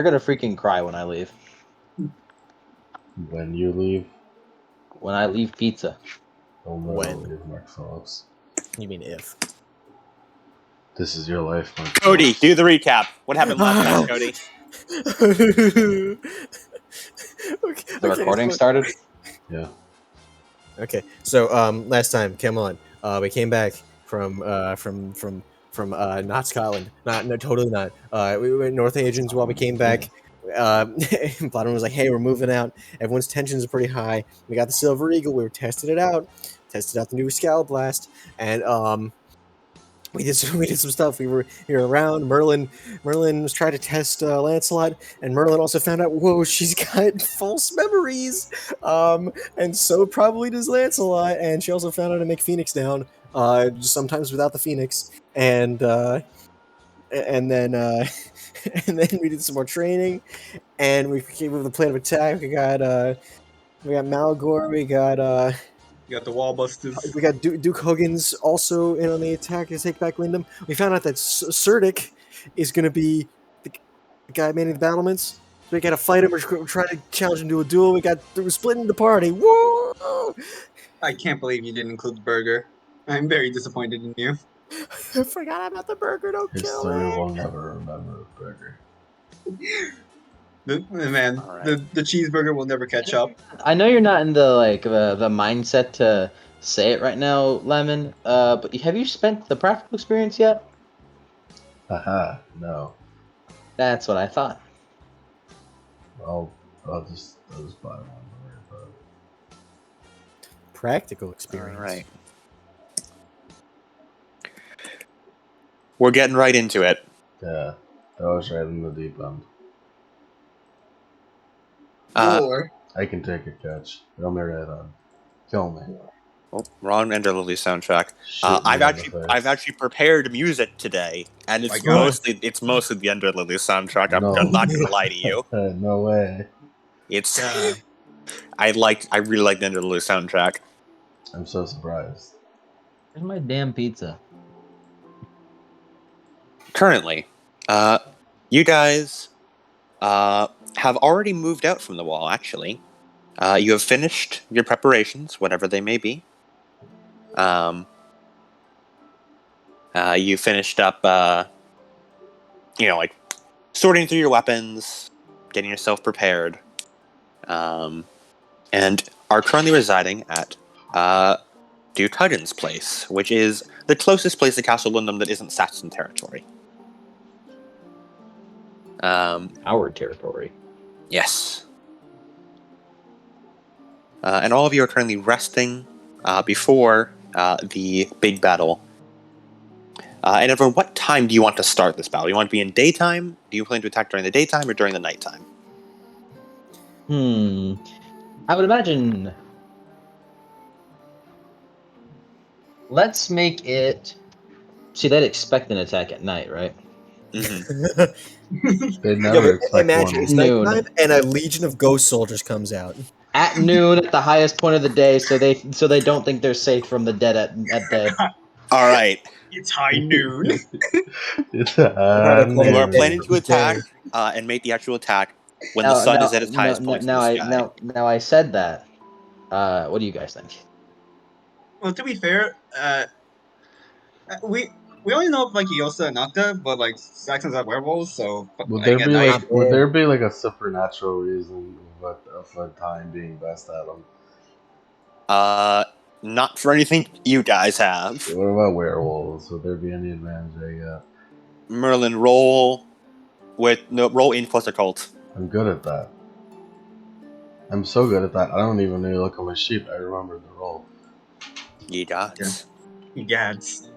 gonna freaking cry when I leave. When you leave? When I leave pizza. I'll never When? leave, Mark Phillips. You mean if? This is your life, Mark Cody, Phillips. do the recap. What happened last time, Cody? The recording started? Yeah. Okay, so last time, Camelot, we came back from not Scotland, no, totally not. We were North Asians while we came back. Platinum was like, "Hey, we're moving out. Everyone's tensions are pretty high. We got the Silver Eagle. We were tested out the new Scallop Blast, and we did some stuff. We were around. Merlin was trying to test Lancelot, and Merlin also found out, whoa, she's got false memories. And so probably does Lancelot. And she also found out how to make Phoenix down, just sometimes without the Phoenix. And then and then we did some more training, and we came with the plan of attack. We got Malgor. We got. You got the wall busters. We got Duke Huggins also in on the attack to take back Wyndham. We found out that Serdic is going to be the guy manning the battlements. So we got to fight him. We're trying to challenge him to a duel. We're splitting the party. Woo! I can't believe you didn't include the burger. I'm very disappointed in you. I forgot about the burger. Don't kill History me. will never remember Burger. The Alright. cheeseburger will never catch up. I know you're not in the mindset to say it right now, Lemon. But have you spent the practical experience yet? Haha, no. That's what I thought. I'll just buy one. Don't worry about it. Practical experience. All right. We're getting right into it. Yeah, that was right in the deep end. Or I can take a catch. Throw me right on. Kill me. Oh, wrong Ender Lily soundtrack. Shoot me I've in the face. actually prepared music today, and My it's God. mostly the Ender Lily soundtrack. I'm No. not gonna lie to you. No way. It's Yeah. I really like the Ender Lily soundtrack. I'm so surprised. Where's my damn pizza? Currently, you guys have already moved out from the wall. Actually, you have finished your preparations, whatever they may be. You finished up, like sorting through your weapons, getting yourself prepared, and are currently residing at Duke Huggins' place, which is the closest place to Castle Lindum that isn't Saxon territory. Our territory. Yes. And all of you are currently resting before the big battle. And over what time do you want to start this battle? You want to be in daytime? Do you plan to attack during the daytime or during the nighttime? I would imagine. Let's make it. See, they'd expect an attack at night, right? Mm-hmm. They never expect imagine one. it's Noon. nighttime and a legion of ghost soldiers comes out. At noon, at the highest point of the day, so they don't think they're safe from the dead at day. All right. It's high noon. It's You are Day. planning to attack and make the actual attack when the sun is at its highest point in the sky. Now I said that. What do you guys think? Well, to be fair, we only know of like Yosa and Nocta, but like Saxons are werewolves, so Would playing there at be night. like would there be like a supernatural reason of a time being best at them? Not for anything you guys have. What about werewolves? Would there be any advantage they got? Merlin, roll in plus occult. I'm good at that. I'm so good at that. I don't even need to look at my sheet. I remember the roll. Ye gods. Gads.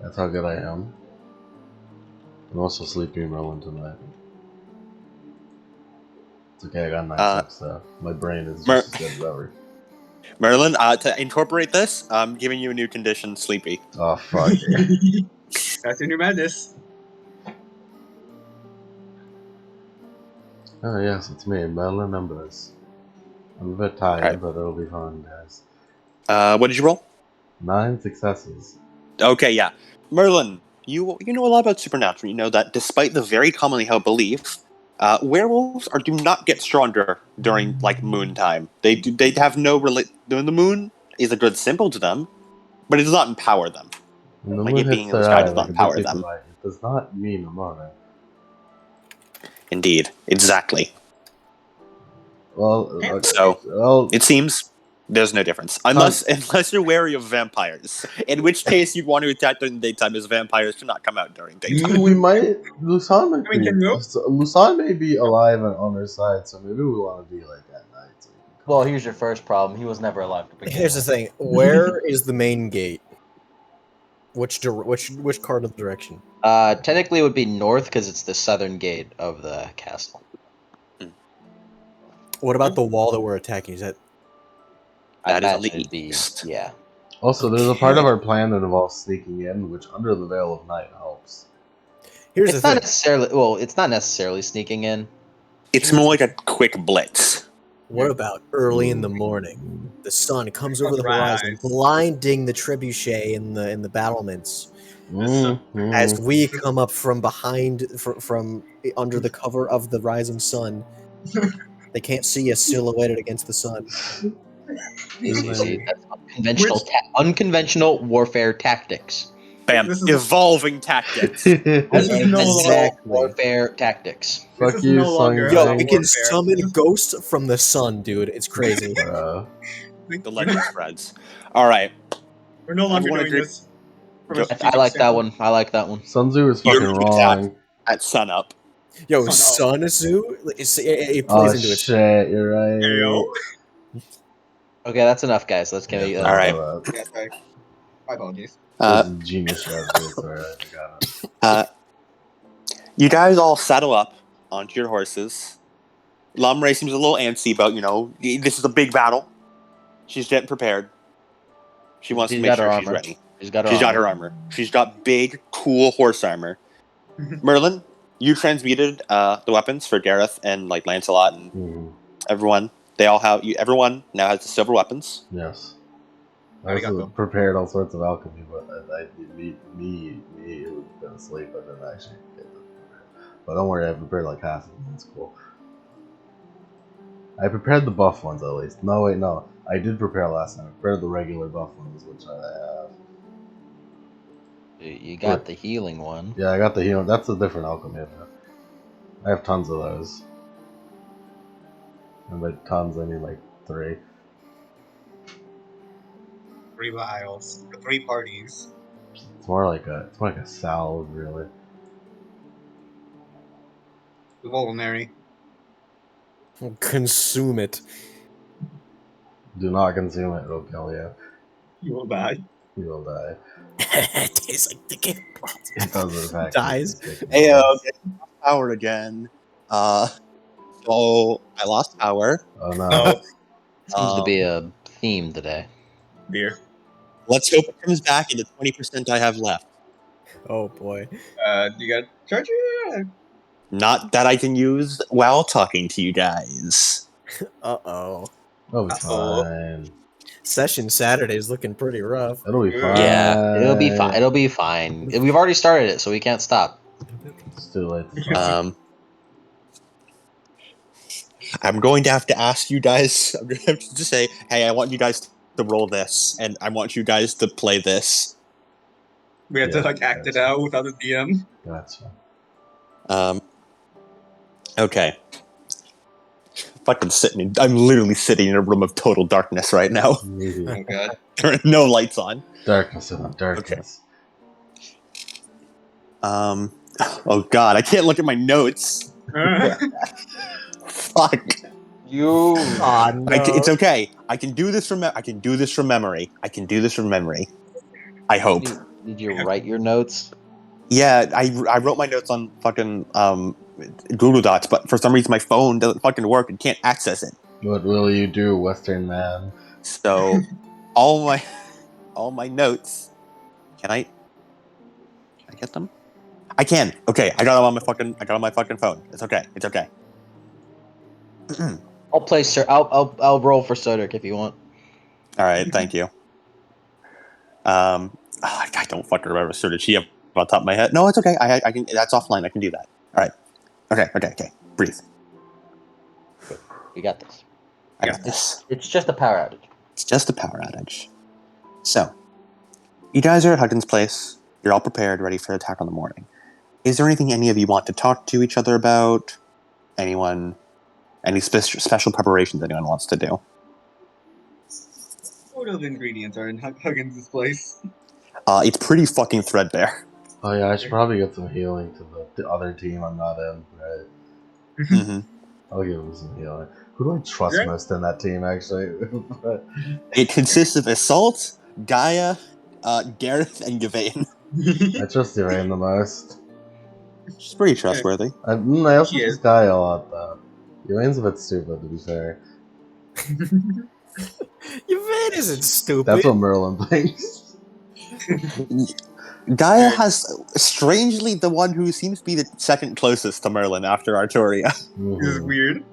That's how good I am. I'm also sleepy Merlin tonight. It's okay, I got 9-6 though. My brain is just as good as ever. Merlin, to incorporate this, I'm giving you a new condition, sleepy. Oh fuck. That's your new madness. Oh yes, it's me, Merlin Numbers. I'm a bit tired, Okay. but it'll be fun, guys. What did you roll? 9 successes. Okay, yeah. Merlin, you know a lot about supernatural. You know that despite the very commonly held belief Werewolves do not get stronger during like moon time. They have no the moon is a good symbol to them, but it does not empower them. When the Like moon it being hits in the their sky eye does like not a empower big piece of them. light, it does not mean a morning. Indeed, exactly. Well, So well, it seems there's no difference unless you're wary of vampires. In which case, you'd want to attack during the daytime, as vampires do not come out during daytime. we might. Lusan might I mean, be. can you? Lusan may be alive and on her side, so maybe we want to be like at night. So we can come Well, back. here's your first problem. He was never alive to begin Here's the with. thing: where is the main gate? Which cardinal direction? Technically, it would be north because it's the southern gate of the castle. What about the wall that we're attacking? Is that I That is on imagine the it'd be east. yeah. Also, there's a part of Okay. our plan that involves sneaking in, which under the veil of night helps. here's It's the not thing? necessarily it's not necessarily sneaking in. It's more like a quick blitz. What about early in the morning? The sun comes over the horizon, Sunrise. blinding the trebuchet in the battlements. Mm-hmm. As we come up from behind, from under the cover of the rising sun, they can't see us silhouetted against the sun. You see, Like, that's unconventional warfare tactics. Bam! This is Evolving tactics. This is no Unconventional longer warfare tactics. this Fuck is you, no longer Sung Yo, Yang. we can warfare. summon This is- ghosts from the sun, dude. It's crazy. Bruh. The legend spreads. All right. We're no longer Everyone doing agree- this from Go- a I strategic like that standpoint. one. I like that one. Sun Tzu is You're fucking gonna attack wrong. at sunup. Yo, Sun- Sun Zoo, it Oh plays into it. shit, you're right. Ayo. Okay, that's enough, guys. Let's get Yeah, All right. Yeah, sorry. My apologies. This is genius strategy. Sorry, I got it. You guys all saddle up onto your horses. Lamre seems a little antsy about, this is a big battle. She's getting prepared. She wants to She's make got her sure she's armor. ready. She's got her She's got armor. her armor. She's got big, cool horse armor. Merlin, you transmuted the weapons for Gareth and like Lancelot and Mhm. everyone. They all have everyone now has the silver weapons. Yes. I also Arigato. prepared all sorts of alchemy, but me, it would have been asleep. I didn't actually get them prepared. But don't worry, I prepared like half of them. That's cool. I prepared the buff ones at least. No, wait, no. I did prepare last time. I prepared the regular buff ones, which I have. You got the healing one. Yeah, I got the healing. That's a different alchemy. I have tons of those. And by tons, I mean like 3. 3 vials. The 3 parties. It's more like a salve, really. The Vulnerary. Consume it. Do not consume it, it'll kill you. You will die. You will die. It tastes like the game. It does, in fact. Dies. Hey, power again. So I lost power. Oh no. No. Seems to be a theme today. Beer. Let's hope it comes back in the 20% I have left. Oh boy. You got charger? Not that I can use while talking to you guys. Uh-oh. It'll be Uh-oh. fine. Session Saturday is looking pretty rough. It'll be fine. Yeah, it'll be fine. It'll be fine. We've already started it, so we can't stop. It's too late to stop. I'm going to have to ask you guys. I'm going to have to say, hey, I want you guys to roll this, and I want you guys to play this. We had to Yeah, like act it gotcha. out without a DM. Gotcha. Okay. I'm literally sitting in a room of total darkness right now. Oh god. There are no lights on. Darkness in the darkness. Oh god, I can't look at my notes. Fuck. You. No. It's okay. I can do this from memory. I hope. Did you write your notes? Yeah, I wrote my notes on fucking Google Docs, but for some reason my phone doesn't fucking work and can't access it. What will you do, Western man? So all my notes. Can I get them? I can. Okay, I got them on my fucking phone. It's okay. I'll play Sir. I'll roll for Soderic if you want. All right, thank you. I don't fucking remember Sir. Did she have on top of my head? No, it's okay. I can. That's offline. I can do that. All right. Okay. Breathe. We got this. I got this. It's just a power outage. It's just a power outage. So, you guys are at Hudden's place. You're all prepared, ready for attack on the morning. Is there anything any of you want to talk to each other about? Anyone? Any special preparations anyone wants to do? What other ingredients are in Huggins' place? It's pretty fucking threadbare. Oh yeah, I should probably get some healing to the other team I'm not in. Right, Mm-hmm. I'll give him some healing. Who do I trust Right. most in that team, actually? It consists of Assault, Gaia, Gareth, and Gavain. I trust Iraine the most. She's pretty trustworthy. I also She is. trust Gaia a lot, though. Iraine's a bit stupid, to be fair. Yvette isn't stupid. That's what Merlin thinks. Gaia has, strangely, the one who seems to be the second closest to Merlin after Artoria. This is Mhm. weird.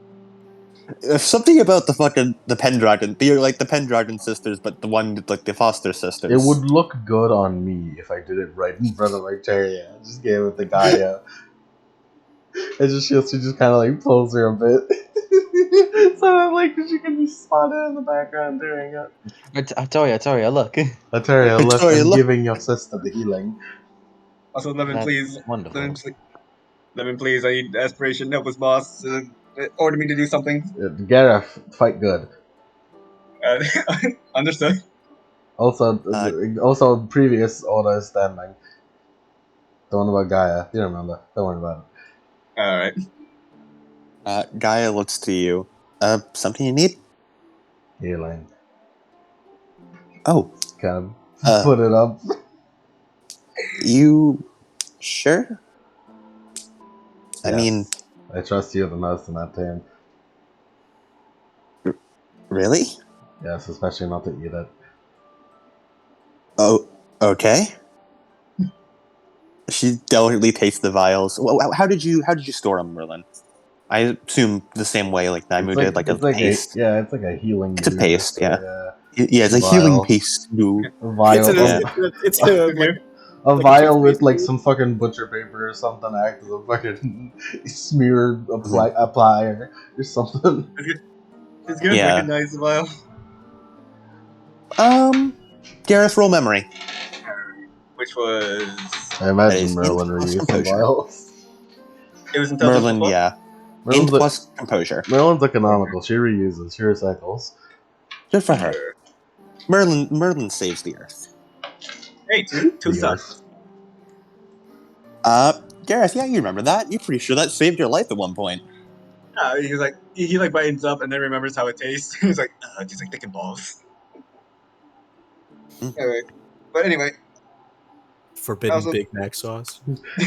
There's something about the Pendragon. They're like the Pendragon sisters, but the one like the foster sisters. It would look good on me if I did it right in front of Arteria. I just gave it to Gaia. She just kind of like pulls her a bit. So like she can be spotted in the background doing it. Artoria, look. Arteria, look, Arteria, I'm look. giving your sister the healing. Also, Lemon, That's please. wonderful. Lemon, please. I need aspiration. Help us, boss. Order me to do something. Gareth, fight good. Uh, understood. Also, previous order standing. The one about Gaia. You remember. Don't worry about Alright. Gaia looks to you. Something you need? it. Healing. Oh, Kind of put it up. you sure? I Yes. mean, I trust you the most in that team. really? Yes, especially not to eat it. Oh, okay. She delicately tastes the vials. How did you store them, Merlin? I assume the same way like Naimu did, like a paste. It's like a healing. It's a goo, paste, so, yeah. Yeah, it's a Vial. healing paste. Ooh. A vial. It's a like A like a vial with toothpaste like tube? some fucking butcher paper or something act as a fucking smear applier or something. It's good. Yeah. Recognize the vial. Gareth, roll memory. Which was. I imagine Is Merlin int plus reused the composure. vials. It was intelligence Merlin, before? yeah. Merlin's, Int plus composure. Merlin's economical. She reuses. She recycles. Good for her. Merlin saves the earth. Hey, two The sucks. Gareth, yeah, you remember that. You're pretty sure that saved your life at one point. He's like he like brightens up and then remembers how it tastes. He's like, it tastes like dick and balls. Mm. Alright. But anyway, forbidden Also- Big Mac sauce.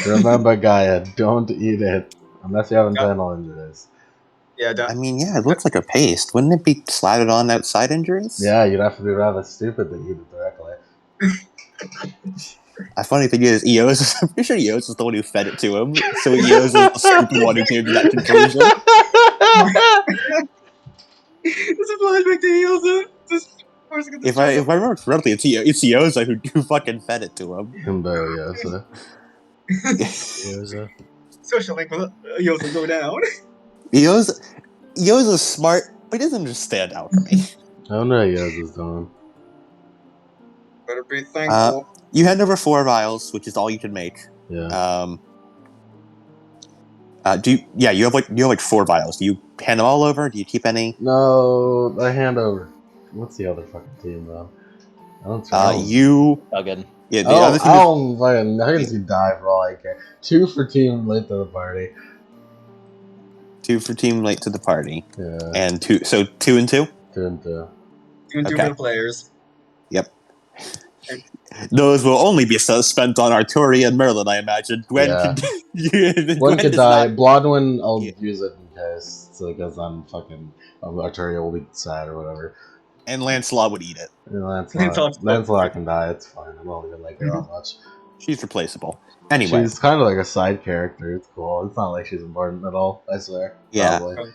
Remember, Gaia, don't eat it unless you have Yeah. internal injuries. yeah, I mean, yeah, it looks like a paste. Wouldn't it be slathered on outside injuries? Yeah, you'd have to be rather stupid to eat it directly. A funny thing is, Eos, I'm pretty sure Eos is the one who fed it to him, so Eos is the stupid one who came to that conclusion. This is flashback to Eosa. If I remember correctly, it's Eosa who fucking fed it to him. Himbo, yes. It was a Social link with Eosa go down. Eosa's smart, but he doesn't just stand out for me. I wonder how Yaz is doing. Better be thankful. You hand over 4 vials, which is all you can make. Yeah. You have like 4 vials. Do you hand them all over? Do you keep any? No, I hand over. What's the other fucking team, though? I don't know. You. Again. Yeah, the other team is, I can die for all I care. 2 for team late to the party. 2 for team late to the party, Yeah. and 2. So 2 and 2. 2 and 2. 2 and 2 okay. for the players. Yep. Those will only be spent on Artoria and Merlin, I imagine. Gwen Yeah. could. One could is die. not- Blodwin, I'll Yeah. use it in case. So because I'm fucking Arteria will be sad or whatever. and Lancelot would eat it. And Lancelot's Lancelot can die. It's fine. I don't even like her that much. She's replaceable. Anyway, She's kind of like a side character. It's cool. It's not like she's important at all. I swear. Yeah. Probably.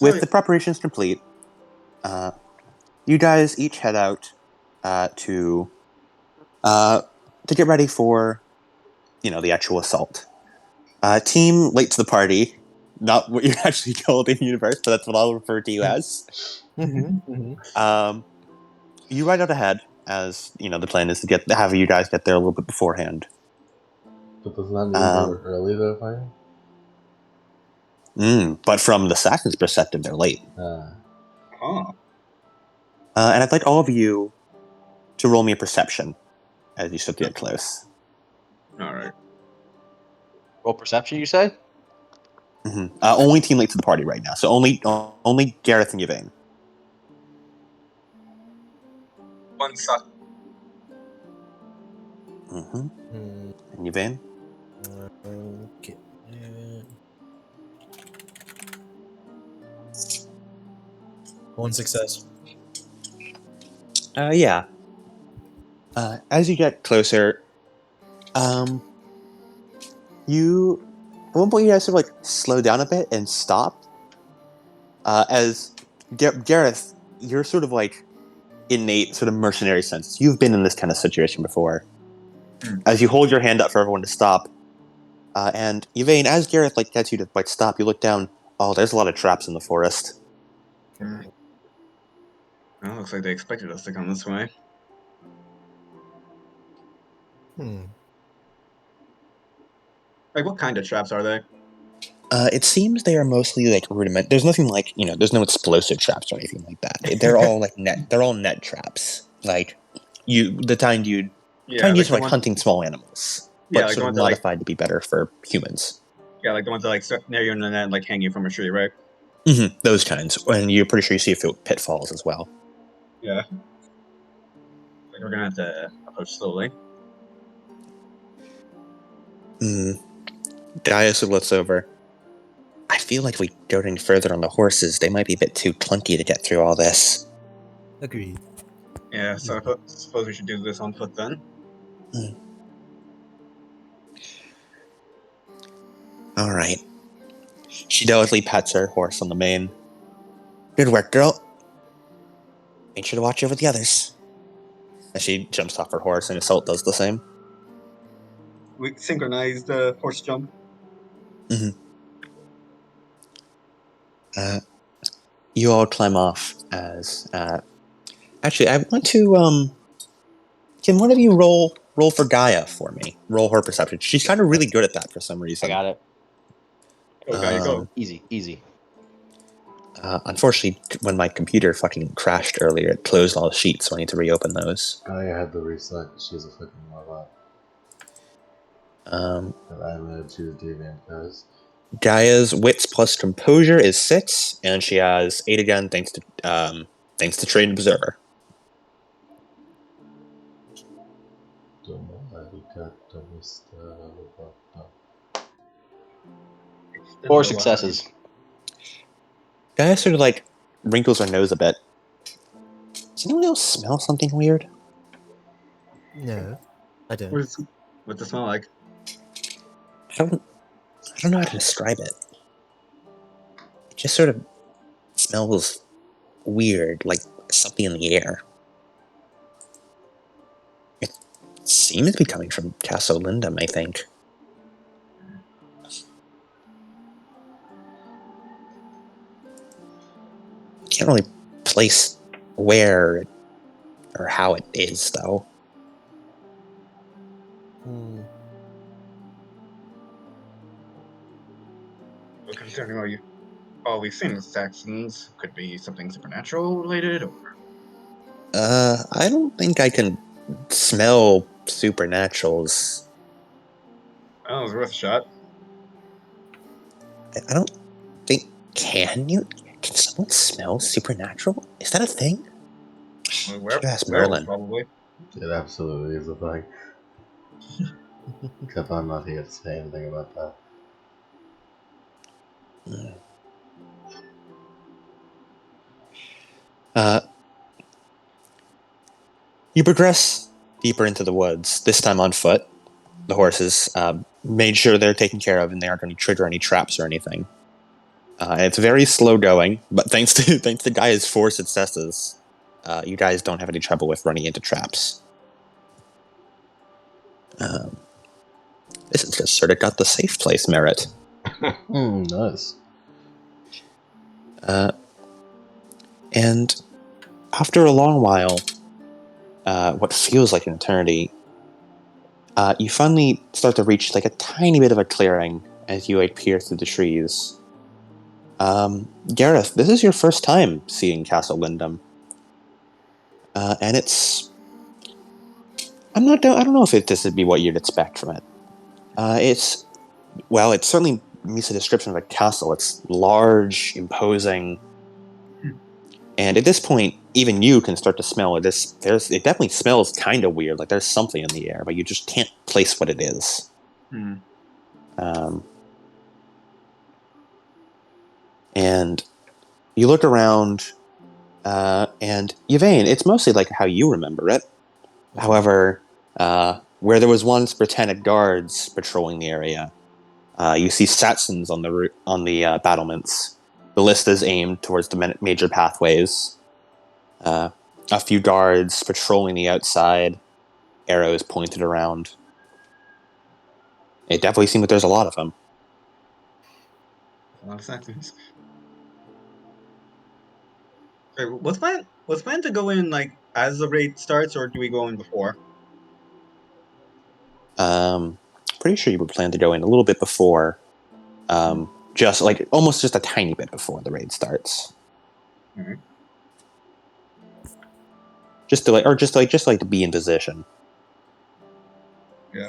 with the preparations complete, you guys each head out to get ready for, the actual assault. Team late to the party. Not what you're actually called in universe, but that's what I'll refer to you as. You ride out ahead, as you know. The plan is to have you guys get there a little bit beforehand. But doesn't that mean they were early to the party? But from the assassin's perspective, they're late. Huh. And I'd like all of you to roll me a perception as you start to get close. All right. Roll perception, you say? Only team late to the party right now, so only Gareth and Yvain. One suck. And Yvain? Okay. One success. Yeah. As you get closer, you at one point you guys sort of like slow down a bit and stop. As Gareth, you're sort of like innate sort of mercenary sense. You've been in this kind of situation before. As you hold your hand up for everyone to stop, and Yvain, as Gareth like gets you to like stop, you look down. Oh, there's a lot of traps in the forest. Well, looks like they expected us to come this way. Like, what kind of traps are they? It seems they are mostly like rudiment. There's nothing like there's no explosive traps or anything like that. They're all like net. They're all net traps. Like the kind you'd use for like hunting small animals, but like sort of modified to be better for humans. Yeah, like the ones that like snare you in the net and like hang you from a tree, right? Those kinds, and you're pretty sure you see a few pitfalls as well. Yeah. Like we're gonna have to approach slowly. Gaius looks over. I feel like if we go any further on the horses, they might be a bit too clunky to get through all this. Agreed. Yeah, so I suppose we should do this on foot then. All right. She delicately pats her horse on the mane. Good work, girl. Make sure to watch over the others. And she jumps off her horse, and Assault does the same. We synchronized the horse jump. You all climb off as... actually, I want to... Can one of you roll for Gaia for me? Roll her perception. She's kind of really good at that for some reason. I got it. Oh, Gaia, go. Easy. Unfortunately, when my computer fucking crashed earlier, it closed all the sheets, so I need to reopen those. Gaia had the reset. She's a fucking robot. But I admitted she was deviant because... Gaia's wits plus composure is 6, and she has 8 again thanks to trained observer. Four successes. Gaia sort of like wrinkles her nose a bit. Does anyone else smell something weird? No, I don't. What's it smell like? I don't know how to describe it. It just sort of smells weird, like something in the air. It seems to be coming from Castle Lindum, I think. Can't really place where or how it is, though. Well, considering all we've seen with Saxons, could be something supernatural related, or... I don't think I can smell supernaturals. Oh, it was worth a shot. I don't think... Can you? Can someone smell supernatural? Is that a thing? Well, Should ask Merlin. Probably. It absolutely is a thing. Except I'm not here to say anything about that. You progress deeper into the woods, this time on foot. The horses made sure they're taken care of and they aren't going to trigger any traps or anything. It's very slow going, but thanks to Gaia's 4 successes, you guys don't have any trouble with running into traps. This is just sort of got the safe place merit. Nice. And after a long while, what feels like an eternity, you finally start to reach like a tiny bit of a clearing as you like peer through the trees. Gareth, this is your first time seeing Castle Lindum, and it's. I don't know if this would be what you'd expect from it. It's certainly meets a description of a castle. It's large, imposing, and at this point, even you can start to smell it. It definitely smells kind of weird. Like there's something in the air, but you just can't place what it is. And you look around, and Yvain, it's mostly like how you remember it. However, where there was once pretended guards patrolling the area, you see Satsons on the battlements. The list is aimed towards the major pathways. A few guards patrolling the outside, arrows pointed around. It definitely seems that there's a lot of them. A lot of Saxons. Okay, what's plan to go in like as the raid starts, or do we go in before? Pretty sure you would plan to go in a little bit before, just like almost just a tiny bit before the raid starts. Mm-hmm. Just to be in position. Yeah.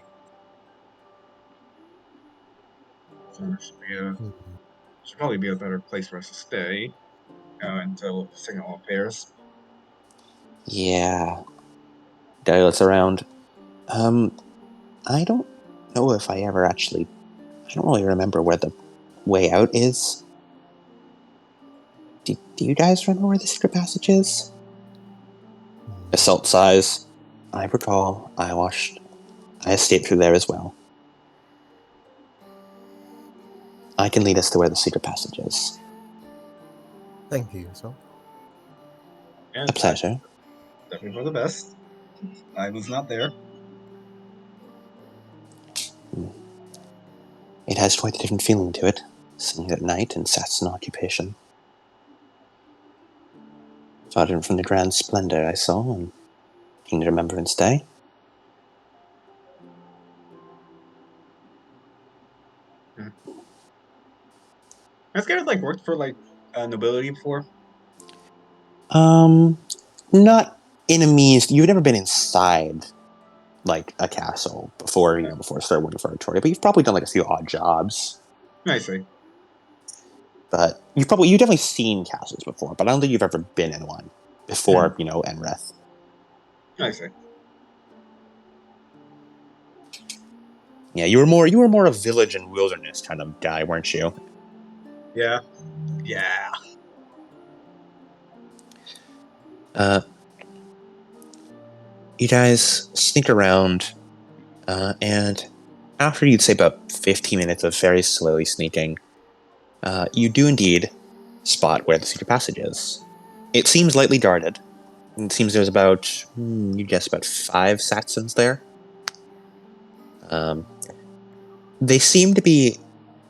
So should probably be a better place for us to stay until signal appears. Yeah. Guylets around. I don't know if I ever actually. I don't really remember where the way out is. Do you guys remember where the secret passage is? Assault size. I recall. I escaped through there as well. I can lead us to where the secret passage is. Thank you, so. And A pleasure. definitely for the best. I was not there. It has quite a different feeling to it, sitting at night in Saxon occupation. Far different from the grand splendor I saw on King Remembrance Day. Has Gareth like worked for like nobility before? Not in a means. You've never been inside like a castle before, before starting working for Victoria, but you've probably done like a few odd jobs. I see. But you've definitely seen castles before, but I don't think you've ever been in one before, Enreth. I see. Yeah, you were more a village and wilderness kind of guy, weren't you? Yeah. Yeah. You guys sneak around, and after you'd say about 15 minutes of very slowly sneaking, you do indeed spot where the secret passage is. It seems lightly guarded. It seems there's about, you guess, about 5 Saxons there. They seem to be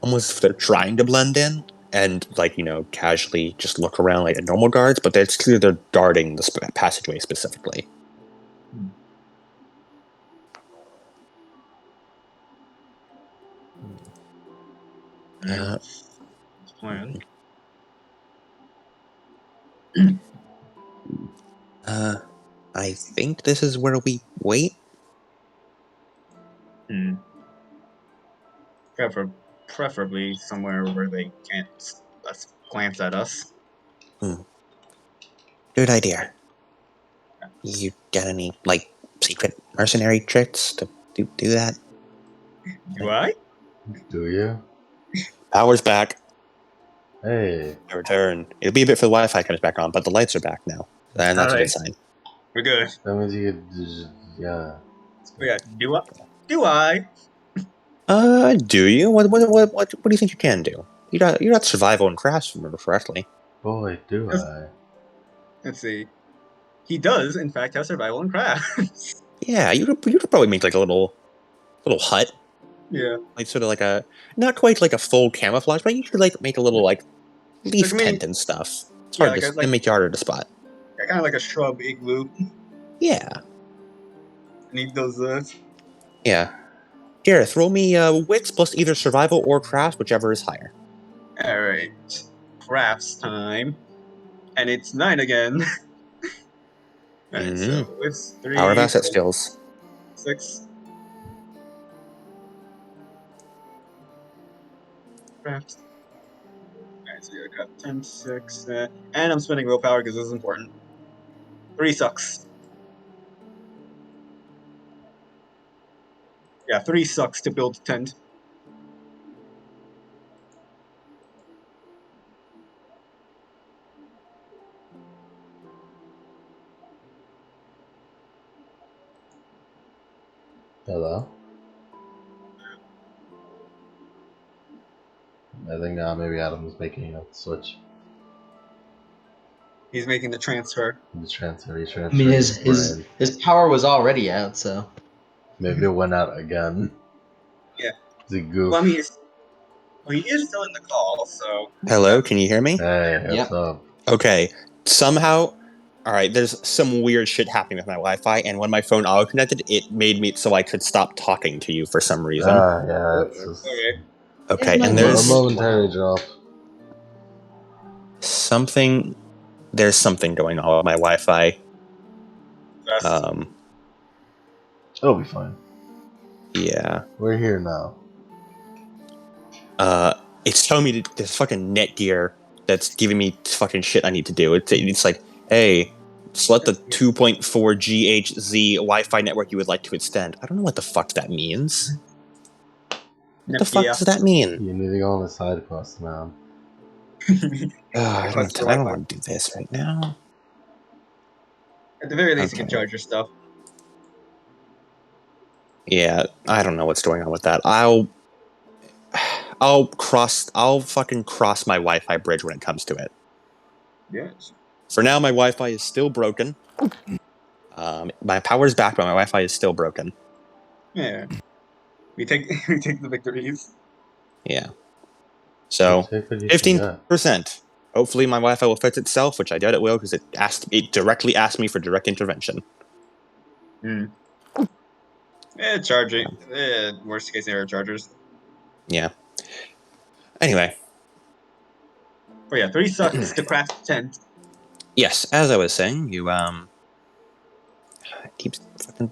almost they're trying to blend in and casually just look around like normal guards, but it's clear they're guarding the passageway specifically. Let's plan. I think this is where we wait. Preferably somewhere where they can't glance at us. Good idea. You got any secret mercenary tricks to do that? Do I? Do you? Power's back. Hey. I return. It'll be a bit for the Wi-Fi comes back on, but the lights are back now, and that's a good sign. We're good. That means you could. Yeah. Yeah. Do I? Do I? Do you? What do you think you can do? You got survival and crafts, remember correctly. Boy, do I. Let's see. He does, in fact, have survival and crafts. Yeah, you could probably make like a little hut. Yeah. Like sort of like a not quite like a full camouflage, but you could like make a little like leaf Like, maybe- tent and stuff. It's Yeah, hard to it make it harder to spot. kind of like a shrub igloo. Yeah, Need those. yeah. Gareth, roll me wits plus either survival or craft, whichever is higher. All right, crafts time, and it's 9 again. All right, so it's Power of 3, asset skills. 6. Crafts. Alright, so I got 10, 6, and I'm spending willpower because this is important. 3 sucks. Yeah, 3 sucks to build tent. Hello? I think maybe Adam's making a switch. He's making the transfer. He's transferring I mean, his brain. his power was already out, so. Maybe it went out again. Yeah. It's a goof. Well, I mean, he is still in the call, so. Hello, can you hear me? Hey, what's Yep. up? Okay. Somehow, all right. There's some weird shit happening with my Wi-Fi, and when my phone auto connected, it made me so I could stop talking to you for some reason. Yeah, it's just Okay. Okay, Yeah, and a there's momentary drop. something. There's something going on with my Wi-Fi. That's, It'll be fine. Yeah. We're here now. It's telling me this fucking Netgear that's giving me fucking shit I need to do. It's like, hey, select the 2.4 GHz Wi-Fi network you would like to extend. I don't know what the fuck that means. What the fuck yeah. does that mean? You need to go on the side quest, man. I don't want to do this right now. At the very least, you Okay. can charge your stuff. Yeah, I don't know what's going on with that. I'll fucking cross my Wi-Fi bridge when it comes to it. Yes. For now, my Wi-Fi is still broken. My power's back, but my Wi-Fi is still broken. Yeah. We take the victories. Yeah. So, Take what you can get. 15%. Hopefully my Wi-Fi will fix itself, which I doubt it will, because it directly asked me for direct intervention. Charging. Worst case scenario chargers. Yeah. Anyway, Oh yeah, 3 sucks to craft tent. yes, as I was saying, you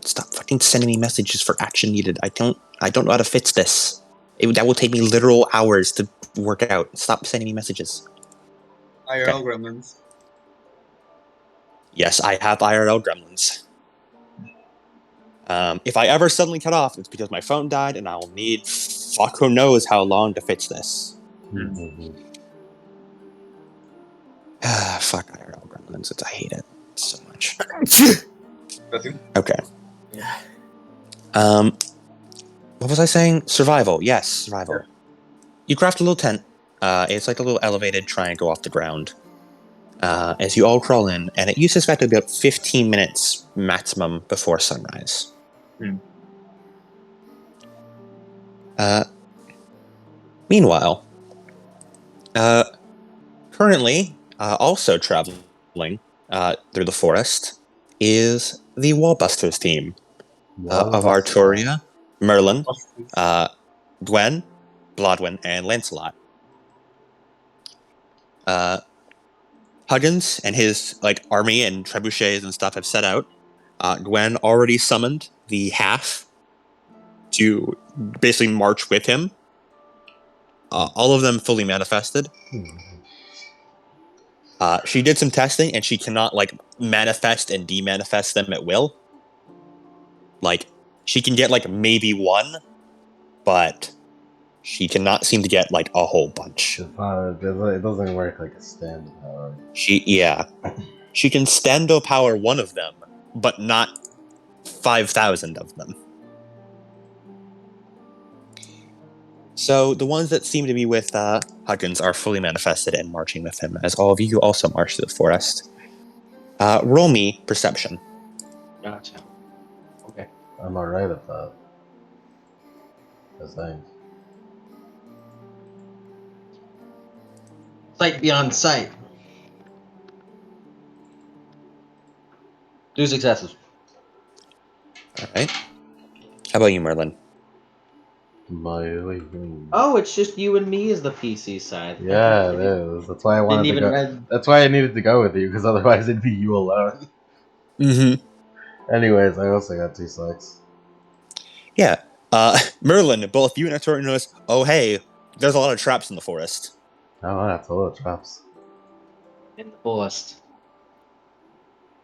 stop fucking sending me messages for action needed. I don't know how to fix this. That will take me literal hours to work out. Stop sending me messages. IRL gremlins. Yes, I have IRL gremlins. If I ever suddenly cut off, it's because my phone died, and I'll need fuck who knows how long to fix this. Fuck IRL gremlins. I hate it so much. Okay. What was I saying? Survival. Yes, survival. Yeah. You craft a little tent. It's like a little elevated triangle off the ground. As you all crawl in, and it uses about 15 minutes maximum before sunrise. Meanwhile, currently, also traveling through the forest is the Wallbusters team of Arturia, Merlin, Gwen, Blodwyn, and Lancelot. Huggins and his army and trebuchets and stuff have set out. Gwen already summoned the half to basically march with him. All of them fully manifested. She did some testing, and she cannot manifest and demanifest them at will. She can get maybe one, but she cannot seem to get a whole bunch. It doesn't work like a stand power. She can stando power one of them, but not 5,000 of them. So the ones that seem to be with Huggins are fully manifested and marching with him, as all of you also march through the forest. Roll me perception. Gotcha. Okay. I'm alright at that. I think. Sight beyond sight. 2 successes. All right. How about you, Merlin? Oh, it's just you and me as the PC side. Yeah, it is. That's why I wanted Didn't to even go. read. That's why I needed to go with you, because otherwise it'd be you alone. Mm-hmm. Anyways, I also got 2 sucks. Yeah. Merlin, both you and Hector notice, oh, hey, there's a lot of traps in the forest. Oh, that's a lot of traps. In the forest.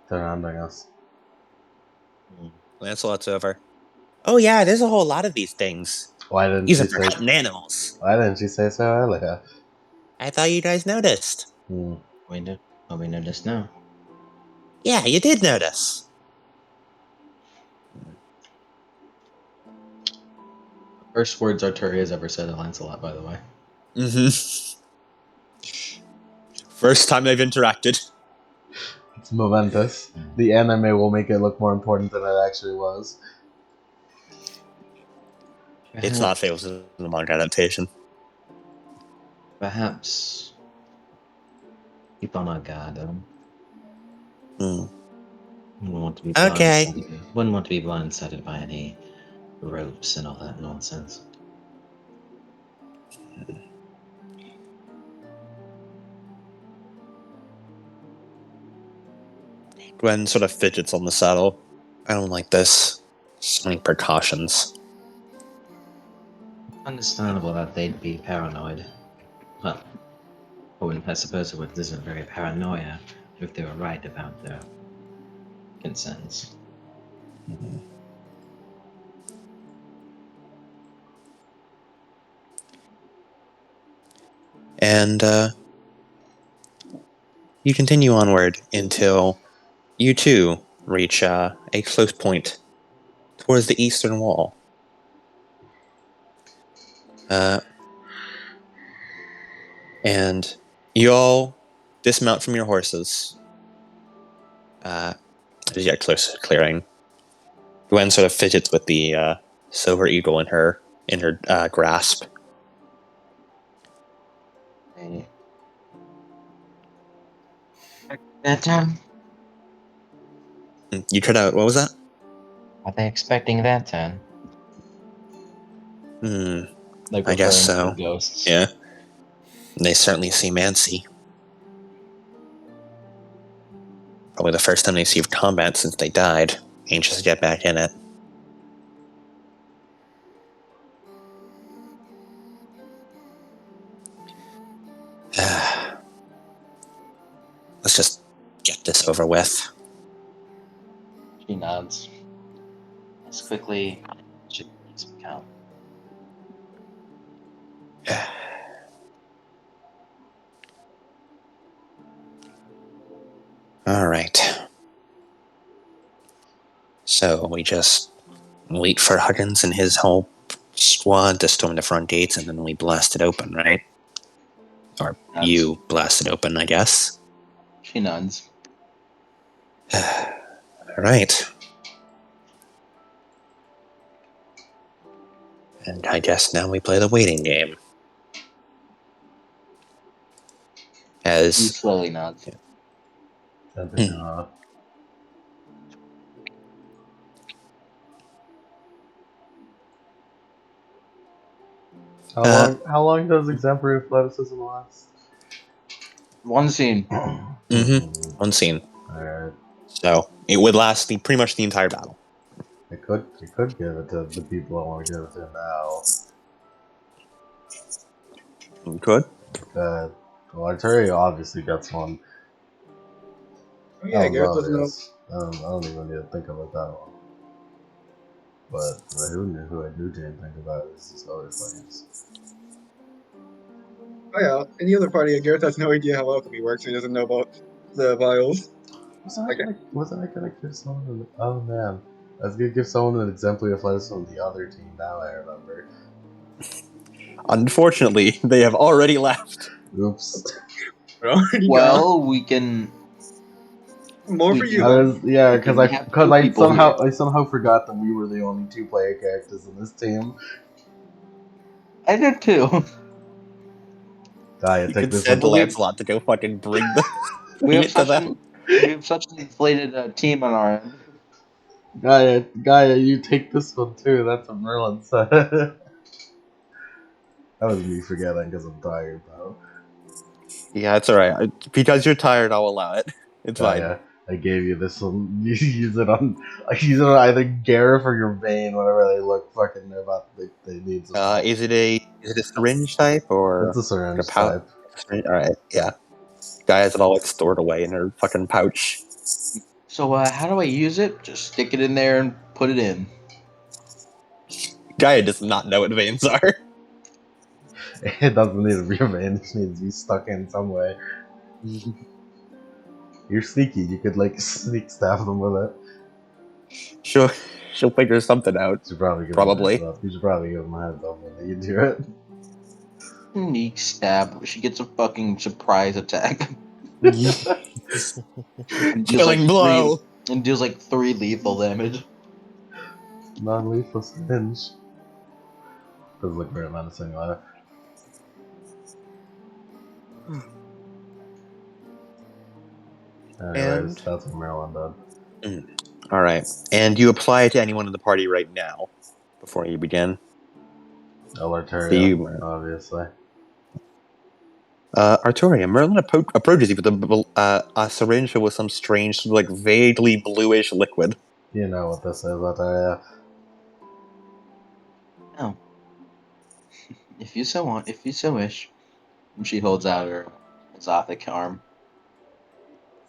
Surrounding us. Lancelot's over. Oh, yeah, there's a whole lot of these things. Why didn't These she are say? forgotten animals. Why didn't she say so earlier? I thought you guys noticed. Hmm. We noticed now. Yeah, you did notice. First words Arturi has ever said to Lancelot, by the way. Mm-hmm. First time they've interacted. It's momentous. The anime will make it look more important than it actually was. It's not famous in the manga adaptation. Perhaps keep on our guard. Hmm. Wouldn't want to be Okay. blindsided. Wouldn't want to be blindsided by any ropes and all that nonsense. Gwen sort of fidgets on the saddle. I don't like this. So many precautions. Understandable that they'd be paranoid. Well, I suppose it isn't very paranoia if they were right about their concerns. And you continue onward until you too reach a close point towards the eastern wall. And you all dismount from your horses as you get close to the clearing. Gwen sort of fidgets with the silver eagle in her grasp. That time? You tried out. What was that? Are they expecting that turn? Like I guess referring to so. the ghosts. Yeah. They certainly seem antsy. Probably the first time they see combat since they died. Anxious to get back in it. Let's just get this over with. She nods. As quickly as she can count. All right. So we just wait for Huggins and his whole squad to storm the front gates, and then we blast it open, right? Or Nods. you blast it open, I guess. She nods. All right. And I guess now we play the waiting game. He As slowly nods. How long does exemplary athleticism last? One scene. one scene. Alright. So it would last pretty much the entire battle. I could give it to the people I want to give it to now. You could. Well, Arteria obviously gets one. Oh, yeah, That Gareth was doesn't know. obvious. I don't even need to think about that one. But who I do didn't think about is these other things. Oh, yeah, in the other party, Gareth has no idea how alchemy works, so he doesn't know about the vials. Wasn't I gonna give someone an, oh man. I was gonna give someone an exemplary athleticism on the other team, now I remember. Unfortunately, they have already left. Oops. We're already gone. Well, we can. More we for can- you, I then. was yeah, because We have two I people somehow forgot that we were the only 2 player characters in this team. I did too. Gaia, You take could this send one. Lancelot to go fucking bring the We bring have it to such them. an inflated team on our end. Gaia, you take this one too. That's what Merlin said. That was me forgetting because I'm tired, though. Yeah, it's alright. Because you're tired, I'll allow it. It's fine. Gaia, I gave you this one. You use it on either Gareth or your Vayne whenever they look fucking about they need some help. Is it a syringe type or It's a like a syringe pouch? type. Alright, yeah. Guy has it all like stored away in her fucking pouch. So how do I use it? Just stick it in there and put it in. Gaia does not know what veins are. It doesn't need to be a Vayne. It just needs to be stuck in some way. You're sneaky. You could like sneak stab them with it. She'll figure something out. You should probably give Probably. them a heads up. You should probably give them a heads up when you do it. Sneak stab. She gets a fucking surprise attack. And deals Killing blow. deals like 3 lethal damage. Non-lethal syringe. Doesn't look very menacing either. Anyways, And- that's what Maryland did. Alright. And you apply it to anyone in the party right now before you begin. Alertaria, So you- obviously. Arturia, Merlin approaches you with a syringe filled with some strange, like vaguely bluish liquid. You know what this is, Alertaria. Oh. If you so wish. And she holds out her Zothic arm.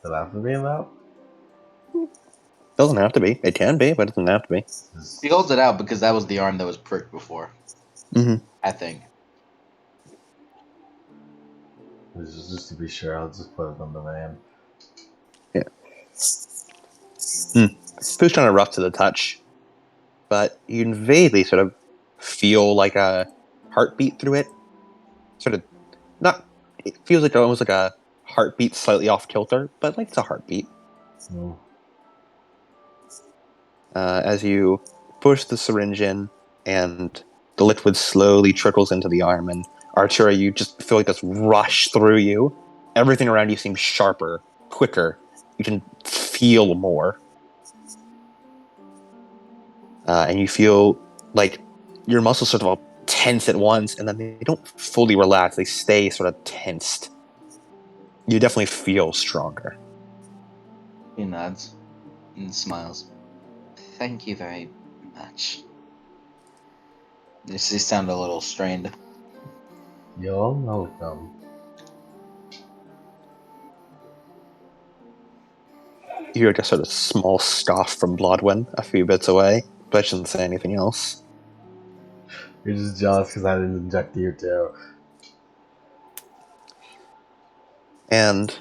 Does it have to be that? Doesn't have to be. It can be, but it doesn't have to be. She holds it out because that was the arm that was pricked before. Mm-hmm. I think. Just to be sure, I'll just put it on the van. Feels kind of rough to the touch, but you can vaguely sort of feel like a heartbeat through it. Sort of not. It feels like almost like a heartbeat, slightly off kilter, but like it's a heartbeat. Mm. As you push the syringe in, and the liquid slowly trickles into the arm, and Artura, you just feel like this rush through you. Everything around you seems sharper, quicker. You can feel more. And you feel like your muscles sort of all tense at once, and then they don't fully relax. They stay sort of tensed. You definitely feel stronger. He nods and smiles. Thank you very much. They sound a little strained. You're welcome. You hear like a sort of small scoff from Blodwyn a few bits away, but she doesn't say anything else. You're just jealous because I didn't inject you too. And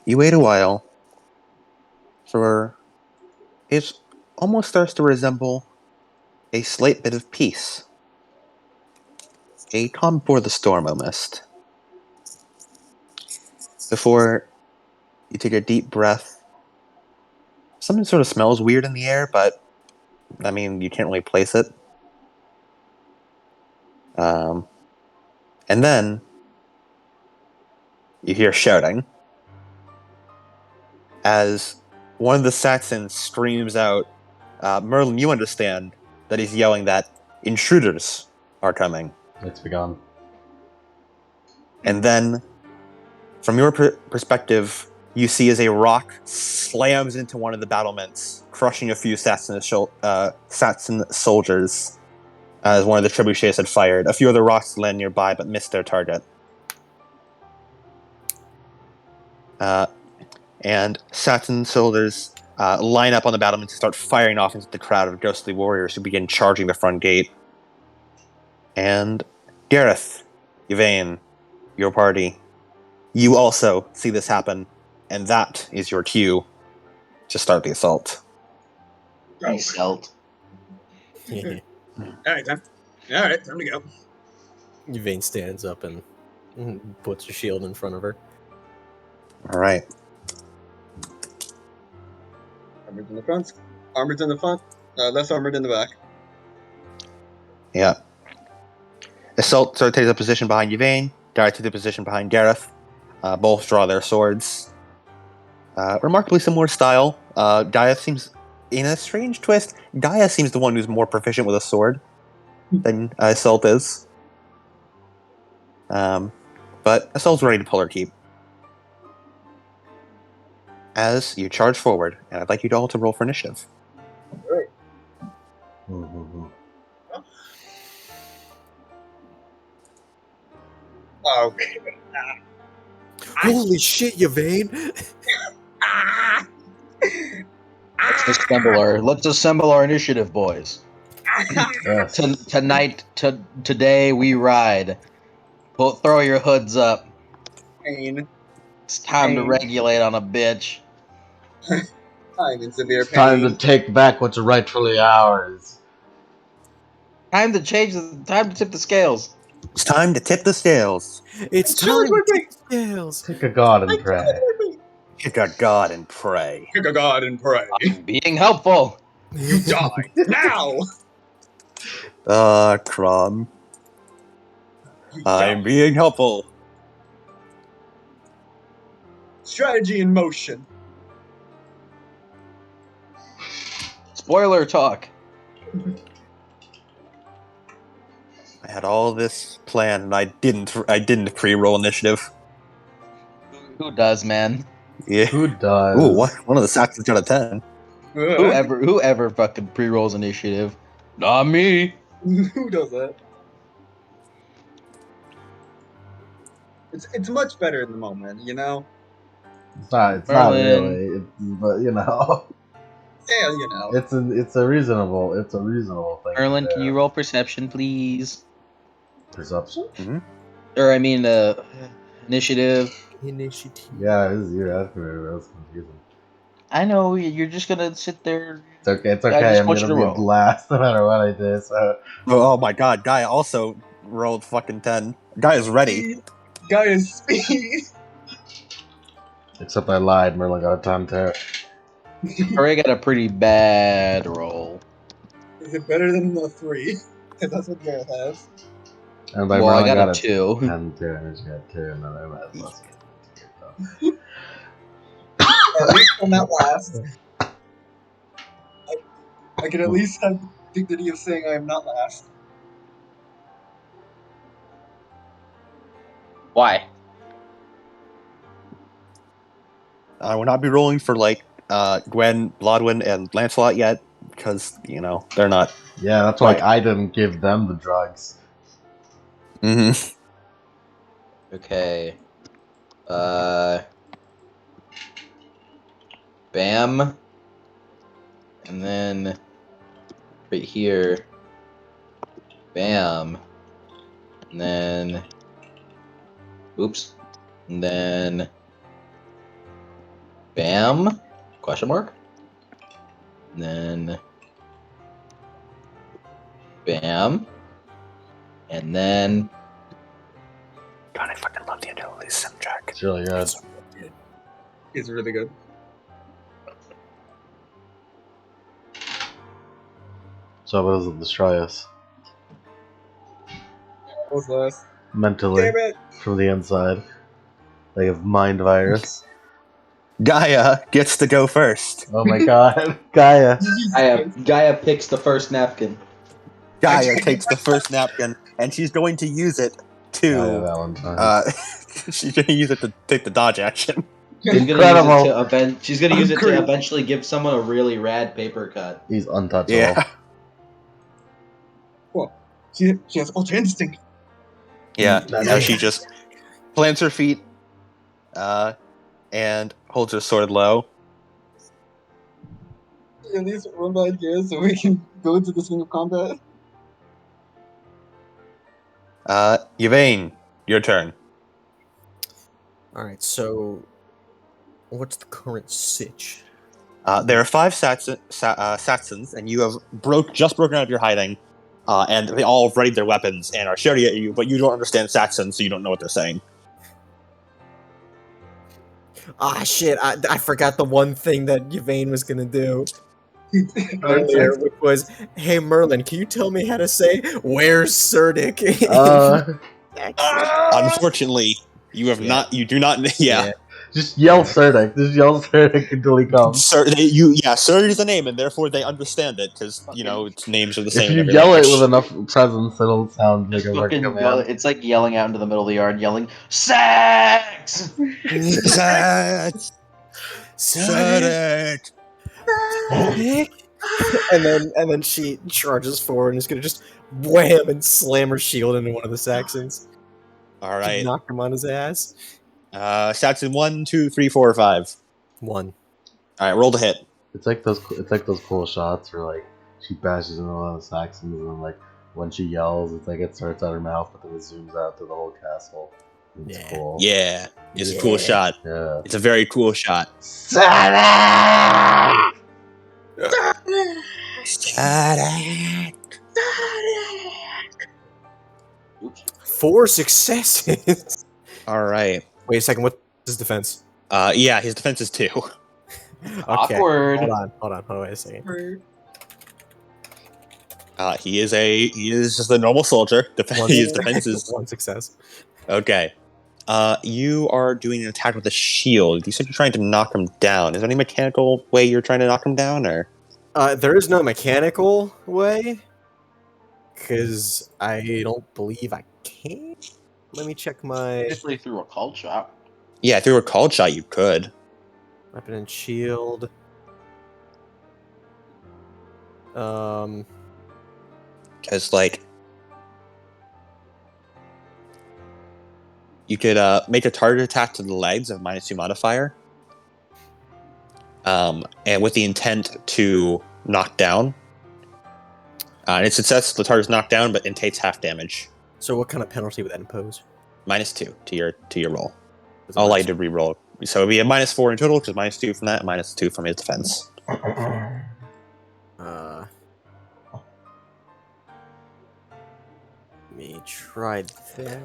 you wait a while for it almost starts to resemble a slight bit of peace. A calm before the storm almost. Before you take a deep breath, something sort of smells weird in the air, but I mean, you can't really place it. And then you hear shouting as one of the Saxons screams out, Merlin, you understand that he's yelling that intruders are coming. It's begun. And then, from your perspective, you see as a rock slams into one of the battlements, crushing a few Saxon soldiers as one of the trebuchets had fired. A few other rocks land nearby but missed their target. And Saxon soldiers line up on the battlements and start firing off into the crowd of ghostly warriors who begin charging the front gate. And Gareth, Yvain, your party, you also see this happen, and that is your cue to start the assault. Oh. Result. Alright, time. Alright, time to go. Yvain stands up and puts her shield in front of her. All right. Armored in the front. Armored in the front. Less armored in the back. Yeah. Assault sort of takes a position behind Yvain. Dara takes a position behind Gareth. Both draw their swords. Remarkably similar style. Gaia seems, in a strange twist, Gaia seems the one who's more proficient with a sword than Assault is. But Assault's ready to pull her keep. As you charge forward, and I'd like you all to roll for initiative. Okay. Holy shit, Yvain! Let's assemble our initiative, boys. Yes. Today we ride. Throw your hoods up. Pain. It's time to Pain. regulate on a bitch. I'm in severe It's time to pain. take back what's rightfully ours. Time to tip the scales. It's time to tip the scales. It's Charge time with to me! take scales! Take a god and pray. Pick a god and pray. Pick a god and pray. I'm being helpful. You die now. Crom. You I'm die. being helpful. Strategy in motion. Spoiler talk. I had all this planned, and I didn't pre-roll initiative. Who does, man? Yeah. Who does? Ooh, what? One of the Saxons got a 10. Whoever fucking pre-rolls initiative? Not me. Who does that? It's much better in the moment, you know? It's not Merlin. really. But you know, Yeah, you know. it's a reasonable thing. Erlen, to can do. you roll perception, please? Perception? Or I mean, initiative. Initiative. Yeah, you're asking me. That's confusing. I know you're just gonna sit there. It's okay. It's I okay. just I'm want you gonna to be roll. last no matter what I do. So Oh my god, Guy also rolled fucking 10. Guy is ready. Guy is speed. except I lied. Merlin got a 10 too. Hooray got a pretty bad roll. Is it better than the 3? Because that's what Gareth has. And by Well, I Merlin got a got 2. 10 too, and she got 2, and then I had less. At least I'm not last. I can at least have the dignity of saying I am not last. Why? I will not be rolling for like Gwen, Blodwyn, and Lancelot yet because they're not. Yeah, that's why I didn't give them the drugs. Mm-hmm. Okay. Bam. And then right here. Bam. And then. Oops. And then. Bam? Question mark? And then. Bam. And then. God, I fucking love the Untitled soundtrack. It's really good. It's really good. So what does it destroy us? What was last? Mentally, Damn it! from the inside. They have mind virus. Gaia gets to go first. Oh my god. Gaia. Gaia picks the first napkin. Gaia takes the first napkin, and she's going to use it Gaia to. Valentine. She's going to use it to take the dodge action. Incredible. She's gonna use it to Great. eventually give someone a really rad paper cut. He's untouchable. Yeah. She has ultra instinct. Yeah. Now she just plants her feet, and holds her sword low. At least run by here so we can go into the swing of combat. Yvain, your turn. Alright, so what's the current sitch? There are 5 Saxons, and you have just broken out of your hiding, and they all have readied their weapons and are shouting at you, but you don't understand Saxon, so you don't know what they're saying. Ah, shit, I forgot the one thing that Yvain was gonna do. earlier, which was, "Hey Merlin, can you tell me how to say where's Cerdic?" Unfortunately, you have Yeah. not. You do not. Yeah. Just yell Cerdic. Just yell Cerdic until he comes. Sir is the name, and therefore they understand it because its names are the same If in you every yell language. it with enough presence, it'll sound like Just a fucking command. go, it's like yelling out into the middle of the yard, yelling, "Sex!" Cerdic! Cerdic! Cerdic! and then she charges forward and is gonna just wham and slam her shield into one of the Saxons. All Just right. knock him on his ass. Saxon 1, 2, 3, 4, or 5. 1. All right, roll to hit. It's like those cool shots where like she bashes into one of the Saxons and then like when she yells, it's like it starts out her mouth, but then it zooms out to the whole castle. It's Yeah. cool. Yeah, it's a cool Yeah. shot. Yeah. It's a very cool shot. Cerdic! Cerdic! Oops. 4 successes. All right. Wait a second. What's his defense? Yeah, his defense is 2. Okay. Awkward. Hold on. Wait a second. He is just a normal soldier. His defense is 1 success. okay. You are doing an attack with a shield. You said you're trying to knock him down. Is there any mechanical way you're trying to knock him down, or? There is no mechanical way, because I don't believe I can. Let me check my Basically through a cult shot. Yeah, if you were a called shot, you could. weapon and shield. Because, like, you could make a target attack to the legs of -2 modifier. And with the intent to knock down. And it's success, the target's knocked down, but it takes half damage. So what kind of penalty would that impose? -2 to your roll. Was it All I minus- did re-roll. So it'd be a -4 in total, because -2 from that, -2 from his defense. Let me try that.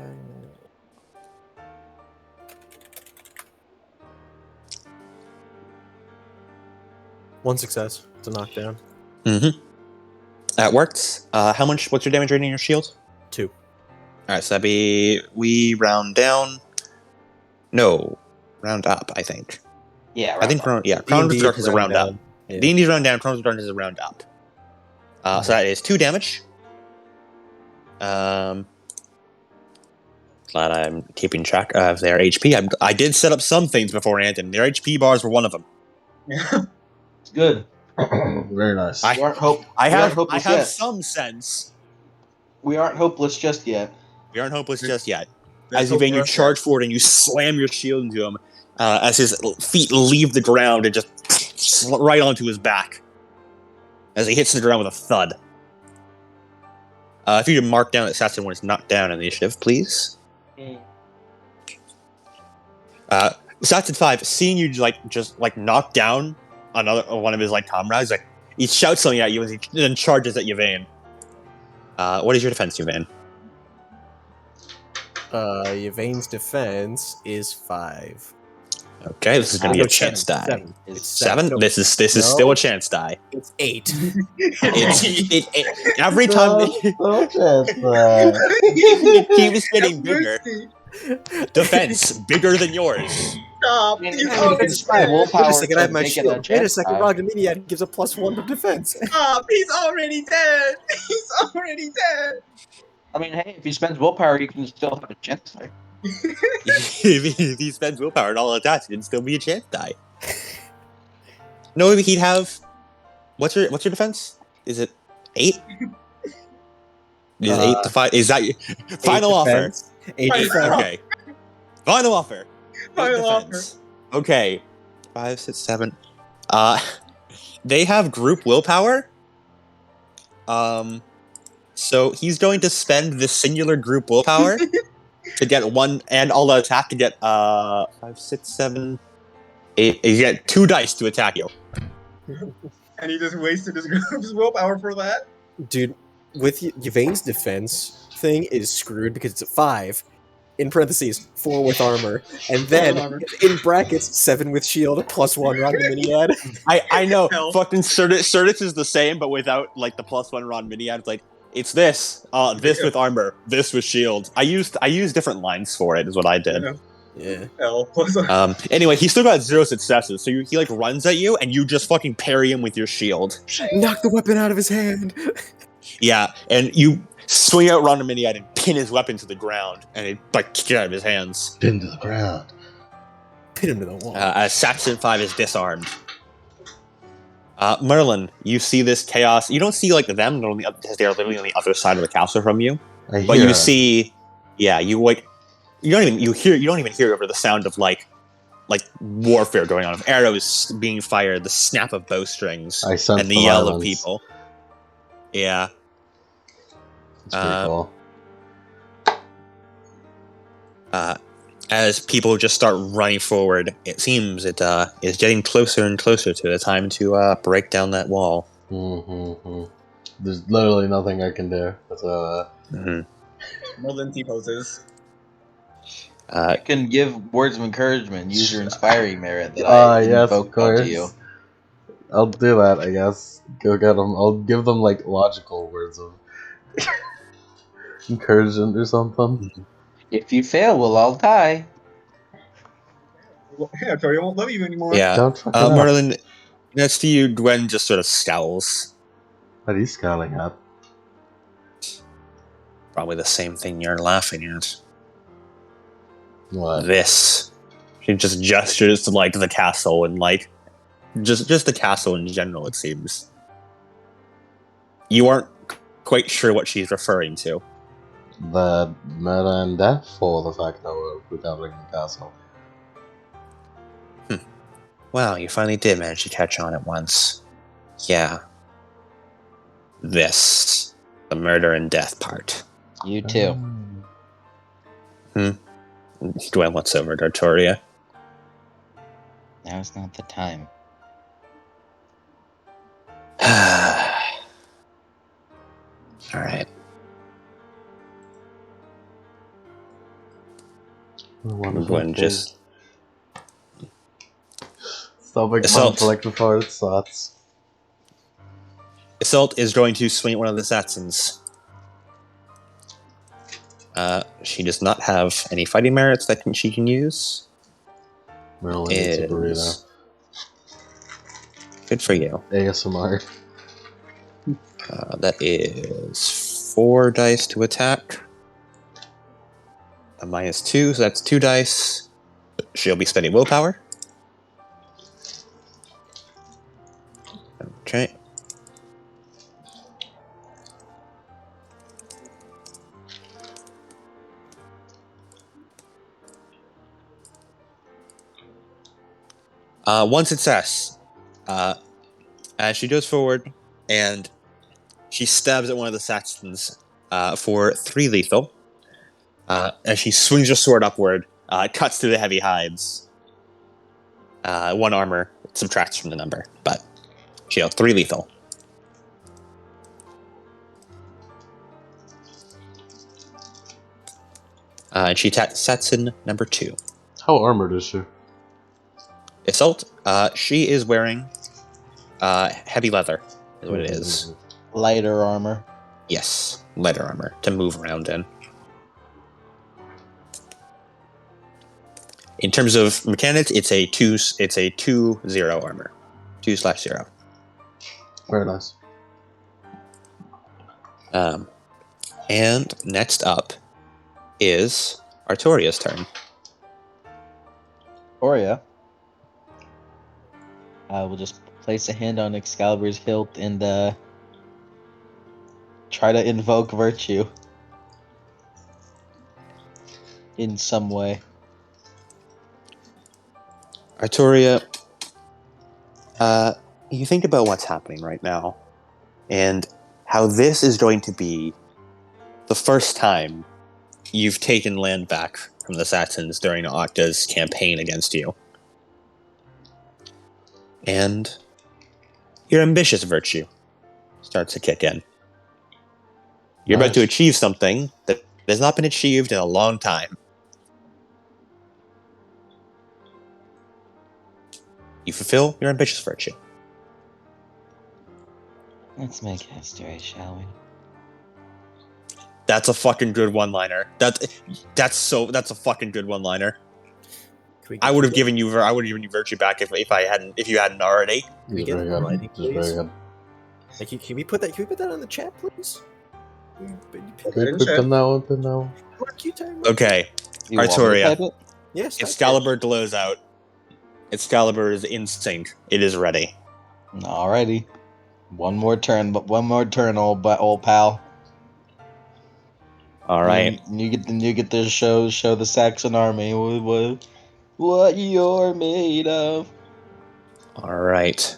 One success. It's a knockdown. Mm-hmm. That works. What's your damage rating in your shield? 2. Alright, so that'd be, we round down. No, round up, I think. Yeah, I think, Chronicles of the Dark is a round up. Yeah. D&D's round down, Chronicles of the Dark is a round up. So that is 2 damage. Glad I'm keeping track of their HP. I did set up some things beforehand, and their HP bars were one of them. It's good. Very nice. I- We aren't hopeless I have yet. some sense. We aren't hopeless just yet. We aren't hopeless just yet. There's As you hope for you us charge forward and you slam your shield into him, as his feet leave the ground and just right onto his back. As he hits the ground with a thud. If you could mark down that Assassin when it's knocked down in the initiative, please. Assassin 5, seeing you just knock down one of his comrades, he shouts something at you and he then charges at Yvain. What is your defense, Yvain? Yvain's defense is 5. Okay, this is going to be No, a chance die. 7. It's It's 7? No, This is No. still a chance die. it's 8. Every time it keeps getting bigger. Defense bigger than yours. Stop! I mean, He's if already you can spend dead. willpower Wait a second, I have to my make it a shield. Wait a chance second, die. Rogdominiad gives a +1 to defense. Stop! He's already dead. He's already dead. I mean, hey, if he spends willpower, you can still have a chance die. If he spends willpower and all attacks, it'd still be a chance die. No, maybe he'd have. What's your defense? Is it 8? Is 8 to 5? Is that final offer? 8 Final defense. Okay. Final offer. Final Eight offer. defense. Okay. 5, 6, 7. They have group willpower. So he's going to spend the singular group willpower to get 1 and all the attack to get 5, 6, 7, 8. You get 2 dice to attack you. And he just wasted his group's willpower for that. Dude, with Yvain's defense thing is screwed because it's a 5. in parentheses 4 with armor, and then Armor. in brackets 7 with shield +1 Ron Dominiad. I know. Hell. Fucking Certus is the same, but without like the +1 Ron mini ad. It's like it's this. This Yeah. with armor, this with shield. I used different lines for it. Is what I did. Yeah. Yeah. Hell. Plus, Anyway, he still got 0 successes, so he like runs at you, and you just fucking parry him with your shield. Knock the weapon out of his hand. Yeah, and you swing out Ron Miniad and pin his weapon to the ground, and it like kick it out of his hands. Pinned to the ground. Pin him to the wall. As Saxon 5 is disarmed. Merlin, you see this chaos. You don't see like them, because they are literally on the other side of the castle from you. I But hear you it. see, yeah, you don't even hear over the sound of like warfare going on, of arrows being fired, the snap of bowstrings, I sense and the the yell violence. of people. Yeah. It's pretty cool. As people just start running forward, it seems it is getting closer and closer to the time to break down that wall. Mm-hmm. There's literally nothing I can do. So, Merlin T poses. I can give words of encouragement. Use your inspiring merit that I yes, of invoked onto you. course. I'll do that, I guess. Go get them. I'll give them like logical words of encouragement or something. If you fail, we'll all die. Well, hey, Tori, I won't love you anymore. Yeah. Don't fuck it up. Merlin, next to you, Gwen just sort of scowls. What are you scowling at? Probably the same thing you're laughing at. What? This. She just gestures to like the castle and like just the castle in general, it seems. You aren't quite sure what she's referring to. The murder and death, or the fact that we're recovering the castle? Wow, you finally did manage to catch on at once. Yeah. This. The murder and death part. You too. Gwen looks over at Artoria. Now's not the time. Alright. Gwen just... Stop making Assault. collective hearts thoughts. Assault is going to swing at one of the Satsons. She does not have any fighting merits that she can use. Merlin needs a burrito. Good for you. ASMR. That is 4 dice to attack. A -2, so that's 2 dice. She'll be spending willpower. Okay. One success. As she goes forward and she stabs at one of the Saxons for 3 lethal. As she swings her sword upward, it cuts through the heavy hides. 1 armor subtracts from the number, but she'll 3 lethal. And she attacks Saxon number 2. How armored is she? Assault. She is wearing heavy leather, is what it is. Lighter armor. Yes, leather armor to move around in. In terms of mechanics, it's a 2/0 armor, 2/0. Very nice. And next up is Artoria's turn. Oria. I will just place a hand on Excalibur's hilt and try to invoke virtue in some way. Artoria, you think about what's happening right now, and how this is going to be the first time you've taken land back from the Saxons during Octa's campaign against you. And your ambitious virtue starts to kick in. You're about to Nice. achieve something that has not been achieved in a long time. You fulfill your ambitious virtue. Let's make history, shall we? That's a fucking good one-liner. That's a fucking good one-liner. I would have given you virtue back if you hadn't already. Can we Just get very the good. writing, Just very please? good. Like, can we put that on the chat, please? Quick pin that one, pin that one. Okay, You want me to Artoria. type it? Yes. Excalibur glows out. Excalibur is in sync. It is ready. Alrighty. One more turn, old pal. All right. You get to show the Saxon army what you're made of. All right.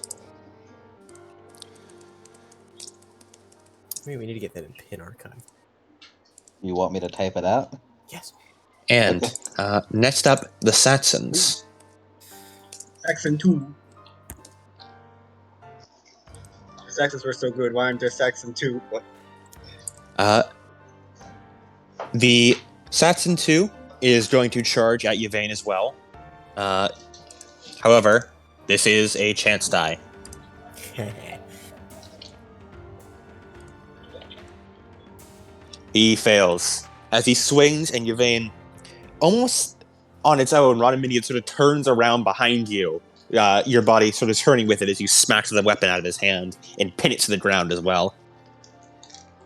Maybe we need to get that in pin archive. You want me to type it out? Yes. And next up, the Saxons. Saxon 2. The Saxons were so good. Why aren't there Saxon 2? What? The Saxon 2 is going to charge at Yvain as well. However, this is a chance die. He fails. As he swings and Yvain, almost on its own, Rodaminian sort of turns around behind you. Your body sort of turning with it as you smack the weapon out of his hand and pin it to the ground as well.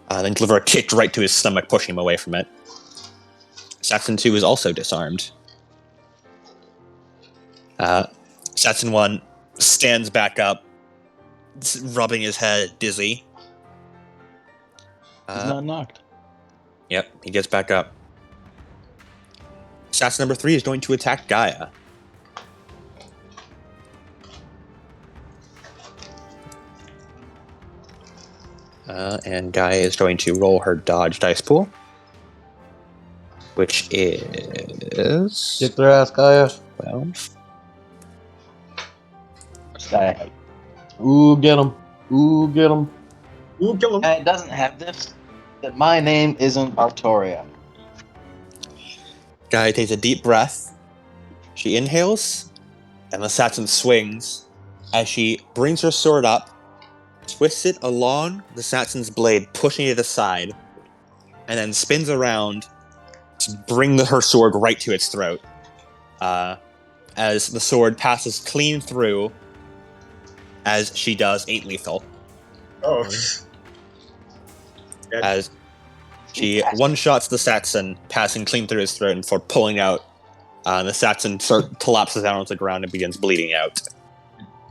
Then deliver a kick right to his stomach, pushing him away from it. Saxon 2 is also disarmed. Saxon 1 stands back up, rubbing his head, dizzy. He's not knocked. Yep, he gets back up. Assassin number 3 is going to attack Gaia. And Gaia is going to roll her dodge dice pool, which is Get their ass, Gaia. 12. Guy. Ooh, get him. Ooh, get him. Ooh, kill him. It doesn't have this. That my name isn't Artoria. Gaia takes a deep breath. She inhales, and the Saxon swings as she brings her sword up, twists it along the Saxon's blade, pushing it aside, and then spins around to bring her sword right to its throat. As the sword passes clean through, as she does 8 lethal. Oh. As she one-shots the Saxon, passing clean through his throat, and for pulling out, the Saxon collapses down onto the ground and begins bleeding out.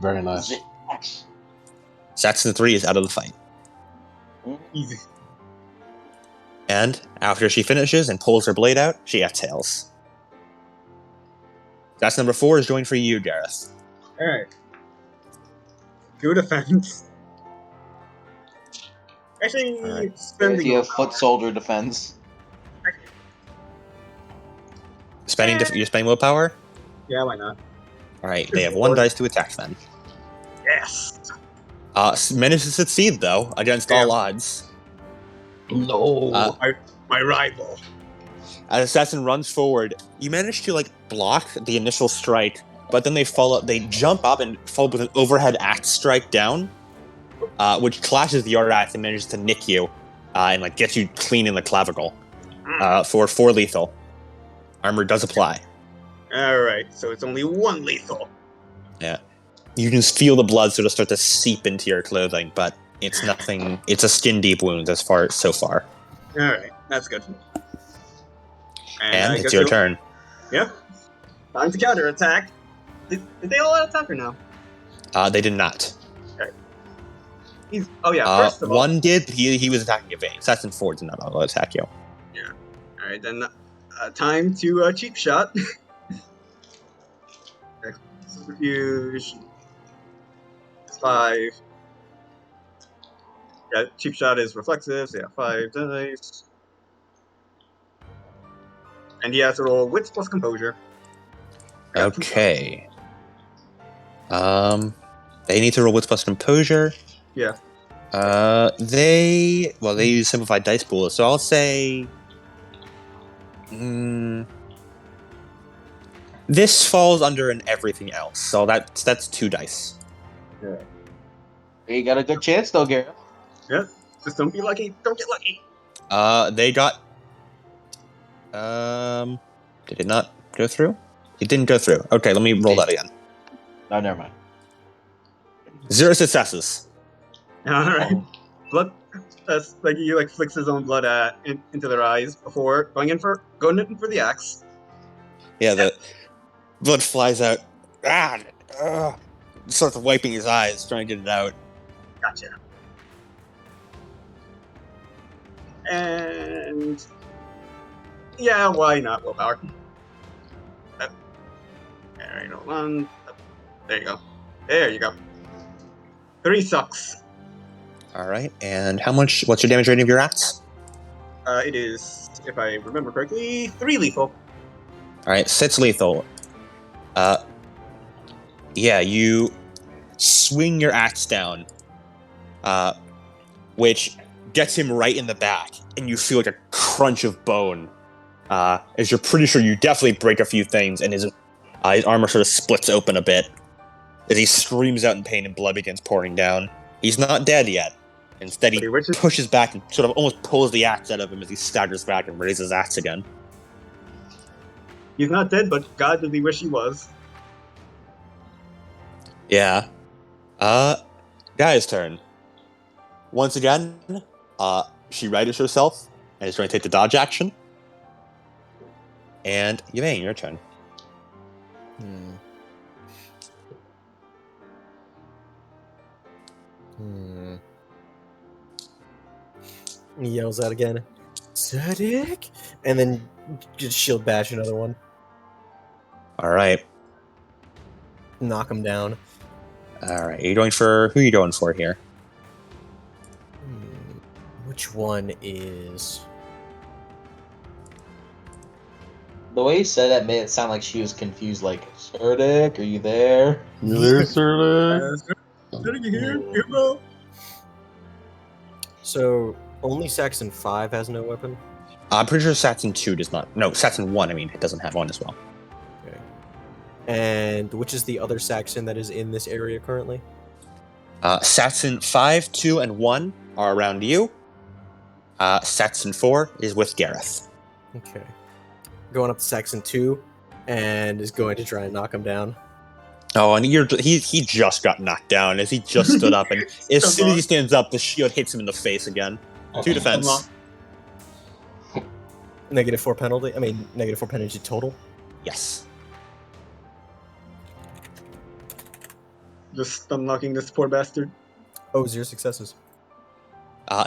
Very nice. Saxon 3 is out of the fight. Easy. And after she finishes and pulls her blade out, she exhales. Saxon number 4 is going for you, Gareth. Alright. Good defense. Actually, Alright. spending You have foot soldier defense. You're spending willpower? Yeah, why not? Alright, they have 1 dice to attack then. Yes. Managed to succeed, though, against all odds. No. My rival. As Assassin runs forward, you manage to block the initial strike, but then they jump up and follow with an overhead axe strike down, which clashes the your axe and manages to nick you, and gets you clean in the clavicle, for 4 lethal. Armor does apply. Alright, so it's only 1 lethal. Yeah. You can feel the blood sort of start to seep into your clothing, but it's nothing. It's a skin deep wound so far. Alright, that's good. And I it's guess your you'll- turn. Yep. Time to counterattack. Did they all attack or no? They did not. Oh yeah, first of all. One did, but he was attacking Yvain. Assassin 4 did not auto attack you. Alright, then time to cheap shot. Subterfuge. 5. Yeah, cheap shot is reflexive, so yeah, 5 dice. And he has to roll wits plus composure. Okay. They need to roll wits plus composure. Yeah. They use simplified dice pool, so I'll say. This falls under an everything else, so that's 2 dice. You got a good chance though, Gareth. Yeah. Just don't be lucky. Don't get lucky. They got. Did it not go through? It didn't go through. Okay, let me roll that again. No, never mind. 0 successes. All right. Blood. That's like he like flicks his own blood into their eyes before going in for the axe. Yeah, the blood flies out. Starts wiping his eyes, trying to get it out. Gotcha. And yeah, why not willpower? Alright, hold on. There you go. There you go. 3 sucks. Alright, and what's your damage rating of your axe? It is, if I remember correctly, 3 lethal. Alright, 6 lethal. Yeah, you swing your axe down, which gets him right in the back, and you feel like a crunch of bone, as you're pretty sure you definitely break a few things, and his armor sort of splits open a bit, as he screams out in pain and blood begins pouring down. He's not dead yet. Instead, he pushes back and sort of almost pulls the axe out of him as he staggers back and raises his axe again. He's not dead, but God does he wish he was. Yeah. Guy's turn. Once again, she rights herself and is going to take the dodge action. And Yvain, your turn. He yells out again, Sadik! And then just shield bash another one. Alright. Knock him down. Alright, who are you going for here? Which one is... The way you said that made it sound like she was confused, like, Sadik, are you there? You there, sir? Sadik, you here? Hugo? So, only Saxon 5 has no weapon? I'm pretty sure Saxon 2 does not. No, Saxon 1, it doesn't have one as well. Okay. And which is the other Saxon that is in this area currently? Saxon 5, 2, and 1 are around you. Saxon 4 is with Gareth. Okay. Going up to Saxon 2 and is going to try and knock him down. Oh, and he just got knocked down as he just stood up, and as soon as he stands up, the shield hits him in the face again. 2 defense. -4 penalty? -4 penalty total? Yes. Just unlocking this poor bastard. Oh, 0 successes.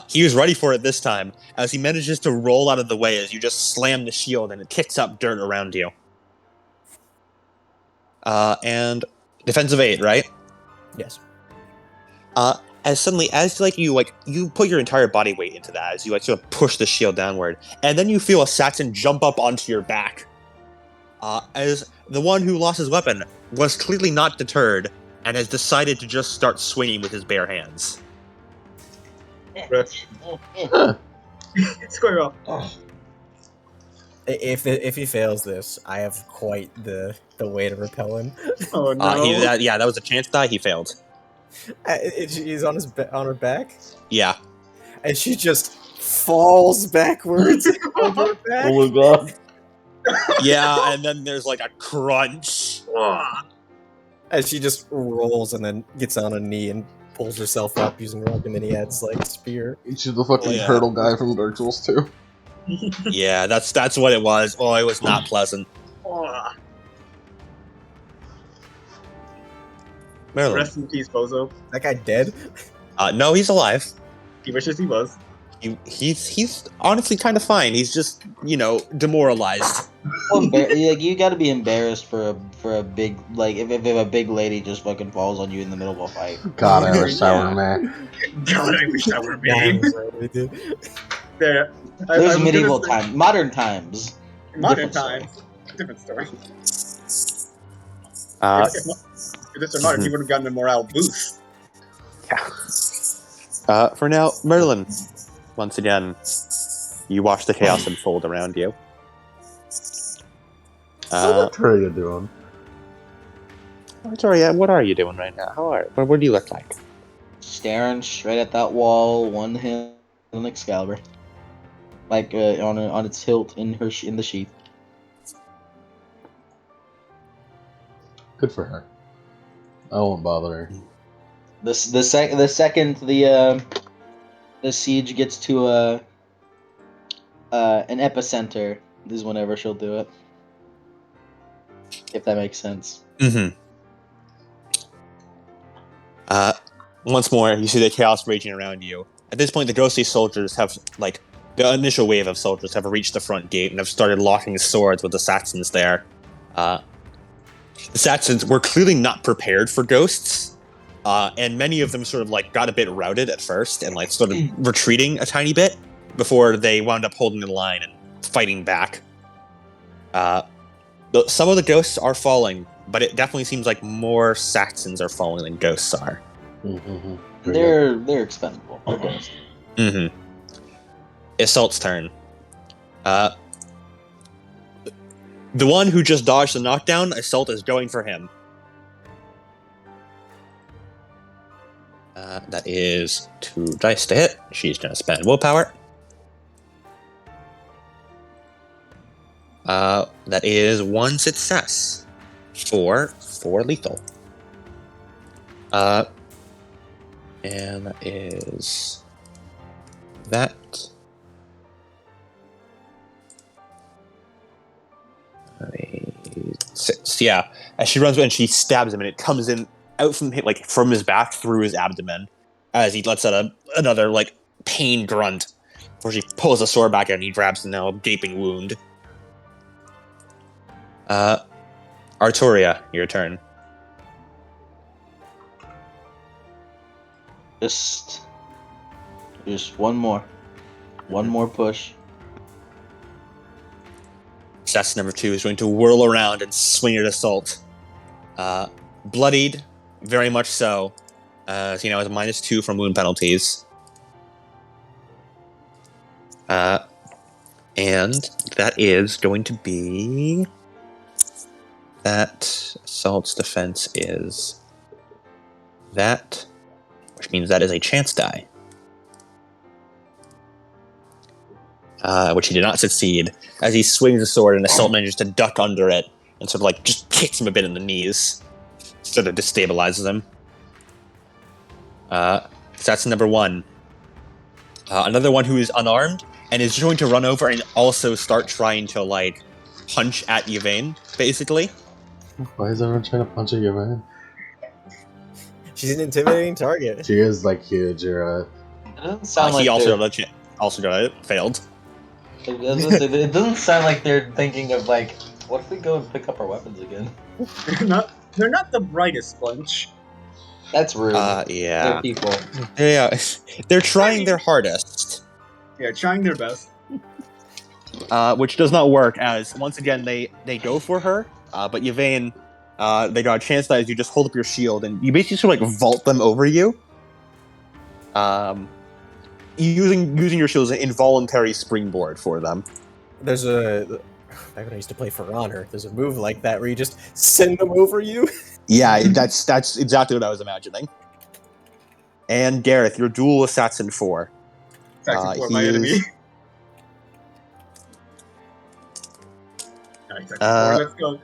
He was ready for it this time, as he manages to roll out of the way as you just slam the shield and it kicks up dirt around you. And defensive 8, right? Yes. As you put your entire body weight into that, as you sort of push the shield downward, and then you feel a Saxon jump up onto your back. As the one who lost his weapon was clearly not deterred, and has decided to just start swinging with his bare hands. Square up. If he fails this, I have quite the way to repel him. Oh no! That was a chance die. He failed. He's on her back. Yeah. And she just falls backwards on her back. Oh my god. Yeah, and then there's like a crunch. As she just rolls and then gets on a knee and pulls herself up using Rockaminiad's like spear. She's the fucking turtle guy from Dark Souls 2. Yeah, that's what it was. Oh, it was not pleasant. Marilyn. Rest in peace, Bozo. That guy dead? No, he's alive. He wishes he was. He's honestly kind of fine. He's just, demoralized. You gotta be embarrassed for a big, like, if a big lady just fucking falls on you in the middle of a fight. God, I wish I were man. God, I wish that were me. There. There's medieval time, modern times. Modern times. Different story. If this were modern, he would have gotten a morale boost. For now, Merlin, once again, you watch the chaos unfold around you. What's Arturia doing? Victoria, what are you doing right now? What do you look like? Staring straight at that wall, one hand on Excalibur, like on its hilt in the sheath. Good for her. I won't bother her. The second the siege gets to an epicenter is whenever she'll do it. If that makes sense. Mm-hmm. Once more, you see the chaos raging around you. At this point, the ghostly soldiers have, like, the initial wave of soldiers have reached the front gate and have started locking swords with the Saxons there. The Saxons were clearly not prepared for ghosts, and many of them sort of, like, got a bit routed at first and, like, started retreating a tiny bit before they wound up holding the line and fighting back. Some of the ghosts are falling, but it definitely seems like more Saxons are falling than ghosts are. Mm-hmm. They're expendable. They're ghosts. Mm-hmm. Assault's turn. The one who just dodged the knockdown, Assault is going for him. That is 2 dice to hit. She's going to spend willpower. That is 1 success for lethal. And that is that. Six. Yeah, as she runs and she stabs him, and it comes in out from his back through his abdomen, as he lets out another like pain grunt, before she pulls the sword back out and he grabs the now gaping wound. Arturia, your turn. Just one more push. Assassin number 2 is going to whirl around and swing at Assault. Bloodied, very much so. So he now has -2 from wound penalties. And that is going to be... That Assault's defense is that, which means that is a chance die. Which he did not succeed, as he swings the sword and Assault manages to duck under it and sort of like just kicks him a bit in the knees. Sort of destabilizes him. So that's number 1. Another one who is unarmed and is going to run over and also start trying to like punch at Yvain, basically. Why is everyone trying to punch at you, man? She's an intimidating target. She is like huge. You're It doesn't sound He like also got it, failed. it doesn't sound like they're thinking of like, what if we go and pick up our weapons again? They're not the brightest bunch. That's rude. Yeah. They're people. Yeah, they're trying their hardest. Yeah, trying their best. Which does not work, as once again they go for her, but Yvain, they got a chance that is you just hold up your shield and you basically sort of like vault them over you. Using your shield as an involuntary springboard for them. There's back when I used to play For Honor, there's a move like that where you just send them over you. Yeah, that's exactly what I was imagining. And Gareth, your dual assassin 4. Tactic for he my enemy. is- Alright, tactic 4, let's go.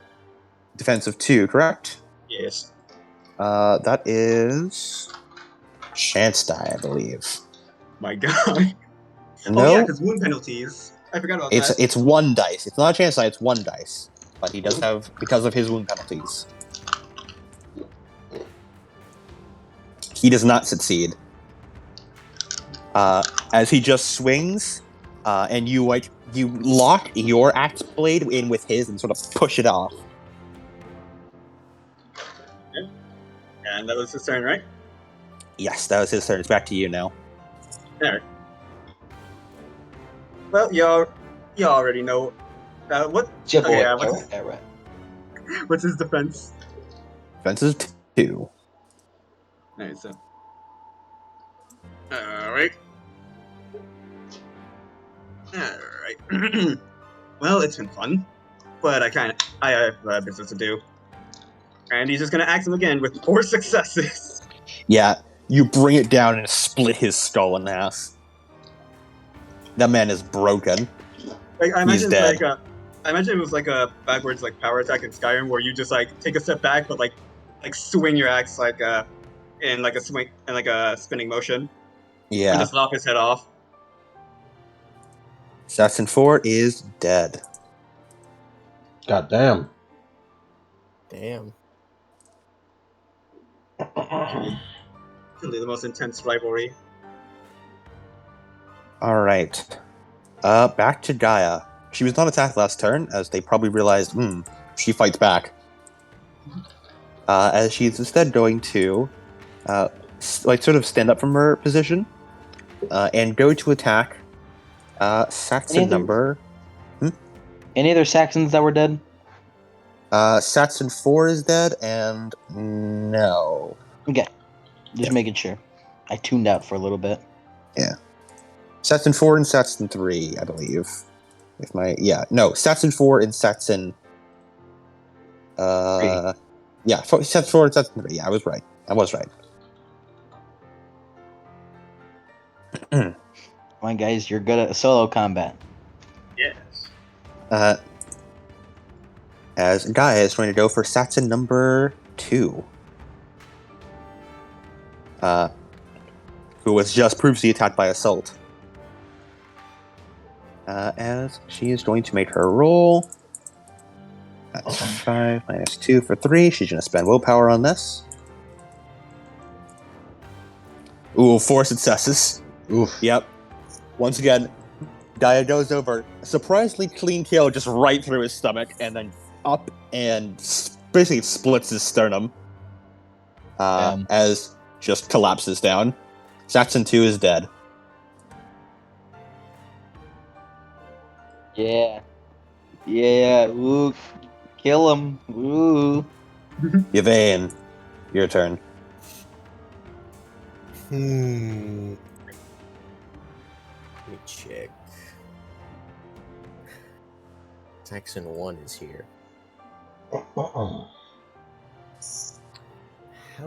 Defensive 2, correct? Yes. That is chance die, I believe. My god. No, Oh yeah, because wound penalties. I forgot about that. it's 1 dice. It's not a chance die, it's 1 dice. But he does have, because of his wound penalties. He does not succeed. As he just swings, and you lock your axe blade in with his and sort of push it off. And that was his turn, right? Yes, that was his turn. It's back to you now. Alright. Well, y'all already know. What? Okay, yeah, what's his defense? Defense is 2. Alright, so. Alright. Alright. Well, it's been fun. but I have business to do. And he's just gonna axe him again with 4 successes. Yeah, you bring it down and split his skull in half. That man is broken. Like I He's imagine dead. I imagine it was like a backwards like power attack in Skyrim where you just like take a step back but like swing your axe like in like a swing in like a spinning motion and Yeah. just lop his head off. Assassin 4 is dead. God damn. Damn. Really the most intense rivalry. Alright. Back to Gaia. She was not attacked last turn, as they probably realized, she fights back. As she's instead going to, sort of stand up from her position, and go to attack, Saxon number... Any other Saxons that were dead? Saxon 4 is dead, and no. Okay. Just making sure. I tuned out for a little bit. Yeah. Saxon 4 and Saxon 3, I believe. Saxon 4 and Saxon... Saxon 4 and Saxon 3, yeah, I was right. Come on, guys, you're good at solo combat. Yes. As Gaia is going to go for Saxon number 2. Who was just previously attacked by Assault. As she is going to make her roll. That's 5 minus 2 for 3. She's going to spend willpower on this. Ooh, 4 successes. Oof. Yep. Once again, Gaia goes over, surprisingly clean kill just right through his stomach, and then up and basically splits his sternum. As just collapses down. Saxon 2 is dead. Yeah. Yeah. Ooh. Kill him. Ooh. Yvain, your turn. Let me check. Saxon 1 is here. How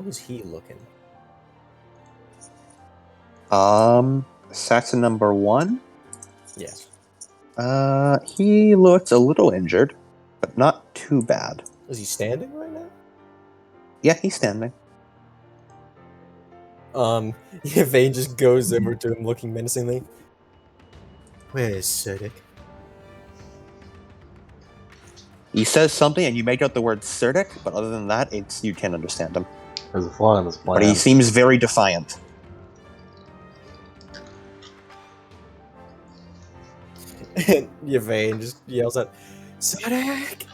is he looking? Saxon number 1? Yes. He looks a little injured, but not too bad. Is he standing right now? Yeah, he's standing. Vane just goes over to him looking menacingly. Where is Surdic? He says something and you make out the word Surdic, but other than that, you can't understand him. There's a flaw in this plan. But he seems very defiant. And Yvain just yells out, Surdic!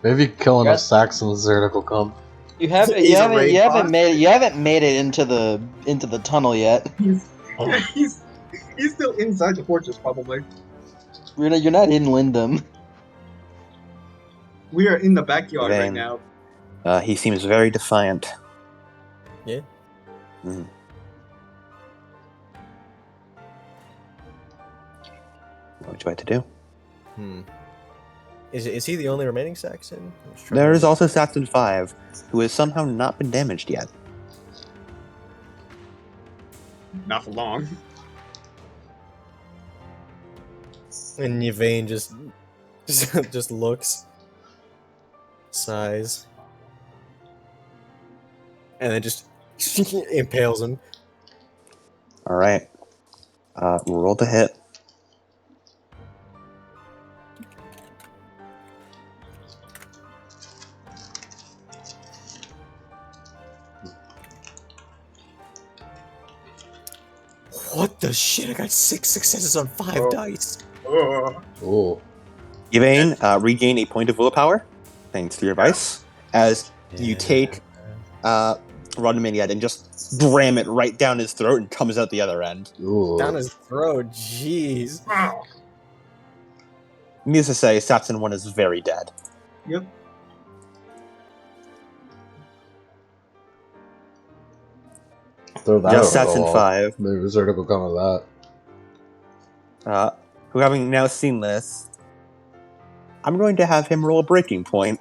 Maybe killing a Yes. Saxon vertical come. You haven't He's a raid boss. you haven't made it into the tunnel yet. He's still inside the fortress probably. You're not in Lindum. We are in the backyard right Then- now. He seems very defiant. Yeah. Mm. What would you like to do? Is he the only remaining Saxon? There is also Saxon 5, who has somehow not been damaged yet. Not for long. And Yvain just looks, sighs, and then just impales him. Alright. Roll to hit. What the shit? I got 6 successes on 5 Oh. dice. Oh. Oh. Yvain, regain a point of willpower, thanks to your advice, as you take Rodamaniad and just ram it right down his throat and comes out the other end. Ooh. Down his throat. Jeez. Wow. Needless to say, Saxon 1 is very dead. Yep. Throw that Just over the Saxon wall. 5, Maybe Berserk will come with that. who having now seen this, I'm going to have him roll a breaking point.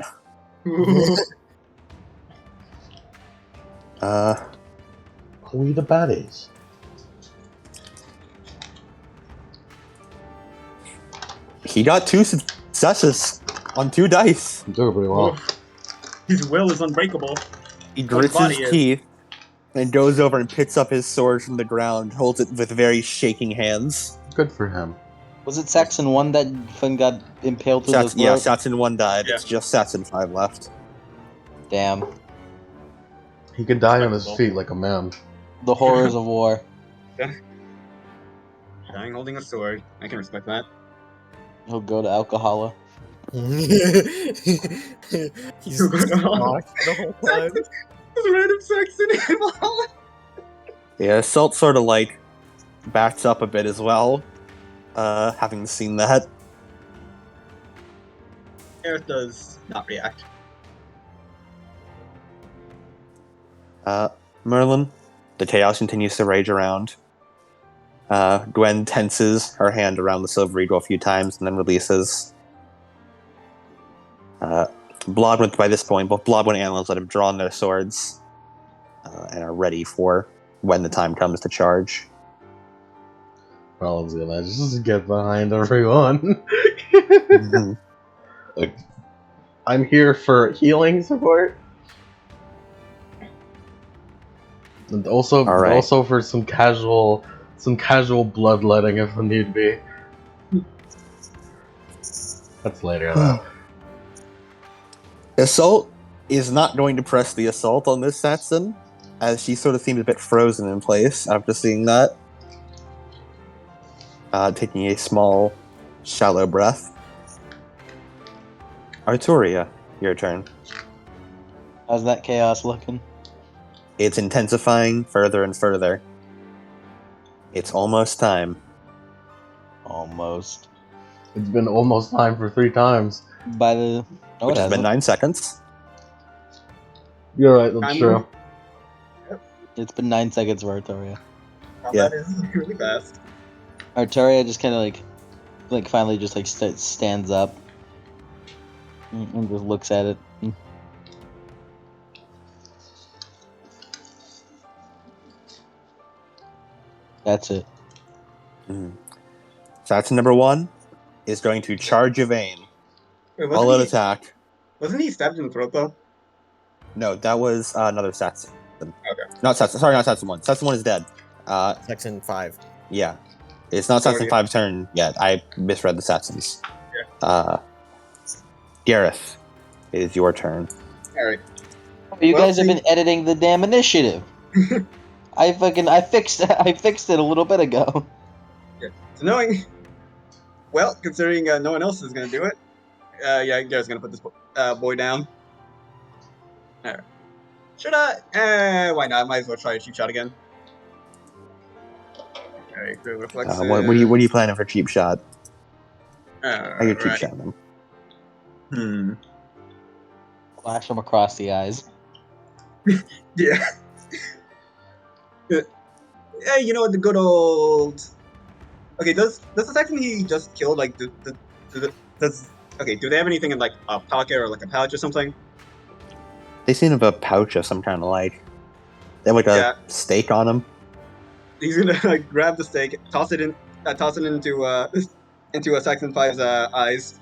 Are we the baddies? He got 2 successes on 2 dice. I'm doing pretty well. His will is unbreakable. He Well, his grits body his is. teeth and goes over and picks up his sword from the ground, holds it with very shaking hands. Good for him. Was it Saxon 1 that fucking got impaled through the throat? Yeah, Satson 1 died. Yeah. It's just Satson 5 left. Damn. He could die on his Respectable. feet like a man. The horrors of war. Dying holding a sword. I can respect that. He'll go to Alcohola. He's You're going to- locked the whole time. This random Saxon. Yeah, Assault sort of like backs up a bit as well, having seen that. Aerith does not react. Merlin, the chaos continues to rage around. Gwen tenses her hand around the silver eagle a few times and then releases. Blodwyn, by this point, both Blodwyn and Anlin's have drawn their swords and are ready for when the time comes to charge. Rollins gonna just get behind everyone. Like, I'm here for healing support. And also, All right. also for some casual bloodletting if need be. That's later though. Assault is not going to press the assault on this Satson, as she sort of seems a bit frozen in place after seeing that. Taking a small, shallow breath. Arturia, your turn. How's that chaos looking? It's intensifying further and further. It's almost time. Almost. It's been almost time for 3 times. By the... No, Which it has been hasn't. 9 seconds. You're right, that's I'm- true. It's been 9 seconds for Arturia. Combat is really fast. Arturia just kind of like finally just like stands up and just looks at it. That's it. Satson number 1 is going to charge Yvain. Wait, All out attack. wasn't he stabbed in the throat though? No, that was another Satson. Okay. Not Satson. Sorry, not Satson 1. Satson 1 is dead. Section 5. Yeah. It's not Sorry. Satson 5's turn yet. I misread the Satsons. Yeah. Gareth, it is your turn. Alright. You Well, guys have see- been editing the damn initiative. I fixed it a little bit ago. So knowing, well, considering no one else is gonna do it, yeah, Garrett's gonna put this boy down. Alright. Should I? Why not? I might as well try a cheap shot again. Alright, good reflex. What are you planning for cheap shot? How you cheap Alright. shot them? Flash him across the eyes. Yeah. Yeah, you know what? The good old. Okay, does the second he just killed like does okay? Do they have anything in like a pocket or like a pouch or something? They seem to have a pouch of some kind of like. They have like a Yeah. steak on them. He's gonna like grab the steak, toss it into into a Saxon 5's eyes.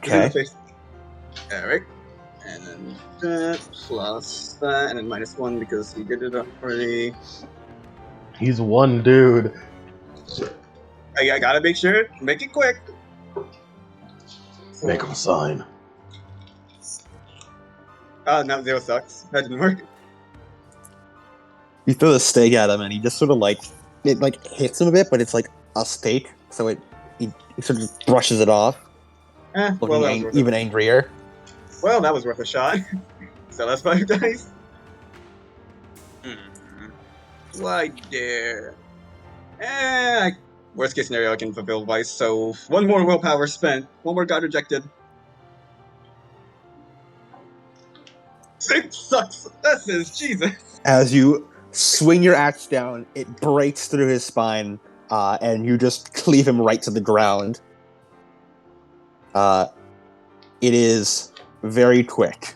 He's gonna Okay. face- Alright. And then that plus that, and then -1 because he did it already. He's one dude. I gotta make sure, make it quick. Make him sign. No, 0 sucks. That didn't work. You throw the steak at him, and he just sort of like it like hits him a bit, but it's like a steak, so he sort of brushes it off, Well, looking that was worth even angrier. Well, that was worth a shot. So that's 5 dice. Right there. Worst case scenario, I can fulfill Vice, so 1 more willpower spent. 1 more god rejected. 6 sucks. This is Jesus. As you swing your axe down, it breaks through his spine, and you just cleave him right to the ground. It is very quick.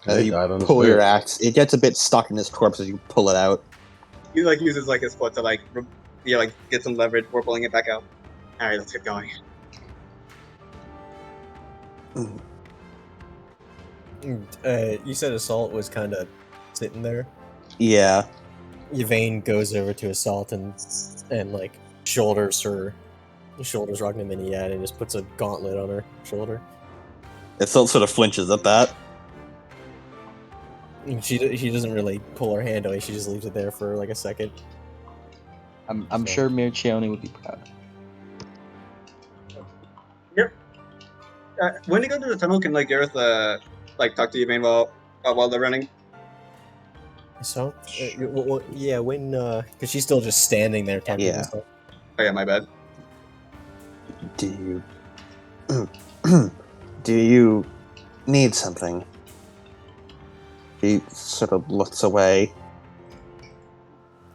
He You died on his pull your bed. axe. It gets a bit stuck in his corpse as you pull it out. He like uses like his foot to like get some leverage before pulling it back out. All right, let's get going. You said Assault was kind of sitting there. Yeah. Yvain goes over to Assault and like shoulders Ragnaminiad and just puts a gauntlet on her shoulder. It still sort of flinches at that. And she doesn't really pull her hand away. She just leaves it there for like a second. I'm sure Mircione would be proud. When they go to the tunnel, can like Gareth like talk to Yvain while they're running? So, yeah, when because she's still just standing there talking to Yeah. herself. Oh yeah, my bad. Do you... Do you need something? She sort of looks away.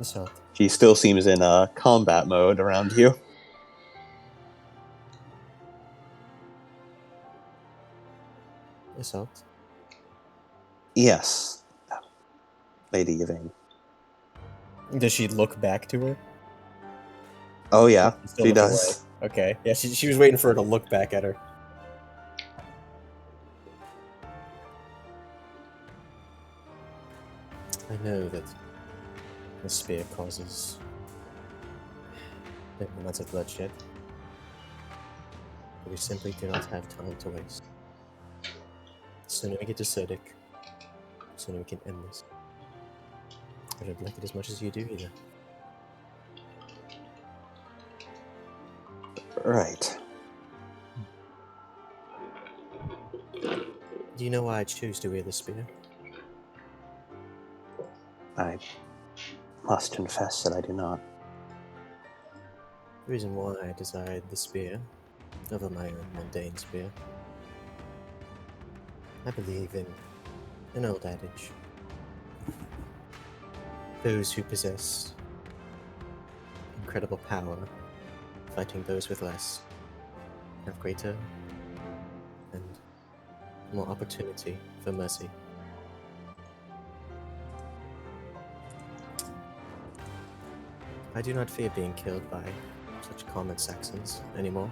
So, She still seems in combat mode around you. Assault. Yes, Lady Yvain. Does she look back to her? Oh yeah, Still she looking does. away? Okay. Yeah, she was waiting for her to look back at her. I know that the spear causes amounts of bloodshed, but we simply do not have time to waste. The sooner we get to Surdik, the sooner we can end this. I don't like it as much as you do either. Right. Do you know why I choose to wear the spear? I must confess that I do not. The reason why I desired the spear over my own mundane spear. I believe in an old adage. Those who possess incredible power fighting those with less have greater and more opportunity for mercy. I do not fear being killed by such common Saxons anymore.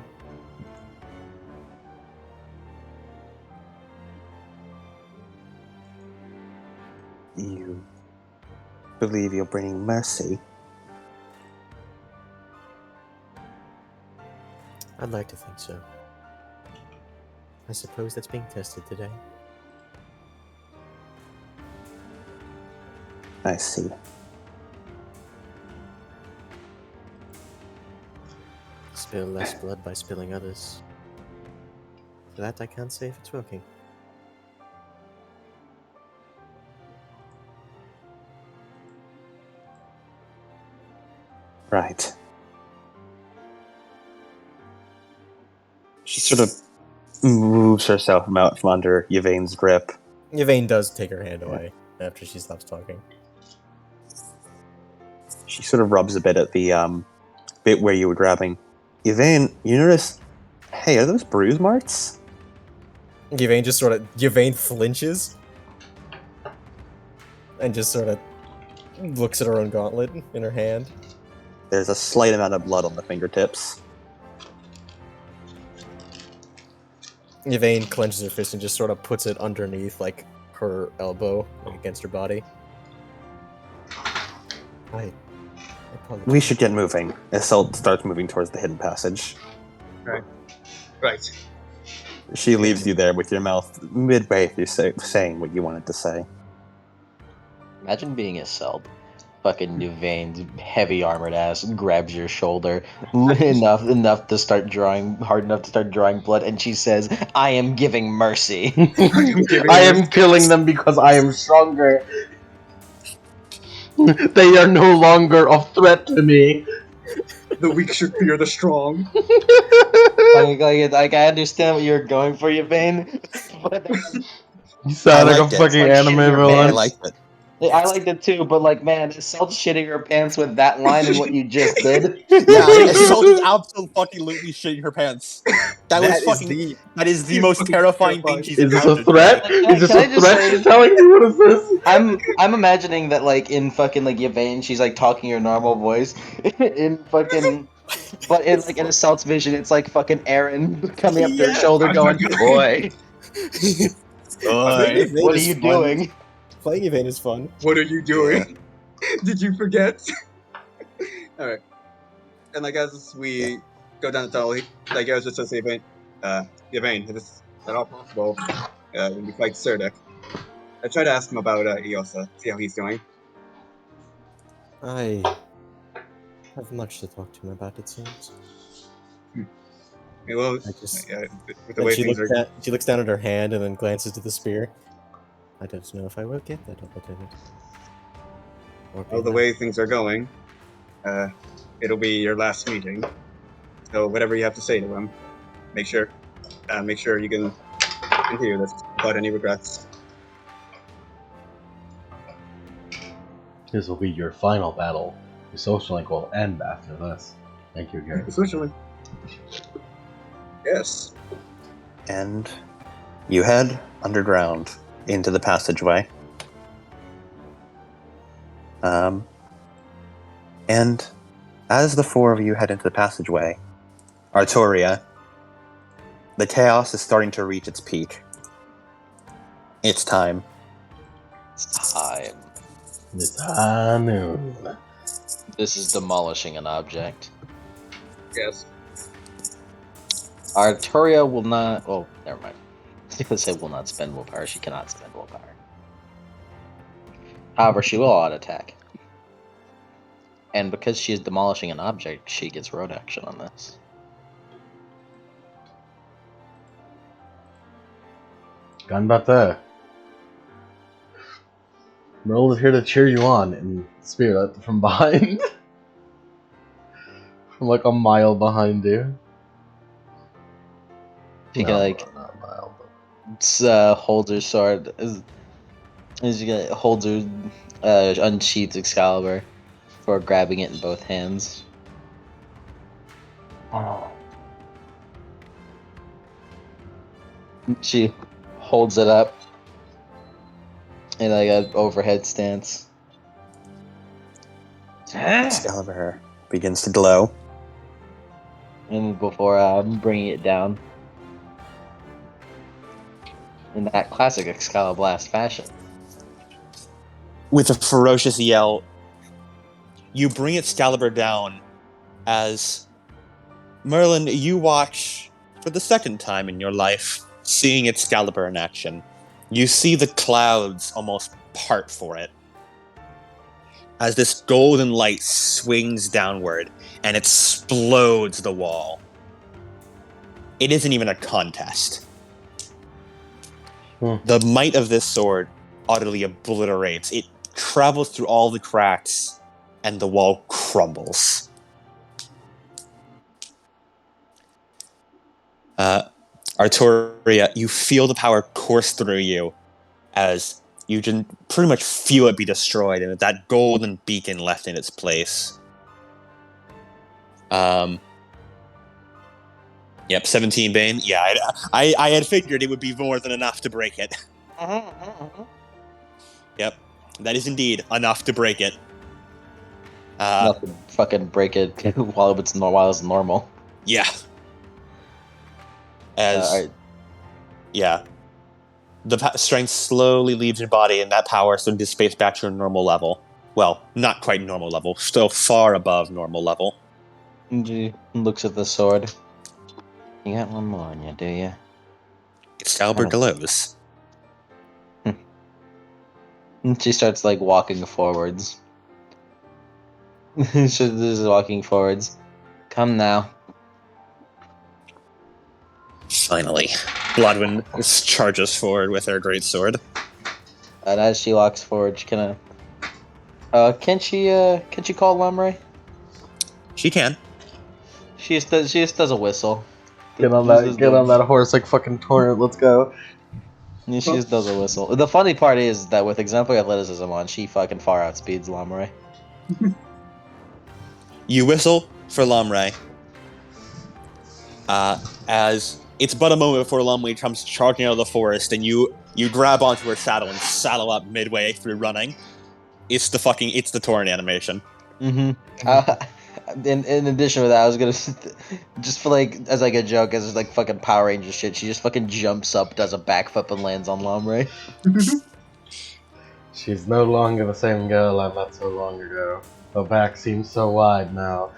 You believe you're bringing mercy? I'd like to think so. I suppose that's being tested today. I see. Spill less blood by spilling others. For that I can't say if it's working. Right. She sort of moves herself out from under Yvain's grip. Yvain does take her hand away after she stops talking. She sort of rubs a bit at the bit where you were grabbing. Yvain, you notice, hey, are those bruise marks? Yvain flinches and just sort of looks at her own gauntlet in her hand. There's a slight amount of blood on the fingertips. Yvain clenches her fist and just sort of puts it underneath, like, her elbow, like, against her body. I apologize. We should get moving. Isolde starts moving towards the hidden passage. Right. She leaves you there with your mouth midway through saying what you wanted to say. Imagine being a Selb. Fucking Yvain's heavy armored ass grabs your shoulder enough to start drawing hard enough to start drawing blood, and she says, "I am giving mercy." I am killing them because I am stronger. They are no longer a threat to me. The weak should fear the strong. like I understand what you're going for, Yvain, but You sound I like a liked it. fucking Like shit in anime your I villain. pants. liked it. I liked it too, but like, man, Salt shitting her pants with that line and what you just did. Yeah, Assault is absolutely shitting her pants. That was That is fucking. the That is the He's most fucking terrifying thing terrifying. she's Is this a encountered today. threat? Is this Can I a just threat say- she's telling me? What is this? I'm imagining that like in fucking like Yvain, she's like talking her normal voice in fucking, but in like in Assault's vision, it's like fucking Aaron coming up to her Yeah. shoulder, going, "Boy, Boy. what are you doing?" Playing Evade is fun. What are you doing? Did you forget? All right. And like as we go down the tunnel, like I was just saying, Yvain, if it's at all possible, when we fight Serdek, I tried to ask him about Iosa, see how he's doing. I have much to talk to him about, it seems. Yeah, well, I just with the and way she things looks are, at she looks down at her hand and then glances to the spear. I don't know if I will get that opportunity. Or be well, the allowed. way things are going, it'll be your last meeting. So whatever you have to say to him, make sure you can continue this without any regrets. This will be your final battle. Your social link will end after this. Thank you, Gary. Essentially. Yes. And you head underground into the passageway. And as the four of you head into the passageway, Artoria, the chaos is starting to reach its peak. It's time. It's time. It's high noon. This is demolishing an object. Yes. Arturia will not. Oh, never mind. I was gonna say will not spend willpower. She cannot spend willpower. However, she will auto attack. And because she is demolishing an object, she gets road action on this. Ganbate. Merle is here to cheer you on in spirit from behind. From like a mile behind you. She can like not a mile, but... holds her sword as she holds her unsheathed Excalibur before grabbing it in both hands. She holds it up in like an overhead stance. Excalibur begins to glow. And before bringing it down in that classic Excaliblast fashion. With a ferocious yell, you bring Excalibur down as Merlin, you watch for the second time in your life, seeing Excalibur in action. You see the clouds almost part for it as this golden light swings downward and explodes the wall. It isn't even a contest. The might of this sword utterly obliterates. It travels through all the cracks, and the wall crumbles. Arturia, you feel the power course through you as you can pretty much feel it be destroyed, and that golden beacon left in its place. Yep, 17 Bane. Yeah, I had figured it would be more than enough to break it. Yep, that is indeed enough to break it. Enough to fucking break it while it's normal. Yeah. As Alright. yeah, the strength slowly leaves your body, and that power sort of dissipates back to your normal level. Well, not quite normal level, still far above normal level. And she looks at the sword. You got one more on you, do you? Excalibur glows. And she starts like walking forwards. She's just walking forwards. Come now. Finally, Bloodwind charges forward with her greatsword. And as she walks forward, she can can she call Lemray? She can. She just does a whistle. Get on that horse like fucking torrent, let's go. She just does a whistle. The funny part is that with exemplary athleticism on, she fucking far outspeeds Lamray. You whistle for Lamray. As it's but a moment before Lamray comes charging out of the forest, and you grab onto her saddle and saddle up midway through running. It's the Torrent animation. In addition to that, I was gonna just for like as like a joke, as like fucking Power Ranger shit. She just fucking jumps up, does a backflip, and lands on Lamray. She's no longer the same girl I met so long ago. Her back seems so wide now.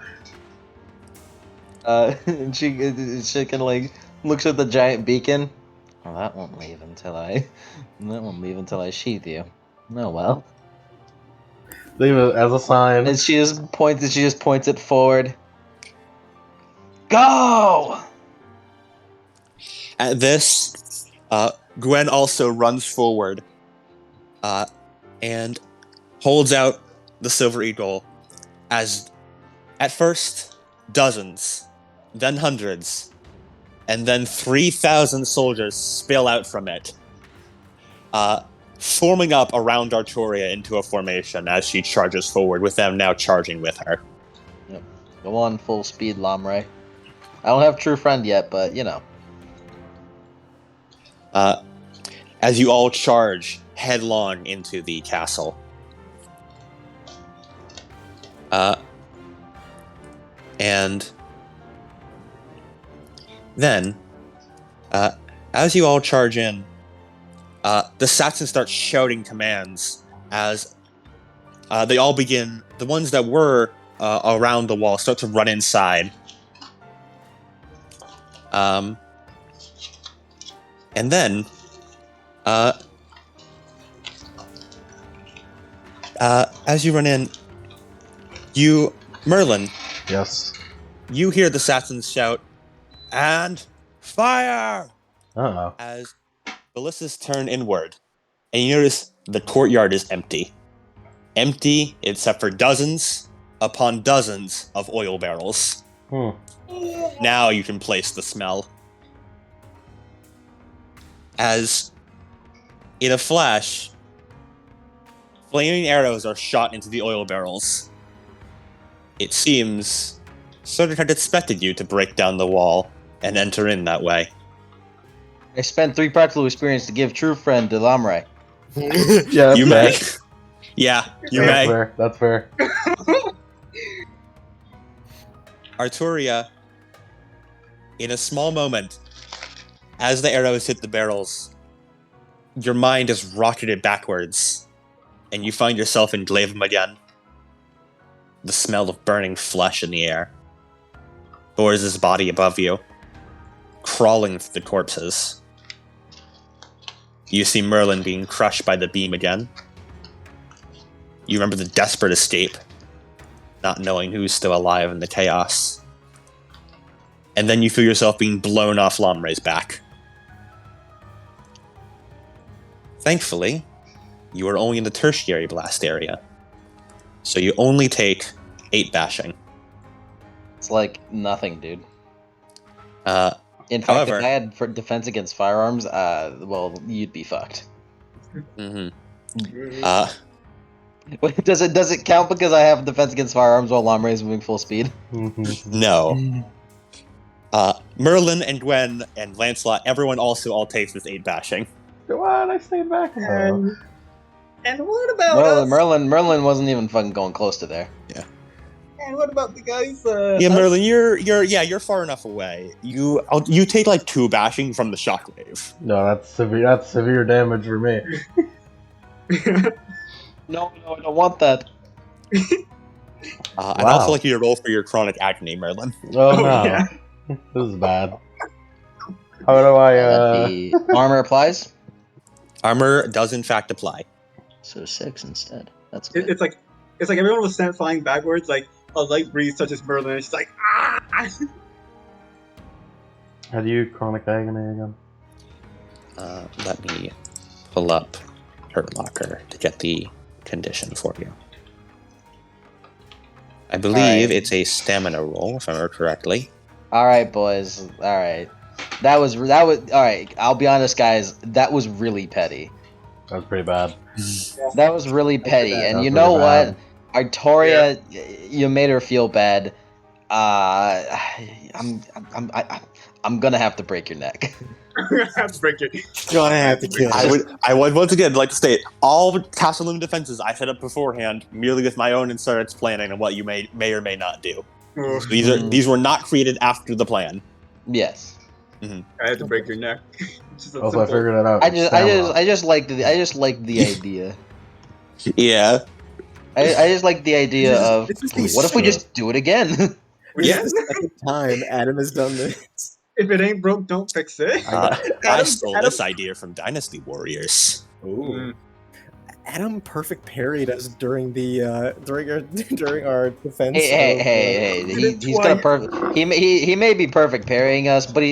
And she kind of like looks at the giant beacon. Well, that won't leave until I sheath you. Oh well. Leave it as a sign. And she just points it forward. Go! At this, Gwen also runs forward and holds out the Silver Eagle as, at first, dozens, then hundreds, and then 3,000 soldiers spill out from it, forming up around Arturia into a formation as she charges forward, with them now charging with her. Yep. Go on, full speed, Lamray. I don't have True Friend yet, but you know. As you all charge headlong into the castle. And then, as you all charge in, the Saxons start shouting commands as they all begin. The ones that were around the wall start to run inside. And then, as you run in, Merlin, Yes. you hear the Saxons shout, "And fire!" Uh-oh. As ballistas turn inward, and you notice the courtyard is empty. Empty except for dozens upon dozens of oil barrels. Now you can place the smell. As, in a flash, flaming arrows are shot into the oil barrels. It seems Surtur had expected you to break down the wall and enter in that way. I spent 3 practical experience to give True Friend to Lamray. Yeah, You may. Yeah, you That's may. fair. That's fair. Arturia, in a small moment, as the arrows hit the barrels, your mind is rocketed backwards, and you find yourself in Glavum again. The smell of burning flesh in the air. Thor's body above you, crawling through the corpses. You see Merlin being crushed by the beam again. You remember the desperate escape, not knowing who's still alive in the chaos. And then you feel yourself being blown off Lamray's back. Thankfully, you are only in the tertiary blast area, so you only take 8 bashing. It's like nothing, dude. In fact, However- if I had for defense against firearms, well, you'd be fucked. Wait, does it count because I have defense against firearms while Lamray is moving full speed? No. Merlin and Gwen and Lancelot, everyone also all takes this 8 bashing. Come on, I stayed back. And what about us? Merlin wasn't even fucking going close to there. And what about the guys? Yeah, Merlin, you're far enough away. You take like 2 bashing from the shockwave. No, that's severe. That's severe damage for me. No, I don't want that. I'd also like you to roll for your chronic agony, Merlin. Oh no, yeah. this is bad. How do I? The armor applies, Armor does in fact apply. so 6 instead. That's good. It's like everyone was sent flying backwards. Like a light breeze touches Merlin, and she's like, ah! How do you chronic agony again? Let me pull up her locker to get the condition for you. I believe Alright. it's a stamina roll, if I remember correctly. All right, boys. All right. That was all right. I'll be honest, guys. That was really petty. That was pretty bad. That was really petty. bad. And That you was know really what? bad. Artoria, you made her feel bad. I'm gonna have to break your neck. Break it. Gonna have to kill I would once again like to state all Castle Loom defenses I set up beforehand merely with my own insurance planning and what you may or may not do. Oh, These were not created after the plan. Yes. I had to break your neck. Just a Also, I simple- figured it out. I It's just liked the idea. Yeah. I just like the idea of this is the what if we just do it again? This Yeah. is the second time Adam has done this. If it ain't broke, don't fix it. I stole this idea from Dynasty Warriors. Mm. Adam perfect parried us during the during our defense. Hey! Did it He's gonna twice. he may be perfect parrying us, but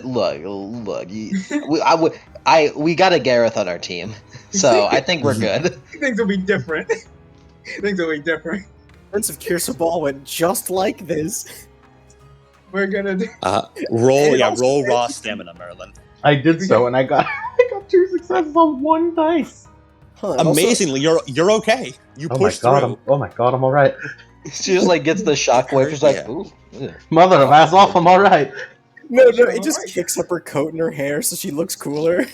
look, we got a Gareth on our team, so I think we're good. Things will be different. Things will be different. Defense of Kirsa Ball went just like this. We're gonna do. Roll raw stamina, Merlin. I did so, and I got 2 successes on 1 dice. Huh, and also- Amazingly, you're okay. You Oh my pushed god! through. Oh my god! I'm all right. She just like gets the shockwave. She's like, Yeah. ooh. Ugh. Mother of ass off! I'm all right. no, it just Alright. kicks up her coat and her hair so she looks cooler.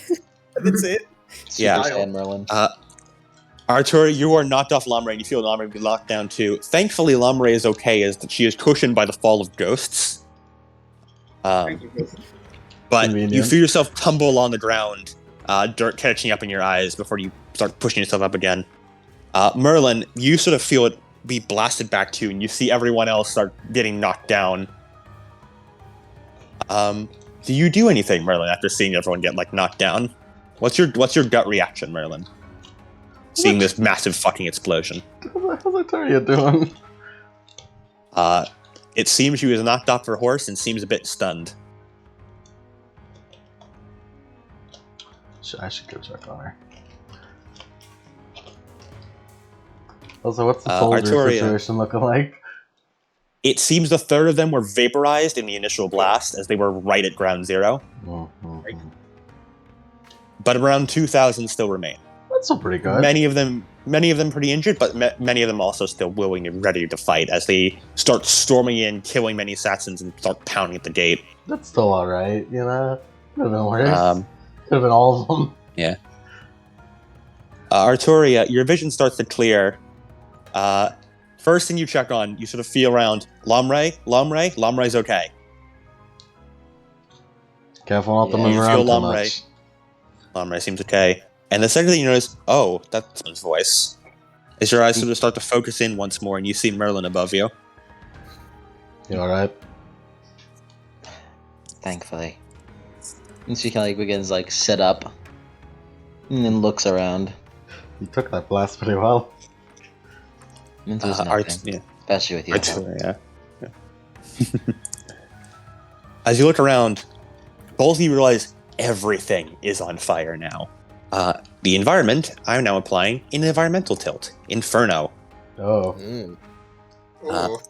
That's it. Yeah. Super Saiyan Merlin. Artur, you are knocked off Lamre, and you feel Lamre be locked down too. Thankfully, Lamre is okay, as that she is cushioned by the fall of ghosts. Thank you. But you Convenient. feel yourself tumble on the ground, dirt catching up in your eyes before you start pushing yourself up again. Merlin, you sort of feel it be blasted back to you, and you see everyone else start getting knocked down. Do you do anything, Merlin, after seeing everyone get knocked down? What's your gut reaction, Merlin? Seeing this massive fucking explosion. How's Artoria doing? It seems she was knocked off her horse and seems a bit stunned. I should go check on her. Also, what's the soldier Artoria. situation looking like? It seems a third of them were vaporized in the initial blast, as they were right at ground zero. But around 2,000 still remain. That's still pretty good. Many of them pretty injured, but many of them also still willing and ready to fight as they start storming in, killing many Saxons, and start pounding at the gate. That's still alright, you know? Could have been worse. Um, Could have been all of them. Arturia, your vision starts to clear. First thing you check on, you sort of feel around. Lamre's okay. Careful not to Yeah, move you around feel too Lamre. much. Lamre seems okay. And the second thing you notice, oh, that's someone's voice. As your eyes sort of start to focus in once more, and you see Merlin above you. You alright? Thankfully. And she kind of begins sit up, and then looks around. You took that blast pretty well. And there's nothing, especially with you. Arturia. As you look around, both of you realize everything is on fire now. The environment, I'm now applying an environmental tilt. Inferno. Oh. Oh.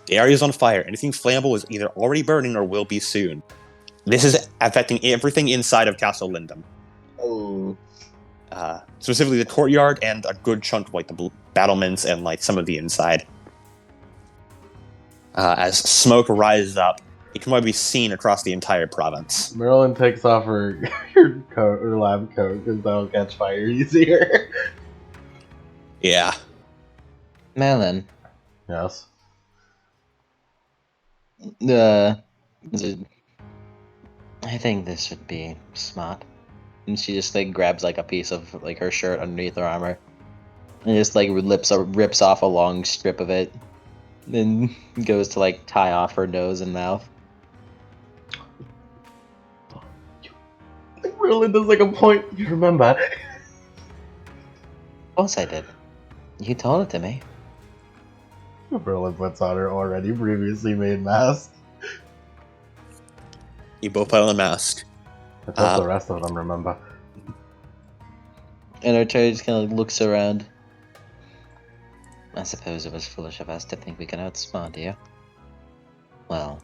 The area is on fire. Anything flammable is either already burning or will be soon. This is affecting everything inside of Castle Lindum. Oh. Specifically the courtyard and a good chunk of the battlements and some of the inside. As smoke rises up, it can probably be seen across the entire province. Merlin takes off her coat, her lab coat, because that'll catch fire easier. Yeah. Merlin, Yes. I think this would be smart. And she just grabs a piece of her shirt underneath her armor, and just rips off a long strip of it, then goes to tie off her nose and mouth. Merlin does a point. You remember? Of course I did. You told it to me. Merlin puts on her already previously made mask. You both put on the mask. Let's hope the rest of them remember. And Arteria just kind of looks around. I suppose it was foolish of us to think we could outsmart you. Well,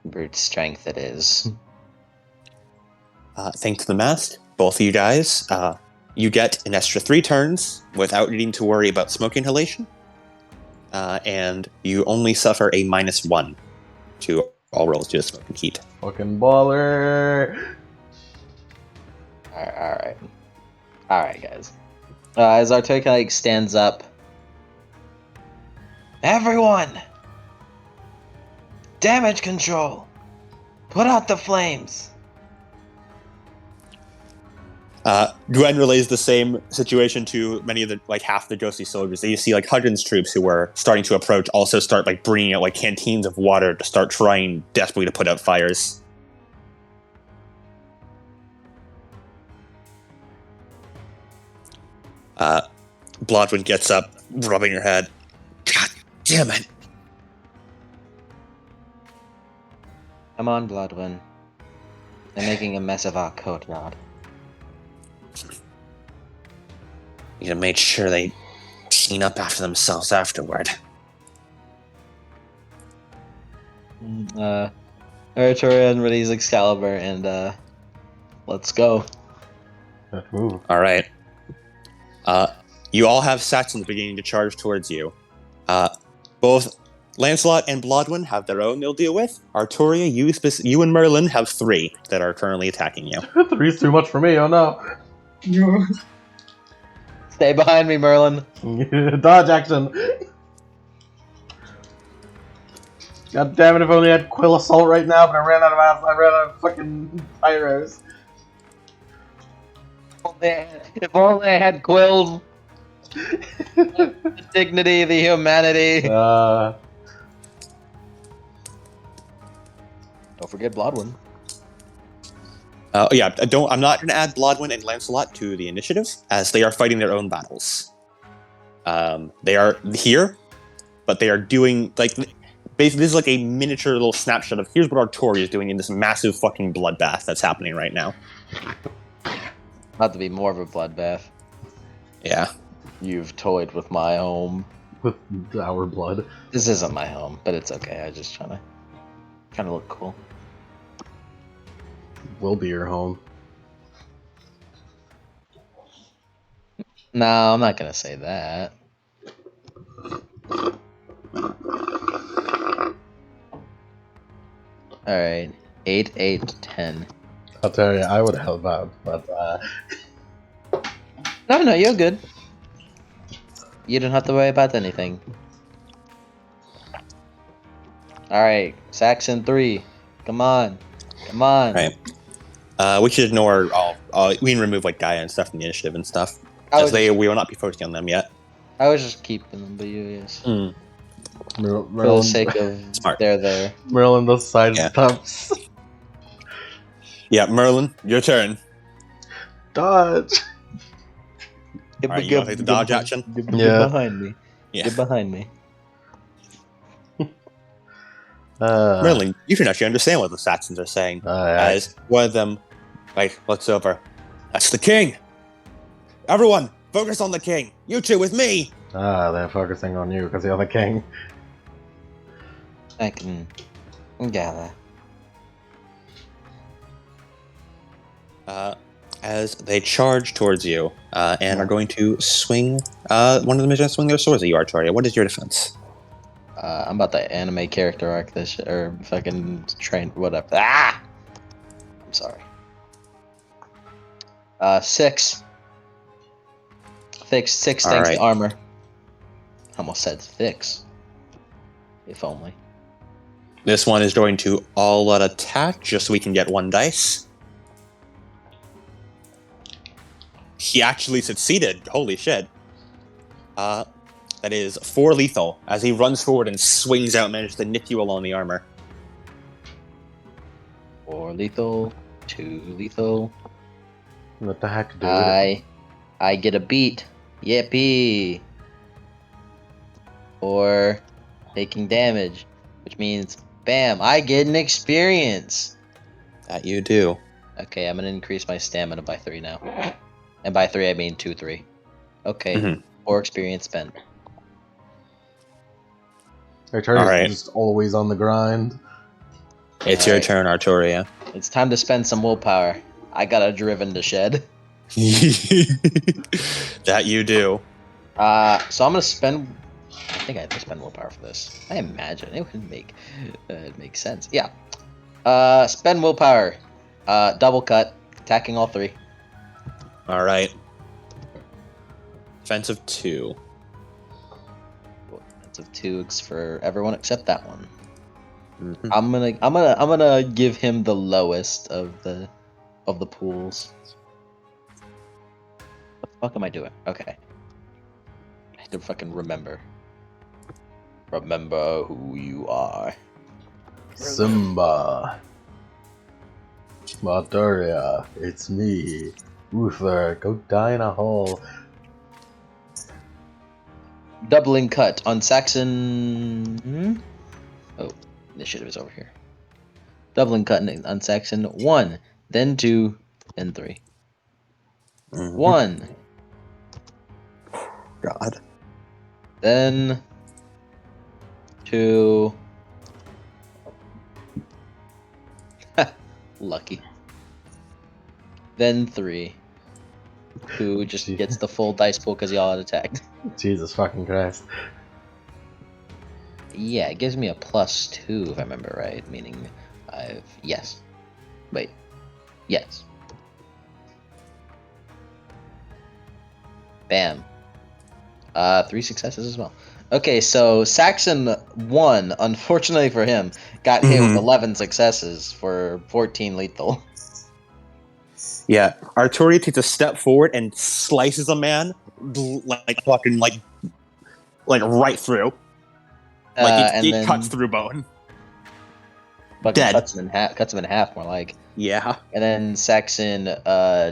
Brute strength it is. Thanks to the mask, both of you guys, you get an extra 3 turns without needing to worry about smoke inhalation. And you only suffer a -1 to all rolls due to smoke and heat. Fucking baller. Alright. Alright, guys. As Articulate stands up. Everyone! Damage control! Put out the flames! Gwen relays the same situation to many of the, like, half the ghostly soldiers. You see, like, Hudgens' troops who were starting to approach also start, like, bringing out, like, canteens of water to start trying desperately to put out fires. Blodwin gets up, rubbing her head. God damn it! Come on, Bloodwind. They're making a mess of our courtyard. Need to make sure they clean up after themselves afterward. Arturian release Excalibur and let's go. Let's move. Alright. You all have Saxons beginning to charge towards you. Both Lancelot and Blodwin have their own they'll deal with. Arturia, you and Merlin have 3 that are currently attacking you. 3's too much for me, oh no. Stay behind me, Merlin. Dodge action. God damn it, if I only had Quill Assault right now, but I ran out of fucking pyros. If only I had quills. The dignity, the humanity. Uh, Don't forget Blodwin. Yeah, I'm not going to add Blodwin and Lancelot to the initiative, as they are fighting their own battles. They are here, but they are doing, like, basically this is like a miniature little snapshot of here's what Arturia is doing in this massive fucking bloodbath that's happening right now. Not to be more of a bloodbath. Yeah. You've toyed with my home. with our blood. This isn't my home, but it's okay. I just trying to look cool. Will be your home. No, I'm not gonna say that. Alright. 8, 8, 10. I'll tell you, I would help out, but No, you're good. You don't have to worry about anything. Alright, Saxon 3. Come on. Come on. Right. We should ignore we can remove like Gaia and stuff from the initiative and stuff. I As we will not be focusing on them yet. was just keeping them, but yes. Mm. For the Merlin, sake of Smart. they're there. Merlin does side Yeah. stumps. Yeah, Merlin, your turn. Dodge. Alright, you wanna take the dodge action? Get Yeah. behind me. Yeah. Get behind me. Merlin, you can actually understand what the Saxons are saying. As one of them, like, looks over. That's the king! Everyone, focus on the king! You two with me! they're focusing on you because you're the king. I can gather. As they charge towards you, and are going to swing, one of them is going to swing their swords at you, Arturia. What is your defense? I'm about to anime character arc this shit, or fucking train, whatever. Ah! I'm sorry. 6. Fix 6 thanks Alright. to armor. Almost said fix. If only. This one is going to all out attack, just so we can get 1 dice. He actually succeeded. Holy shit. That is 4 lethal, as he runs forward and swings out and manages to nip you along the armor. 4 lethal, 2 lethal. What the heck, dude? I get a beat. Yippee! Or taking damage, which means bam, I get an experience. That you do. Okay, I'm gonna increase my stamina by 3 now. And by 3 I mean 2, 3. Okay, Mhm. 4 experience spent. Arturia's Alright. just always on the grind. It's your Alright. turn, Arturia. It's time to spend some willpower. I got a driven to shed. That you do. So I'm gonna spend. I think I have to spend willpower for this. I imagine it would make sense. Yeah. Spend willpower. Double cut, attacking all three. All right. Offensive 2. That's of 2 for everyone except that one. Mhm. I'm gonna give him the lowest of the pools. What the fuck am I doing? Okay. I have to fucking remember. Remember who you are. Simba. Valdoria, it's me. Uther, go die in a hole. Doubling cut on Saxon. Oh, initiative is over here. Doubling cut on Saxon 1, then 2, then 3. Mhm. 1, God. then 2. Lucky. Then 3. Who just gets the full dice pool because y'all had attacked. Jesus fucking Christ. Yeah, it gives me a +2 if I remember right, meaning yes. Wait. Yes. Bam. 3 successes as well. Okay, so Saxon 1, unfortunately for him, got hit with Mhm. 11 successes for 14 lethal. Yeah, Arturia takes a step forward and slices a man like fucking like right through. Like And it then cuts through bone. fucking Dead. cuts him in half more like. Yeah. And then Saxon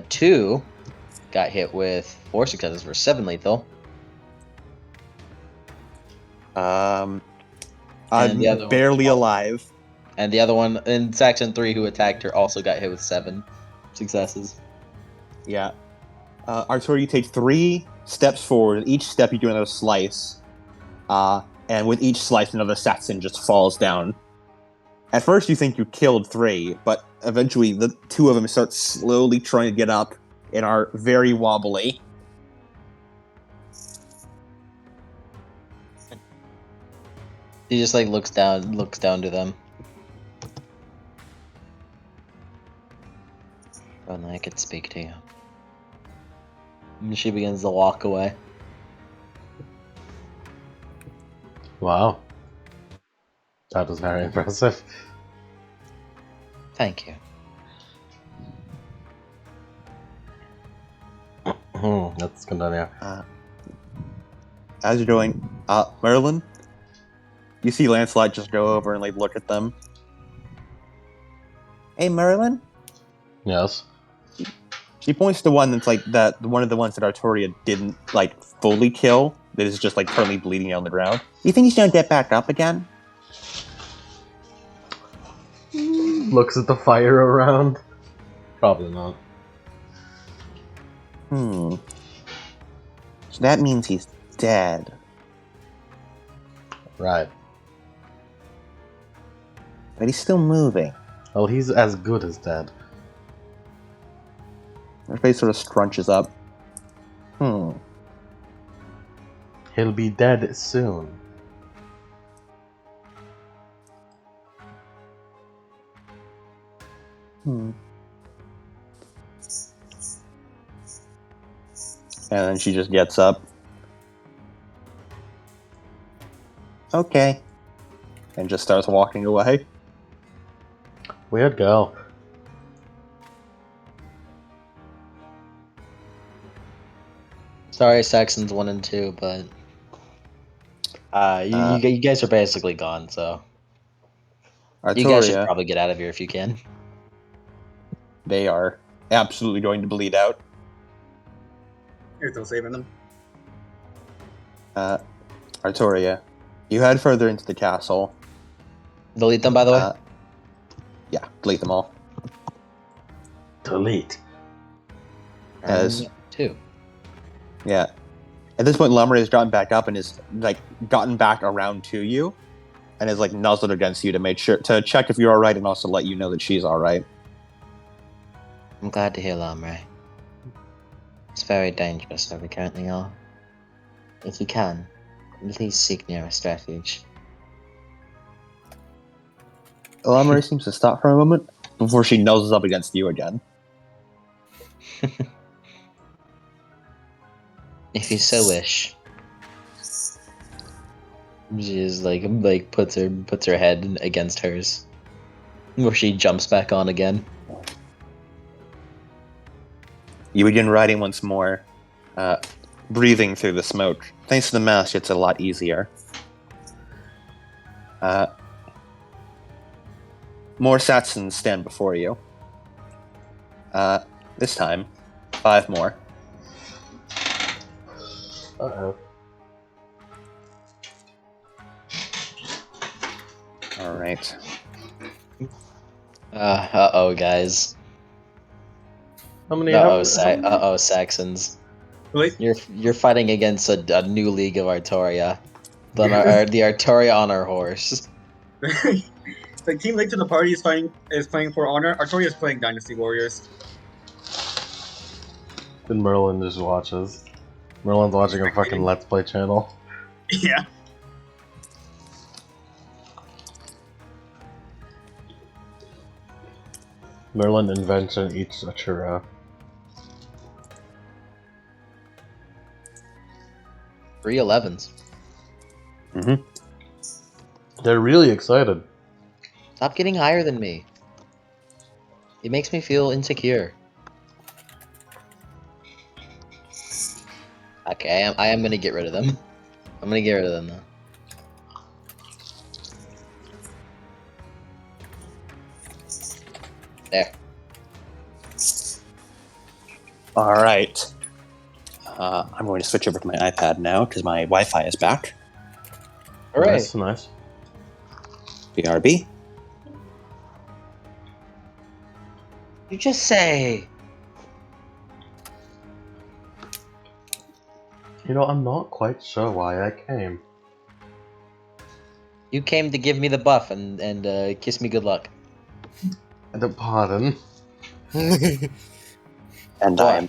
2 got hit with 4 successes for 7 lethal. I'm And the other one- barely alive. And the other one, and Saxon 3 who attacked her also got hit with 7 successes. Yeah. Arturia, you take 3 steps forward. Each step you do another slice. And with each slice, another Saxon just falls down. At first, you think you killed 3, but eventually, the 2 of them start slowly trying to get up and are very wobbly. He just like looks down to them. And I could speak to you. And she begins to walk away. Wow. That was very impressive. Thank you. Let's continue. As you're doing, Merlin, you see Lancelot just go over and like look at them. Hey, Merlin. Yes. She points to one that's like that one of the ones that Arturia didn't like fully kill. That is just like currently bleeding on the ground. You think he's gonna get back up again? Looks at the fire around. Probably not. So that means he's dead. Right. But he's still moving. Well, he's as good as dead. Her face sort of scrunches up. He'll be dead soon. And then she just gets up. Okay. And just starts walking away. Weird girl. Sorry, Saxons 1 and 2, but you guys are basically gone, so you guys should Arturia, probably get out of here if you can. they are absolutely going to bleed out. You're still saving them. Arturia, you head further into the castle. Delete them, by the way. Yeah, delete them all. Delete. As 2. yeah, at this point, Lumber has gotten back up and is like gotten back around to you. and is like nuzzled against you to make sure to check if you're all right, and also let you know that she's all right. I'm glad to hear, Lamray. It's very dangerous where we currently are. If you can, please seek nearest refuge. Elamari seems to stop for a moment before she noses up against you again. If you so wish. She is like puts her head against hers, where she jumps back on again. You begin riding once more, breathing through the smoke. Thanks to the mask, it's a lot easier. More Satsons stand before you. This time, 5 more. Uh-oh. Alright. Uh-oh, guys. How many? Uh-oh, Saxons. Wait. You're fighting against a new league of Artoria. The Artoria on our horse. It's like Team Late to the Party is playing for honor. Artoria is playing Dynasty Warriors. Then Merlin just watches. Merlin's watching a fucking Let's Play channel. Yeah. Merlin invention eats a churro. 3 11s. Mm-hmm. They're really excited. Stop getting higher than me. It makes me feel insecure. Okay, I am gonna get rid of them. I'm gonna get rid of them though. There. Alright. I'm going to switch over to my iPad now, because my Wi-Fi is back. Hooray! Nice, nice. BRB. You just say. You know, I'm not quite sure why I came. You came to give me the buff and kiss me good luck. Pardon. And What? I am...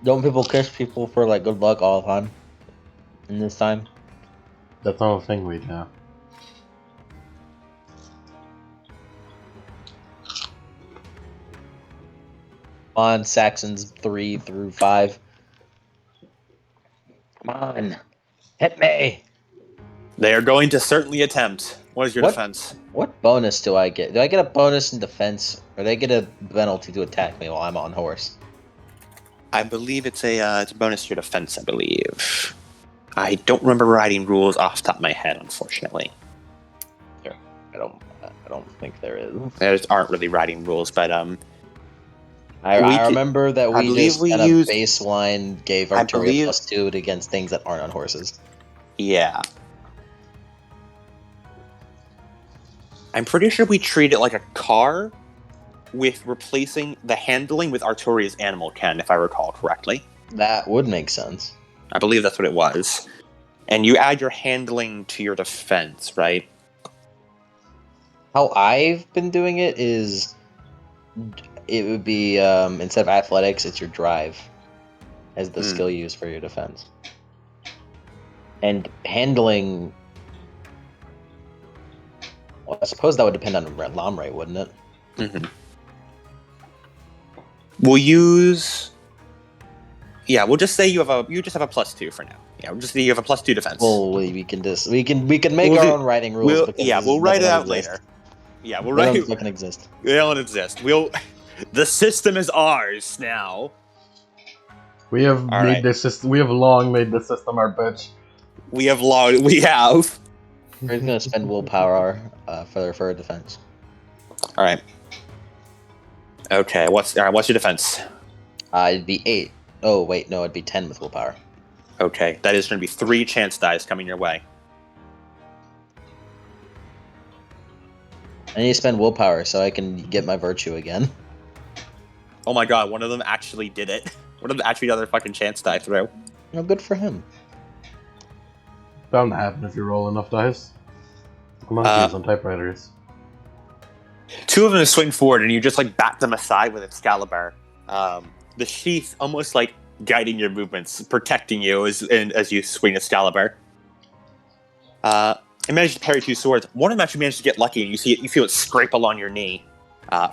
Don't people kiss people for like good luck all the time? In this time? That's not a thing we do. On Saxons 3 through 5. Come on. Hit me! They are going to certainly attempt. What is your What? defense? What bonus do I get? Do I get a bonus in defense? Or do I get a penalty to attack me while I'm on horse? I believe it's a bonus to your defense, I believe. I don't remember writing rules off the top of my head, unfortunately. I don't think there is. There aren't really writing rules, but I remember that we believe just we at a used- baseline gave I Arturia believe- +2 against things that aren't on horses. yeah. I'm pretty sure we treat it like a car with replacing the handling with Arturia's animal ken, if I recall correctly. That would make sense. I believe that's what it was. And you add your handling to your defense, right? How I've been doing it is, it would be instead of athletics, it's your drive as the skill used for your defense. And handling, well, I suppose that would depend on Lamray, wouldn't it? Mm-hmm. We'll use. Yeah, we'll just say you just have a +2 for now. Yeah, we'll just say you have a +2 defense. Well, we can make We'll our do- own writing rules. Because we'll write it none out of them exist. later. Yeah, we'll None write. of them fucking exist. They don't exist. The system is ours now. We have All made right. this system. We have long made the system our bitch. We have. We're We're gonna spend willpower for defense. all right. Okay. What's your defense? It'd be 8. Oh wait, no, it'd be 10 with willpower. Okay, that is going to be 3 chance dice coming your way. I need to spend willpower so I can get my virtue again. Oh my god, one of them actually did it. One of them actually got their fucking chance die through. No, good for him. Bound to happen if you roll enough dice. monkeys on typewriters. Two of them swing forward, and you just like bat them aside with Excalibur. The sheath almost like guiding your movements, protecting you as you swing Excalibur. I managed to parry two swords. One of them actually managed to get lucky, and you feel it scrape along your knee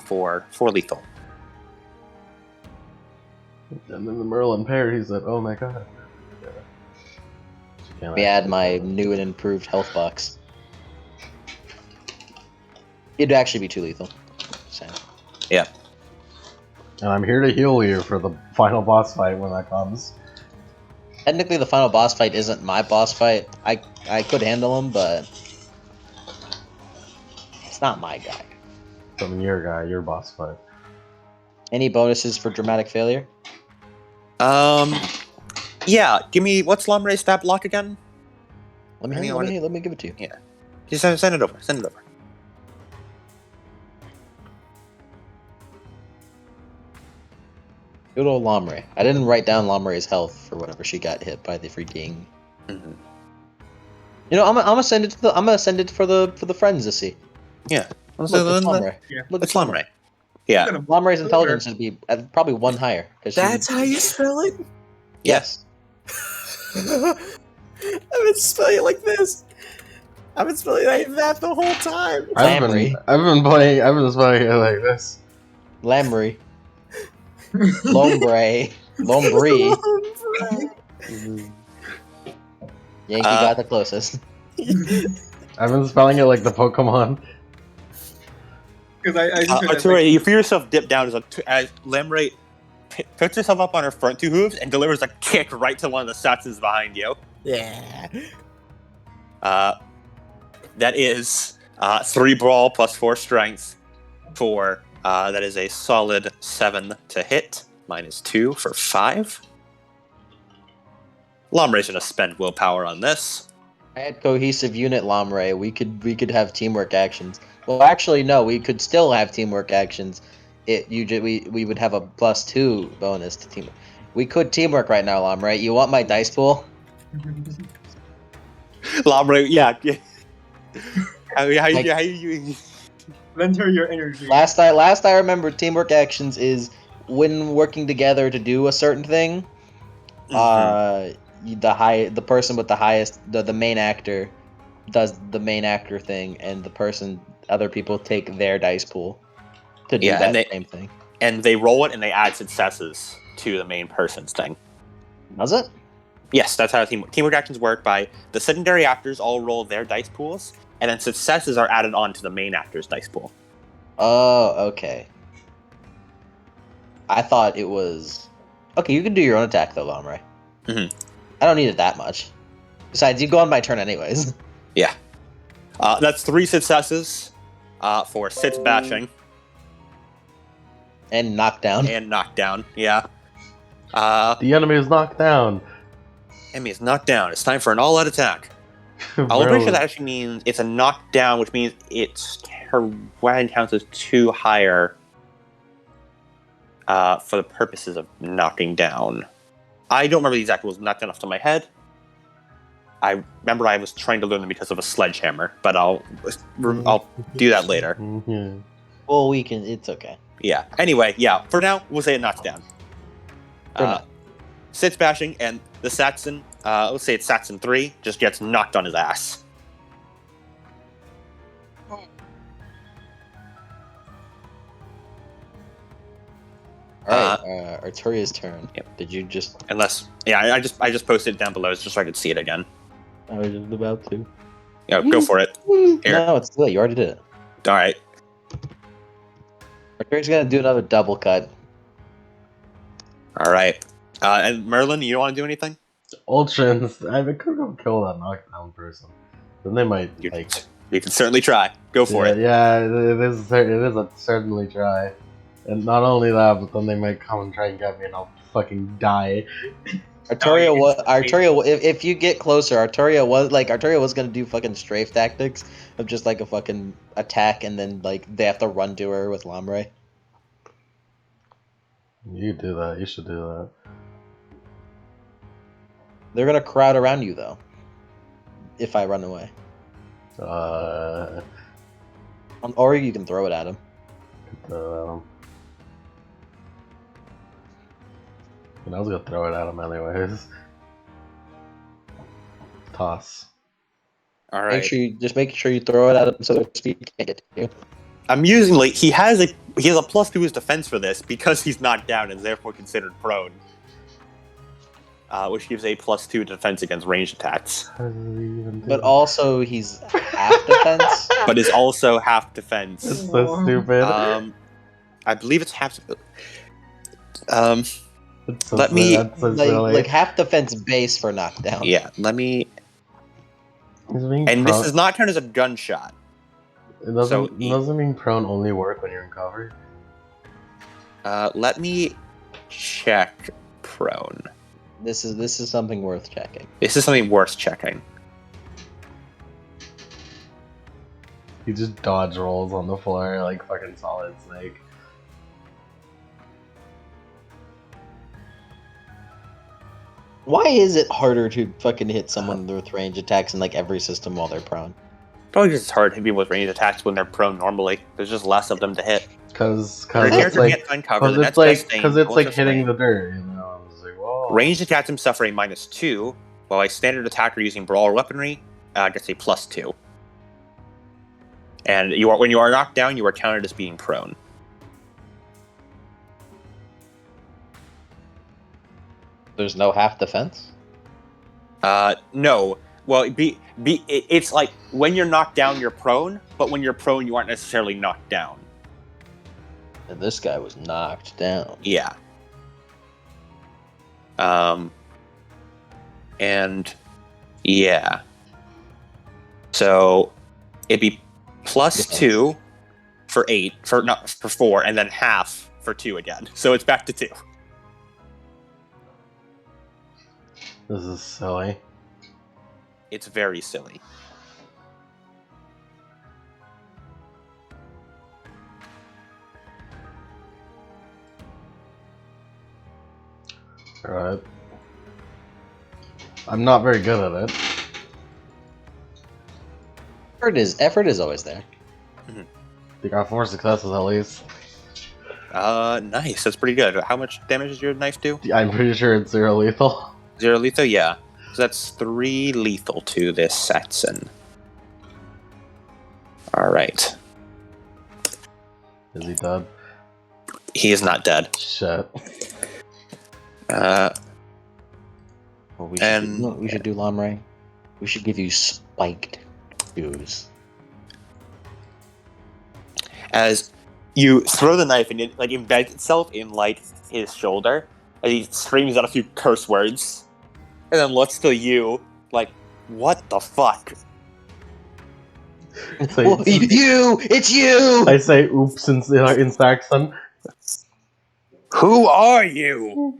for lethal. And then the Merlin parries it. Oh my god. Let me add my new and improved health box. It'd actually be too lethal. So. Yeah. And I'm here to heal you for the final boss fight when that comes. Technically, the final boss fight isn't my boss fight. I could handle him, but it's not my guy. From your guy, your boss fight. Any bonuses for dramatic failure? Yeah. Give me what's Lamre's stat block again? Let me give it to you. Yeah. Just send it over. Send it over. Good old Lamre. I didn't write down Lamre's health for whenever she got hit by the freaking. Mm-hmm. You know, I'm gonna send it to the. I'm gonna send it for the friends to see. Yeah. Look, it's Lamre. Yeah. Look, It's Lamre. Yeah. Lamre's intelligence would be probably one higher. That's how you spell it? Yes. I've been spelling it like this. I've been spelling it like that the whole time. I've been spelling it like this. Lamre. Lombre. Lombre. Yankee got the closest. I've been spelling it like the Pokemon. Because I just heard that, Arturo, you feel yourself dip down as Lamre picks herself up on her front two hooves and delivers a kick right to one of the Satsons behind you. Yeah. That is 3 brawl plus 4 strength for that is a solid 7 to hit, minus 2 for 5. Lamre's gonna spend willpower on this. I had cohesive unit Lamre. We could have teamwork actions. Well, actually, no. We could still have teamwork actions. We would have a +2 bonus to teamwork. We could teamwork right now, Lamre. You want my dice pool? Lamre, yeah. How you lend her your energy. Last I remember, teamwork actions is when working together to do a certain thing. The person with the highest, the main actor, does the main actor thing, and other people take their dice pool to do same thing. And they roll it and they add successes to the main person's thing. Does it? Yes, that's how teamwork actions work. By the secondary actors all roll their dice pools, and then successes are added on to the main actor's dice pool. Oh, okay. I thought it was... Okay, you can do your own attack, though, Lamre. Mm-hmm. I don't need it that much. Besides, you go on my turn anyways. Yeah. That's 3 successes for 6 bashing. And knockdown. And knockdown, yeah. The enemy is knocked down. Enemy is knocked down. It's time for an all-out attack. I'm pretty sure that actually means it's a knockdown, which means her weapon counts as 2 higher for the purposes of knocking down. I don't remember the exact rules, not enough to my head. I remember I was trying to learn them because of a sledgehammer, but I'll do that later. Mm-hmm. Well, we can... It's okay. Yeah. Anyway, yeah. For now, we'll say it knocks down. Sits bashing, and the Saxon, let's say it's Saxon 3, just gets knocked on his ass. Alright, Arturia's turn. Yep. Did you just... Unless, yeah, I just posted it down below just so I could see it again. I was just about to. Yeah, go for it. Here. No, it's too late. You already did it. All right. Arturia's gonna do another double cut. All right. And Merlin, you don't want to do anything? Ultrans, I could go kill that knockdown person. Then they might, You can certainly try. Go for it. Yeah, it is a certainly try. And not only that, but then they might come and try and get me and I'll fucking die. Arturia if you get closer, Arturia was gonna do fucking strafe tactics of just like a fucking attack and then like they have to run to her with Lamre. You do that, you should do that. They're gonna crowd around you though. If I run away. Or you can throw it at him. And I was gonna throw it at him anyways. Toss. All right. Make sure you throw it at him so their speed can't get to you. Amusingly, he has a plus 2 to his defense for this because he's knocked down and is therefore considered prone. Which gives a +2 to defense against ranged attacks. But also he's half defense. But is also half defense. It's so stupid. I believe it's half. It's so let me- that's so silly. Like half defense base for knockdown. Yeah, let me. He's being And prone. this is not counted as a gunshot. It doesn't mean prone only work when you're in cover. Let me check prone. This is something worth checking. This is something worth checking. He just dodge rolls on the floor like fucking Solid Snake. Why is it harder to fucking hit someone with range attacks in like every system while they're prone? Probably because it's hard to hit people with ranged attacks when they're prone normally. There's just less of them to hit. Cause Your it's character like, can't find cover. The cause next it's like, best thing, cause it's like closest hitting thing. the dirt, you know? It's like, whoa. Ranged attacks suffer a -2, while a standard attacker using brawl or weaponry gets a +2. And when you are knocked down, you are counted as being prone. There's no half defense? No. Well, it's like when you're knocked down, you're prone, but when you're prone, you aren't necessarily knocked down. And this guy was knocked down. Yeah. And yeah. So it'd be +2 for 8 for 4, and then half for 2 again. So it's back to 2. This is silly. It's very silly. Alright. I'm not very good at it. Effort is always there. You got 4 successes at least. Nice. That's pretty good. How much damage does your knife do? I'm pretty sure it's 0 lethal. 0 lethal? Yeah. So that's 3 lethal to this Saxon. Alright. Is he dead? He is not dead. Shit. Well, we And- should do Lamray. We should give you spiked shoes. As you throw the knife and it like embeds itself in like his shoulder, and he screams out a few curse words, and then looks to you like, "What the fuck?" So, It's you! I say oops in Saxon. Who are you?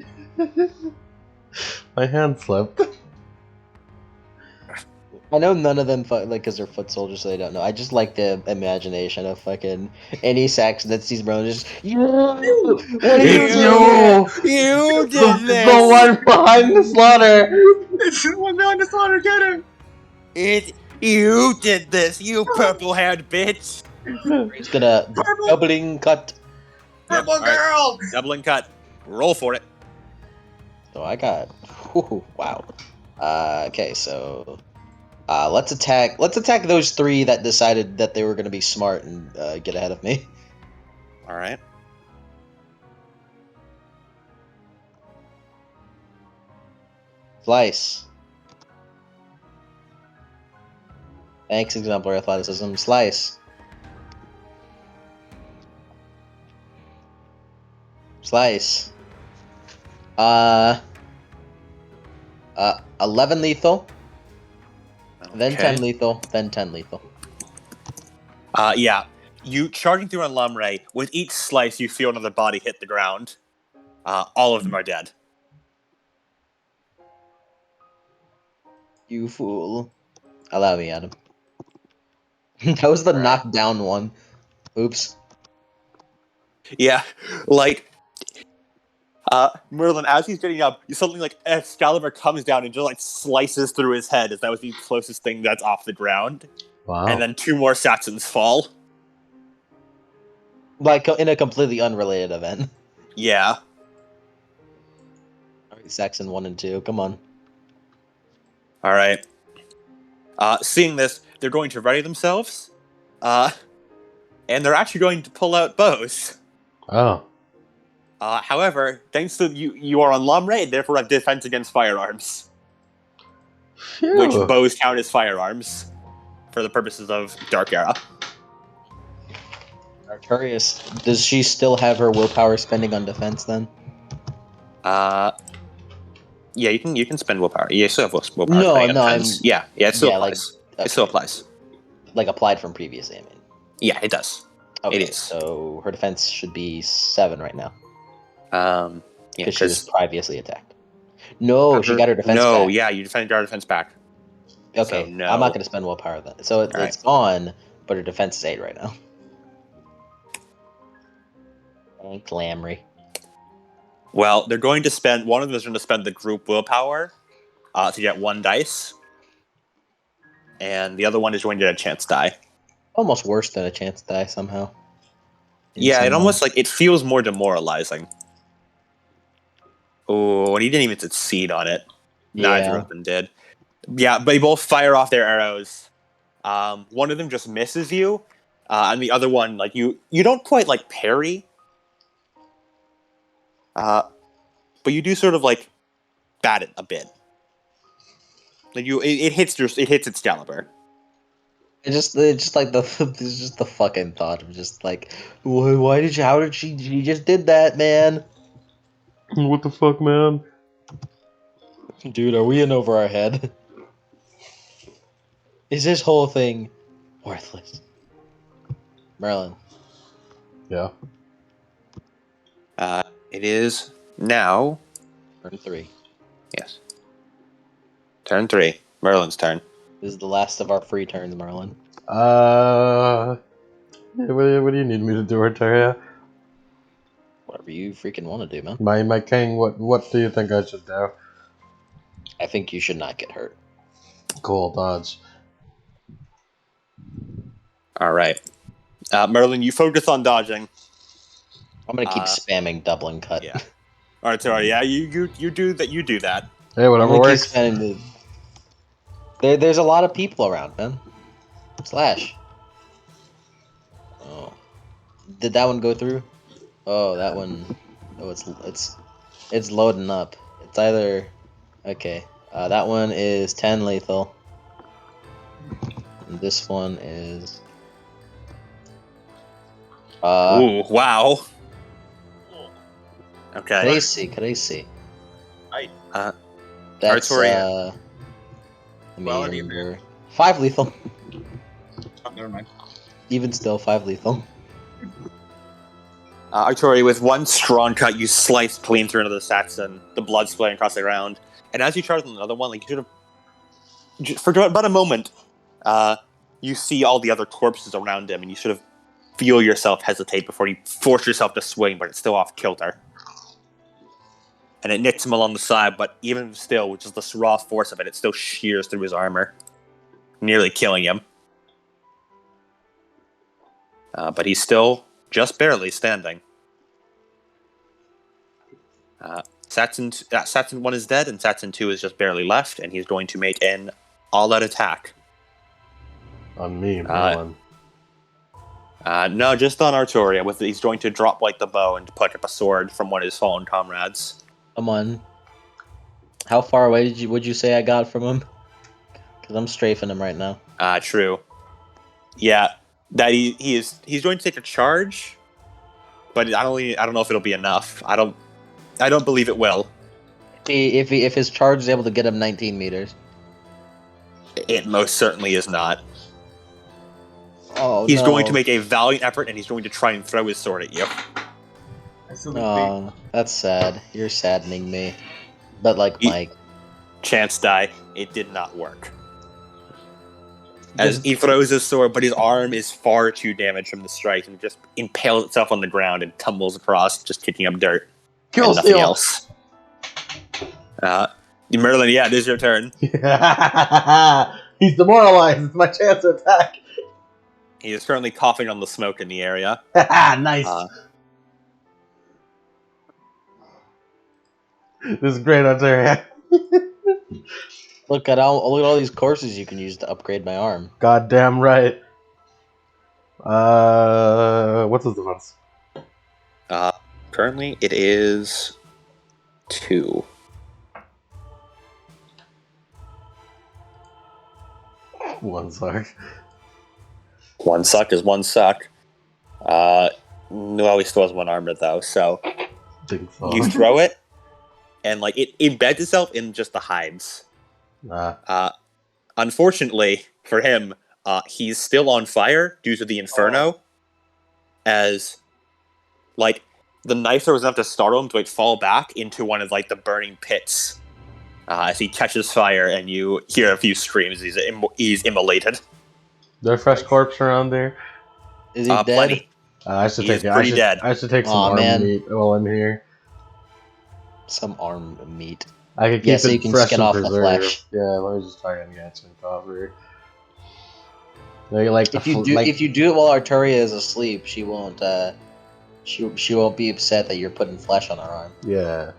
My hand slipped. I know none of them because they're foot soldiers, so they don't know. I just like the imagination of fucking any Saxon that sees Brown just you. What are you It's doing? you! You did this. The one behind the slaughter! It's the one behind the slaughter, get him! You did this, you purple-haired bitch. He's gonna doubling cut. Purple Yep, alright. girl! Doubling cut. Roll for it. So I got wow. Okay, so let's attack those 3 that decided that they were gonna be smart and get ahead of me. All right. Slice. Thanks, exemplary athleticism. Slice. Slice. 11 lethal, then Okay. 10 lethal, then 10 lethal. Yeah. You charging through on Lamray, with each slice you feel another body hit the ground. All of them are dead. You fool. Allow me, Adam. That was the Right. knockdown one. Oops. Yeah, like, Merlin, as he's getting up, something like Excalibur comes down and just like slices through his head, as that was the closest thing that's off the ground. Wow. and then 2 more Satsons fall. Like in a completely unrelated event. Yeah. All right, Saxon 1 and 2. Come on. All right. Seeing this, they're going to ready themselves, and they're actually going to pull out bows. Oh. However, thanks to you are on Lom Raid, therefore have defense against firearms, Phew. which bows count as firearms for the purposes of Dark Era. Arturius, does she still have her willpower spending on defense then? Yeah, you can spend willpower. You still have willpower. No, spending on no, defense. Yeah, it still applies. It still okay. applies. Like applied from previous aiming. Yeah, it does. Okay, It is. so her defense should be 7 right now. Yeah, Because she was previously attacked. No, she got her defense back. No, yeah, you defended our defense back. Okay, So, no. I'm not going to spend willpower then. So it's gone, but her defense is 8 right now. Thanks, Lamry. Well, they're going to spend, one of them is going to spend the group willpower to get 1 dice. And the other one is going to get a chance die. Almost worse than a chance die somehow. Yeah, it almost like, it feels more demoralizing. Oh, and he didn't even succeed on it. Neither of them did. Yeah, but they both fire off their arrows. One of them just misses you, and the other one, like, you don't quite, like, parry. But you do sort of, like, bat it a bit. Like, it hits its caliber. It's just like it's just the fucking thought of just like, how did she just did that, man? What the fuck, man? Dude, are we in over our head? Is this whole thing worthless? Merlin. Yeah. It is now... Turn 3. Yes. Turn 3. Merlin's turn. This is the last of our free turns, Merlin. What do you need me to do, Arteria? Whatever you freaking want to do, man. My king, what do you think I should do? I think you should not get hurt. Cool, dodge. Alright. Merlin, you focus on dodging. I'm gonna keep spamming double and cut. Yeah. Alright, sorry, yeah, you do that. You do that. Hey, whatever I'm gonna works. keep spamming there's a lot of people around, man. Slash. Oh. Did that one go through? Oh, that one. Oh, it's loading up. It's either okay. That one is 10 lethal. And this one is Ooh, wow. Okay. Could I see? That's Artoria. let me Well, I mean- remember. 5 lethal. Oh, never mind. Even still, 5 lethal. Artori, with one strong cut, you slice clean through another Saxon, the blood splaying across the ground. And as you charge on another one, like, you should have... For about a moment, you see all the other corpses around him, and you sort of feel yourself hesitate before you force yourself to swing, but it's still off kilter. And it nicks him along the side, but even still, with just the raw force of it, it still shears through his armor, nearly killing him. But he's still just barely standing. Saxon 1 is dead, and Saxon 2 is just barely left, and he's going to make an all-out attack. On me, Merlin. No, just on Artoria. He's going to drop like the bow and pick up a sword from one of his fallen comrades. Come on. How far away would you say I got from him? Because I'm strafing him right now. True. Yeah, that he's going to take a charge, but I don't know if it'll be enough. I don't believe it will. If his charge is able to get him 19 meters. It most certainly is not. Oh, He's no. going to make a valiant effort, and he's going to try and throw his sword at you. Absolutely. Oh, that's sad. You're saddening me. But like Mike. Chance die. It did not work. As he throws his sword, but his arm is far too damaged from the strike and just impales itself on the ground and tumbles across, just kicking up dirt. Kill and nothing steal. else. Merlin, yeah, it is your turn. He's demoralized. It's my chance to attack. He is currently coughing on the smoke in the area. Nice. This is great, Ontario. Look at all these courses you can use to upgrade my arm. Goddamn right. What's his defense? Currently, it is 2. One suck. One suck is one suck. No, he still has 1 armor though, so Think so. you throw it, and like it embeds itself in just the hides. Unfortunately for him, he's still on fire due to the Inferno, as like the knife throw was enough to startle him to like fall back into one of like the burning pits. As he catches fire, and you hear a few screams. He's immolated. There fresh corpse around there. Is he dead? Plenty. I should He take is it. pretty dead. I should take some Aw, arm man. meat while I'm here. Some arm meat. I can keep Yeah, so it you can fresh skin and off the preserved. flesh. Yeah, let me just try and get some coffee. Like If you do it while Arturia is asleep, she won't. She won't be upset that you're putting flesh on her arm. Yeah.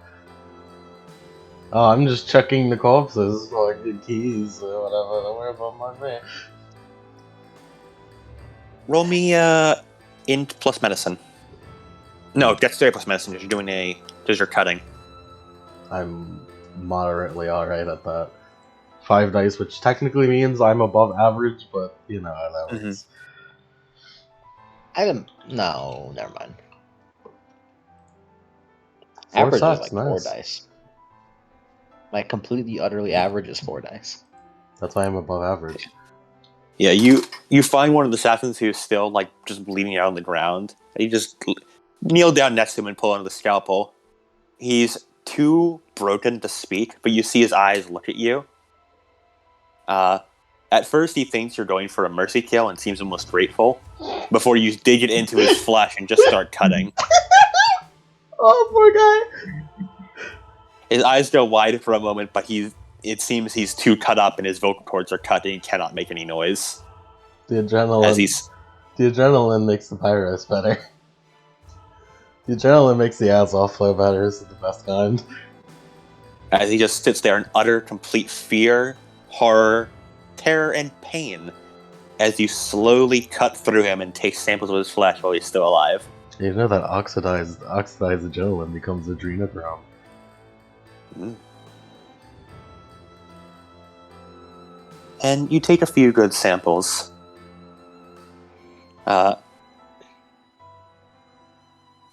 Oh, I'm just checking the corpses, like the keys or whatever. Don't worry about my man. Roll me int plus medicine. No, dexterity plus medicine. Because you're cutting. I'm moderately alright at that. 5 dice, which technically means I'm above average, but you know how that works. No, never mind. 4 Average sucks, is like 4 nice. dice. Like completely, utterly average is 4 dice. That's why I'm above average. Yeah, you find one of the assassins who's still like just bleeding out on the ground. You just kneel down next to him and pull out the scalpel. He's too broken to speak, but you see his eyes look at you. At first, he thinks you're going for a mercy kill and seems almost grateful, before you dig it into his flesh and just start cutting. Oh, poor guy! His eyes go wide for a moment, but it seems he's too cut up and his vocal cords are cut and he cannot make any noise. The adrenaline makes the Pyrus better. The adrenaline makes the ass off flow better. This is the best kind. As he just sits there in utter, complete fear, horror, terror, and pain, as you slowly cut through him and take samples of his flesh while he's still alive. You know that oxidized adrenaline becomes adrenochrome. And you take a few good samples. By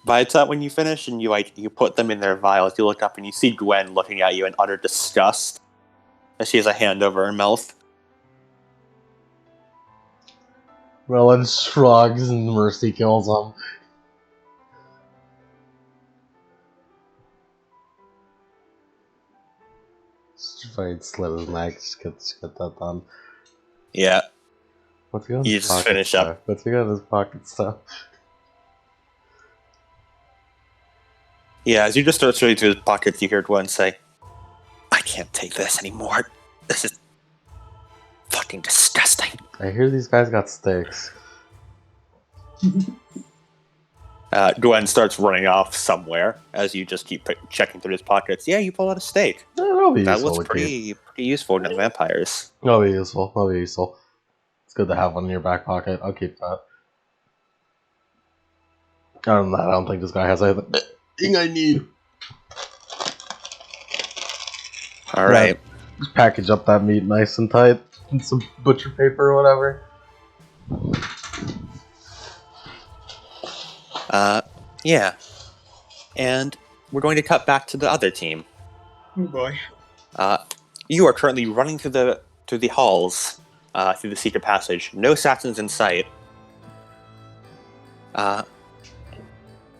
the time when you finish and you put them in their vials, you look up and you see Gwen looking at you in utter disgust as she has a hand over her mouth. Rowan shrugs and Mercy kills him. Just fucking slit his neck, just get that done. Yeah, What's he got in you his just pocket finish stuff? up. What's he got in his pocket stuff? Yeah, as you just start searching through his pockets, you hear Gwen say, "I can't take this anymore. This is fucking disgusting." I hear these guys got sticks. Gwen starts running off somewhere as you just keep checking through his pockets. Yeah, you pull out a steak. That'll be That useful was to keep. pretty useful to vampires. That'll be useful. That'll be useful. It's good to have one in your back pocket. I'll keep that. Other than that, I don't think this guy has anything I need. All right. Just package up that meat nice and tight in some butcher paper or whatever. Yeah. And we're going to cut back to the other team. Oh boy. You are currently running through the halls, through the secret passage. No assassins in sight.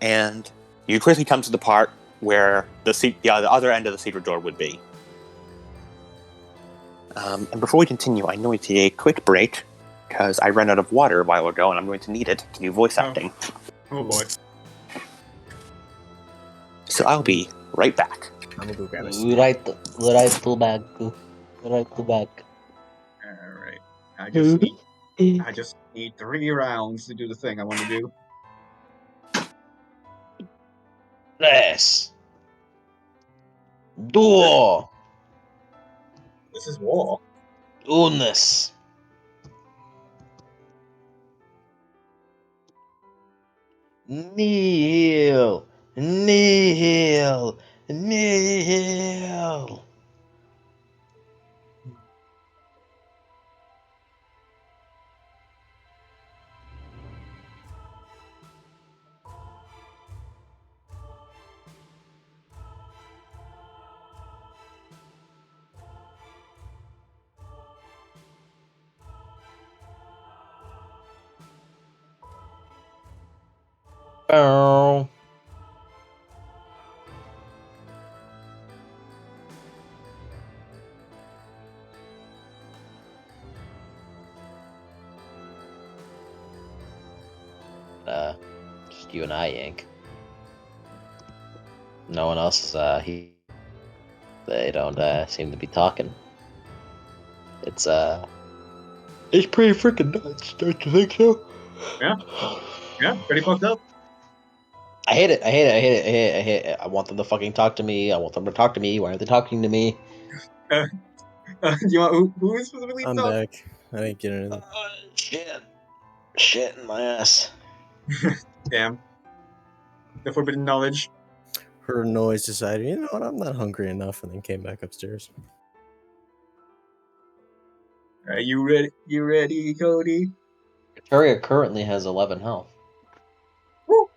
And you quickly come to the part where the other end of the secret door would be. And before we continue, I'm going to take a quick break, because I ran out of water a while ago, and I'm going to need it to do voice acting. Oh boy. So I'll be right back. I'm gonna go grab a Right to back. Right to back. Alright. I just need 3 rounds to do the thing I want to do. Yes. Duo. This is war. Unis. Kneel. Kneel. Kneel. Bow. Just you and I, Yank. No one else. They don't seem to be talking. It's pretty freaking nuts. Don't you think so? Yeah, pretty fucked up. I hate it. I hate it. I hate it. I hate it. I hate it. I want them to fucking talk to me. I want them to talk to me. Why aren't they talking to me? Do you want who is specifically I'm talk? back. I didn't get anything. Shit. Shit in my ass. Damn. The forbidden knowledge. Heard a noise, decided, you know what, I'm not hungry enough, and then came back upstairs. Are you ready? You ready, Cody? Victoria currently has 11 health. Woo!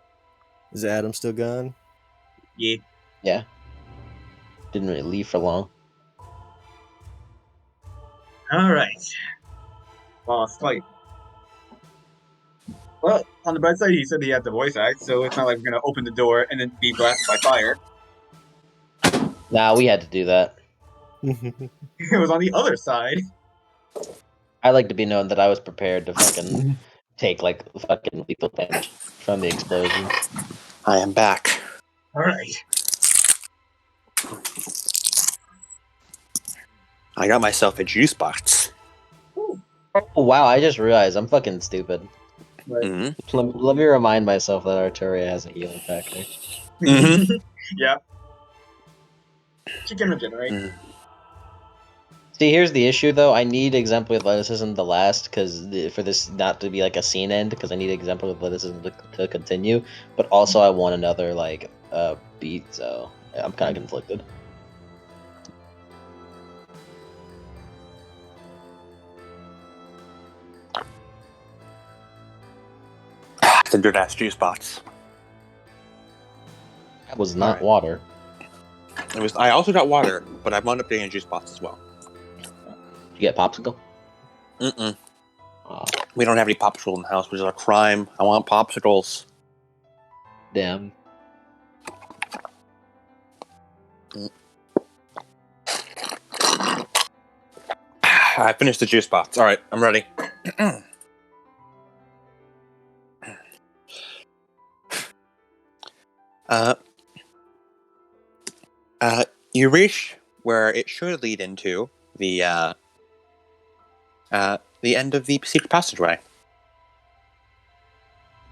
Is Adam still gone? Yeah. Yeah. Didn't really leave for long. All right. Boss fight. Well, on the bright side, he said he had the voice act, so it's not like we're gonna open the door and then be blasted by fire. Nah, we had to do that. It was on the other side. I like to be known that I was prepared to fucking take like fucking lethal damage from the explosions. I am back. All right. I got myself a juice box. Ooh. Oh wow, I just realized I'm fucking stupid. Right. Mm-hmm. Let me remind myself that Arturia has a healing factor. Mm-hmm. Yeah. She can regenerate. Mm. See, here's the issue though. I need exemplary athleticism to last because for this not to be like a scene end, because I need exemplary athleticism to continue. But also, I want another like beat, so yeah, I'm kind of conflicted. It's a good ass juice box. That was not Alright. water. It was. I also got water, but I wound up getting a juice box as well. You get popsicle. Mm-mm. Aw, We don't have any popsicles in the house, which is a crime. I want popsicles. damn. I finished the juice box. All right, I'm ready. uh, you reach where it should lead into the end of the secret passageway.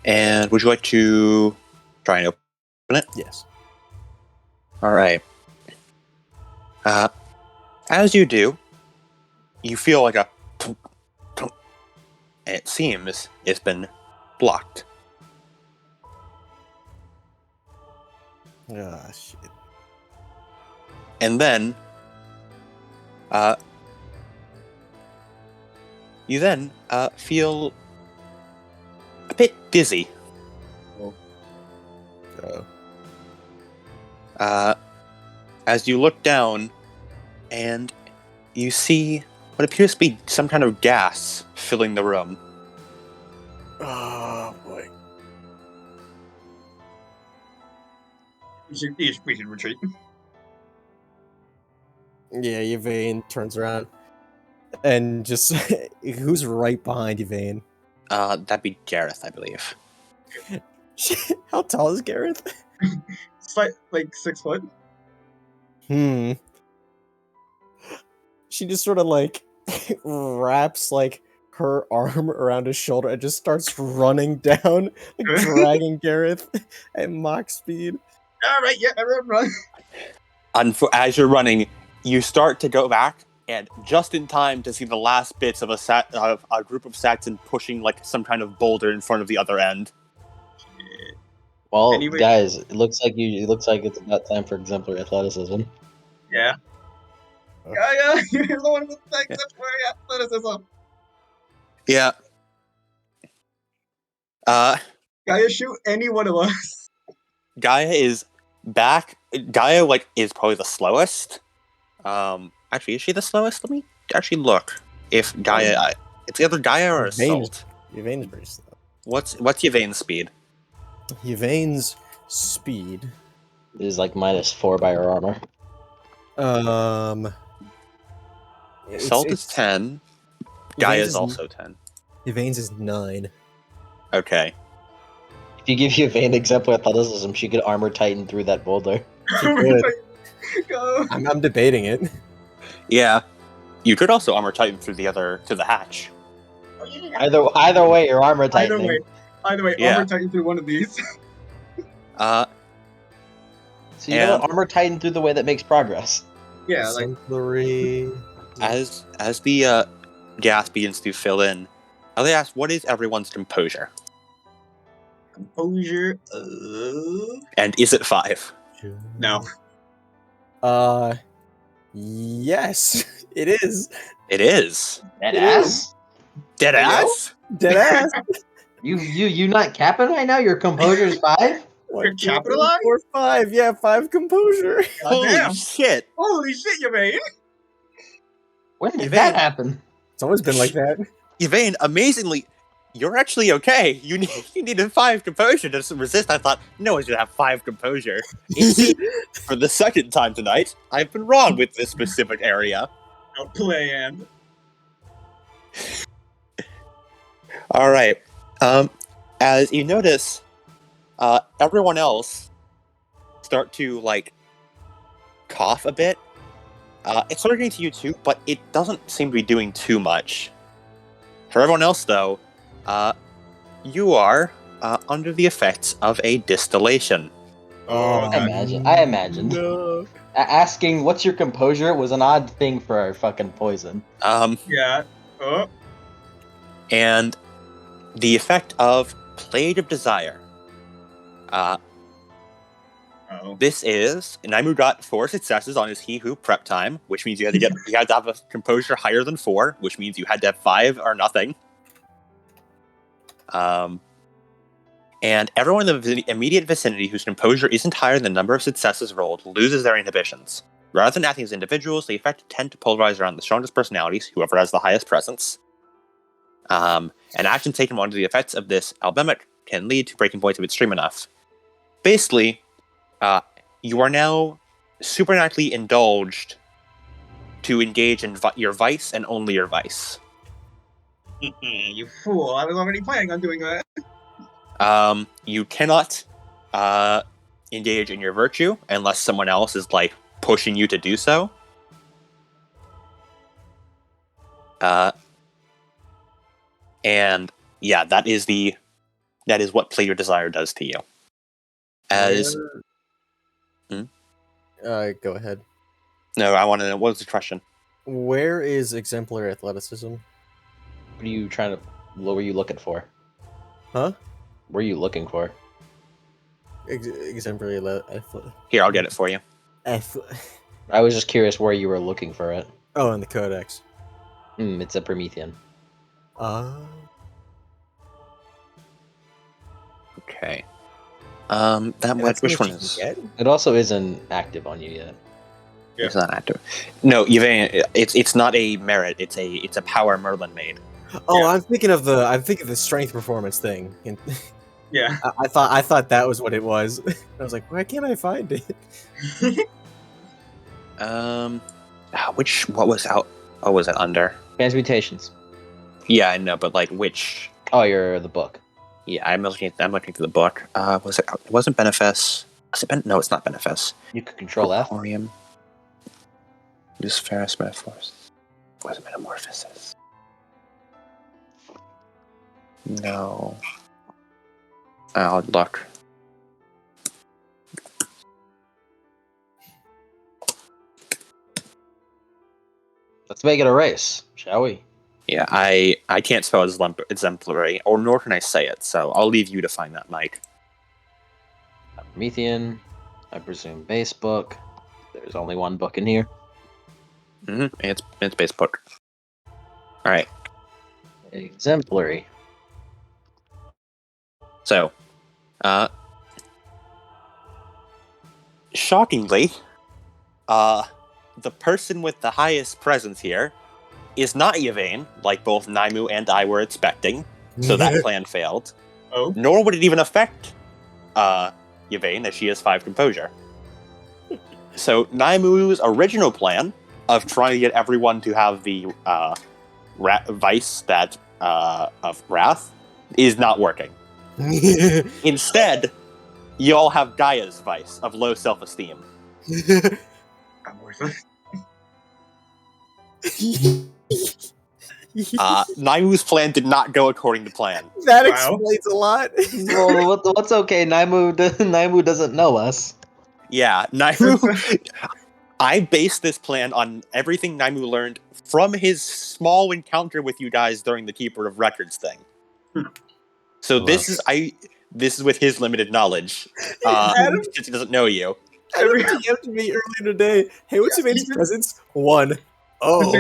And would you like to try and open it? Yes. All right. As you do, you feel like a thunk, thunk, and it seems it's been blocked. Ah, shit. And then, you then feel a bit dizzy. Oh. As you look down, and you see what appears to be some kind of gas filling the room. Oh, boy. We should retreat. Yeah, Yvain turns around. And just... who's right behind Yvain? That'd be Gareth, I believe. How tall is Gareth? Like 6 foot. She just sort of like wraps like her arm around his shoulder and just starts running down, like dragging Gareth at mock speed. All right, yeah, everyone run. As you're running, you start to go back, and just in time to see the last bits of a group of Saxon pushing like some kind of boulder in front of the other end. Well, Anyway. guys, it looks like it's about time for exemplary athleticism. Yeah. Yeah, you're the one with the exemplary athleticism. Yeah. Gaia, shoot any one of us. Gaia is back. Gaia is probably the slowest. Actually, is she the slowest? Let me actually look. If Gaia, it's either Gaia or Assault. Yvain's pretty slow. What's Yvain's speed? Yvain's speed is like -4 by her armor. Assault is 10. Gaia is also 10. Yvain's is 9. Okay. If you give Yvain exemplary athleticism, she could armor tighten through that boulder. She could. Go. I'm debating it. Yeah. You could also armor tighten through to the hatch. Either way, your armor tightening. Either way, Yeah. armor tighten through one of these. So you know what? Armor tighten through the way that makes progress. Yeah, like exemplary. As the gas begins to fill in, I'll ask, what is everyone's composure? composure. And is it 5? No. Yes, it is. It is. Dead ass. Dead ass? Dead ass. You not capping right now? Your composure is 5? You're capitalized? 4, 5. Yeah, 5 composure. Holy Goddamn. shit! Holy shit, Yvain! When did Yvain. that happen? It's always been like that. Yvain, amazingly, you're actually okay. You needed 5 composure to resist. I thought, no one's gonna have 5 composure. For the second time tonight, I've been wrong with this specific area. Don't play, and Alright. As you notice, everyone else start to, cough a bit. It's starting to you too, but it doesn't seem to be doing too much. For everyone else, though, you are under the effects of a distillation. I imagined. No. Asking what's your composure was an odd thing for our fucking poison. yeah. Oh. And the effect of Plague of Desire. This is Naimu got 4 successes on his He Who prep time, which means you had to have a composure higher than 4, which means you had to have 5 or nothing. And everyone in the immediate vicinity whose composure isn't higher than the number of successes rolled loses their inhibitions. Rather than acting as individuals, the effect tend to polarize around the strongest personalities, whoever has the highest presence. And actions taken under the effects of this albemic can lead to breaking points if it's extreme enough. Basically, you are now supernaturally indulged to engage in your vice and only your vice. You fool! I was already planning on doing that. You cannot engage in your virtue unless someone else is pushing you to do so. And yeah, that is what Play Your Desire does to you. Go ahead. No, I want to know, what was the question? Where is exemplary athleticism? What are you trying to? What were you looking for? Huh? What are you looking for? Exemplary Here, I'll get it for you. I was just curious where you were looking for it. Oh, in the codex. It's a Promethean. Okay. Which one is? It also isn't active on you yet. Yeah. It's not active. No, Yvain, it's not a merit. It's a power Merlin made. Oh, Yeah. I'm thinking of the strength performance thing. Yeah. I thought that was what it was. I was like, why can't I find it? What was out? Oh, was it under? Transmutations. Yeah, I know, but which? Oh, you're the book. Yeah, I'm looking through the book. Was it? It wasn't Benefice. Was it No, it's not Benefice. You could control F. Emporium. Use Ferris Metaphors. Was it Metamorphosis? No. I'll look. Let's make it a race, shall we? Yeah, I can't spell exemplary, or nor can I say it, so I'll leave you to find that, Mike. Promethean, I presume base book. There's only one book in here. It's base book. Alright, Exemplary. so, shockingly, the person with the highest presence here is not Yvain, like both Naimu and I were expecting, so that plan failed. Oh. Nor would it even affect Yvain, as she has 5 composure. So Naimu's original plan of trying to get everyone to have the vice that of wrath is not working. Instead, you all have Gaia's vice of low self-esteem. I'm worthless. Naimu's plan did not go according to plan. That Wow. explains a lot. Well, what's okay? Naimu doesn't know us. Yeah, Naimu. I based this plan on everything Naimu learned from his small encounter with you guys during the Keeper of Records thing. So this is with his limited knowledge. Adam- Since he doesn't know you. Adam DM'd me earlier today. Hey, what's Yvain's presence? 1. Oh.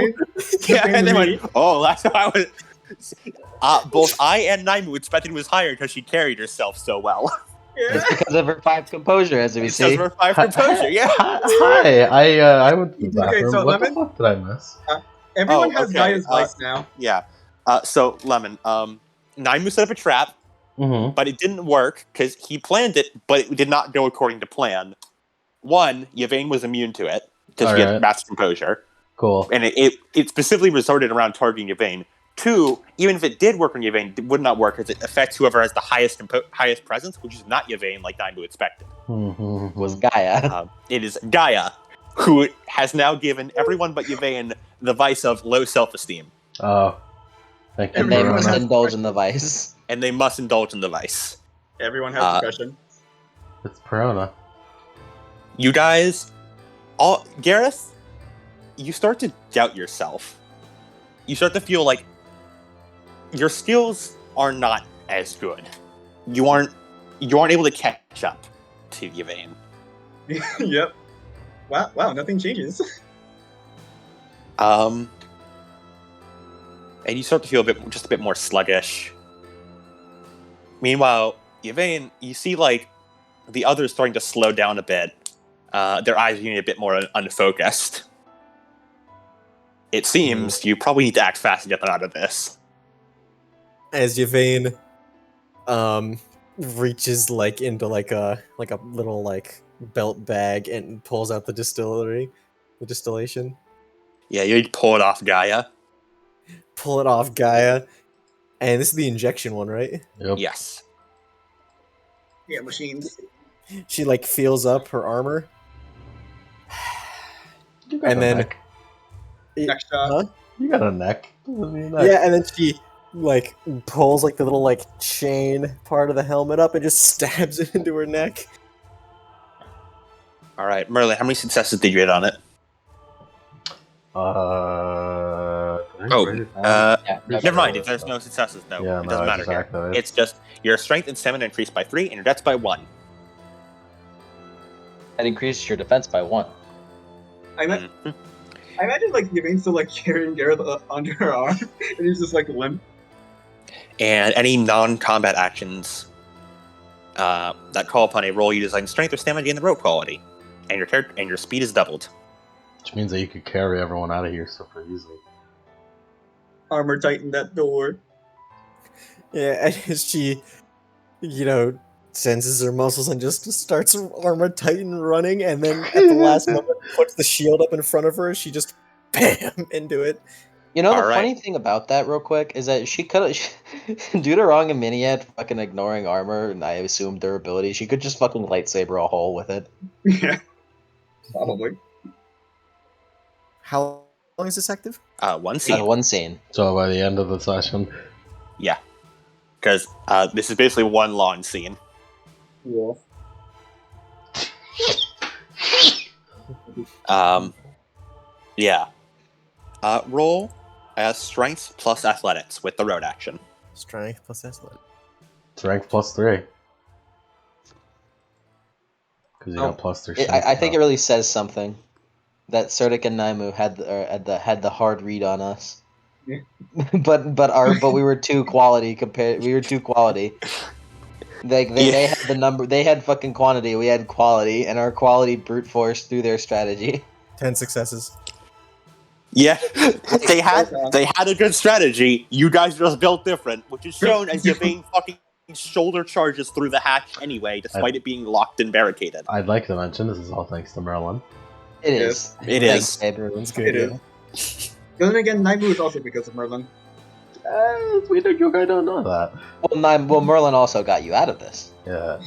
Yeah, and they went, oh, that's how I was. Both I and Naimu expected it was higher because she carried herself so well. It's because of her 5 composure, as we Because see. of her 5 composure, yeah. Hi, I went to the Okay, bathroom. so What the Lemon? fuck did I miss? Everyone Oh, has okay, Gaia's vice now. Yeah. So, Lemon, Naimu set up a trap, Mm-hmm. but it didn't work because he planned it, but it did not go according to plan. 1, Yvain was immune to it because she had Alright. master composure, Cool. and it specifically resorted around targeting Yvain. 2, even if it did work on Yvain, it would not work because it affects whoever has the highest presence, which is not Yvain like Naimu expected. Mm-hmm. Was Gaia. It is Gaia, who has now given everyone but Yvain the vice of low self-esteem, Oh, thank you. And they Everyone must has indulge in the vice. and they must indulge in the vice. Everyone has depression. It's Perona. You guys, Gareth, you start to doubt yourself. You start to feel like your skills are not as good. You aren't able to catch up to Yvain. Yep. Wow, nothing changes. And you start to feel just a bit more sluggish. Meanwhile, Yvain, you see like the others starting to slow down a bit. Their eyes are getting a bit more unfocused. It seems you probably need to act fast to get them out of this. As Yvain reaches like into like a little like belt bag and pulls out the distillation. Yeah, you pull it off Gaia. Pull it off Gaia. And this is the injection one, right? Yep. Yes. Yeah, machines. She like feels up her armor. You got And a then neck. Next shot. Huh? You got a neck. Doesn't mean a neck. Yeah, and then she like pulls like the little like chain part of the helmet up and just stabs it into her neck. All right, Merlin, how many successes did you get on it? Did I write it down? Yeah, Never mind. If there's no successes, no, Yeah, it no, doesn't I matter just here. activated. It's just your strength and stamina increased by 3, and your dex by 1. That increases your defense by 1. I imagine like Yvain's still like carrying Gareth under her arm, and he's just like limp. And any non-combat actions that call upon a roll you design strength or stamina gain the rope quality, and your speed is doubled. Which means that you could carry everyone out of here super easily. Armor tighten that door. Yeah, and as she, senses her muscles and just starts armor tighten running, and then at the last moment puts the shield up in front of her. She just bam into it. You know, the Alright. funny thing about that, real quick, is that she could have, due to wrong and Miniad fucking ignoring armor, and I assume durability, she could just fucking lightsaber a hole with it. Yeah. Probably. How long is this active? 1 scene. One scene. So by the end of the session, Yeah. because this is basically one lawn scene. Yeah. Yeah. Roll strength plus athletics with the road action. Strength plus athletic. Strength +3. Because you Oh. got plus 3 I strength. think it really says something that Sertic and Naimu had the hard read on us. Yeah. but we were too quality compared. We were too quality. They had the number. They had fucking quantity. We had quality, and our quality brute force through their strategy. 10 successes. Yeah, they had Okay. a good strategy. You guys just built different, which is shown as Yvain fucking shoulder charges through the hatch anyway, despite it being locked and barricaded. I'd like to mention this is all thanks to Merlin. It Yes. is. It Thanks, is. babe. Everyone's good. It is. But then again, Naimu is also because of Merlin. We don't, you guys don't know that. Well, Merlin also got you out of this. Yeah.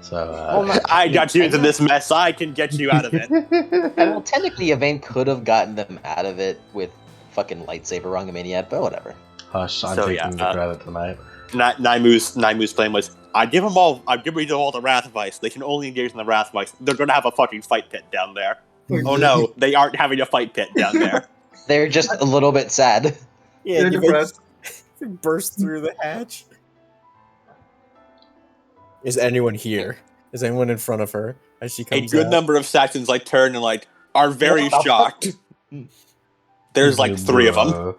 So, Well, not- I got you into this mess. I can get you out of it. And well, technically, Yvain could have gotten them out of it with fucking lightsaber Rangamaniac, but whatever. Hush, I'm So, taking yeah, the credit tonight. Naimu's plan was, I'd give them all the Wrath Vice. They can only engage in the Wrath Vice. They're gonna have a fucking fight pit down there. Oh no, they aren't having a fight pit down there. They're just a little bit sad. Yeah, They're you depressed. burst through the hatch. Is anyone here? Is anyone in front of her as she A comes good out? number of Saxons turn and are very What the shocked. There's 3 of them.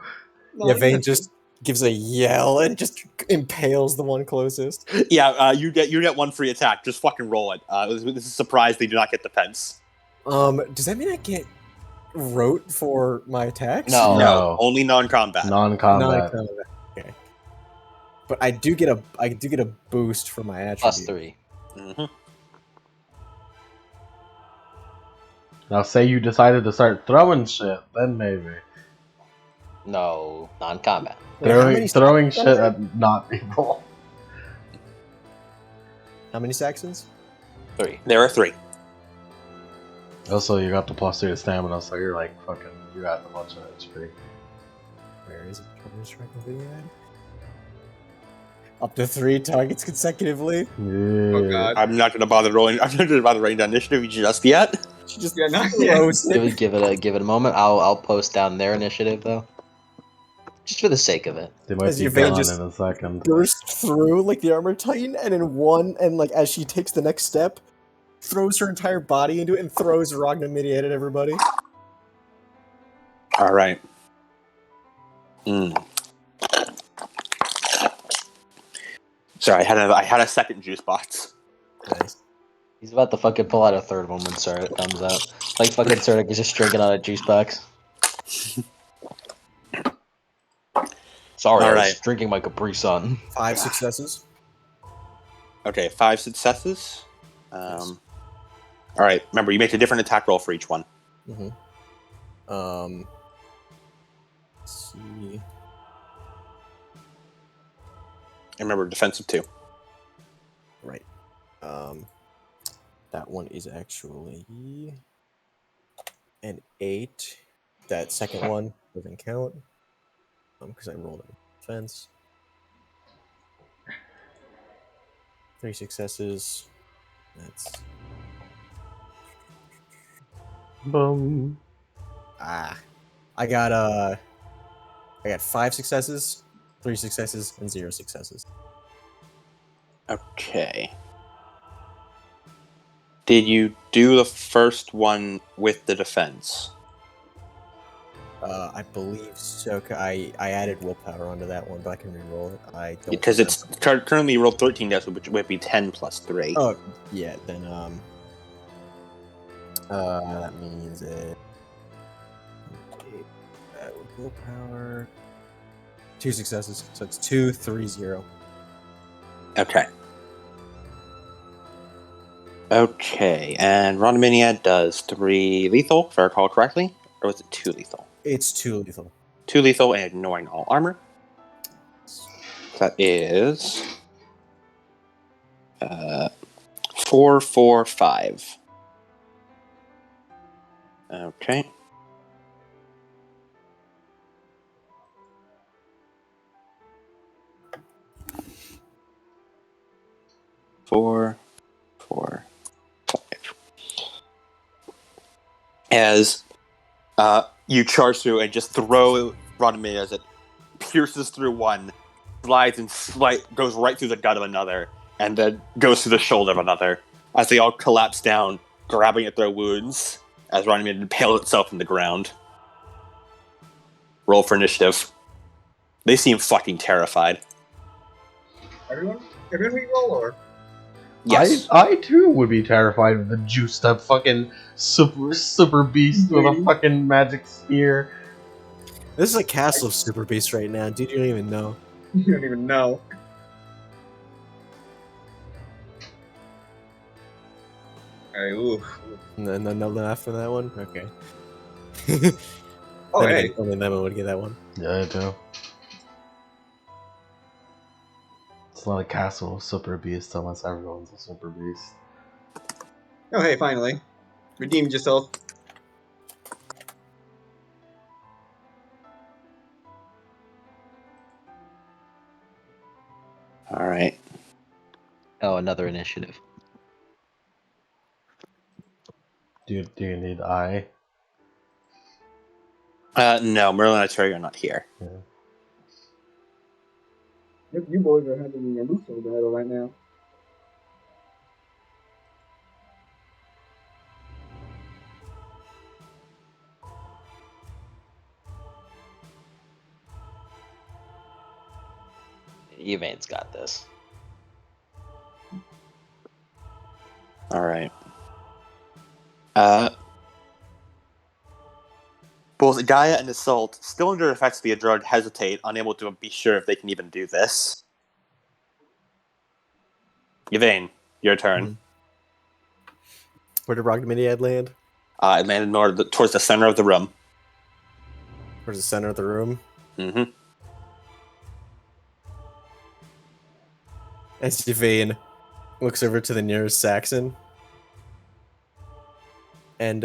Yeah, Vane just gives a yell and just impales the one closest. Yeah, you get 1 free attack. Just fucking roll it. This is a surprise they do not get defense. Does that mean I get rote for my attacks? No. No. Only non-combat. Non-combat. Non-combat. Okay. But I do get a boost for my attribute. +3. Mm-hmm. Now say you decided to start throwing shit, then maybe. No, non-combat. Wait, how many Throwing Saxons shit are there? at not people. How many Saxons? 3. There are 3. Also, you got the +3 to stamina, so you're fucking, you got a bunch of HP. Where is it? Trying to strike a video ad? Up to 3 targets consecutively. Yeah. Oh god. I'm not gonna bother rolling. I'm not gonna bother writing down initiative just yet. She just Yeah, not yet. throws it. Give it a moment. I'll post down their initiative though, just for the sake of it. They might As be your vein gone just in a second. Burst through like the armor titan, and in one, and as she takes the next step, throws her entire body into it and throws Ragna Midian at everybody. All right. Sorry, I had a second juice box. Nice. He's about to fucking pull out a third one when Sertic comes out. Like fucking Sertic is just drinking out a juice box. Sorry, I was Alright. drinking my Capri Sun. 5 successes. Okay, 5 successes. All right. Remember, you make a different attack roll for each one. Mm-hmm. Let's see. And remember, defensive 2. Right. That one is actually an 8. That second one doesn't count because I rolled a defense. 3 successes. That's Boom. I got 5 successes, 3 successes, and 0 successes. Okay. Did you do the first one with the defense? I believe so. I added willpower onto that one, but I can reroll it. I don't Because it's remember. currently you rolled 13 dice, which would be 10 plus 3. Oh yeah, then that means willpower. 2 successes, so it's 2, 3, 0. Okay. Okay, and Rondominiad does 3 lethal, if I recall correctly, or was it 2 lethal? It's 2 lethal. 2 lethal and ignoring all armor. That is 4, 4, 5. Okay. 4, 4, 5. As you charge through and just throw Rodamir as it pierces through one, slides and goes right through the gut of another, and then goes through the shoulder of another, as they all collapse down, grabbing at their wounds, as Rodamir impales itself in the ground. Roll for initiative. They seem fucking terrified. Everyone re-roll, or? Yes. I too would be terrified of the juiced up fucking super beast with a fucking magic spear. This is a castle of super beasts right now, dude. You don't even know. You don't even know. Alright, ooh. No laugh for that one? Okay. Oh, hey. Only Lemon would get that one. Yeah, I do. It's not a castle of super beast unless everyone's a super beast. Oh, hey, finally. Redeemed yourself. All right. Oh, another initiative. Do you need eye? No, Merlin and Terry are not here. Yeah. You boys are having a Muso battle right now. Yvain's got this. All right. Both Gaia and Assault, still under the effects of the drug, hesitate, unable to be sure if they can even do this. Yvain, your turn. Where did Rogdominiad land? It landed towards the center of the room. Towards the center of the room. Mm-hmm. As Yvain looks over to the nearest Saxon. And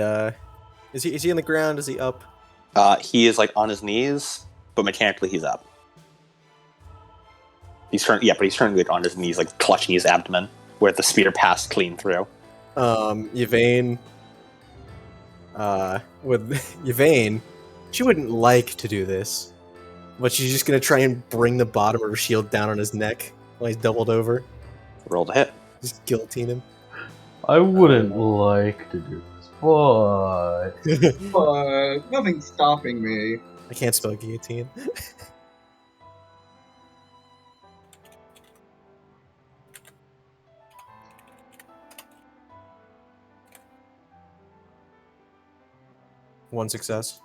is he on the ground? Is he up? He is like on his knees, but mechanically he's up. He's currently like on his knees, like clutching his abdomen, where the spear passed clean through. Yvain with Yvain, she wouldn't like to do this, but she's just gonna try and bring the bottom of her shield down on his neck while he's doubled over. Roll to hit. Just guillotine him. I wouldn't like to do this, but But nothing's stopping me. I can't spell guillotine. One success.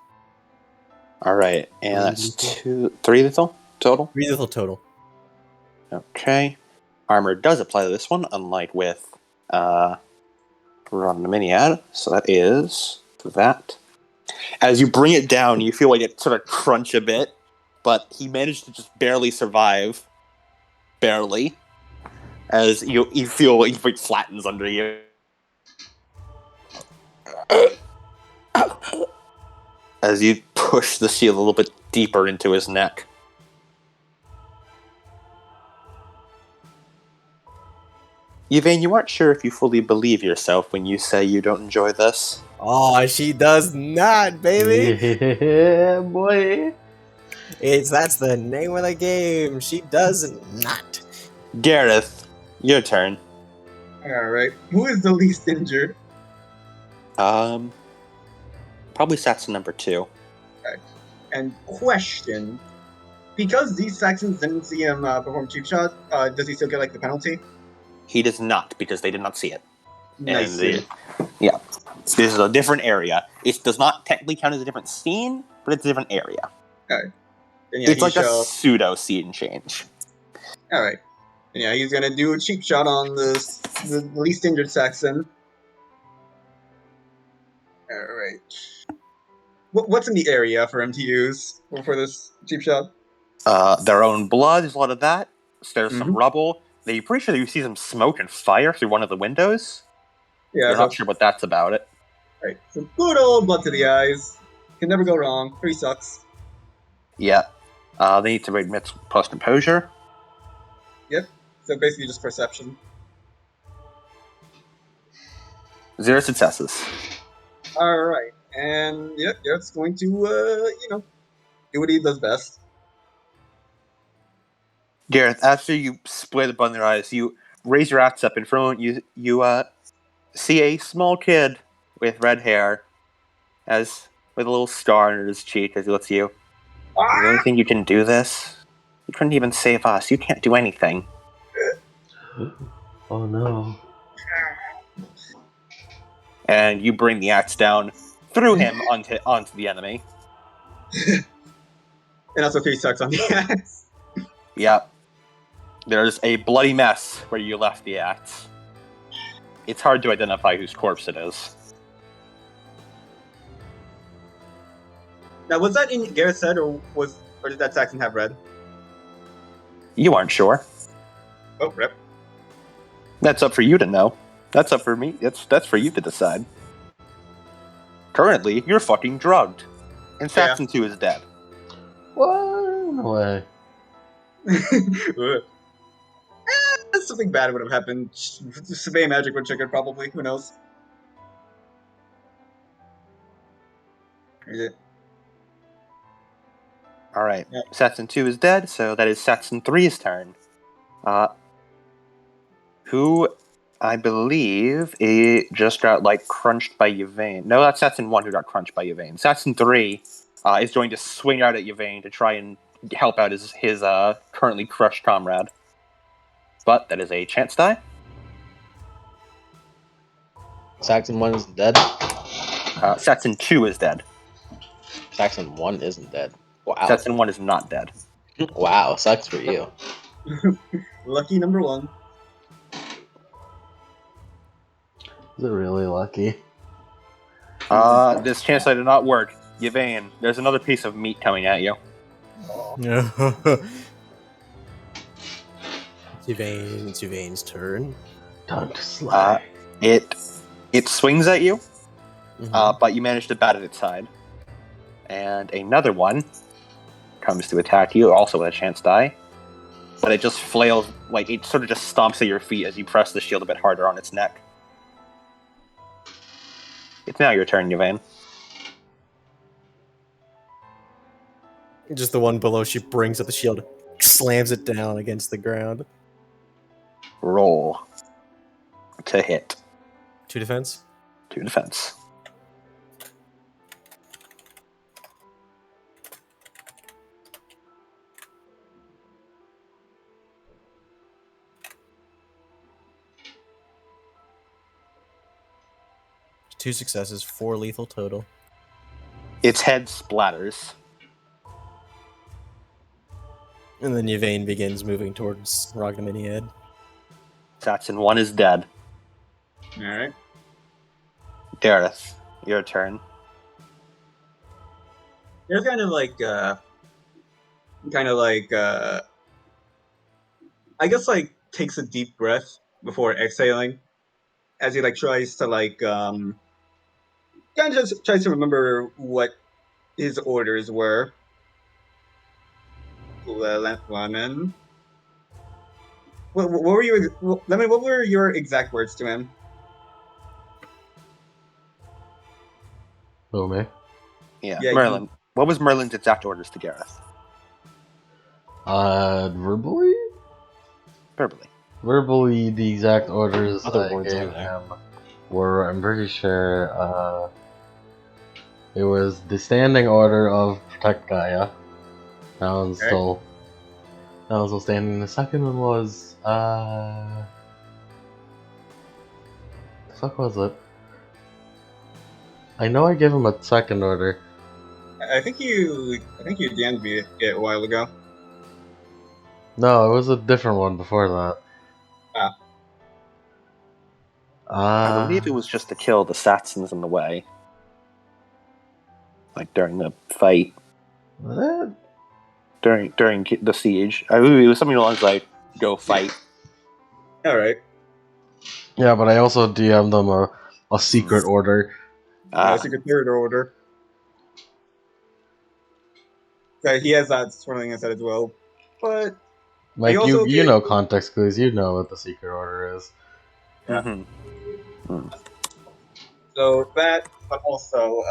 All right, and that's 3 lethal total. 3 lethal total. Okay. Armor does apply to this one, unlike with Rhodaminiad. So that is that. As you bring it down, you feel like it sort of crunch a bit, but he managed to just barely survive. Barely. As you feel like he flattens under you. As you push the shield a little bit deeper into his neck. Yvain, you aren't sure if you fully believe yourself when you say you don't enjoy this. Oh, she does not, baby. yeah, boy. That's the name of the game. She does not. Gareth, your turn. Alright. Who is the least injured? Probably Saxon number 2. And question. Because these Saxons didn't see him perform cheap shot, does he still get like the penalty? He does not, because they did not see it. Nice. Yeah. This is a different area. It does not technically count as a different scene, but it's a different area. Alright. Yeah, It's like a pseudo scene change. Alright. Yeah, he's gonna do a cheap shot on the least injured Saxon. Alright. What's in the area for him to use for this cheap shot? Their own blood is a lot of that. There's some Mhm. rubble. They're pretty sure that you see some smoke and fire through one of the windows. Yeah, They're so, not sure what that's about it. right. So good old blood to the eyes. Can never go wrong. 3 sucks. Yeah. They need to admit plus composure. So basically just perception. 0 successes. All right, and yep, Garrett's going to do what he does best. Gareth, after you split upon their eyes, you raise your axe up in front. You see a small kid with red hair, with a little star under his cheek as he looks at you. You really think you can do this? You couldn't even save us. You can't do anything. Oh no. And you bring the axe down through him onto the enemy. And also 3 sucks on the axe. Yep. There's a bloody mess where you left the axe. It's hard to identify whose corpse it is. Now, was that in Garrett's head, or did that Saxon have red? You aren't sure. Oh, rip. That's up for you to know. That's up for me. That's for you to decide. Currently, you're fucking drugged. And Saxon 2 is dead. What? No way. Something bad would have happened. Survey magic would trigger, probably. Who knows? Is it? Alright. Yep. Saxon 2 is dead, so that is Saxon 3's turn. Who, I believe, just got, crunched by Yvain. No, that's Saxon 1 who got crunched by Yvain. Saxon 3 is going to swing out at Yvain to try and help out his currently crushed comrade. But that is a chance die. Saxon 1 is dead. Saxon 2 is dead. Saxon 1 isn't dead. Wow. Saxon 1 is not dead. Wow, sucks for you. Lucky number 1. Is it really lucky? This chance die did not work. Yvain, there's another piece of meat coming at you. It's Yvain's turn. Time to slay. It swings at you, Mhm. but you manage to bat at its side. And another one comes to attack you, also with a chance die. But it just flails, it sort of just stomps at your feet as you press the shield a bit harder on its neck. It's now your turn, Yvain. Just the one below, she brings up the shield, slams it down against the ground. Roll to hit. 2 defense. 2 defense. Two successes, 4 lethal total. Its head splatters. And then Yvain begins moving towards Rognominiad. Saxon 1 is dead. Alright. Dareth, your turn. There's kind of I guess takes a deep breath before exhaling, as he tries to kind of just tries to remember what his orders were. Lemon. What were you, Lemon? What were your exact words to him? Oh, me? Yeah, Yeah, Merlin. What was Merlin's exact orders to Gareth? Verbally? Verbally. Verbally, the exact orders Other I words gave on there. him were, I'm pretty sure, it was the standing order of Protect Gaia. That one's Okay. still... That one's still standing. The second one was, the fuck was it? I know I gave him a second order. I think you DM'd me it a while ago. No, it was a different one before that. I believe it was just to kill the Saxons in the way. During the fight. Was it? During the siege. I believe it was something along like, go fight. Alright. Yeah, but I also DM'd them a secret order. Secret third order. So he has that swirling in his head as well. But Like, also you know context clues, you know what the secret order is. Yeah. Mm-hmm. So that, but also,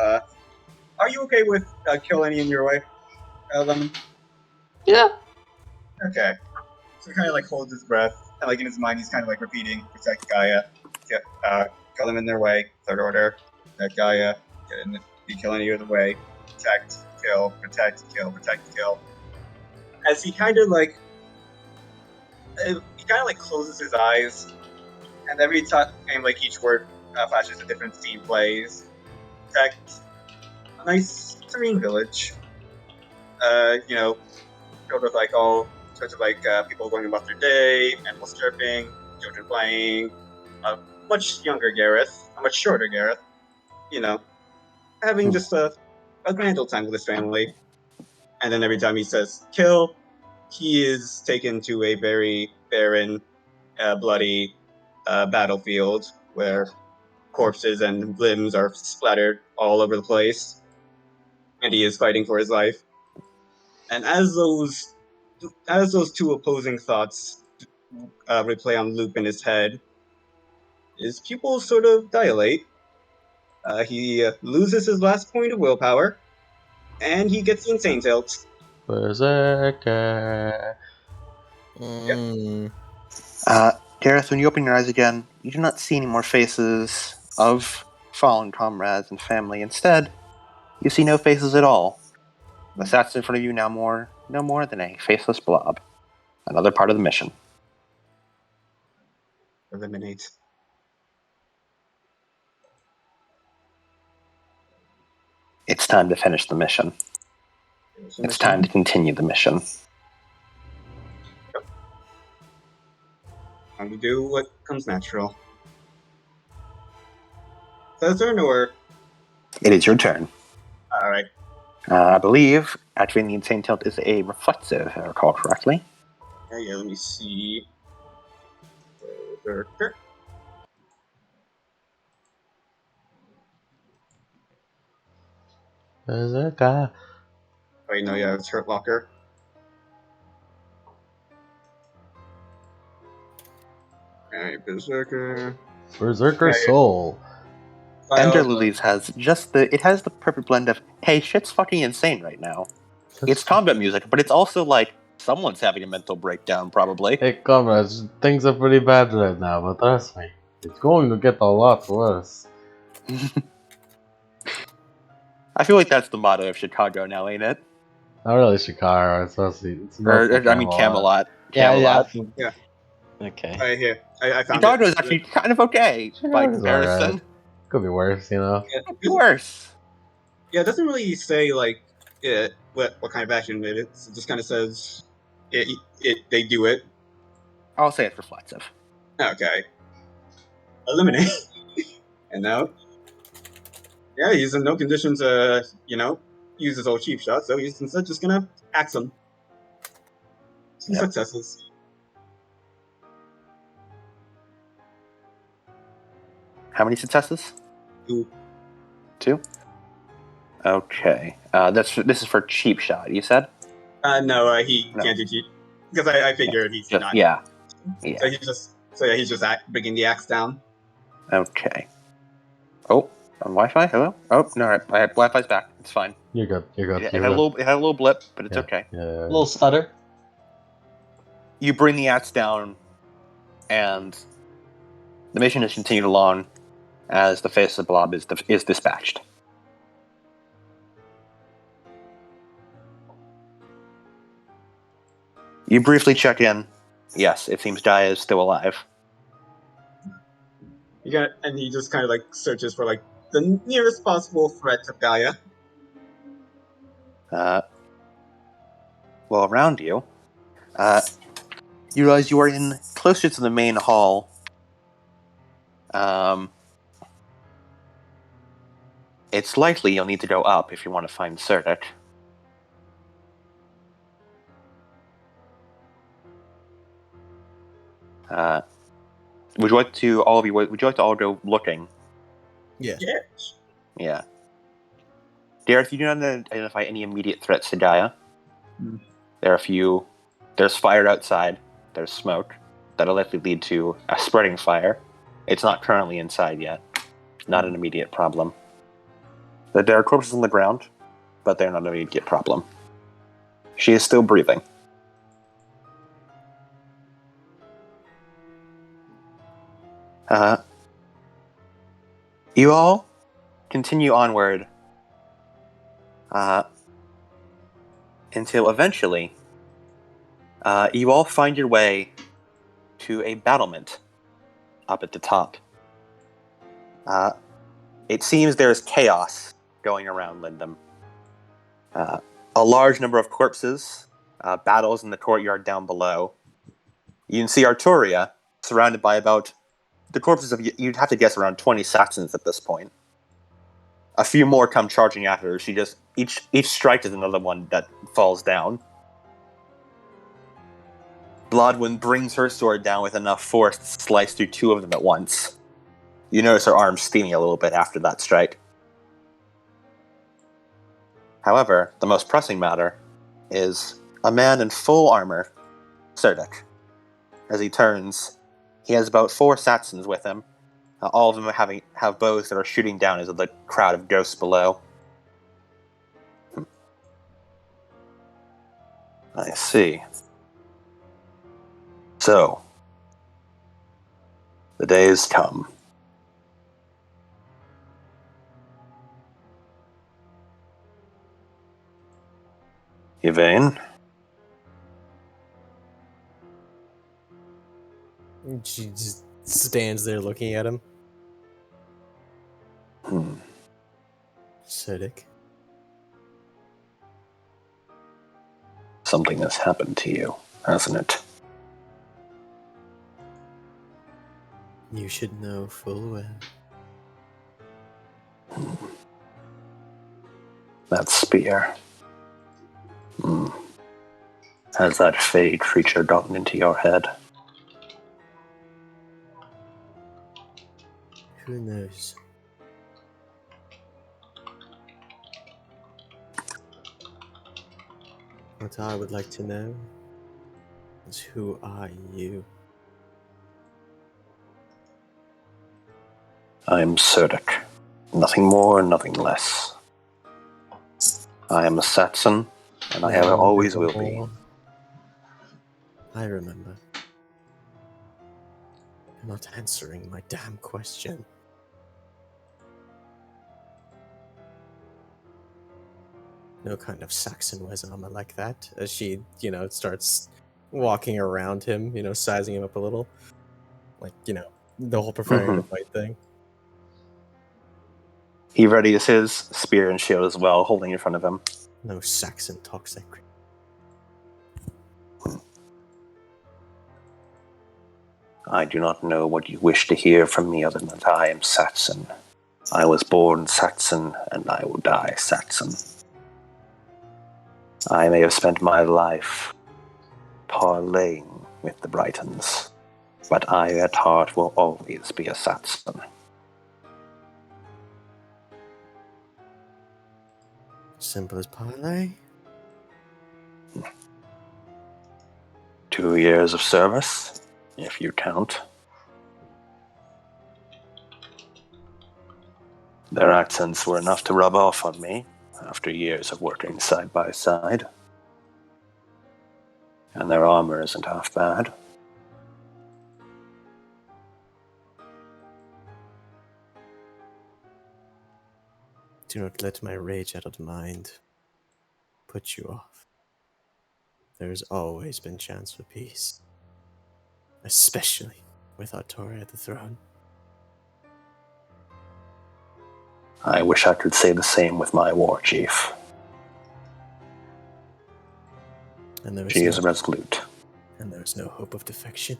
are you okay with kill any in your way, Lemon? Yeah. Okay. So he kind of like holds his breath, and like in his mind, he's kind of like repeating, protect Gaia, kill them in their way, third order, protect Gaia, be kill any other way, protect, kill, protect, kill, protect, kill. As he kind of like, closes his eyes, and every time, like each word flashes, a different scene plays. Protect a nice serene village. Filled with like all sorts of like people going about their day, animals chirping, children playing. A much younger Gareth, a much shorter Gareth. Having just a grand old time with his family. And then every time he says kill, he is taken to a very barren, bloody battlefield where corpses and limbs are splattered all over the place, and he is fighting for his life. And as those two opposing thoughts replay on loop in his head, his pupils sort of dilate. He loses his last point of willpower, and he gets the insane tilt. Berserker. Gareth, when you open your eyes again, you do not see any more faces of fallen comrades and family. Instead, you see no faces at all. The stats in front of you now no more than a faceless blob. Another part of the mission. Eliminate. It's time to finish the mission. It's time to continue the mission. Time to do what comes natural. So turn or It is your turn. all right. I believe activating the insane tilt is a reflexive, if I recall correctly. Yeah, let me see. Berserker. Berserker. Wait, no, yeah, it's Hurt Locker. Alright, Berserker. Berserker Yeah, Soul. Ender Lilies has the perfect blend of, hey, shit's fucking insane right now. It's combat music, but it's also like someone's having a mental breakdown, probably. Hey, comrades, things are pretty bad right now, but trust me, it's going to get a lot worse. I feel like that's the motto of Chicago now, ain't it? Not really Chicago, it's mostly Camelot. Yeah. Yeah. Okay. Right here. I found Chicago it. is actually kind of okay by Chicago's comparison. alright. Could be worse, you know. Yeah, Could be worse. yeah, it doesn't really say like what kind of action it is. It just kind of says they do it. I'll say it's reflexive. Okay. Eliminate. And now, yeah, he's in no condition to use his old cheap shot, so he's instead just gonna axe him. Some successes. How many successes? 2. 2? Okay. This is for cheap shot, you said? No, he can't do cheap because I figured he's not. Yeah. So he's just bringing the axe down. Okay. Oh, on Wi-Fi? Hello? Oh, no, Wi-Fi's back. It's fine. You're good. It had a little blip, but it's okay. Yeah. A little stutter. You bring the axe down, and the mission is continued along as the face of the blob is dispatched. You briefly check in. Yes, it seems Gaia is still alive. And he just kind of like searches for like the nearest possible threat to Gaia. Well, around you, you realize you are in closer to the main hall. It's likely you'll need to go up if you want to find Cerdic. Would you like to all go looking? Yeah. Yeah. Dareth, you do not identify any immediate threats to Gaia. There's fire outside. There's smoke. That'll likely lead to a spreading fire. It's not currently inside yet. Not an immediate problem. There are corpses on the ground, but they're not an immediate problem. She is still breathing. You all continue onward until eventually you all find your way to a battlement up at the top. It seems there's chaos going around Lindum. A large number of corpses, battles in the courtyard down below. You can see Arturia surrounded by about the corpses of, you'd have to guess, around 20 Saxons at this point. A few more come charging after her. She just, each strike is another one that falls down. Bloodwind brings her sword down with enough force to slice through two of them at once. You notice her arm steaming a little bit after that strike. However, the most pressing matter is a man in full armor, Serdic. As he turns, he has about 4 Satsons with him. All of them have bows that are shooting down into the crowd of ghosts below. I see. So, the days come. Yvain? She just stands there looking at him. Sidic. Something has happened to you, hasn't it? You should know full well. That spear. Has that fade creature gotten into your head? Who knows? What I would like to know is, who are you? I'm Serdic. Nothing more, nothing less. I am a Saxon, and I Now, always will be. nevermore. I remember. You're not answering my damn question. No kind of Saxon wears armor like that. As she, starts walking around him, sizing him up a little. Like, the whole preparing to fight thing. He readies his spear and shield as well, holding in front of him. No Saxon talks that great. I do not know what you wish to hear from me other than that I am Saxon. I was born Saxon, and I will die Saxon. I may have spent my life parlaying with the Britons, but I at heart will always be a Saxon. Simple as parlay. 2 years of service, if you count. Their accents were enough to rub off on me after years of working side by side. And their armor isn't half bad. Do not let my rage out of mind put you off. There has always been chance for peace, especially with Arturia at the throne. I wish I could say the same with my war chief. And there is She is resolute. And there is no hope of defection.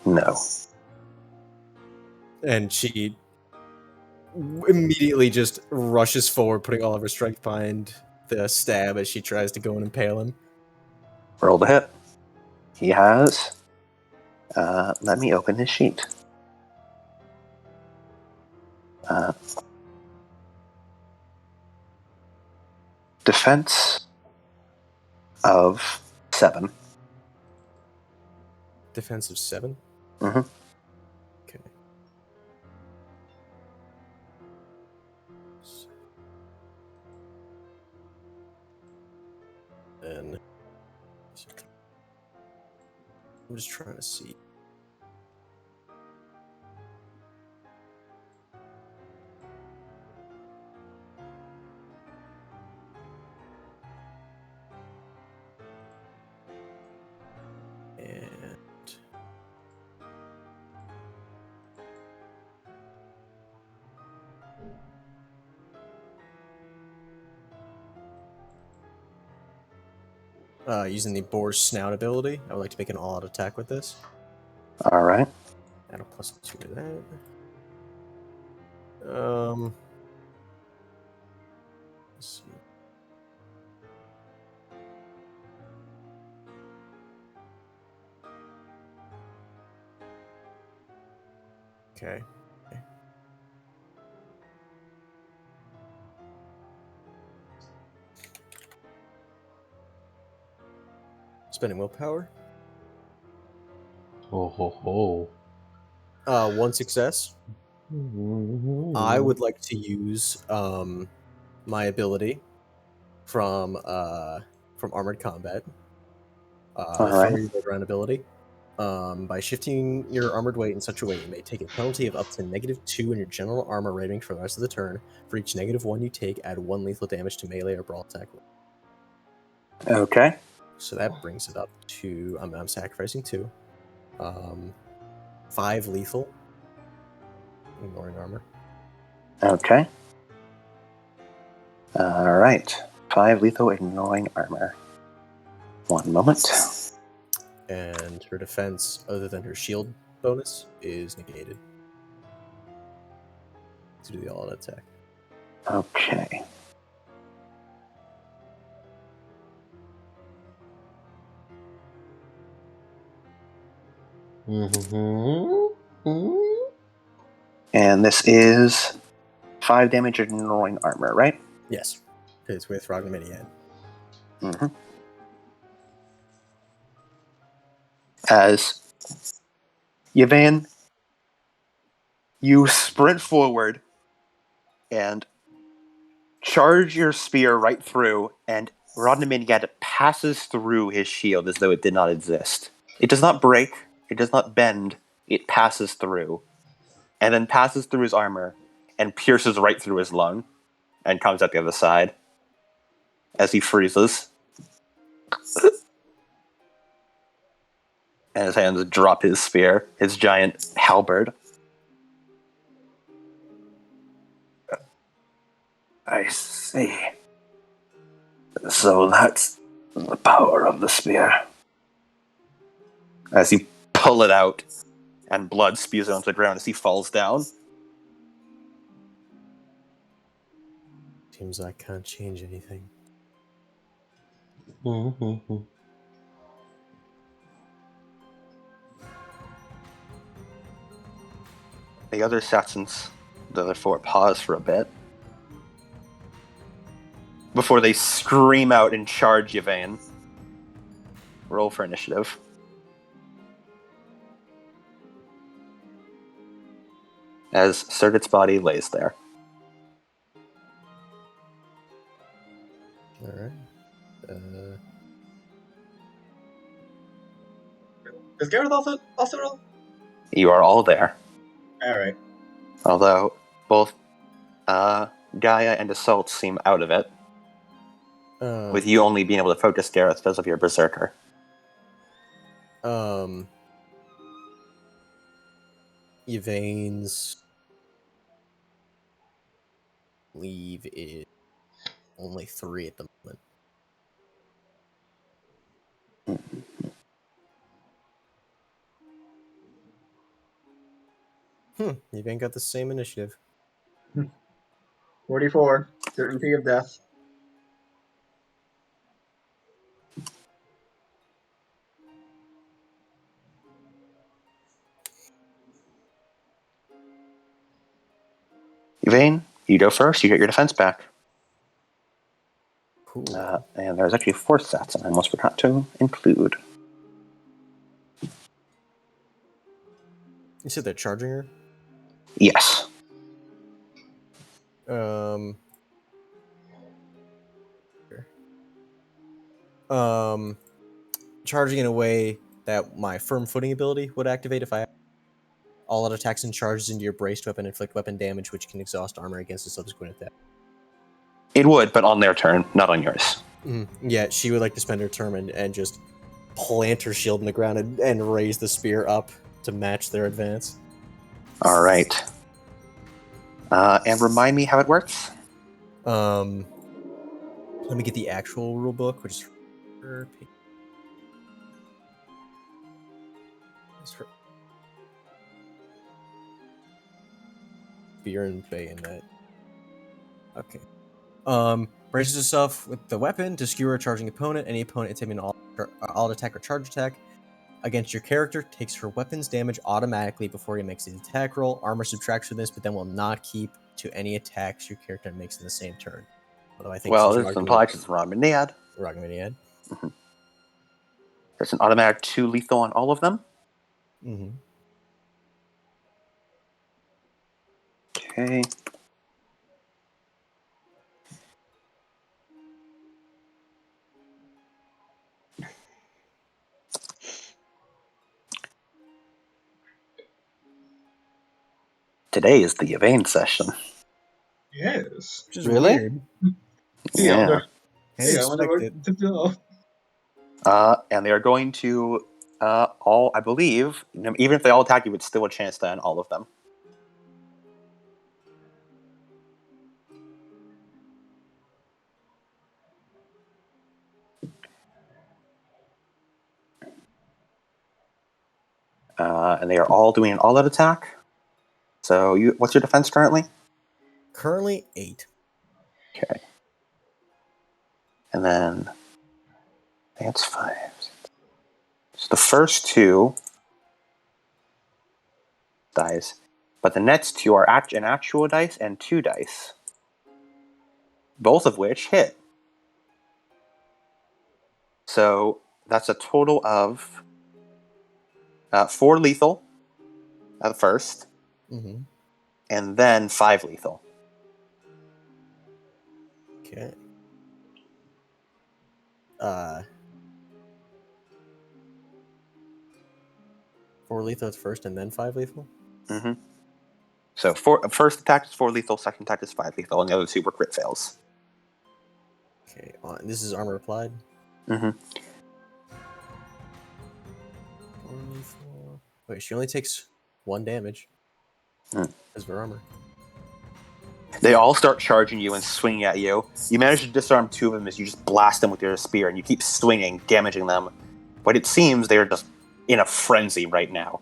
No. And she immediately just rushes forward, putting all of her strength behind the stab as she tries to go and impale him. Roll the hit. He has. Let me open his sheet. Defense of 7. Defense of 7? Mhm. Okay. Then I'm just trying to see. And using the boar's snout ability, I would like to make an all-out attack with this. All right. Add a +2 to that. Let's see. Okay. Spending willpower. Oh ho ho. One success. I would like to use my ability from Armored Combat, All right. Authority Round ability. By shifting your armored weight in such a way, you may take a penalty of up to -2 in your general armor rating for the rest of the turn. For each -1 you take, add 1 lethal damage to melee or brawl attack. Okay. So that brings it up to I'm sacrificing 2. 5 lethal, ignoring armor. Okay. All right. 5 lethal, ignoring armor. 1 moment. And her defense, other than her shield bonus, is negated to do the all-out attack. Okay. And this is 5 damage, ignoring armor, right? Yes, it's with Ragnaminiad. Mm-hmm. As Yvain, you sprint forward and charge your spear right through, and Rodnaminiad passes through his shield as though it did not exist. It does not break, it does not bend, it passes through, and then passes through his armor and pierces right through his lung and comes out the other side as he freezes. And his hands drop his spear, his giant halberd. I see. So that's the power of the spear. As you pull it out, and blood spews onto the ground as he falls down. Seems I can't change anything. The other Satsons, the other 4, pause for a bit before they scream out and charge Yvain. Roll for initiative. As Serget's body lays there. Alright. Does Gareth also roll? You are all there. Alright. Although both Gaia and Assault seem out of it, with you only being able to focus Gareth because of your Berserker. Yvain's leave is only 3 at the moment. Yvain got the same initiative. 44. Certainty of death. Yvain, you go first. You get your defense back. Cool. And there's actually 4 stats, and I almost forgot to include. You said they're charging her? Yes. Sure. Charging in a way that my firm footing ability would activate if I all out attacks and charges into your braced weapon inflict weapon damage, which can exhaust armor against a subsequent attack. It would, but on their turn, not on yours. Yeah, she would like to spend her turn and just plant her shield in the ground and raise the spear up to match their advance. All right. And remind me how it works. Let me get the actual rule book, which is spear and bayonet. Okay. Braces herself with the weapon to skewer a charging opponent. Any opponent attempting an all attack or charge attack against your character takes her weapon's damage automatically before he makes the attack roll. Armor subtracts from this, but then will not keep to any attacks your character makes in the same turn. Although I think This implies it's Ragmaniad. Ragmaniad. There's an automatic 2 lethal on all of them. Mm-hmm. Okay. Today is the Yvain session. Yes. Which is Really? weird. Yeah. I wonder what to do. And they are going to all, I believe, even if they all attack you, it's still a chance to end all of them. And they are all doing an all-out attack. So, what's your defense currently? Currently 8. Okay. And then that's 5. So the first 2 dice, but the next 2 are an actual dice and 2 dice, both of which hit. So that's a total of 4 lethal at first, and then 5 lethal. Okay. 4 lethal at first and then 5 lethal? Mm-hmm. So first attack is 4 lethal, second attack is 5 lethal, and the other 2 were crit fails. Okay, this is armor applied? Mm-hmm. 4 lethal. Wait, she only takes 1 damage. Because of her armor. They all start charging you and swinging at you. You manage to disarm 2 of them as you just blast them with your spear, and you keep swinging, damaging them. But it seems they are just in a frenzy right now.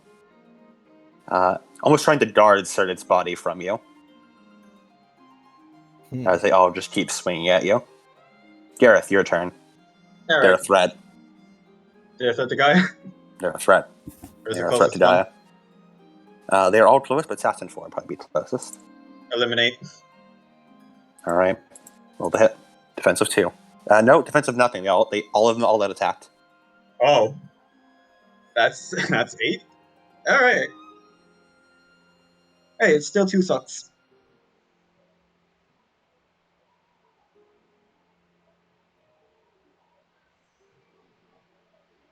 Almost trying to guard its body from you. As they all just keep swinging at you. Gareth, your turn. All They're right. a threat. Did I set the guy? They're a threat. Or is They're it a threat to closest die. They're all close, but Assassin 4 would probably be closest. Eliminate. Alright. Roll the hit. Defensive 2. No, defensive nothing. All of them all that attacked. Oh. That's 8? Alright. Hey, it still 2 sucks.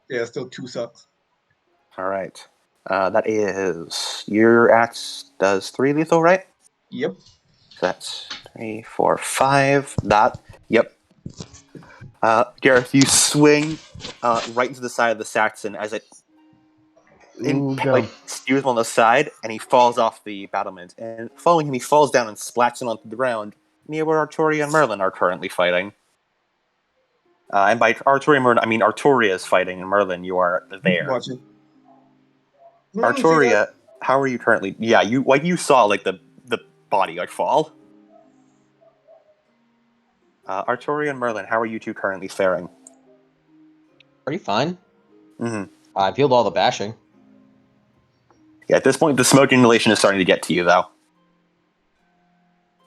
Yeah, still 2 sucks. Alright. That is... Your axe does 3 lethal, right? Yep. So that's 3, 4, 5. That. Yep. Gareth, you swing right into the side of the Saxon as it steers him on the side, and he falls off the battlement. And following him, he falls down and splats him onto the ground near where Arturia and Merlin are currently fighting. And by Arturia and Merlin, I mean Arturia is fighting, and Merlin, you are there. Watching. Arturia, how are you currently? Yeah, you saw the body fall. Arturia and Merlin, how are you two currently faring? Pretty fine. Mm-hmm. I peeled all the bashing. Yeah, at this point, the smoke inhalation is starting to get to you, though.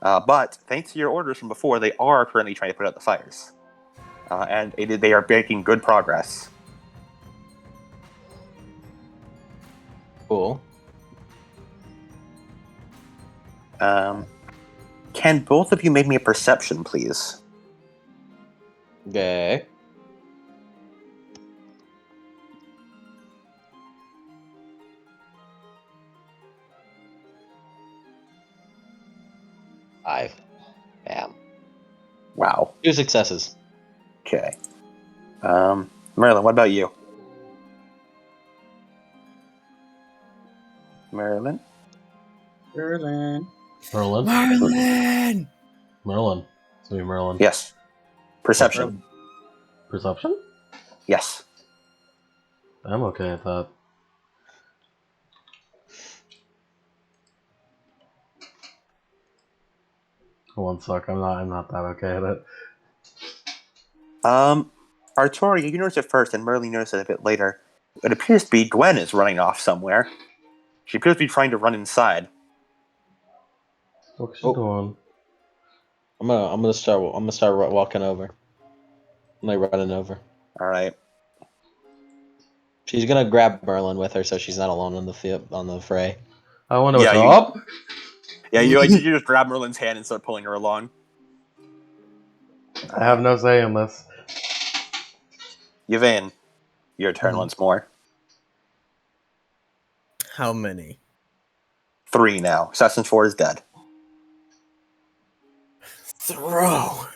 But thanks to your orders from before, they are currently trying to put out the fires. And they are making good progress. Cool. Can both of you make me a perception, please? Okay. Five. Bam. Wow. 2 successes. Okay. Merlin, what about you? Merlin? Merlin. Merlin? Merlin! Merlin. It's me, Merlin. Yes. Perception. Perception? Yes. I'm okay at that. One sec, I'm not that okay at it. Artoria, you noticed it first, and Merlin noticed it a bit later. It appears to be Gwen is running off somewhere. She appears to be trying to run inside. What's she doing? I'm gonna start walking over. I'm like running over. All right. She's gonna grab Merlin with her, so she's not alone on the fray. I wonder Yeah, what's you- up. Yeah, you just grab Merlin's hand and start pulling her along. I have no say in this. Yvain, your turn once more. How many? 3 now. Assassin 4 is dead. Throw!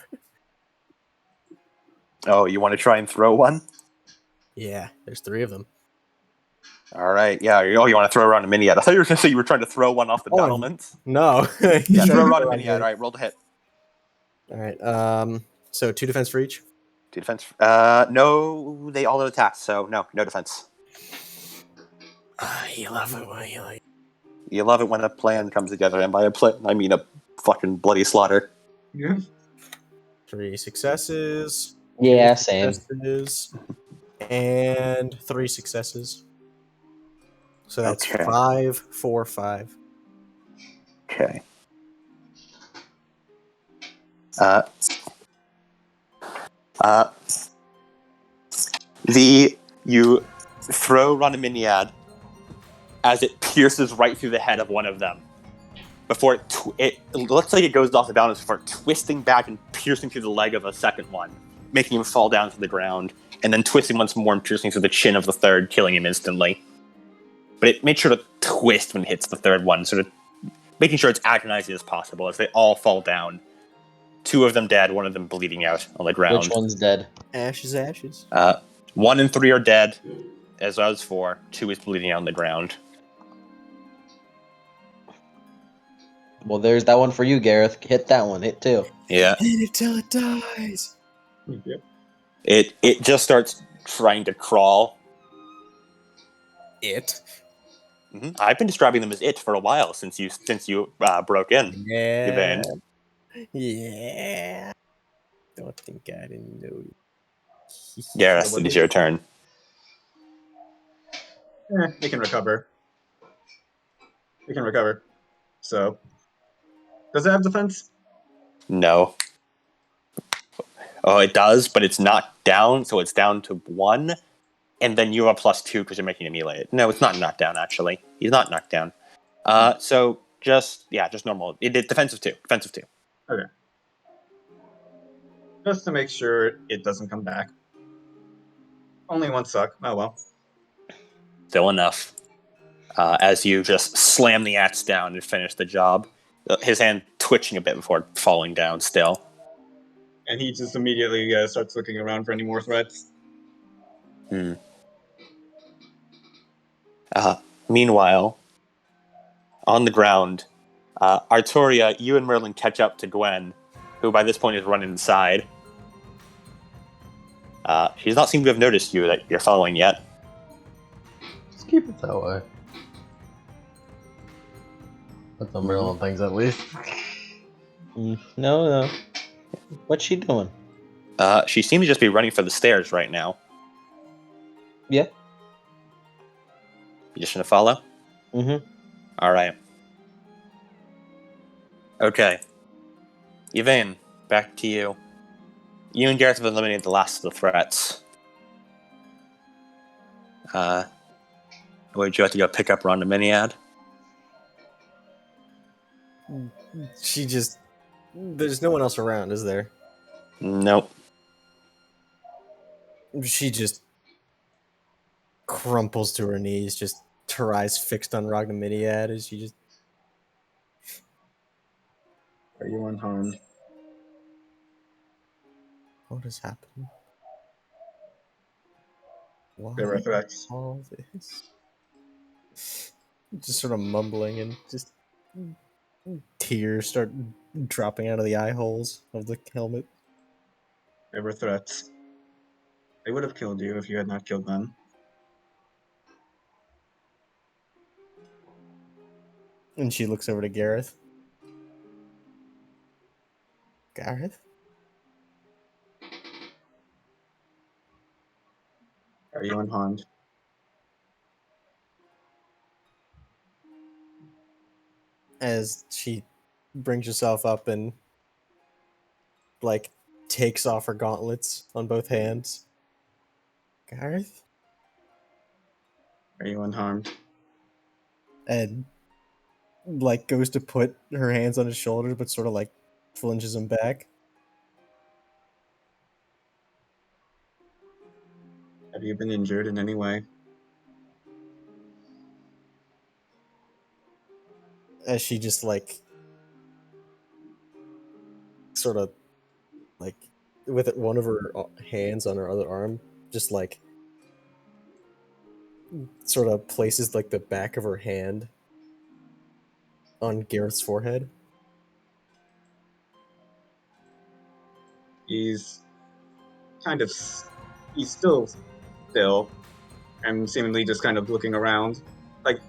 Oh, you want to try and throw one? Yeah, there's 3 of them. All right. Yeah. You want to throw around a miniad? I thought you were going to say you were trying to throw one off the Oh, battlements. No. Yeah, throw around a miniad. All right, roll to hit. Alright, so 2 defense for each? 2 defense. No, they all attack, so no defense. You love it when you like. You love it when a plan comes together, and by a plan, I mean a fucking bloody slaughter. Yeah. 3 successes. Yeah, 2 same. successes, and 3 successes. So that's Okay. 5, 4, 5. Okay. You throw Runaminiad as it pierces right through the head of one of them. Before it looks like it goes off the balance before twisting back and piercing through the leg of a second one, making him fall down to the ground, and then twisting once more and piercing through the chin of the third, killing him instantly. But it made sure to twist when it hits the third one, sort of making sure it's agonizing as possible as they all fall down. 2 of them dead, 1 of them bleeding out on the ground. Which one's dead? Ashes, ashes. 1 and 3 are dead, as well as 4. 2 is bleeding out on the ground. Well, there's that one for you, Gareth. Hit that one. Hit 2. Yeah. Hit it till it dies. Yep. It just starts trying to crawl. It. I've been describing them as it for a while since you broke in. Yeah. Yvain. Yeah. Don't think I didn't know. Gareth, it is your turn. It can recover. It can recover. So, does it have defense? No. Oh, it does, but it's not down, so it's down to 1. And then you have +2 because you're making a melee. No, it's not knocked down, actually. He's not knocked down. So just normal. It did defensive 2. Defensive 2. Okay. Just to make sure it doesn't come back. Only 1 suck. Oh well. Still enough. As you just slam the axe down and finish the job. His hand twitching a bit before falling down still. And he just immediately starts looking around for any more threats. Meanwhile, on the ground, Artoria, you and Merlin catch up to Gwen, who by this point is running inside. She does not seem to have noticed you that you're following yet. Just keep it that way. That's the Merlin things at least. No. What's she doing? She seems to just be running for the stairs right now. Yeah. You just gonna follow? Mm-hmm. Alright. Okay. Yvain, back to you. You and Gareth have eliminated the last of the threats. Would you have to go pick up Rhonda Miniad? She just... There's no one else around, is there? Nope. She just crumples to her knees, just her eyes fixed on Ragnaminiad as she just... Are you unharmed? What has happened? Why There were threats. all this? Just sort of mumbling and just tears start dropping out of the eye holes of the helmet. There were threats. They would have killed you if you had not killed them. And she looks over to Gareth. Gareth? Are you unharmed? As she brings herself up and like takes off her gauntlets on both hands. Gareth? Are you unharmed? And like goes to put her hands on his shoulders but sort of like flinches him back. Have you been injured in any way? As she just like sort of like with one of her hands on her other arm just like sort of places like the back of her hand on Gareth's forehead. He's kind of... He's still and seemingly just kind of looking around. Like,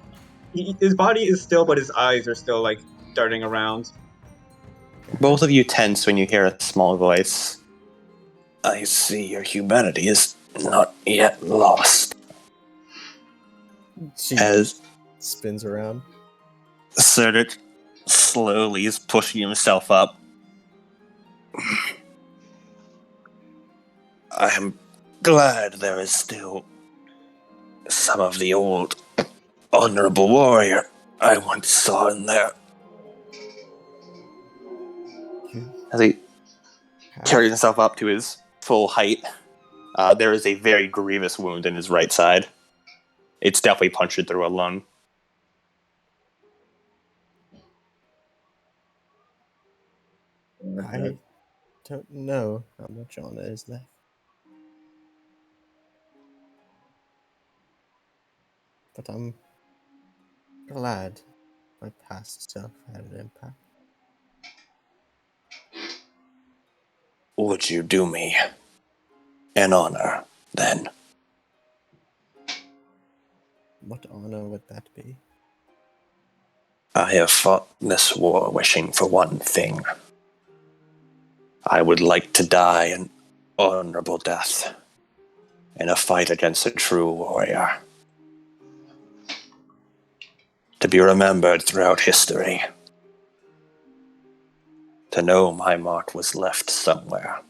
his body is still, but his eyes are still, like, darting around. Both of you tense when you hear a small voice. I see your humanity is not yet lost. She As spins around. Serdic slowly is pushing himself up. I am glad there is still some of the old honorable warrior I once saw in there. As he carries himself up to his full height, there is a very grievous wound in his right side. It's definitely punctured through a lung. I don't know how much on it is left. But I'm glad my past self had an impact. Would you do me an honor, then? What honor would that be? I have fought this war wishing for one thing. I would like to die an honorable death in a fight against a true warrior. To be remembered throughout history. To know my mark was left somewhere.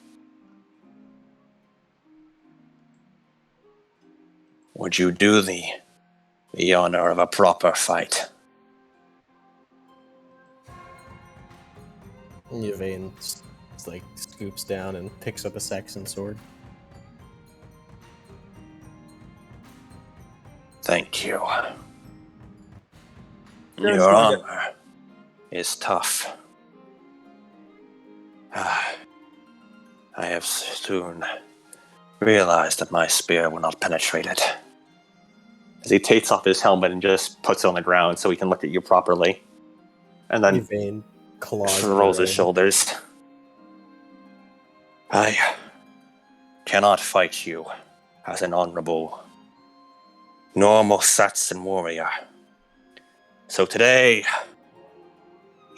Would you do the honor of a proper fight? Yvain like scoops down and picks up a Saxon sword. Thank you. Yes, Your my God. honor is tough. I have soon realized that my spear will not penetrate it. As he takes off his helmet and just puts it on the ground so he can look at you properly. And then Yvain claws rolls his around. shoulders. I cannot fight you as an honorable, normal Saxon warrior. So today,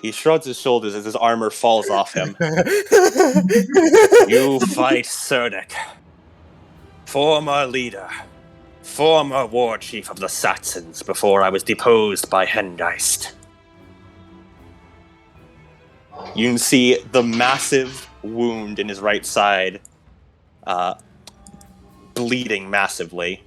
he shrugs his shoulders as his armor falls off him. You fight Serdic, former leader, former war chief of the Saxons before I was deposed by Hengeist. You can see the massive wound in his right side, bleeding massively.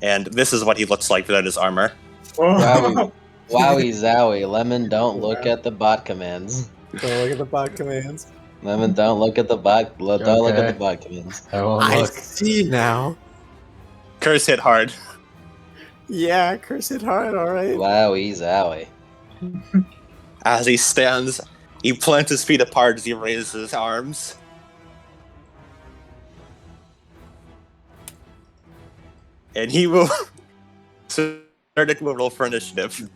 And this is what he looks like without his armor. Wow. Wowie zowie. Lemon, don't look Wow. at the bot commands. Don't look at the bot commands. Lemon, don't look at the bot. Don't look at the Okay. bot commands. I won't I look. see now. Curse hit hard. Yeah, curse it hard, alright. Wowie zowie. As he stands, he plants his feet apart as he raises his arms. And he will start a roll for initiative.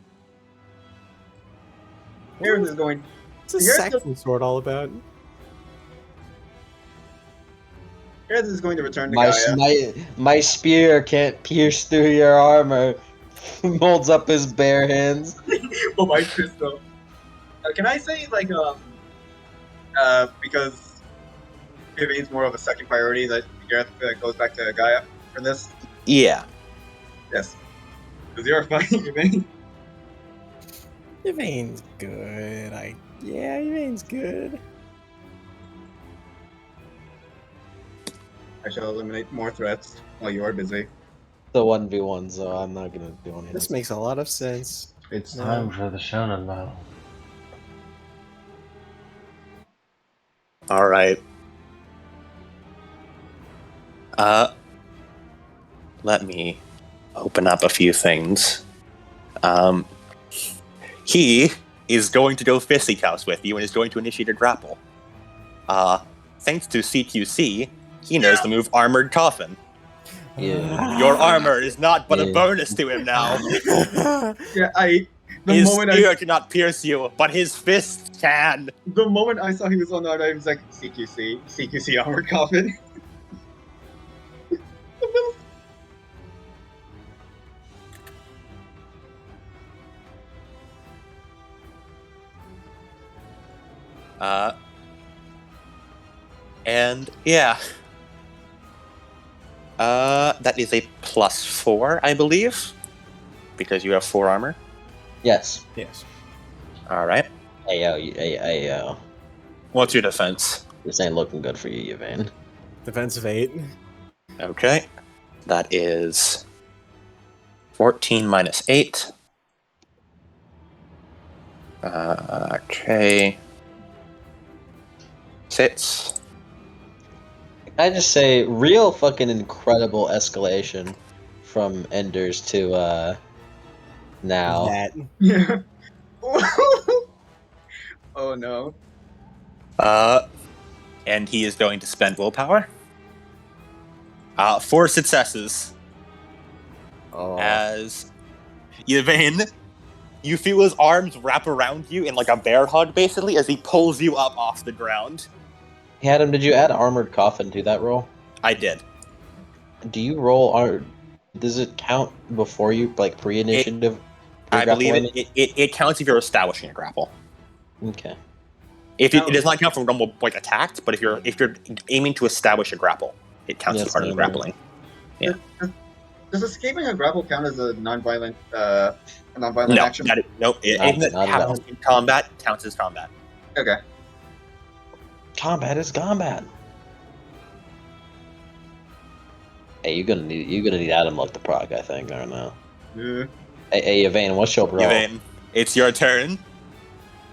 Aaron is going. What's a Here's the- Saxon sword all about? Aaron is going to return to My, Gaia. my spear can't pierce through your armor. Holds up his bare hands. Oh my crystal. Can I say because Vivian's more of a second priority that Gareth goes back to Gaia for this? Yeah. Yes. Because you're fighting Vivian. Yvain's good. Yeah, Yvain's good. I shall eliminate more threats while you are busy. The 1v1, so I'm not gonna do anything. This makes a lot of sense. It's No. time for the shonen battle. All right. Let me open up a few things. He is going to go fisticuffs with you and is going to initiate a grapple. Thanks to CQC, he knows the move Armored Coffin. Yeah. Your armor is not but a Yeah. bonus to him now. Yeah, the His moment spear cannot pierce you, but his fist can. the moment I saw he was on the I was like CQC armored coffin. And yeah. That is a +4, I believe. Because you have 4 armor. Yes. Yes. Alright. Hey yo. What's your defense? This ain't looking good for you, Yvain. Defensive 8. Okay. That is 14 minus 8. Okay. 6. I just say real fucking incredible escalation from Enders to now. That. Yeah. Oh no. And he is going to spend willpower. 4 successes. Oh. As Yvain, you feel his arms wrap around you in like a bear hug, basically, as he pulls you up off the ground. Hey Adam, did you add Armored Coffin to that roll? I did. Do you roll does it count before you, like, pre-initiative? I believe pre-grapple it counts if you're establishing a grapple. Okay. If it does not count from normal like attacked, but if you're aiming to establish a grapple, it counts Yes, as part of the I know. grappling. Does escaping a grapple count as a non-violent No, action? anything that not at happens in combat counts as combat. Okay. Combat is combat. Hey, you're gonna need Adam Luck to proc, I think, I don't know. Yeah. Hey Yvain, what's your brawl? Yvain, it's your turn.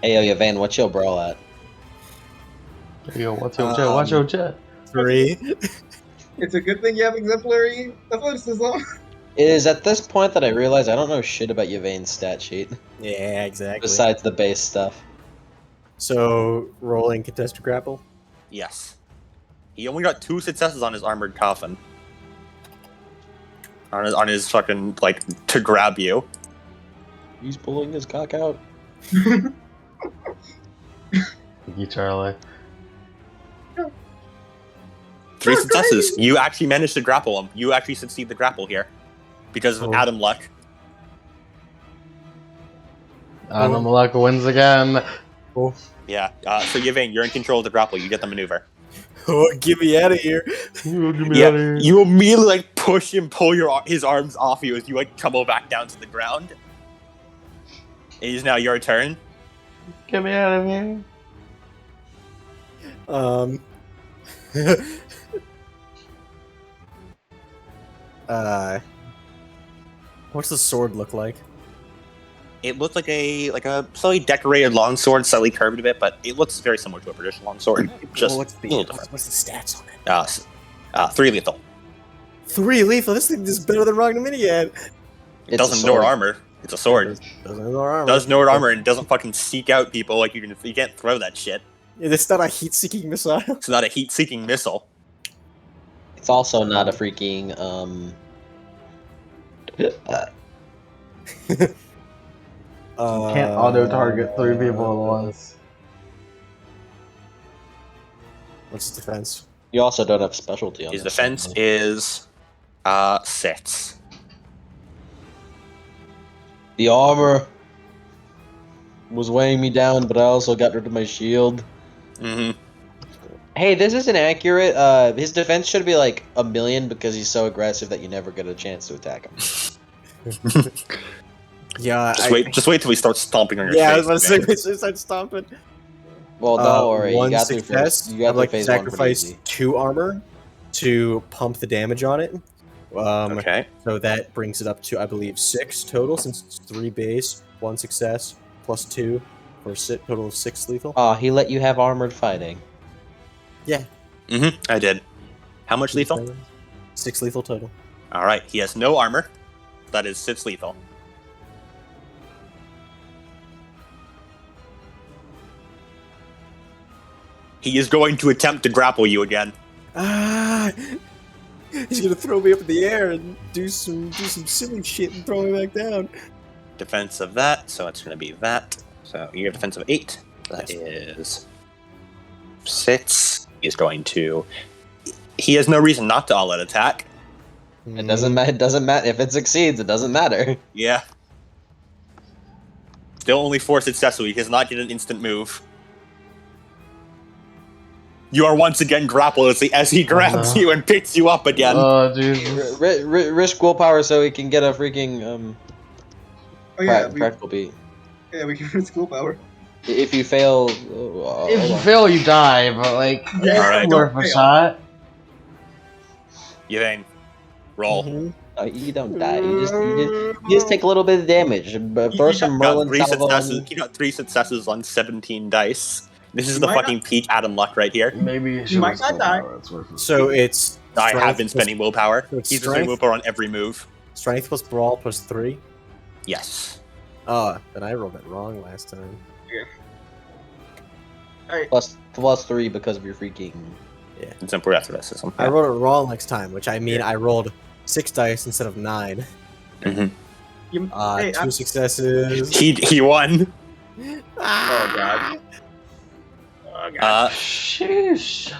Hey Yvain, what's your brawl at? Yo, watch your jet, watch your jet. 3. It's a good thing you have exemplary athleticism. It is at this point that I realize I don't know shit about Yvain's stat sheet, Yeah, exactly. besides the base stuff. So, rolling contested grapple. Yes. He only got 2 successes on his armored coffin. On his fucking like to grab you. He's pulling his cock out. Thank you, Charlie. 3 successes. You actually managed to grapple him. You actually succeed the grapple here. Because of Oh. Adam Luck. Adam Luck wins again. Yeah. So Yvain, you're in control of the grapple. You get the maneuver. Oh, get me out of here. Get me out of here. You immediately like push and pull his arms off you as you like tumble back down to the ground. It is now your turn. Get me out of here. What's the sword look like? It looks like a slightly decorated longsword, slightly curved a bit, but it looks very similar to a traditional longsword. Just what's a little different. the stats on it? 3 lethal. 3 lethal. This thing is better than Ragnar. It It's doesn't a ignore sword. armor. It's a sword. Doesn't ignore armor. Does ignore armor and doesn't fucking seek out people like you can't throw that shit. It's not a heat-seeking missile. It's not a heat-seeking missile. It's also not a freaking You can't auto-target 3 people at once. What's his defense? You also don't have specialty on His this defense thing. is 6. The armor was weighing me down, but I also got rid of my shield. Mm-hmm. Hey, this isn't accurate. His defense should be like 1,000,000 because he's so aggressive that you never get a chance to attack him. Yeah, Just wait till we start stomping on your Yeah, I face. was about to man. say, we should start stomping. Well, don't worry. One You got through success. first. You got I'd through like to phase 1 pretty sacrifice easy. 2 armor to pump the damage on it. Okay. So that brings it up to, I believe, 6 total, since it's 3 base, 1 success, plus 2, for a total of 6 lethal. Oh, he let you have armored fighting. Yeah. Mm-hmm. I did. How much lethal? 6 lethal total. All right. He has no armor. That is 6 lethal. He is going to attempt to grapple you again. Ah! He's gonna throw me up in the air and do some silly shit and throw me back down. Defense of that, so it's going to be that. So you have defense of 8. That is 6. He's going to. He has no reason not to all-out attack. It doesn't matter. It doesn't matter if it succeeds. It doesn't matter. Yeah. Still only 4 successful. He does not get an instant move. You are once again grappled as he grabs you and picks you up again. Oh, Jesus. Risk willpower so he can get a freaking Oh yeah, practical beat. we can risk willpower. If you fail, If you fail, you die, but like, Yeah, it's alright. worth a Fail. shot. Yvain, roll. you don't die. You just take a little bit of damage. But throw some Merlin salvo on you. He got 3 successes on 17 dice. This is the Might fucking peak Adam luck right here. Maybe you You should might risk not die. willpower, it's worth it. So it's I have strength been spending willpower. so it's He's been spending strength? willpower on every move. Strength plus brawl plus 3. Yes. Oh, then I rolled it wrong last time. Plus 3 because of your freaking. It's in athleticism. I rolled it wrong next time, which I mean I rolled 6 dice instead of 9. Mhm. Hey, 2 successes. He won. oh god. Sheesh.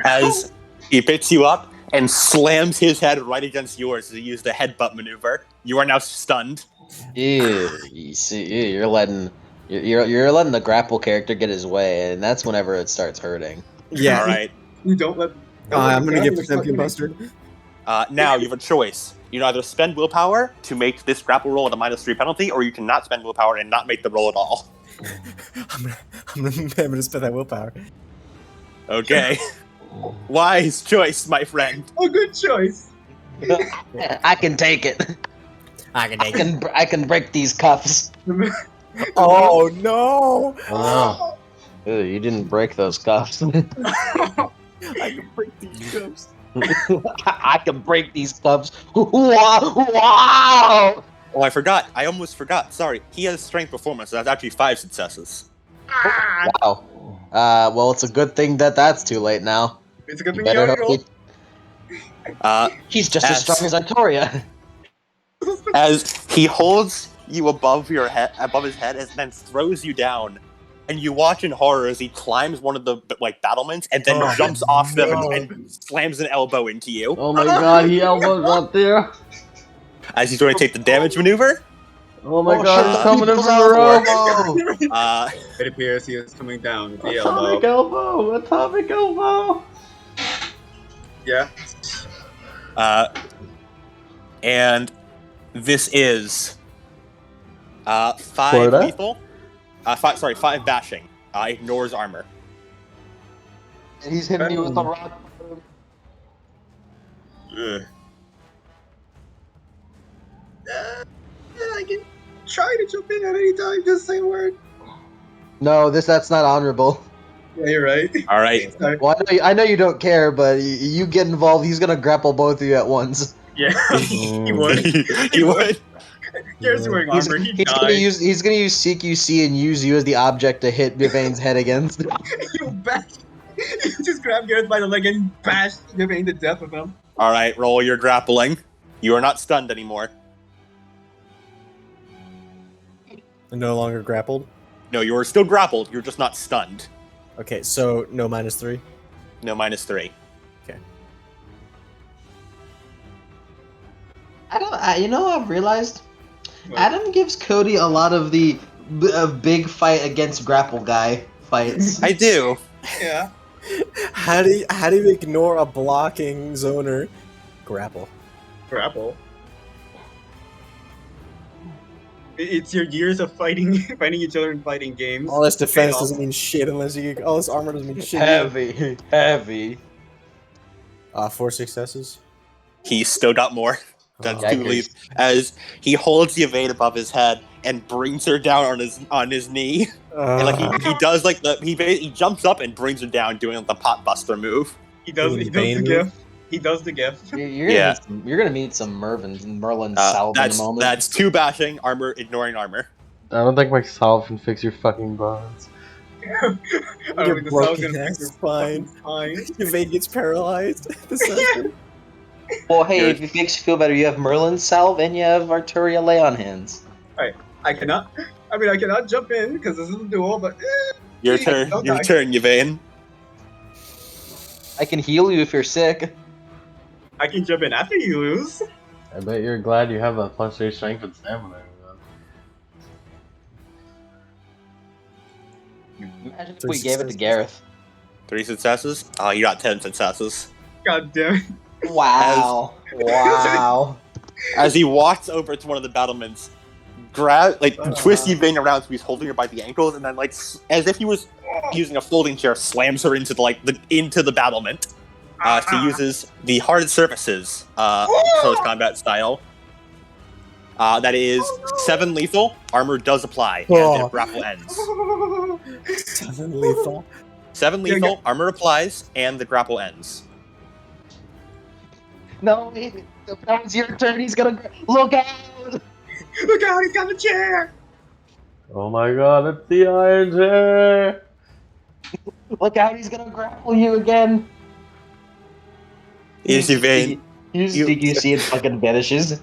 As he picks you up and slams his head right against yours as he used the headbutt maneuver. You are now stunned. You see, you're letting the grapple character get his way, and that's whenever it starts hurting. Yeah. All right. You don't let. I'm gonna give the Champion Buster. Now you have a choice. You can either spend willpower to make this grapple roll at a -3 penalty, or you cannot spend willpower and not make the roll at all. I'm gonna spend that willpower. Okay. Wise choice, my friend. Oh, good choice. I can take it. I can take it. I can break these cuffs. Oh no! Oh, Ew, you didn't break those cuffs. I can break these cups. I can break these cuffs. Wow! Oh, I forgot. I almost forgot. Sorry. He has strength performance. So that's actually 5 successes. Wow. Well, it's a good thing that that's too late now. It's a good You thing you better already hope rolled. he's just as strong as Artoria. As he holds you above his head, and then throws you down, and you watch in horror as he climbs one of the battlements and then jumps off them and slams an elbow into you. oh my god, he elbowed up there. As he's going to take the damage maneuver. Oh my Oh, god, shit, he's the coming in people's from the rope. elbow. It appears he is coming down with the Atomic elbow. elbow, atomic elbow. Yeah. And this is 5 Florida? lethal. 5 bashing. Ignores armor. And he's hitting you with the rock. I can try to jump in at any time. Just say a word. No, that's not honorable. Yeah, you're right. All right. Sorry. Well, I know you don't care, but you get involved. He's gonna grapple both of you at once. Yeah, he would. He would. Garrett's wearing armor. He'd die. He's gonna use CQC and use you as the object to hit Yvain's head against. You bash. You just grab Garrett by the leg and bash Yvain to death with him. All right, roll your grappling. You are not stunned anymore. No longer grappled. No, you are still grappled. You're just not stunned. Okay, so no -3. No, -3. I've realized What? Adam gives Cody a lot of the big fight against grapple guy fights. I do. Yeah. How do you ignore a blocking zoner? Grapple. Grapple. It's your years of fighting each other in fighting games. All this defense Paid off. doesn't mean shit unless you. All this armor doesn't mean shit. Heavy. 4 successes. He's still got more. That's Oh. two leave. As he holds Yvain above his head and brings her down on his knee. And like he does like he jumps up and brings her down, doing like the pot buster move. He does the Bane gift. He does the gift. You're gonna meet some Merlin salve in a moment. That's 2 bashing, armor ignoring armor. I don't think my salve can fix your fucking bones. I don't Your think the cell's broken gonna ass fix your spine. fucking spine. Yvain gets paralyzed. The session. Well, hey, if it makes you feel better, you have Merlin salve and you have Arturia lay on hands. I cannot jump in because this is a duel, but Your Yeah, turn, don't your die. turn, Yvain. I can heal you if you're sick. I can jump in after you lose. I bet you're glad you have a +3 strength and stamina. Imagine if 3 we gave it to successes. Gareth. 3 successes. Oh, you got 10 successes. God damn it. Wow. Wow. As he walks over to one of the battlements, twists Yvain around so he's holding her by the ankles, and then as if he was using a folding chair, slams her into the battlement. She uses the hard surfaces close combat style. That is 7 lethal. Armor does apply, and it grapple ends. 7 lethal. 7 lethal. Armor applies, and the grapple ends. No, that was your turn. He's gonna look out. Look out, he's got the chair! Oh my god, it's the Iron Chair! Look out. He's gonna grapple you again. Is Yvain. You CQC and fucking vanishes.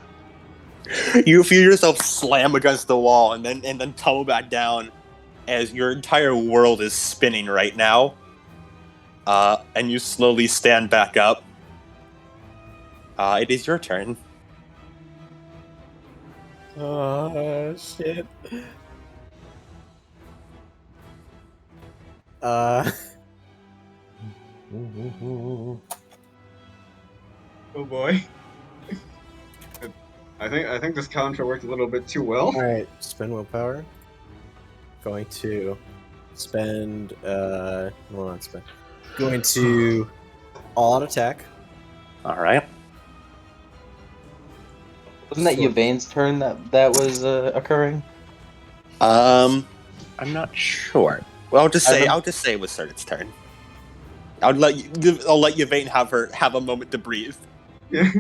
You feel yourself slam against the wall and then tumble back down as your entire world is spinning right now. And you slowly stand back up. It is your turn. Oh shit. Oh boy. I think this counter worked a little bit too well. Alright, spend willpower. Going to spend not spend. Going to all out attack. Alright. Wasn't that Yvain's turn that was occurring? I'm not sure. Well, I'll just say it was Serget's turn. I'll let Yvain have a moment to breathe. Yeah.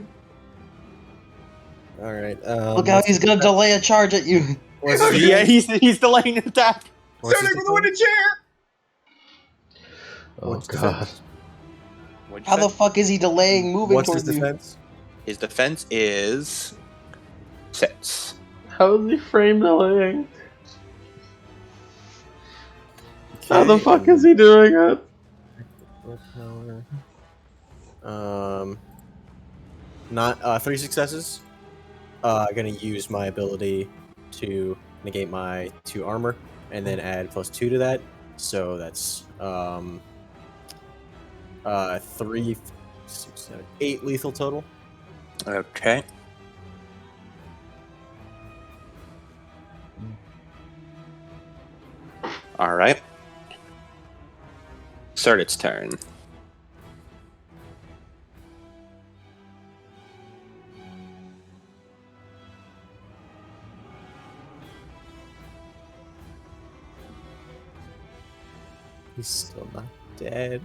Alright. Look out. He's gonna delay a charge at you. Yeah, he's delaying an attack. Starting with the wooden chair! Oh What's god. defense? What'd you How say? the fuck is he delaying moving What's his towards you? defense? His defense is 6. How is he frame delaying? How the fuck is he doing it? Not 3 successes. Gonna use my ability to negate my 2 armor and then add +2 to that. So that's 3, 6, 7, 8 lethal total. Okay. Alright. Serget's turn. He's still not dead.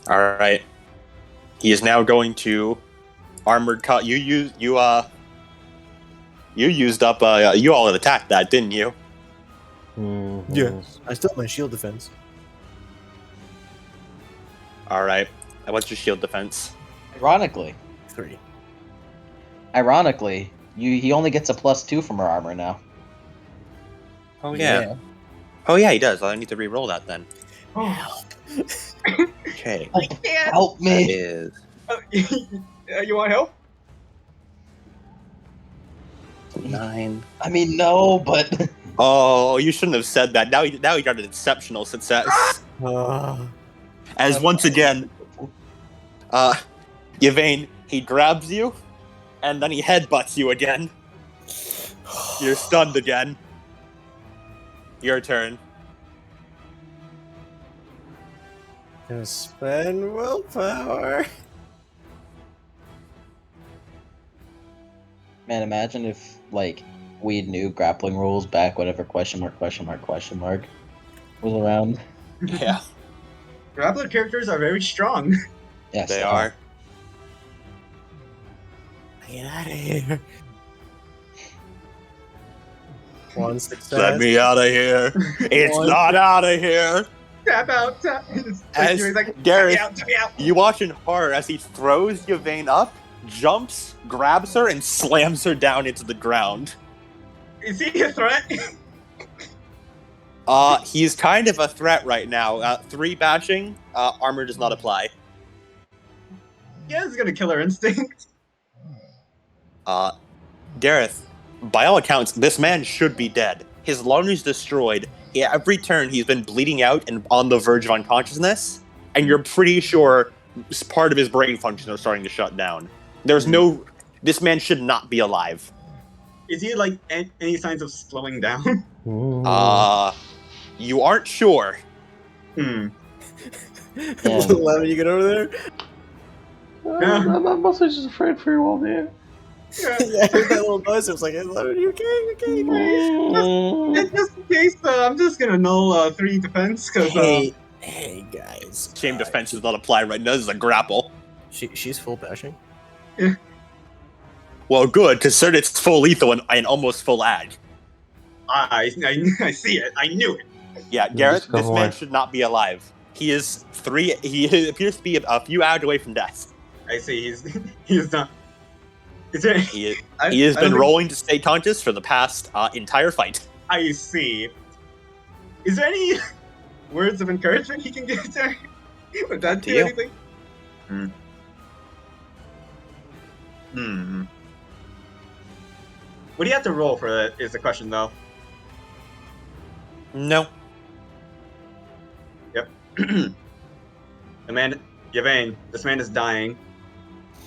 All right. He is now going to armored cut. You used up. You all had attacked that, didn't you? Yeah. I still have my shield defense. All right. And what's your shield defense? Ironically, 3. he only gets a +2 from her armor now. Oh yeah. Oh yeah, he does. I need to re-roll that then. Okay. Help That me! is You want help? 9. I mean, no, but Oh, you shouldn't have said that. Now he got an exceptional success. As once again, Yvain, he grabs you, and then he headbutts you again. You're stunned again. Your turn. Gonna spend willpower. man, imagine if like we knew grappling rules back whenever question mark was around. Yeah, Grappler characters are very strong. Yes, they are. Get out of here. 1 success. Let me out of here. It's not out of here. Tap out. Tap. As He's like, Gareth, tap me out. you watch in horror as he throws Yvain up, jumps, grabs her, and slams her down into the ground. Is he a threat? He's kind of a threat right now. 3 bashing, armor does not apply. Yeah, he's gonna killer instinct. Gareth, by all accounts, this man should be dead. His lung is destroyed. Every turn, he's been bleeding out and on the verge of unconsciousness, and you're pretty sure part of his brain functions are starting to shut down. There's no... This man should not be alive. Is he like any signs of slowing down? You aren't sure. Lemon, you get over there? I'm mostly just afraid for your well-being. Yeah, I heard that little buzz. I was like, hey, Lemon, you okay? You okay? You okay? Just in case, I'm just gonna null 3 defense because Hey, guys. Shame defense does not apply right now. This is a grapple. She's full bashing? Well, good, consider it's full lethal and almost full ag. I see it. I knew it. Yeah, Gareth, Just go this man away. should not be alive. He appears to be a few hours away from death. I see. He's not. Is there? He has been rolling to stay conscious for the past entire fight. I see. Is there any words of encouragement he can give there? Would that do Deal. anything? What do you have to roll for that? Is the question though. No. The man, Yvain, this man is dying.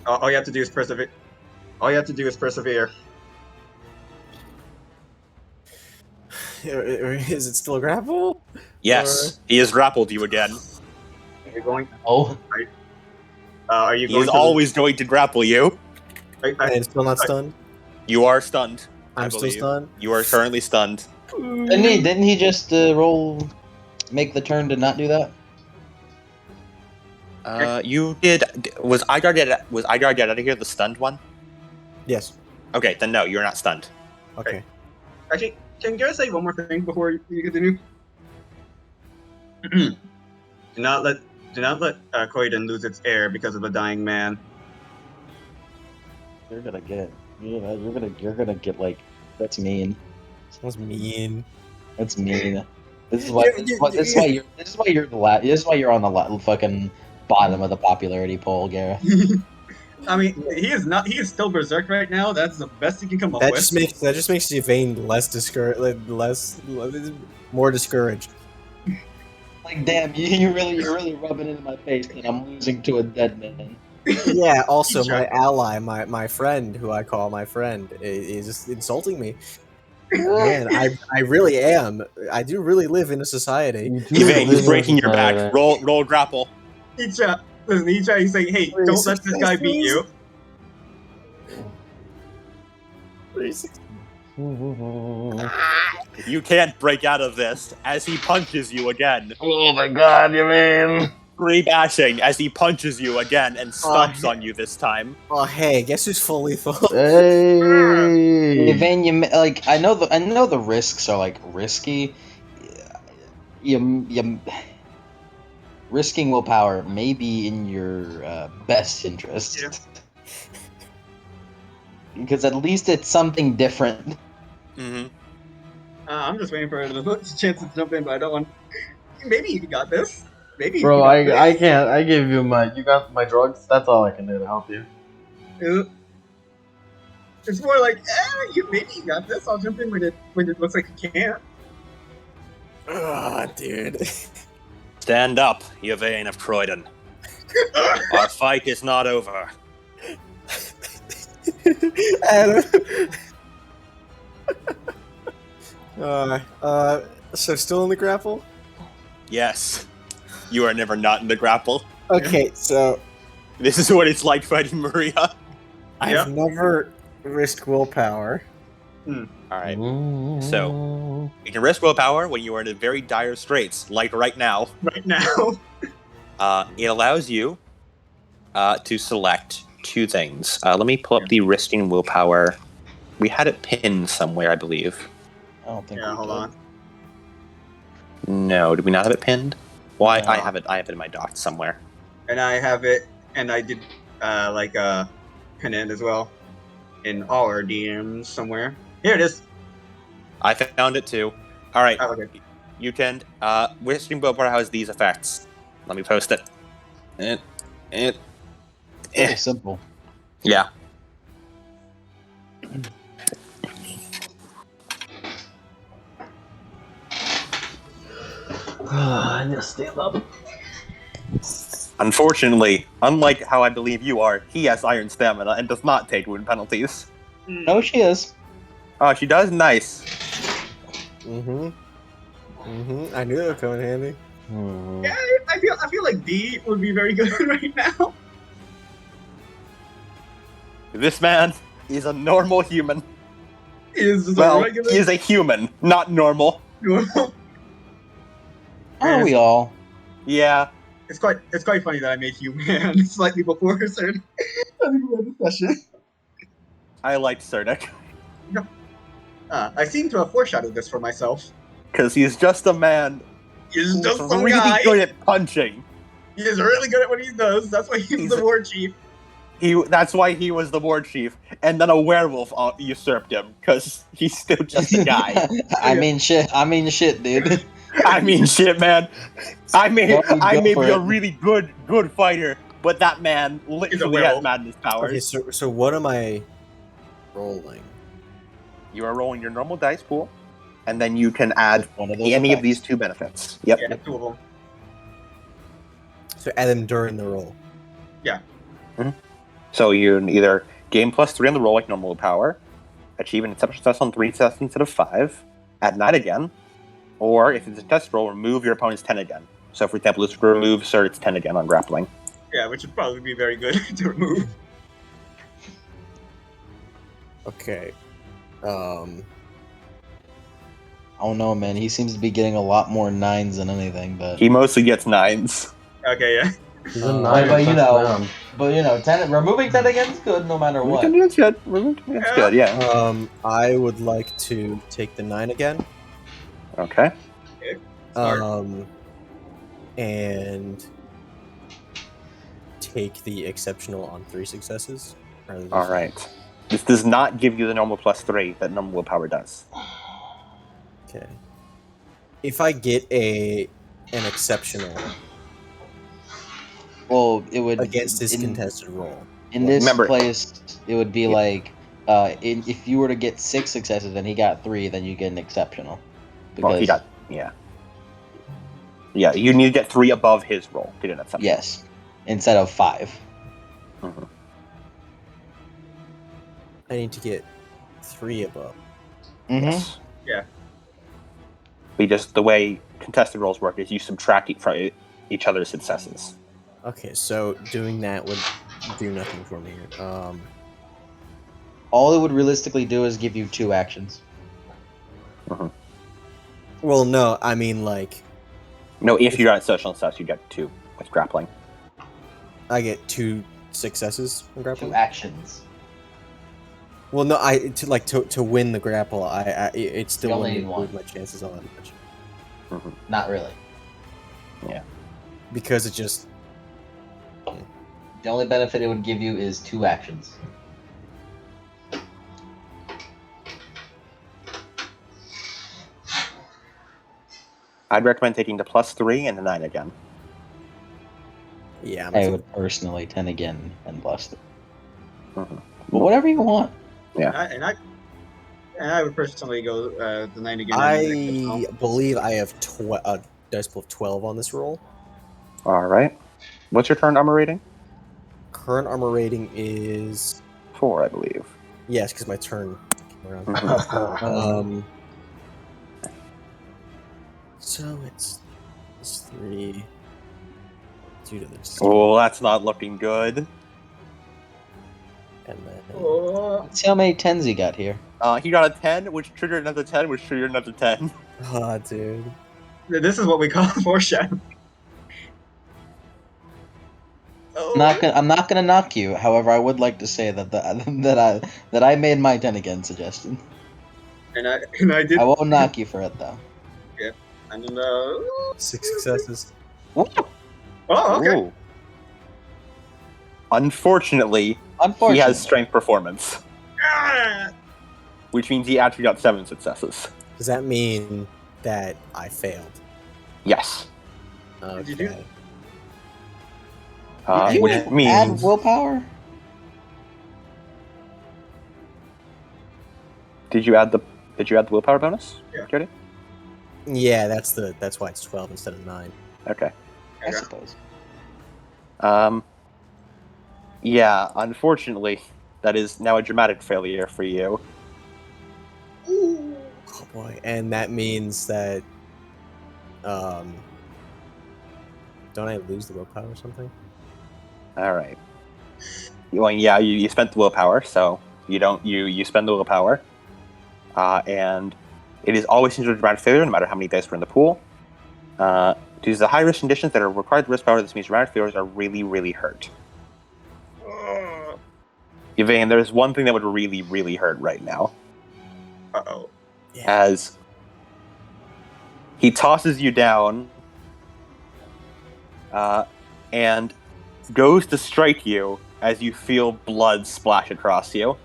All you have to do is persevere. All you have to do is persevere. Is it still a grapple? Yes, he has grappled you again. Are you going? Oh, Are you He going? is to always going to grapple you. And still not stunned? You are stunned. I I'm still believe. stunned? You are currently stunned. didn't he just make the turn to not do that? You did. Was Igar get out of here the stunned one? Yes. Okay, then no, you're not stunned. Okay. Actually, can Gareth say one more thing before you continue? Do not let Croydon lose its heir because of a dying man. You're gonna get like that's mean. Sounds mean. That's mean. This is why you're on the fucking bottom of the popularity poll, Gareth. I mean, he is still berserk right now. That's the best he can come up That with. just makes Yvain less more discouraged. Like, damn, you're really rubbing it in my face that I'm losing to a dead man. Yeah, also my ally, my friend, who I call my friend, is just insulting me. Man, I really am. I do really live in a society. Yvain, he's breaking your back. Roll grapple. Icha, listen, Icha, he's saying, hey, Wait, don't let this guy beat you. You can't break out of this as he punches you again. Oh my god, you mean? Rebashing as he punches you again and stomps Oh, on you this time. Oh, hey, guess who's full lethal? Hey! Van, like I know the risks are like risky. You risking willpower may be in your best interest. Yeah. Because at least it's something different. Mm-hmm. I'm just waiting for the chance to jump in, but I don't want. Maybe you got this. Maybe Bro, you got I this. can't. I gave you you got my drugs. That's all I can do to help you. It's more like, maybe you got this. I'll jump in when it looks like you can't. Ah, dude. Stand up, you vein of Croydon. Our fight is not over. Adam. So still in the grapple? Yes, you are never not in the grapple. Okay, so This is what it's like fighting Maria. I've never risked willpower. Alright, so you can risk willpower when you are in a very dire straits, like right now. Right now. It allows you to select two things. Let me pull up the risking willpower. We had it pinned somewhere, I believe. I don't think. Yeah, we hold did. on. No, did we not have it pinned? Well, No. I have it. I have it in my docs somewhere. And I have it, and I did pin it as well in all our DMs somewhere. Here it is. I found it too. All right, Oh, okay. you can. Risking willpower has these effects. Let me post it. Pretty simple. Yeah. I need to stand up. Unfortunately, unlike how I believe you are, he has iron stamina and does not take wound penalties. No, she is. Oh, she does? Nice. I knew that would come in handy. Yeah, I feel like D would be very good right now. This man is a normal human. He is just a Well, regular. he is a human, not normal. Are we all? Yeah. It's quite funny that I made human slightly before certain discussion. I liked Cernic. I seem to have foreshadowed this for myself. Because he's just a man He's who's just some really guy. good at punching. He is really good at what he does. That's why he's the war chief. That's why he was the war chief, and then a werewolf usurped him because he's still just a guy. I mean shit, dude. I mean, shit, man. I may Go be for a it. really good fighter, but that man literally has werewolf. madness powers. Okay, so what am I rolling? You are rolling your normal dice pool, and then you can add One of those any of effects. these two benefits. Yep. Yeah, two of them. So add them during the roll. So you can either gain +3 on the roll like normal power, achieve an exceptional success on 3 tests instead of 5, add 9 again, or if it's a test roll, remove your opponent's 10 again. So for example, let's remove Surt's 10 again on grappling. Yeah, which would probably be very good to remove. Okay. I don't know, man. He seems to be getting a lot more 9s than anything, but He mostly gets 9s. Okay, yeah. He's a but nine, you that's know, down. removing 10 again is good no matter what. It's good. It's good, yeah. I would like to take the 9 again. Okay. Smart. And take the exceptional on 3 successes. All right. This does not give you the normal +3 that normal willpower does. Okay. If I get an exceptional Well, it would against this contested roll. in this Remember- place. It would be like, if you were to get 6 successes and he got 3, then you get an exceptional. Well, he got Yeah, you need to get 3 above his roll to get an exception. yes, instead of 5. Mhm. I need to get 3 above. Mm-hmm. Yes. Yeah. The way contested rolls work is you subtract from each other's successes. Okay, so doing that would do nothing for me. All it would realistically do is give you 2 actions. Well, no, I mean like No, if you're at social success, you get 2 with grappling. I get 2 successes on 2 grappling. actions. Well, no, to win the grapple, it still only wouldn't need one. improve my chances all that much Not really. because it just The only benefit it would give you is 2 actions. I'd recommend taking the +3 and the 9 again. yeah. I would personally 10 again and plus 3. Mhm. But whatever you want. And I would personally go the 9 again. I believe I have a dice pool of 12 on this roll. All right. What's your current armor rating? Current armor rating is 4, I believe. yes, because my turn came around. Mhm. So it's 3 due to this, Oh, that's not looking good. and then Oh, Let's see how many 10s he got here. He got a 10, which triggered another 10, which triggered another 10. oh, dude. this is what we call foreshadow. I'm not gonna knock you. However, I would like to say that that I made my 10 again suggestion. And I did. I won't knock you for it though. And then 6 successes. oh, okay. Ooh. Unfortunately, he Unfortunately, has strength performance, Ah! which means he actually got 7 successes. Does that mean that I failed? Yes. Did you do- Okay. Did you Which add means willpower? Did you add the willpower bonus? Yeah. Jody? Yeah, that's why it's 12 instead of 9. Okay. I suppose. Yeah, unfortunately, that is now a dramatic failure for you. Ooh. Oh boy, and that means that don't I lose the willpower or something? All right. Well, yeah, you spent the willpower, so you spend the willpower, and it is always considered a dramatic failure, no matter how many dice were in the pool. Due to the high risk conditions that are required to risk power, this means dramatic failures are really, really hurt. Yvain, there's one thing that would really, really hurt right now. Uh-oh. Yeah. As he tosses you down, and goes to strike you as you feel blood splash across you.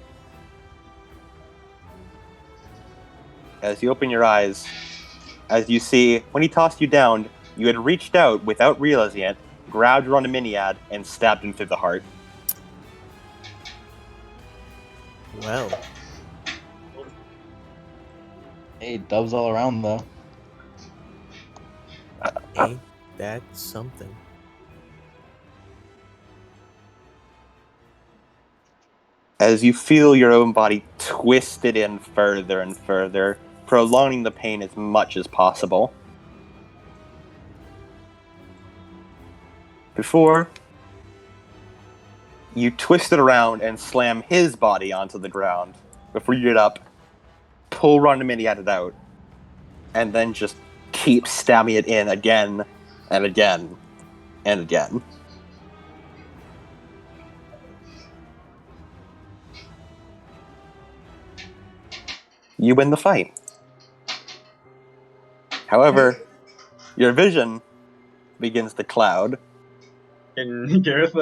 As you open your eyes, as you see, when he tossed you down, you had reached out without realizing it, grabbed Ronaminiad, and stabbed him through the heart. Well, Hey, dubs all around though. ain't that something? As you feel your own body twisted in further and further, prolonging the pain as much as possible. Before you twist it around and slam his body onto the ground, before you get up, pull Ronaminiad out, and then just keep stabbing it in again and again and again. You win the fight. However, your vision begins to cloud. Can Gareth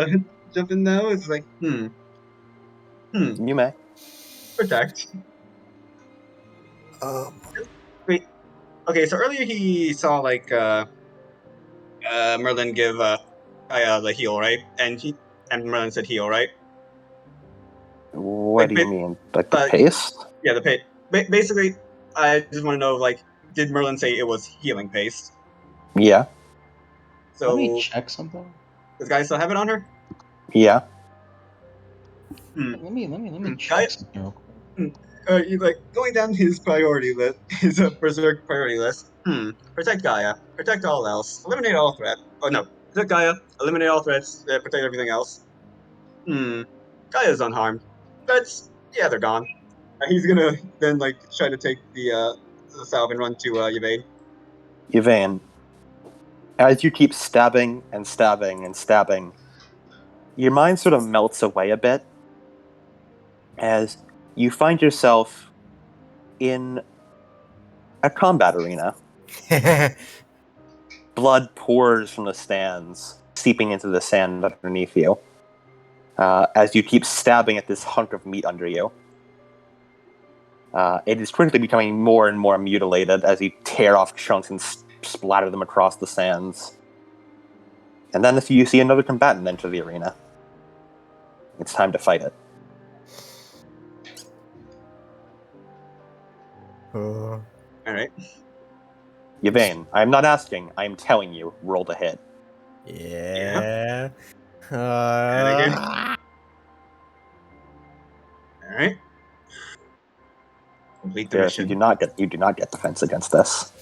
jump in now? It's like, You may. protect. Wait. Okay, so earlier he saw like Merlin give Kaya the heal, right? And Merlin said heal, right? What Like, do you mean? Like the paste? Yeah, the paste. Basically, I just want to know, like, did Merlin say it was healing paste? Yeah. So Let me check something. does guy still have it on her? Yeah. Let me Guy, check something real quick. he's like going down his priority list, his berserk priority list. Protect Gaia. Protect all else. Eliminate all threats. Oh no, protect Gaia. Eliminate all threats. Protect everything else. Gaia's unharmed. Yeah, they're gone. He's gonna then like try to take the salve and run to Yvain. Yvain, as you keep stabbing and stabbing and stabbing, your mind sort of melts away a bit as you find yourself in a combat arena. Blood pours from the stands, seeping into the sand underneath you, as you keep stabbing at this hunk of meat under you. It is quickly becoming more and more mutilated as you tear off chunks and splatter them across the sands. And then you see another combatant enter the arena. It's time to fight it. All right. Yvain, I am not asking, I am telling you, roll to hit. Yeah. Again. All right. Complete the Gareth, you mission. do not get defense against this.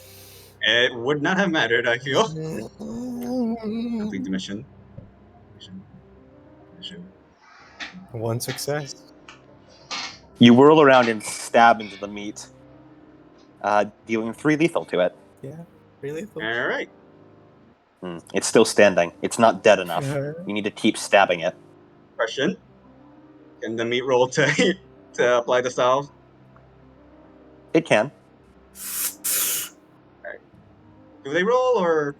It would not have mattered, I feel. Complete the mission. Mission. One success. You whirl around and stab into the meat, dealing 3 lethal to it. Yeah. Really? All right. It's still standing. It's not dead enough. You need to keep stabbing it. Question. Can the meat roll to to apply the salve? It can. Do they roll or?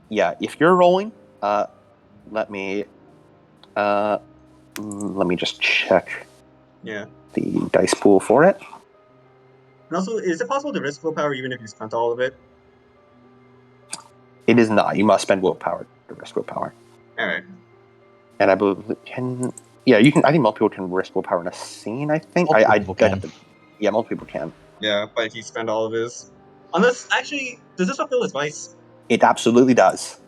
Yeah, if you're rolling, let me just check Yeah. the dice pool for it. And also, is it possible to risk willpower even if you spent all of it? It is not. You must spend willpower to risk willpower. All right. And I believe you can. I think most people can risk willpower in a scene. I think Multiple people can. Yeah, most people can. Yeah, but if you spend all of his, unless actually, does this fulfill his vice? It absolutely does.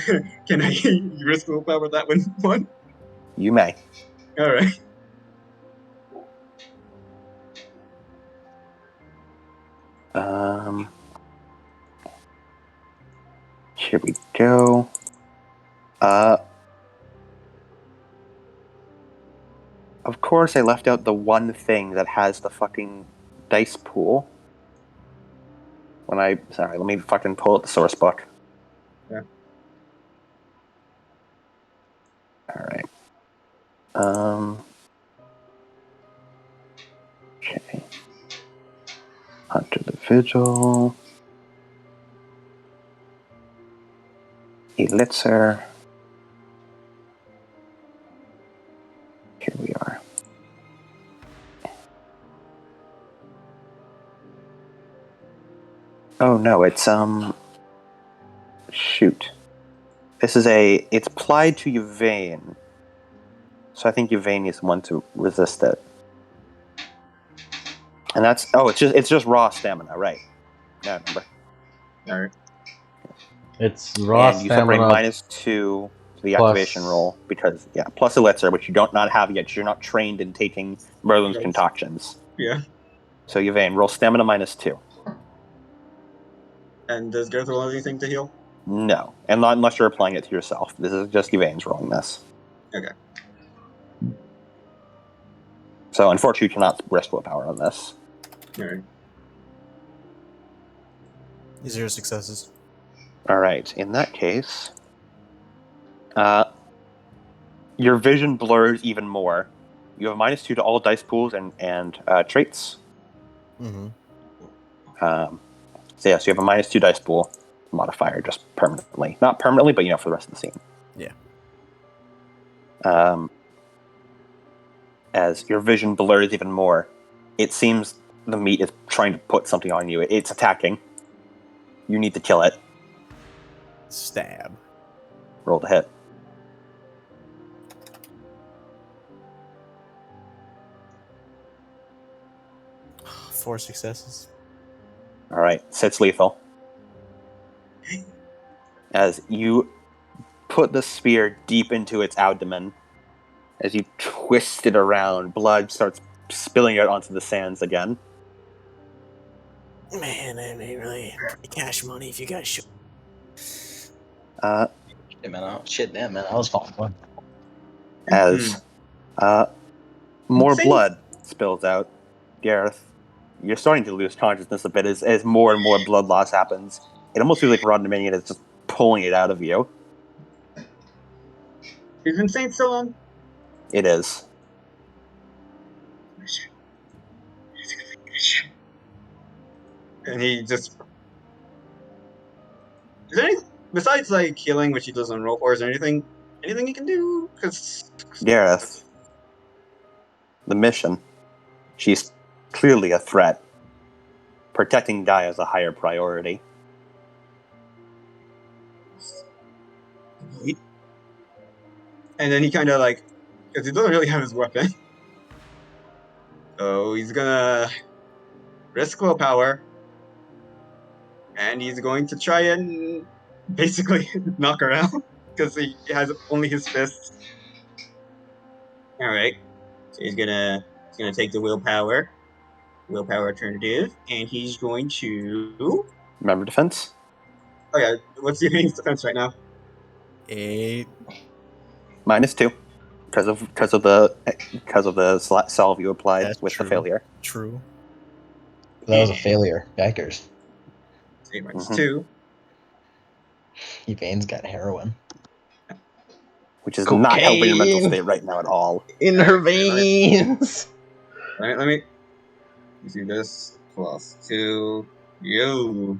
Can I risk willpower that one? You may. All right. Here we go. Of course, I left out the one thing that has the fucking dice pool. Sorry, let me fucking pull up the source book. Yeah. Alright. Okay. Hunter the Vigil. Elitzer. Here we are. Oh no, it's shoot. It's applied to Yvain. So I think Yvain is the one to resist it. And it's just raw stamina, right? Yeah, I remember. All right. It's raw And you separate stamina. -2 to the plus- activation roll plus Elitzer, which you don't not have yet. You're not trained in taking Merlin's Yes. concoctions. Yeah. So Yvain, roll stamina -2. And does Gareth roll anything to heal? No, and not unless you're applying it to yourself. This is just Yvain's rolling this. Okay. So unfortunately, you cannot risk willpower on this. All right. 0 successes. All right. In that case, your vision blurs even more. You have -2 to all dice pools and traits. Mm-hmm. So you have a -2 dice pool modifier just permanently. Not permanently, but for the rest of the scene. Yeah. As your vision blurs even more, it seems the meat is trying to put something on you. It's attacking. You need to kill it. Stab. Roll to hit. Four successes. All right, sits lethal. As you put the spear deep into its abdomen, as you twist it around, blood starts spilling out onto the sands again. Man, that ain't really cash money if you guys show. Shit, man, that was fun. As more Insane. blood spills out, Gareth, you're starting to lose consciousness a bit as more and more blood loss happens. It almost feels like Rod Dominion is just pulling it out of you. Is Insane still on? It is. And he just... Is there any... Besides, like, healing, which he does on roll for, is there anything he can do? Because... Gareth, the mission. She's clearly a threat. Protecting Gaia is a higher priority. And then he kind of, like... Because he doesn't really have his weapon. So he's gonna... risk willpower. And he's going to try and... basically knock her out. Because he has only his fists. Alright. So he's gonna take the willpower alternative, and he's going to... Remember defense? Oh yeah, what's the enemy defense right now? 8. -2. Because of the salve you applied That's with true. the failure. True. That was a failure. Yikers. 8 minus Mhm. 2. Evane's got heroin. Which is not helping your mental Cocaine! state right now at all. In her veins. Let me see this. Plus 2. Yo.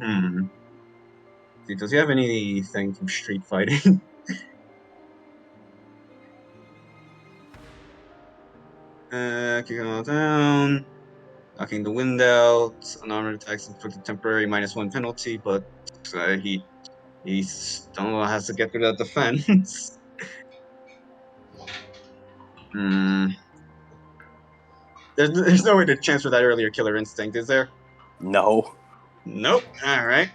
See, does he have anything from street fighting? Kicking all down. Knocking the wind out. Unarmored attacks inflict a temporary -1 penalty, but he still has to get through that defense. There's no way to transfer that earlier killer instinct, is there? No. Nope. Alright.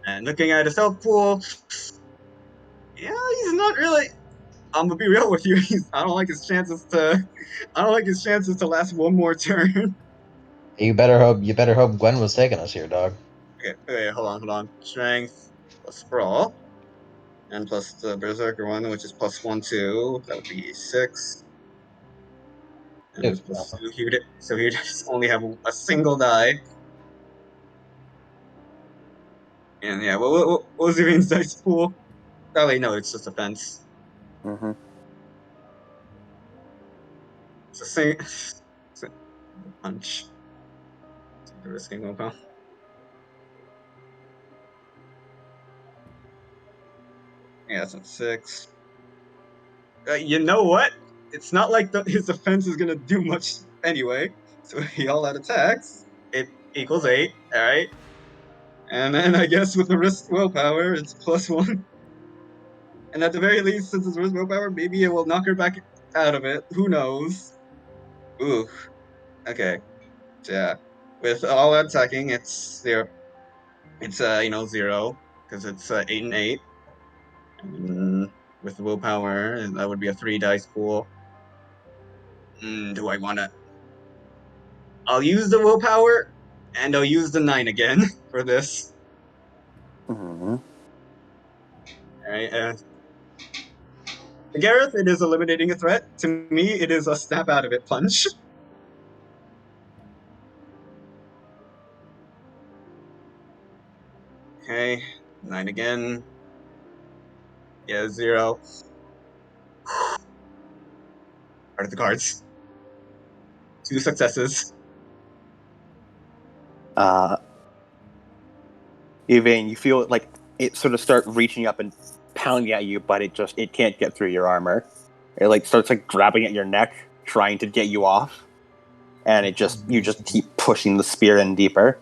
And looking at his health pool, yeah, he's not really... I'm gonna be real with you. I don't like his chances to last one more turn. You better hope Gwen was taking us here, dog. Okay, hold on. Strength plus sprawl. And plus the Berserker one, which is +1, 2. That would be 6. And Dude, there's +2. So he'd just only have a single die. And yeah, what was Ivan's dice pool? Oh wait, no, it's just defense. Mm-hmm. It's a sing... It's a punch. The risking willpower. Yeah, that's a 6. You know what? It's not like his defense is gonna do much anyway. So he all out attacks. It equals 8. All right. And then I guess with the risk willpower, it's +1. And at the very least, since it's risk willpower, maybe it will knock her back out of it. Who knows? Ooh. Okay. Yeah. With all out attacking, it's 0. It's 0 because it's 8 and 8. And with the willpower, that would be a 3 dice pool. Do I want to? I'll use the willpower, and I'll use the 9 again for this. Mm-hmm. Alright, Gareth, it is eliminating a threat. To me, it is a snap out of it punch. Okay, 9 again. Yeah, 0. Part of the cards. 2 successes. Evane, you feel like it sort of start reaching up and pounding at you, but it can't get through your armor. It like starts like grabbing at your neck, trying to get you off, and you just keep pushing the spear in deeper.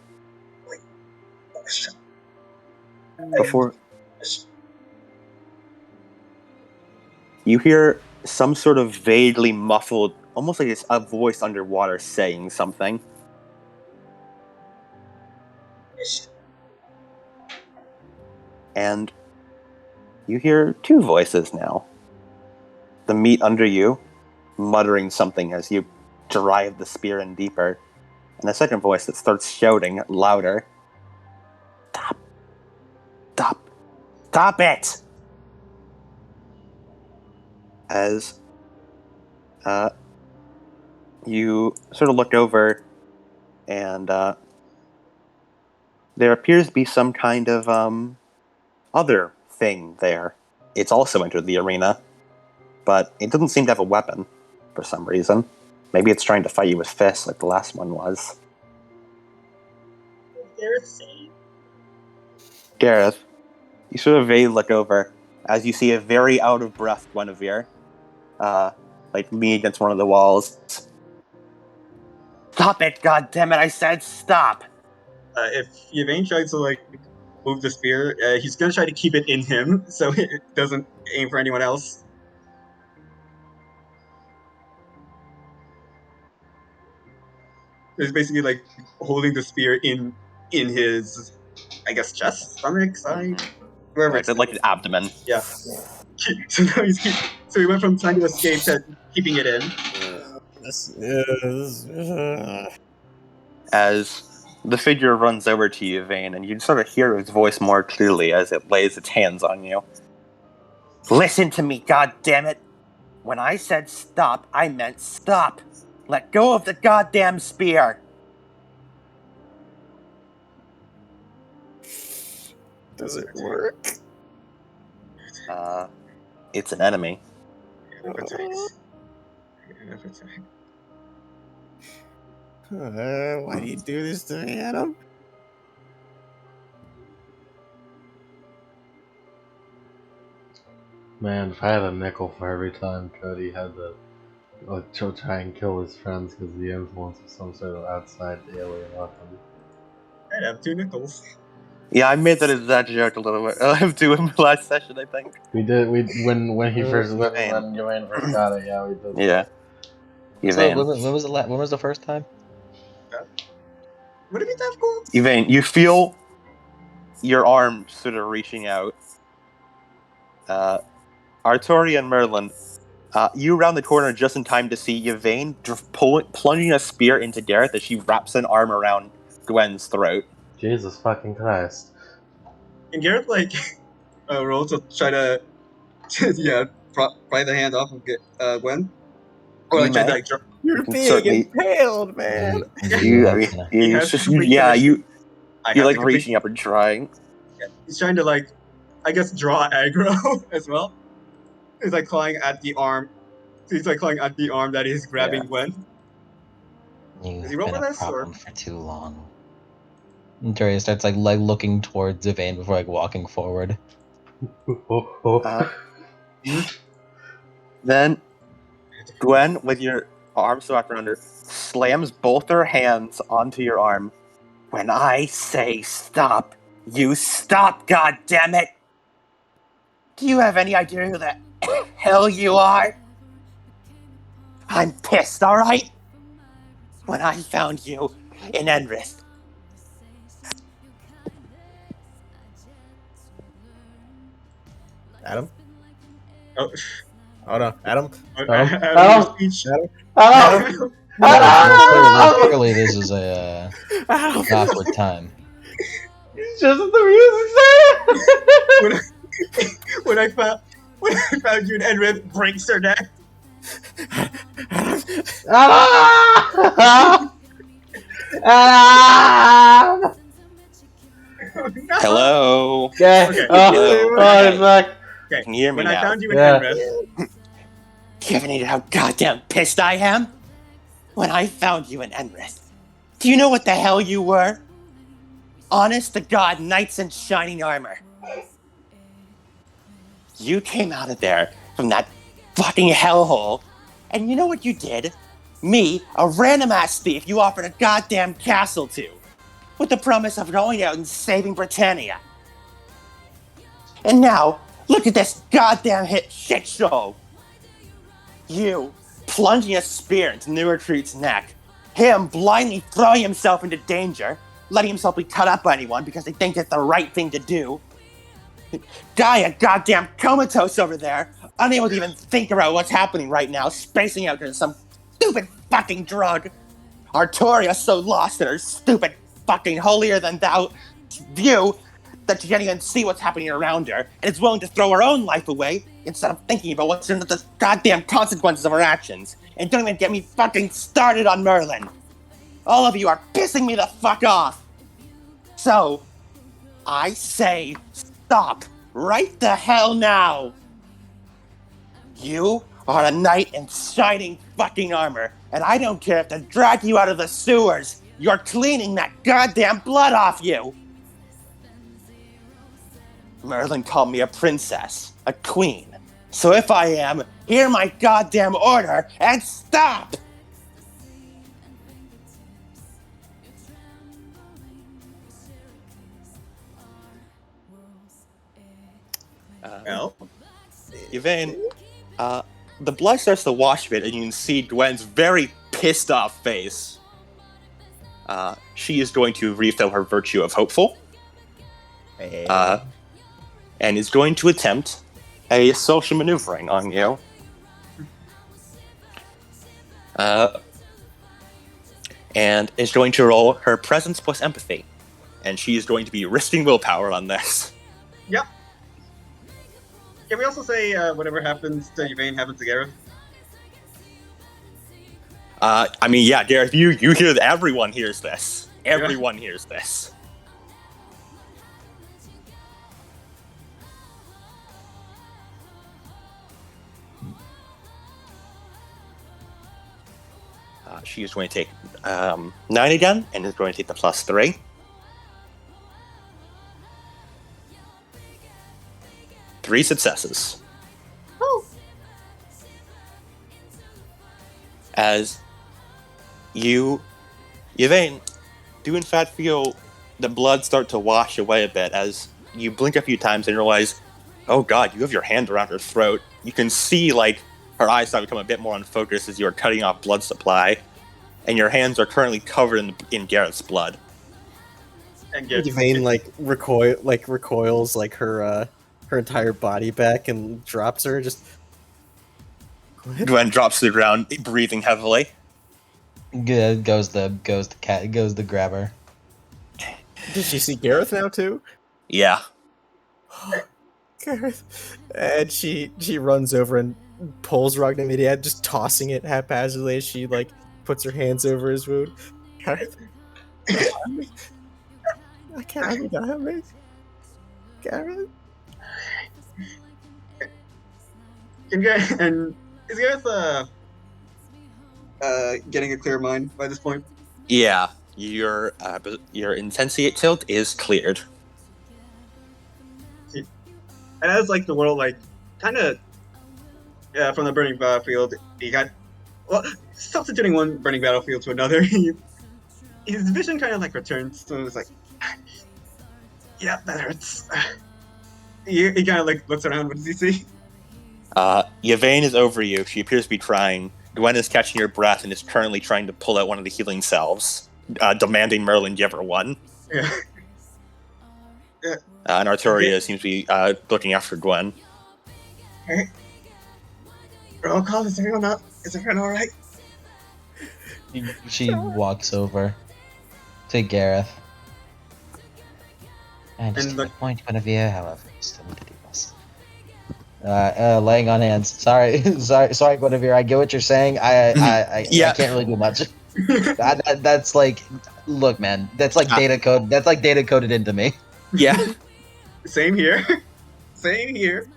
Before you hear some sort of vaguely muffled, almost like it's a voice underwater saying something. And you hear 2 voices now. The meat under you, muttering something as you drive the spear in deeper, and a second voice that starts shouting louder. Stop! Stop! Stop it! As you sort of look over, and there appears to be some kind of other thing there. It's also entered the arena, but it doesn't seem to have a weapon for some reason. Maybe it's trying to fight you with fists like the last one was. Gareth, you sort of vaguely look over as you see a very out-of-breath Guinevere, like me against one of the walls. Stop it, goddammit, I said stop! If Yvain tries to like move the spear, he's gonna try to keep it in him so it doesn't aim for anyone else. He's basically like holding the spear in his, I guess, chest, stomach, side, wherever it's Like an abdomen. Yeah. So now so he went from trying to escape to keeping it in. As the figure runs over to you, Vane, and you sort of hear his voice more clearly as it lays its hands on you. Listen to me, goddammit! When I said stop, I meant stop! Let go of the goddamn spear! Does it work? It's an enemy. Why do you do this to me, Adam? Man, if I had a nickel for every time Cody had to try and kill his friends because of the influence of some sort of outside alien weapon. I'd have 2 nickels. Yeah, I made that exact joke a little bit to him last session, I think. We did. When Yvain first got it, yeah, we did. Yeah. So Yvain. when was the first time? Would it be that cool? Yvain, you feel your arm sort of reaching out. Arturi and Merlin, you round the corner just in time to see Yvain plunging a spear into Gareth as she wraps an arm around Gwen's throat. Jesus fucking Christ. And Gareth like roll to try to pry the hand off of Gwen. Or like try to like You're being impaled, man. You're like reaching up and trying. Yeah, he's trying to like, I guess, draw aggro as well. He's like clawing at the arm. He's like clawing at the arm that is grabbing Gwen. You've Is he roll been for a this, problem for too long. Andrea starts like looking towards Yvain before like walking forward. Then Gwen, with your arms wrapped around her, slams both her hands onto your arm. When I say stop, you stop, goddammit! Do you have any idea who the hell you are? I'm pissed, alright? When I found you in Enrith. Adam? Oh. Hold on, Adam? Clearly, this is a awkward time. It's just the music. when I found you in Enrith, breaks her neck. Hello? Okay. Okay. Fuck. Okay. Can you hear me when now? I found you in Enrith. Do you have any idea how goddamn pissed I am? When I found you in Enrith, do you know what the hell you were? Honest to God, knights in shining armor. You came out of there from that fucking hellhole, and you know what you did? Me, a random ass thief you offered a goddamn castle to, with the promise of going out and saving Britannia. And now, look at this goddamn hit shit show. You plunging a spear into New Recruit's neck. Him blindly throwing himself into danger, letting himself be cut up by anyone because they think it's the right thing to do. Gaia goddamn comatose over there, unable to even think about what's happening right now, spacing out because of some stupid fucking drug. Arturia so lost in her stupid fucking holier-than-thou view that she can't even see what's happening around her, and is willing to throw her own life away instead of thinking about what's in the goddamn consequences of her actions. And don't even get me fucking started on Merlin. All of you are pissing me the fuck off! So, I say stop right the hell now! You are a knight in shining fucking armor, and I don't care if they drag you out of the sewers! You're cleaning that goddamn blood off you! Merlin called me a princess, a queen. So if I am, hear my goddamn order and stop! Well, Yvain, the blood starts to wash a bit, and you can see Gwen's very pissed off face. She is going to refill her virtue of hopeful, and is going to attempt a social maneuvering on you. And is going to roll her presence plus empathy. And she is going to be risking willpower on this. yep. Can we also say whatever happens to Yvain happens to Gareth? I mean, yeah, Gareth, you hear everyone hears this. Everyone hears this. She is going to take 9 again, and is going to take the +3. Three successes. Oh. As Yvain, do in fact feel the blood start to wash away a bit as you blink a few times and realize, oh god, you have your hand around her throat. You can see, like, her eyes start to become a bit more unfocused as you are cutting off blood supply, and your hands are currently covered in Garrett's blood. And Gareth, Yvain recoils like her entire body back and drops her. Just Gwen drops to the ground, breathing heavily. Goes the grabber. Did she see Gareth now too? Yeah. Gareth, and she runs over and pulls Ragnamidia, just tossing it haphazardly as she like puts her hands over his wound. Gareth, I can't have you die on me, Gareth. and is Gareth getting a clear mind by this point? Yeah. Your intensity tilt is cleared. And as like the world like kind of from the burning battlefield, he got substituting one burning battlefield to another. His vision kind of like returns, so it's like, yeah, that hurts. He kind of like looks around. What does he see? Yvain is over you. She appears to be crying. Gwen is catching her breath and is currently trying to pull out one of the healing salves, demanding Merlin give her one. Yeah. And Arturia seems to be looking after Gwen. Alright. Roll call, is everyone alright? She walks over to Gareth. And just And to point point of view, however, still need to do this. Laying on hands. Sorry, Guinevere. I get what you're saying. I can't really do much. That's like, look, man. That's like data code. That's like data coded into me. Yeah. Same here. Same here.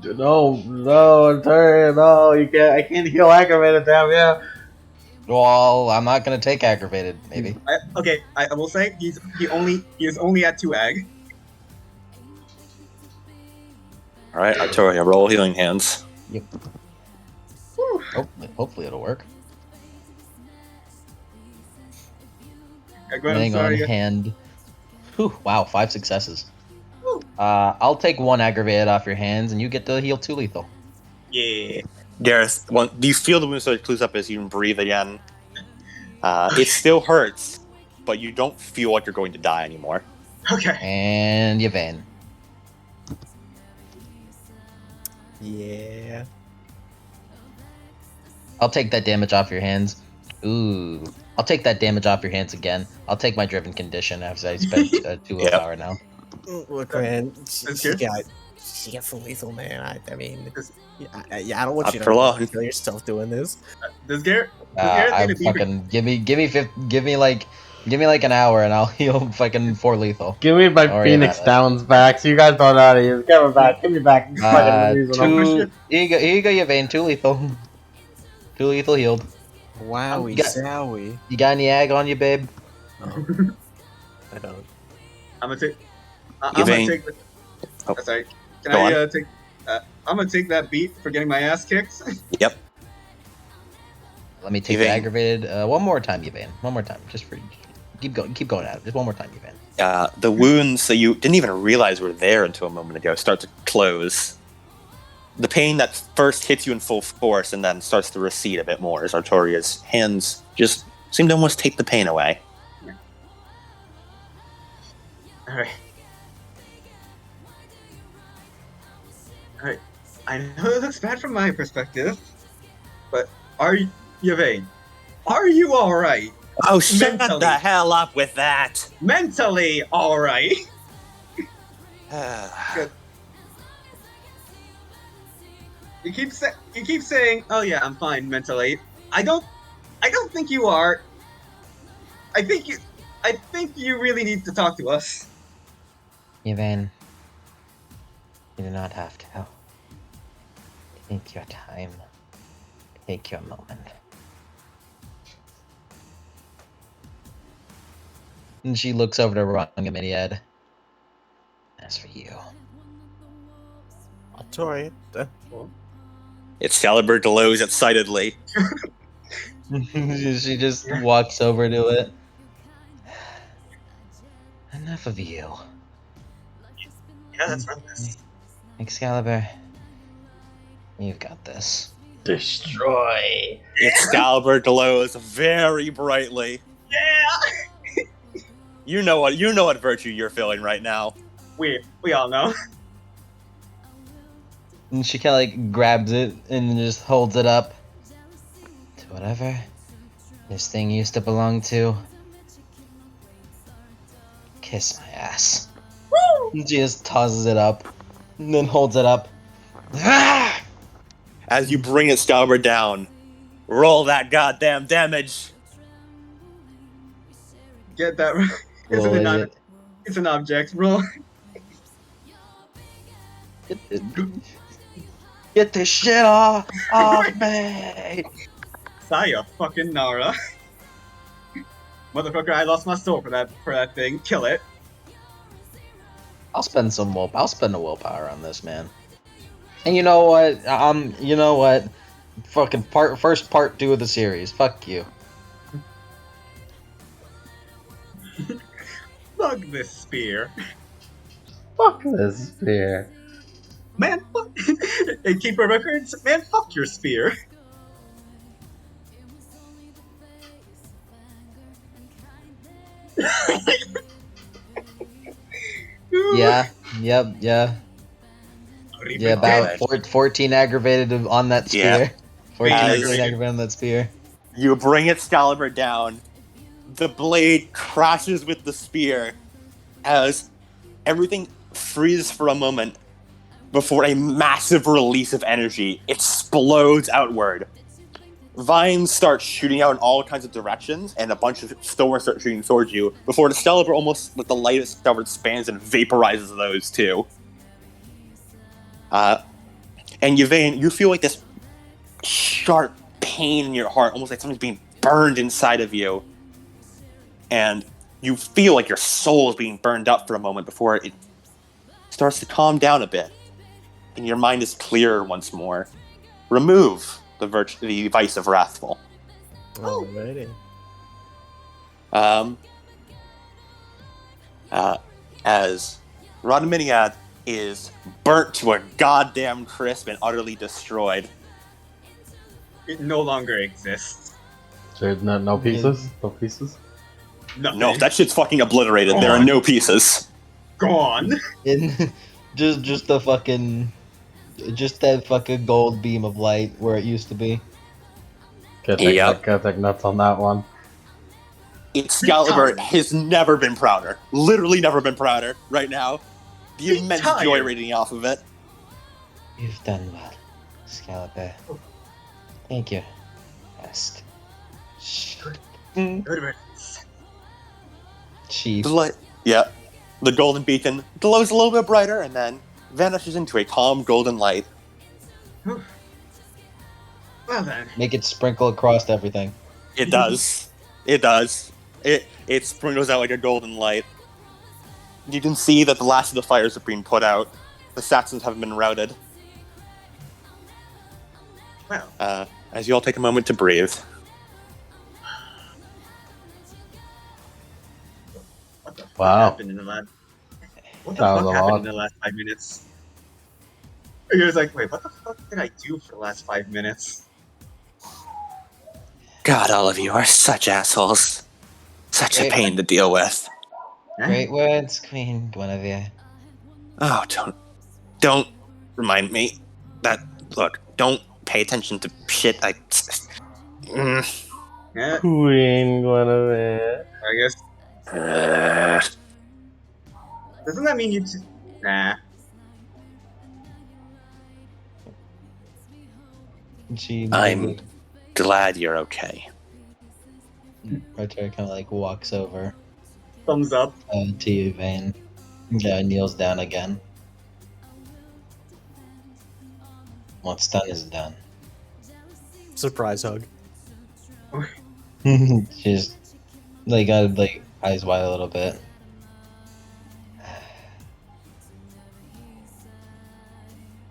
No, Ontario, no, you can't. I can't heal aggravated, damn yeah. Well, I'm not gonna take aggravated. Maybe. I will say he is only at 2 ag. All right, Arturia, roll healing hands. Yep. Hopefully it'll work. Gwen, I'm Laying on sorry. hand. Whew, wow, 5 successes. I'll take 1 aggravated off your hands, and you get to heal 2 lethal. Yeah. Gareth, do you feel the wound start to close up as you breathe again? It still hurts, but you don't feel like you're going to die anymore. Okay. And Yvain. Yeah. I'll take that damage off your hands. Ooh. I'll take that damage off your hands again. I'll take my driven condition after I spent 2 willpower now. Look, man, That's she good. got She get full lethal, man. I mean, I don't want Not you for long. to kill yourself doing this. Does Garrett gonna be? Give me like an hour and I'll heal fucking 4 lethal. Give me my Don't worry Phoenix about it. Downs back. So you guys don't know how to use. Give me back. Give me back. Fucking using them. Here you go, Yvain. 2 lethal. 2 lethal healed. Wowie, got- zowie. You got any ag on you, babe? No, I don't. I'm gonna take. I'm Yvain. gonna take. Oh. Sorry. Can Go I on. take? I'm gonna take that beat for getting my ass kicked. Yep. Let me take Yvain. the aggravated one more time, Yvain. One more time, just for keep going at it. Just one more time, Yvain. The wounds that you didn't even realize were there until a moment ago start to close. The pain that first hits you in full force and then starts to recede a bit more as Artoria's hands just seem to almost take the pain away. All right. I know it looks bad from my perspective, but Yvain, are you all right? Oh, shut Mentally. the hell up with that! Mentally all right? You keep saying, "Oh yeah, I'm fine mentally." I don't think you are. I think you really need to talk to us. Yvain, you do not have to. Take your time. Take your moment. And she looks over to Rangaminiad. As for you. Sorry. Excalibur glows excitedly. She just walks over to it. Enough of you. Yeah, let's run this. Excalibur, you've got this. Destroy. Excalibur glows very brightly. Yeah, You know what virtue you're feeling right now. we all know. And she kind of like grabs it and just holds it up to whatever this thing used to belong to. Kiss my ass. And she just tosses it up and then holds it up. As you bring Excalibur down, roll that goddamn damage. Get that right. Roll It's an object. Roll. Get this shit off me! Saya fucking Nara. Motherfucker, I lost my soul for that thing. Kill it. I'll spend a willpower on this, man. And you know what? You know what? Fucking part 2 of the series. Fuck you. Fuck this spear. Fuck this spear. Man, fuck. Hey, keeper records. Man, fuck your spear. Yeah. Yep. Yeah. Yeah. About 14 aggravated on that spear. Yeah. 14 Aggravated. aggravated on that spear. You bring Excalibur down. The blade crashes with the spear as everything freezes for a moment before a massive release of energy explodes outward. Vines start shooting out in all kinds of directions, and a bunch of storms start shooting towards you before the Excalibur, almost with the light of Excalibur, expands and vaporizes those too. And Yvain, you feel like this sharp pain in your heart, almost like something's being burned inside of you. And you feel like your soul is being burned up for a moment before it starts to calm down a bit. And your mind is clearer once more. Remove the vice of Wrathful. Alrighty. As Rodminiad is burnt to a goddamn crisp and utterly destroyed. It no longer exists. So no pieces? No pieces? Nothing. No, that shit's fucking obliterated. There are no pieces. Gone. In just that fucking gold beam of light where it used to be. Gotta take nuts on that one. Excalibur has never been prouder. Literally never been prouder right now. The immense joy radiating off of it. You've done well, Excalibur. Thank you. Best. Good riddance. Chief. Yeah. The golden beacon glows a little bit brighter and then vanishes into a calm golden light. Well then. Make it sprinkle across everything. It does. It does. It sprinkles out like a golden light. You can see that the last of the fires have been put out. The Saxons have been routed. Well. As you all take a moment to breathe. What the fuck Wow. happened in the last? What the That was fuck a happened lot. in the last 5 minutes? And he was like, wait, what the fuck did I do for the last 5 minutes? God, all of you are such assholes. Such a Wait. pain to deal with. Great words, Queen Guinevere. Oh, don't remind me. Look, don't pay attention to shit Yeah, Queen Guinevere. I guess. Doesn't that mean you Nah. She I'm glad you're okay. Archer kind of like walks over Thumbs up. to you, Vane. Yeah, kneels down again. What's done is done. Surprise hug. She's like got like eyes wide a little bit.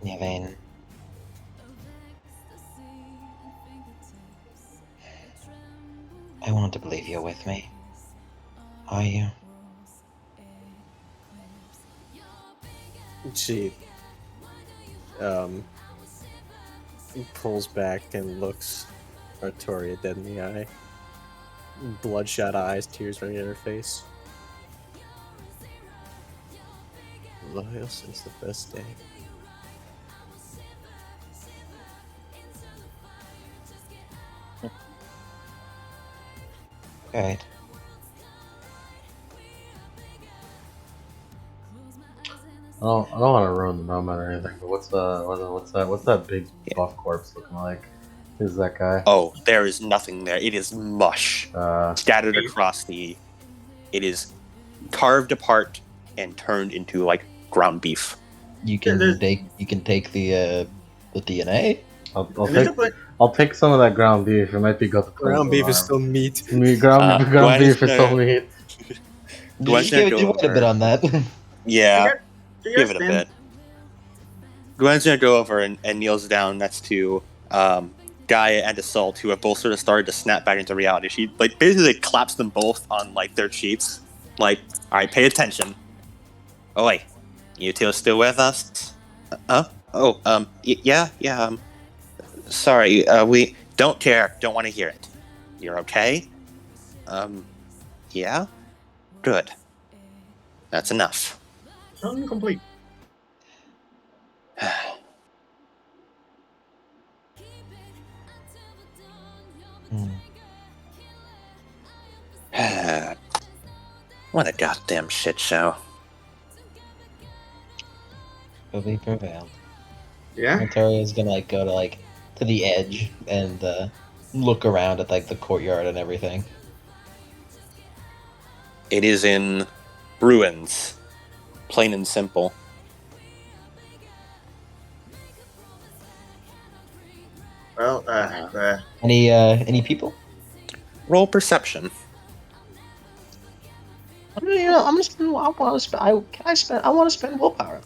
Yeah, Vane. I want to believe you're with me. Are you? She pulls back and looks Artoria dead in the eye. Bloodshot eyes, tears running down her face. Loyal since the first day. Right. I don't want to ruin the moment or anything, but what's that big buff corpse looking like? Who's that guy? Oh, there is nothing there. It is mush. Scattered across the... It is carved apart and turned into, like, ground beef. You can take the DNA. I'll take some of that ground beef. It might be good to put Ground in beef the is arm. still meat. Ground beef is still meat. Just give it a bit on that. Yeah, Do give it a bit. Gwen's gonna go over and kneels down next to Gaia and Assault, who have both sort of started to snap back into reality. She like basically claps them both on like their cheeks, like, "All right, pay attention." Oh wait, you two are still with us? Yeah. Sorry, we don't care. Don't want to hear it. You're okay? Yeah. Good. That's enough. Complete. What a goddamn shit show. Probably prevailed. Yeah. Artoria's gonna like go to like to the edge and look around at like the courtyard and everything. It is in ruins, plain and simple. Well, Any people? Roll perception. I'm gonna spend. I want to spend willpower.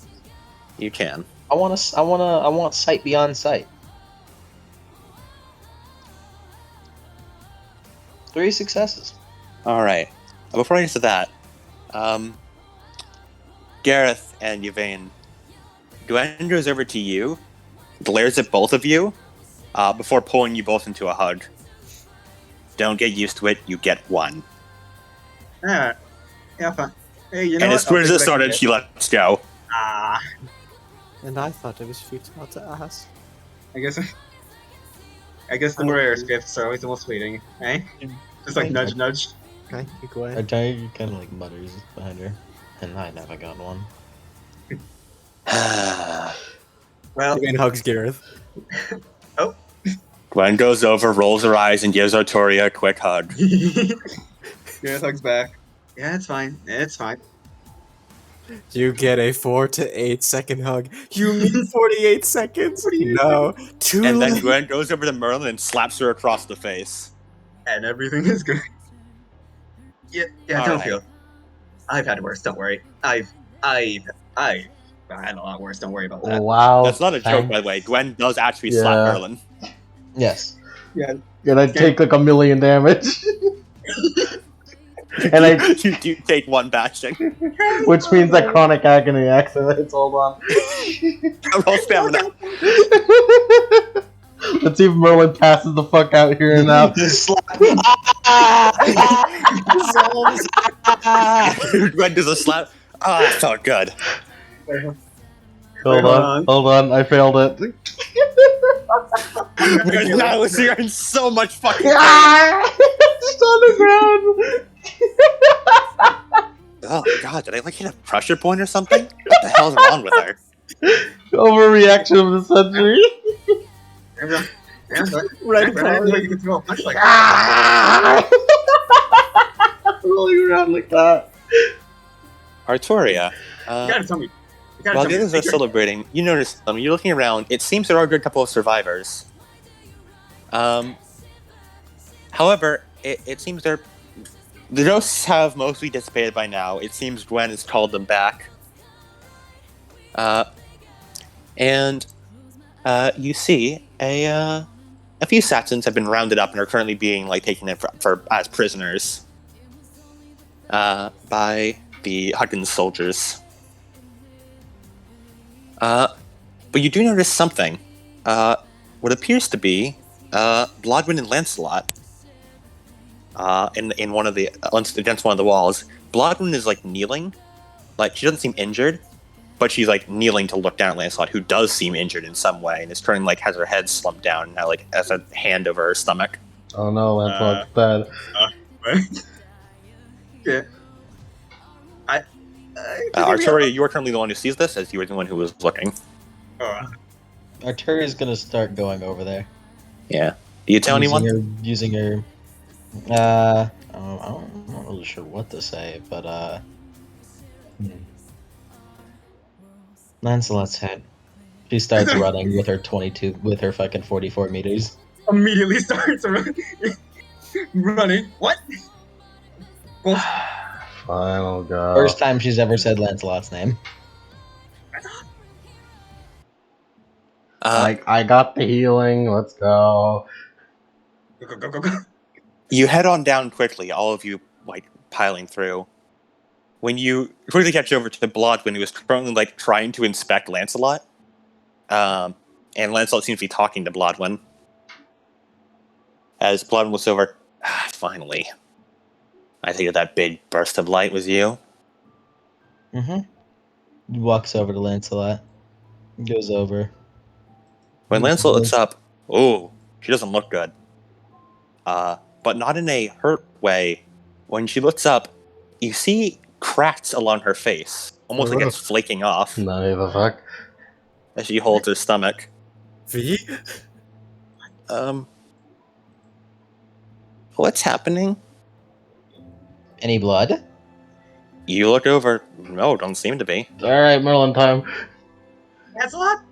You can. I want sight beyond sight. 3 successes. All right. Before I get to that, Gareth and Yvain, Gwen goes over to you, glares at both of you, before pulling you both into a hug. Don't get used to it. You get one. yeah, fine. Hey, you know And what? as soon as I'll it take started, she lets go. Ah, And I thought it was futile to ask. I guess the rare gifts are always the most fleeting, eh? Just like nudge, nudge. Okay, you go ahead. Artoria kind of like mutters behind her, and I never got one. Well, Dwayne hugs Gareth. Gwen goes over, rolls her eyes, and gives Arturia a quick hug. Gareth hugs back. Yeah, it's fine. It's fine. You get a 4 to 8 second hug. You mean 48 seconds? 48 No. Too And then late. Gwen goes over to Merlin and slaps her across the face. And everything is good. Yeah, All don't right. feel. I've had worse. Don't worry. I've had a lot worse. Don't worry about that. Wow. That's not a joke, by the way. Gwen does actually slap Yeah. Merlin. Yes. Yeah. And I take like 1,000,000 damage. And You do take 1 bashing. which means that chronic agony activates. Hold on. Roll stamina. Let's see if Merlin passes the fuck out here and now. Gwen does a slap. Ah, that felt good. Hold on, I failed it. Now you're in so much fucking pain. Just on the ground. Oh god, did I like hit a pressure point or something? What the hell's wrong with her? Overreaction of the century. Right You can throw a punch like Rolling around like that. Arturia. You gotta tell me. You gotta While tell the me. others are celebrating, you notice you're looking around. It seems there are a good couple of survivors. However, it seems the ghosts have mostly dissipated by now. It seems Gwen has called them back. And you see a few Saxons have been rounded up and are currently being taken in for as prisoners by the Huggins soldiers. But you do notice something. What appears to be Blodwyn and Lancelot in one of the against one of the walls. Blodwyn is kneeling, she doesn't seem injured, but she's kneeling to look down at Lancelot, who does seem injured in some way, and is turning has her head slumped down now, has a hand over her stomach. Oh no, Lancelot's dead. Yeah. Arturia, you are currently the one who sees this, as you were the one who was looking. Arturia's gonna start going over there. Yeah. Do you tell anyone? Using her. I'm not really sure what to say, but Lancelot's head. She starts running with her 22, with her fucking 44 meters. Immediately starts running. What? Well, Final go. First time she's ever said Lancelot's name. I got the healing. Let's go. go. You head on down quickly, all of you piling through. When you quickly catch over to Blodwyn, who is currently trying to inspect Lancelot, and Lancelot seems to be talking to Blodwyn. As Blodwyn looks over, finally. I think that big burst of light was you. Mm-hmm. Walks over to Lancelot. Goes over. When Lancelot looks up, she doesn't look good. But not in a hurt way. When she looks up, you see cracks along her face, almost like it's flaking off Not even a fuck. as she holds her stomach. V? What's happening? Any blood? You look over. No, don't seem to be. Alright, Merlin time. That's a lot.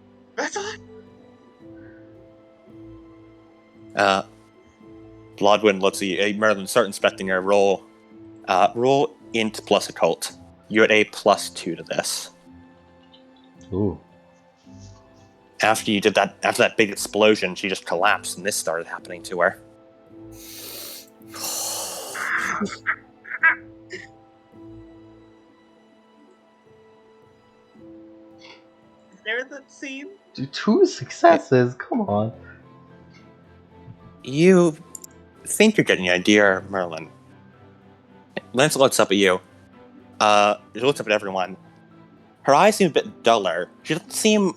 Blodwyn looks at you. Merlin, start inspecting her. Roll int plus occult. You're at a +2 to this. Ooh. After you did that, after that big explosion, she just collapsed, and this started happening to her. There's that scene. Dude, 2 successes. Come on. You think you're getting the idea, Merlin. Lancelot looks up at you. She looks up at everyone. Her eyes seem a bit duller. She doesn't seem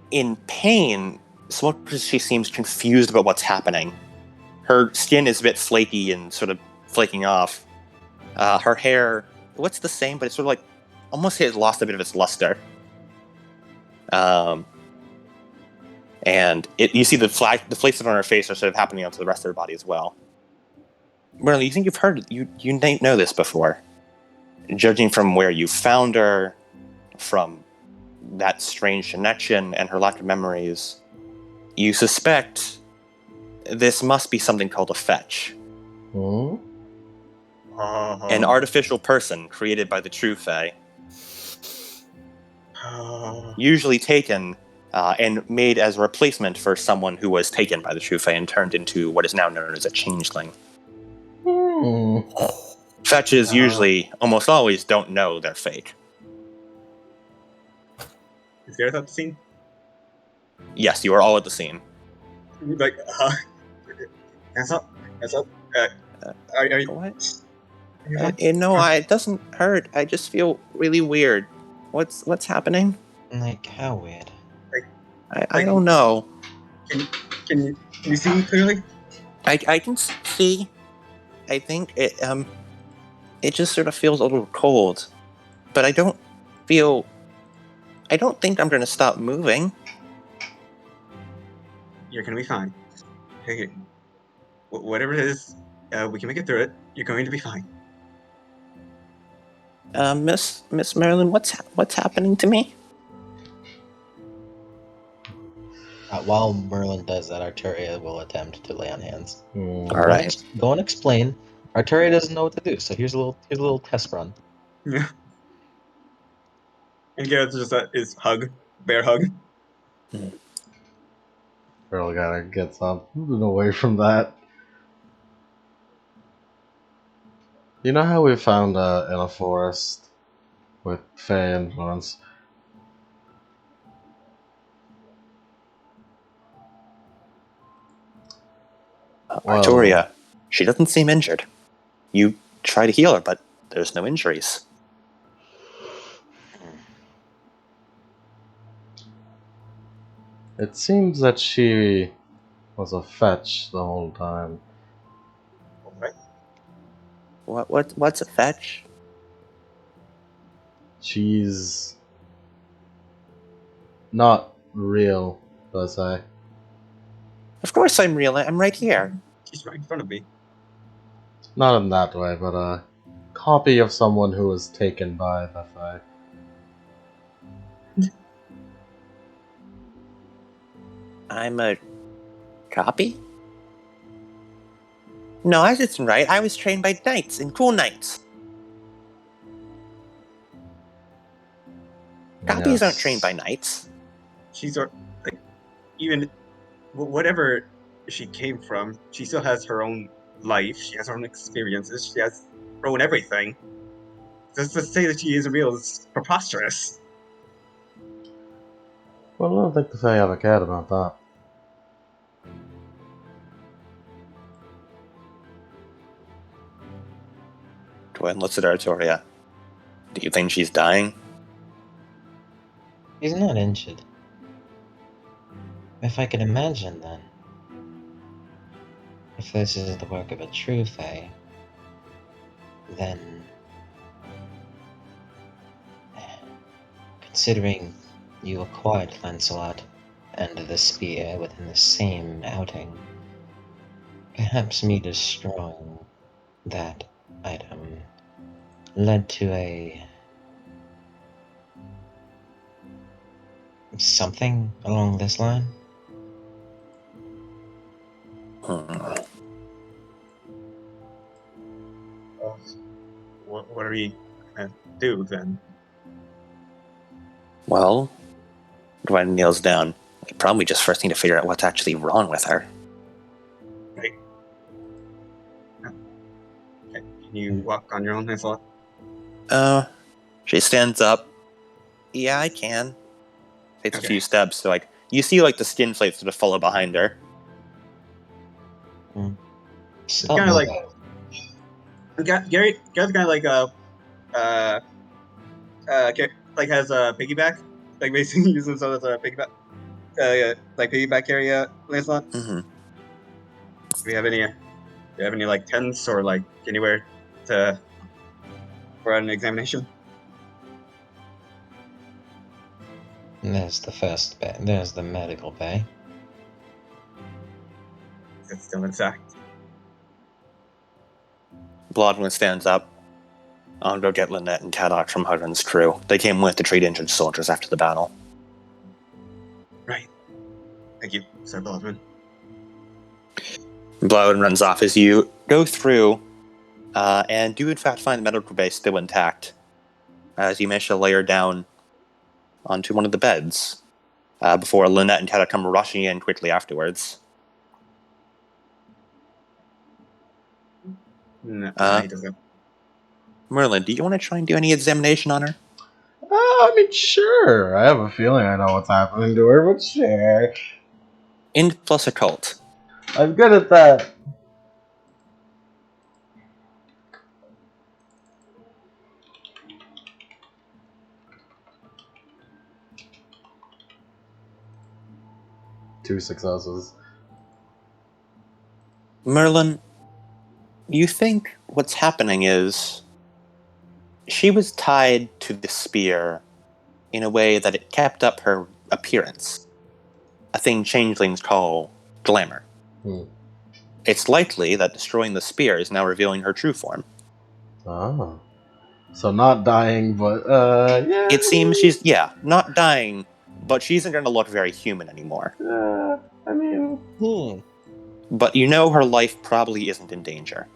in pain so much as she seems confused about what's happening. Her skin is a bit flaky and sort of flaking off. Her hair, what's the same, but it's sort of almost lost a bit of its luster. And you see the flakes on her face are sort of happening onto the rest of her body as well. Merlin, you think you've heard you know this before? Judging from where you found her, from that strange connection and her lack of memories, you suspect this must be something called a fetch. Hmm? An artificial person created by the true Fae, usually taken and made as a replacement for someone who was taken by the true Fae and turned into what is now known as a changeling. Hmm. Fetches usually, almost always, don't know they're fake. Is Gareth at the scene? Yes, you are all at the scene. Like, hands up. Are you? What? Are you fine? It doesn't hurt. I just feel really weird. What's happening? Like, how weird? I don't know. Can you see me clearly? I can see. I think it just sort of feels a little cold, but I don't think I'm gonna stop moving. You're gonna be fine. Hey, whatever it is, we can make it through it. You're going to be fine. Miss Marilyn, what's happening to me? While Merlin does that, Arturia will attempt to lay on hands. Hmm. All right. Go and explain. Arturia doesn't know what to do, so here's a little test run. Yeah. And Gareth just is hug, bear hug. Girl gotta get something away from that. You know how we found in a forest with Fae influence? Well, Arturia, she doesn't seem injured. You try to heal her, but there's no injuries. it seems that she was a fetch the whole time. Alright. What's a fetch? She's not real, per se. Of course I'm real. I'm right here. She's right in front of me. Not in that way, but a copy of someone who was taken by the Fae. I'm a copy? No, I didn't right. I was trained by knights and cool knights. Copies aren't trained by knights. She's like, even whatever she came from, she still has her own life. She has her own experiences. She has her own everything. Just to say that she isn't real is preposterous. Well, I don't think the Fae ever cared about that. Gwen looks at Arturia. Do you think she's dying? He's not injured. If I could imagine, then, if this is the work of a true Fae, then, considering you acquired Lancelot and the spear within the same outing, perhaps me destroying that item led to a something along this line. Well, what are we gonna do then? Well, Gwen kneels down. We probably just first need to figure out what's actually wrong with her. Okay, can you walk on your own, Lancelot? She stands up. Yeah, I can. Takes Okay. a few steps, so you see the skin flakes sort of follow behind her. Stop Kinda moving. Gary's kind of has a piggyback, like basically using himself as a piggyback, piggyback area, Lancelot. Mm-hmm. Do we have any tents or anywhere for an examination? There's the first bay. There's the medical bay. It's still intact. Blodwin stands up. I'll go get Lynette and Caddock from Hudden's crew. They came with to treat injured soldiers after the battle. Right. Thank you, Sir Baldwin. Blodwin runs off as you go through and do in fact find the medical bay still intact. As you manage to lay her down onto one of the beds before Lynette and Caddock come rushing in quickly afterwards. No, he doesn't. Merlin, do you want to try and do any examination on her? I mean, sure. I have a feeling I know what's happening to her, but sure. Int plus occult. I'm good at that. Two successes. Merlin, you think what's happening is she was tied to the spear in a way that it kept up her appearance. A thing changelings call glamour. It's likely that destroying the spear is now revealing her true form. Oh. So not dying, but, yeah. It seems she's, not dying, but she isn't going to look very human anymore. I mean... But you know her life probably isn't in danger.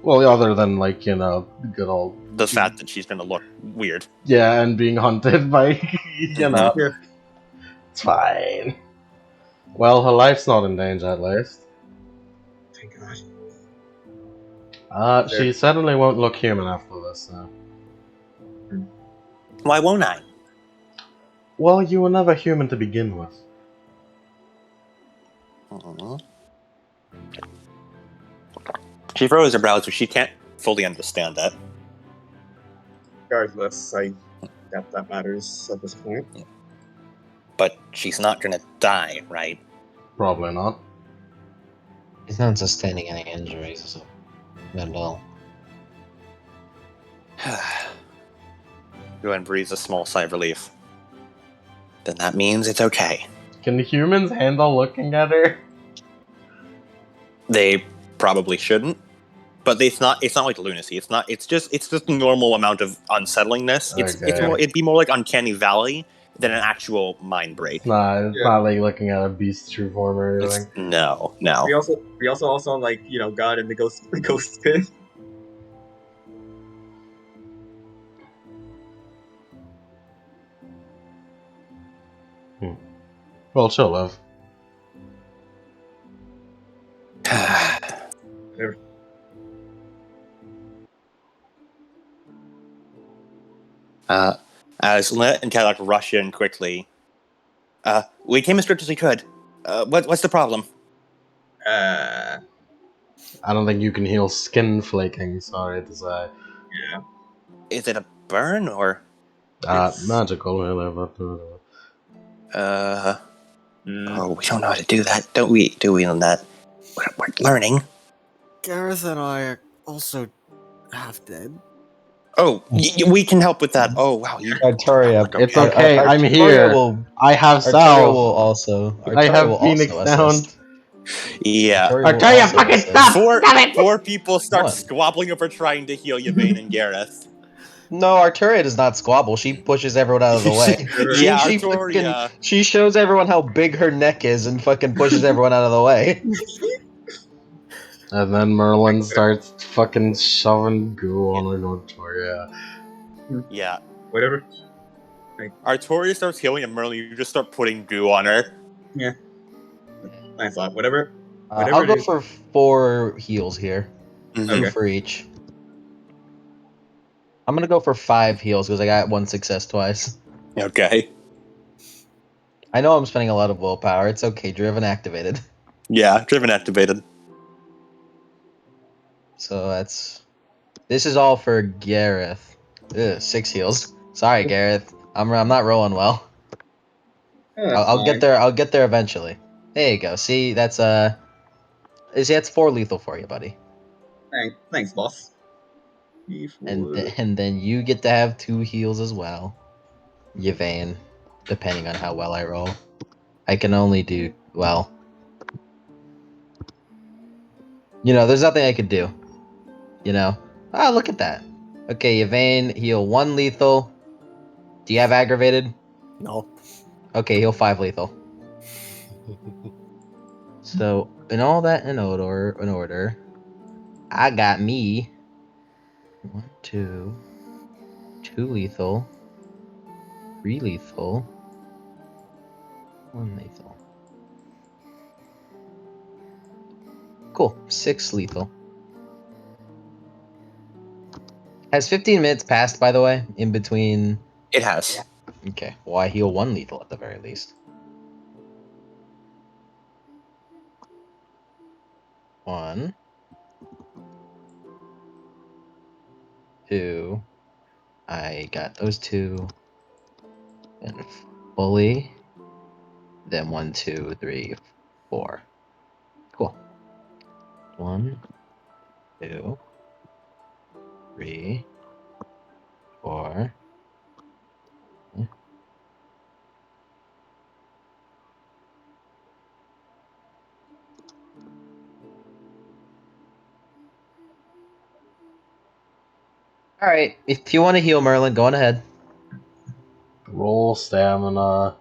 Well, other than, like, you know, good old... The fact that she's going to look weird. Yeah, and being hunted by, you know... Yeah. It's fine. Well, her life's not in danger, at least. Thank God. She certainly won't look human after this, so... Why won't I? Well, you were never human to begin with. She froze her brows, but she can't fully understand that. Regardless, I doubt that matters at this point. But she's not gonna die, right? Probably not. He's not sustaining any injuries, so not at all. Go and breathe a small sigh of relief. Then that means it's okay. Can the humans handle looking at her? They probably shouldn't, but it's not like lunacy. It's just a normal amount of unsettlingness. It'd be more like uncanny valley than an actual mind break. It's not like looking at a beast's true form or anything. No. We also like, you know, God in the ghost pit. Well, she'll live. As Lynette and Caddock rush in quickly, we came as quick as we could. What's the problem? I don't think you can heal skin flaking, sorry to say. Yeah. Is it a burn or? Magical, really, but... Oh, we don't know how to do that, don't we? Do we on that? We're learning. Gareth and I are also half dead. Oh, we can help with that. Oh, wow. Arturia, It's okay, I'm here. I have Arturia cells. will also. I have Phoenix down. Yeah. Arturia, fucking stop! Four people start squabbling over trying to heal Yvain and Gareth. No, Arturia does not squabble. She pushes everyone out of the way. She shows everyone how big her neck is and fucking pushes everyone out of the way. And then Merlin starts fucking shoving goo on her Arturia. Yeah. Whatever. Arturia starts healing and Merlin, you just start putting goo on her. Yeah. I thought, whatever. I'll go for 4 heals here. 2 for each. I'm gonna go for 5 heals because I got 1 success twice. Okay. I know I'm spending a lot of willpower. It's okay. Driven activated. Yeah, driven activated. So this is all for Gareth. 6 heals. Sorry, Gareth. I'm not rolling well. I'll get there. I'll get there eventually. There you go. See, that's 4 lethal for you, buddy. Thanks, boss. And then you get to have 2 heals as well, Yvain. depending on how well I roll. I can only do well. There's nothing I could do. Oh, look at that. Okay, Yvain, heal 1 lethal. Do you have aggravated? No. Okay, heal 5 lethal. So, in all that in order, I got me 1, 2 lethal, 3 lethal, 1 lethal. Cool, 6 lethal. Has 15 minutes passed, by the way, in between? It has. Okay, well, I heal 1 lethal at the very least. 1, 2. I got those 2. And fully. Then 1, 2, 3, 4. Cool. 1, 2, 3, 4. All right. If you want to heal Merlin, go on ahead. Roll stamina.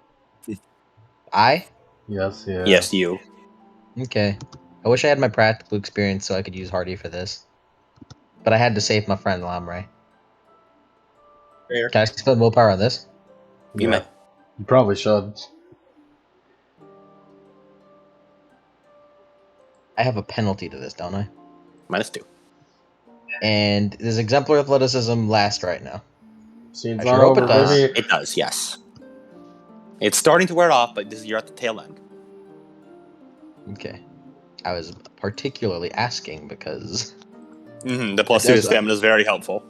I? Yes, yeah. Yes, you. Okay. I wish I had my practical experience so I could use Hardy for this. But I had to save my friend Lamre. Fair. Can I spend willpower on this? You Yeah. may. You probably should. I have a penalty to this, don't I? -2. And does exemplar athleticism last right now? Scene's I not sure hope it over, does. baby. It does, yes. It's starting to wear off, but you're at the tail end. Okay. I was particularly asking because The +2 There's a- stamina is very helpful.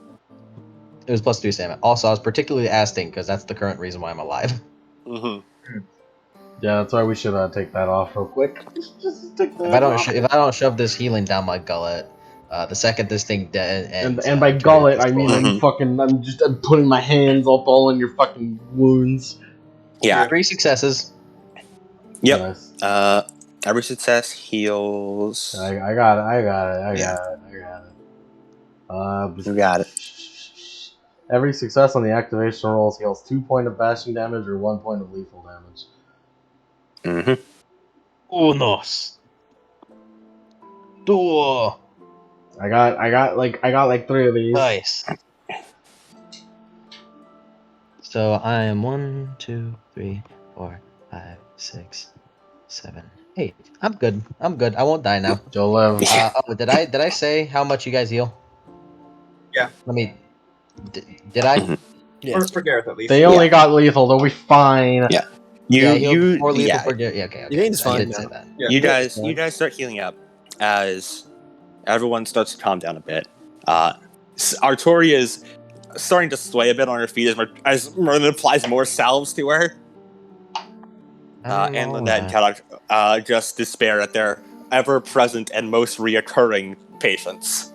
it was +2 stamina. Also, I was particularly asking because that's the current reason why I'm alive. hmm Yeah, that's why we should take that off real quick. Just take that If I don't off. if I don't shove this healing down my gullet, the second this thing ends, And by Arturian gullet, is I mean full. I'm putting my hands up all in your fucking wounds. Yeah. 3 successes. Yep. Nice. Every success heals. I got it. I got it. I Yeah. got it. I got it. You got it. Every success on the activation rolls heals 2 points of bashing damage or 1 point of lethal damage. Unos. Duo. I got like 3 of these. Nice. So I am 1, 2, 3, 4, 5, 6, 7, 8. I'm good. I won't die now. You'll live. Did I say how much you guys heal? Yeah. Let me. Did I? Yes. For Gareth, at least. They only got lethal. They'll be fine. Yeah. Yeah, I healed You 4 lethal yeah. for Gary. Yeah, okay. Evain's I fine did now. say that. Yeah. You Yeah. guys start healing up as everyone starts to calm down a bit. Artori is starting to sway a bit on her feet as Merlin applies more salves to her. And Lynette and Camelot just despair at their ever-present and most reoccurring patients.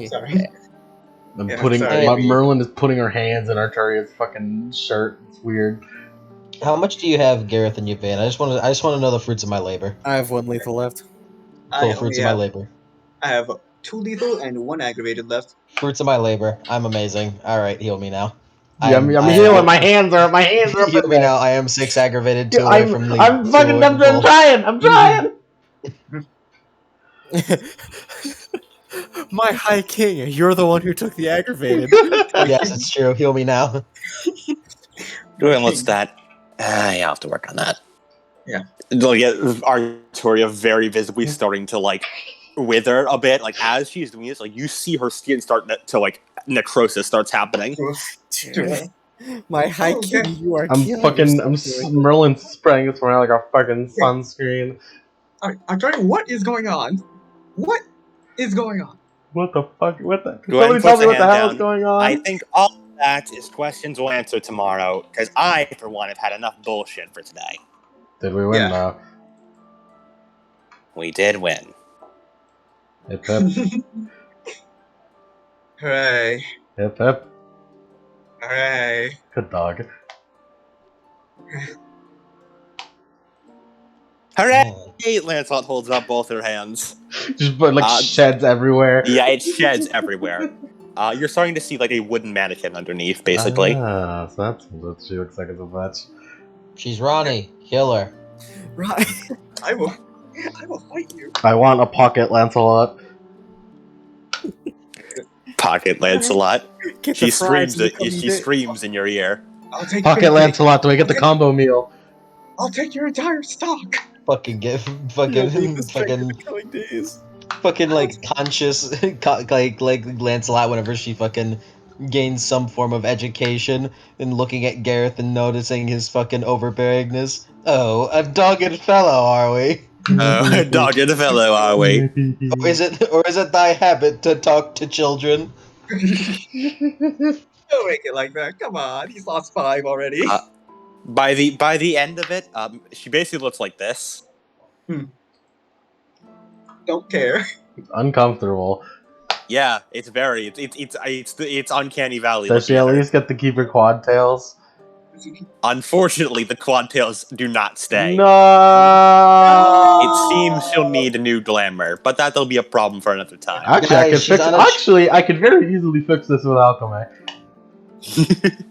Sorry. I'm Yeah, putting sorry. Merlin is putting her hands in Arturia's fucking shirt. It's weird. How much do you have, Gareth and Yvain? I just want to know the fruits of my labor. I have 1 lethal left. Cool, fruits of my labor. I have 2 lethal and 1 aggravated left. Fruits of my labor. I'm amazing. All right, heal me now. Yeah, I'm healing. My hands are up. Heal me now. I am 6 aggravated, 2 away from lethal. I'm trying. I'm trying. My high king, you're the one who took the aggravated. Yes, it's true. Heal me now. And what's that? Yeah, I'll have to work on that. Yeah. They'll get Artoria very visibly starting to wither a bit. Like as she's doing this, you see her skin start to necrosis starts happening. My high Okay. king, you are I'm killing yourself. Merlin spraying this around like a fucking sunscreen. I'm trying. What is going on? What is going on? What the fuck? What the? Go ahead and Somebody tell put me your what the hand hell is down. going on. I think all of that is questions we'll answer tomorrow, because I, for one, have had enough bullshit for today. Did we win Yeah. though? We did win. Hip hip. Hooray! Hip hip. Hooray! Good dog. Hooray! Lancelot holds up both her hands. Just put like sheds everywhere. Yeah, it sheds everywhere. You're starting to see like a wooden mannequin underneath, basically. Ah, so that's what she looks like as a match. She's Ronnie. Kill her. Right. I will fight you. I want a pocket Lancelot. Pocket Lancelot. Get She the fries screams. and come eat She it. screams in your ear. I'll take Pocket anything. Lancelot, do I get the combo meal? I'll take your entire stock. Fucking get You don't need fucking the strength in fucking the coming days. fucking like conscious like Lancelot whenever she fucking gains some form of education and looking at Gareth and noticing his fucking overbearingness. Oh, a dogged fellow, are we? Oh, dog and a fellow, are we? Or is it thy habit to talk to children? Don't make it like that. Come on, he's lost 5 already. By the end of it, she basically looks like this. Don't care. Uncomfortable. Yeah, it's uncanny valley. Does she looking at at her. least get to keep her quad tails? Unfortunately, the quad tails do not stay. No. It seems she'll need a new glamour, but that'll be a problem for another time. Actually, I could very easily fix this with alchemy.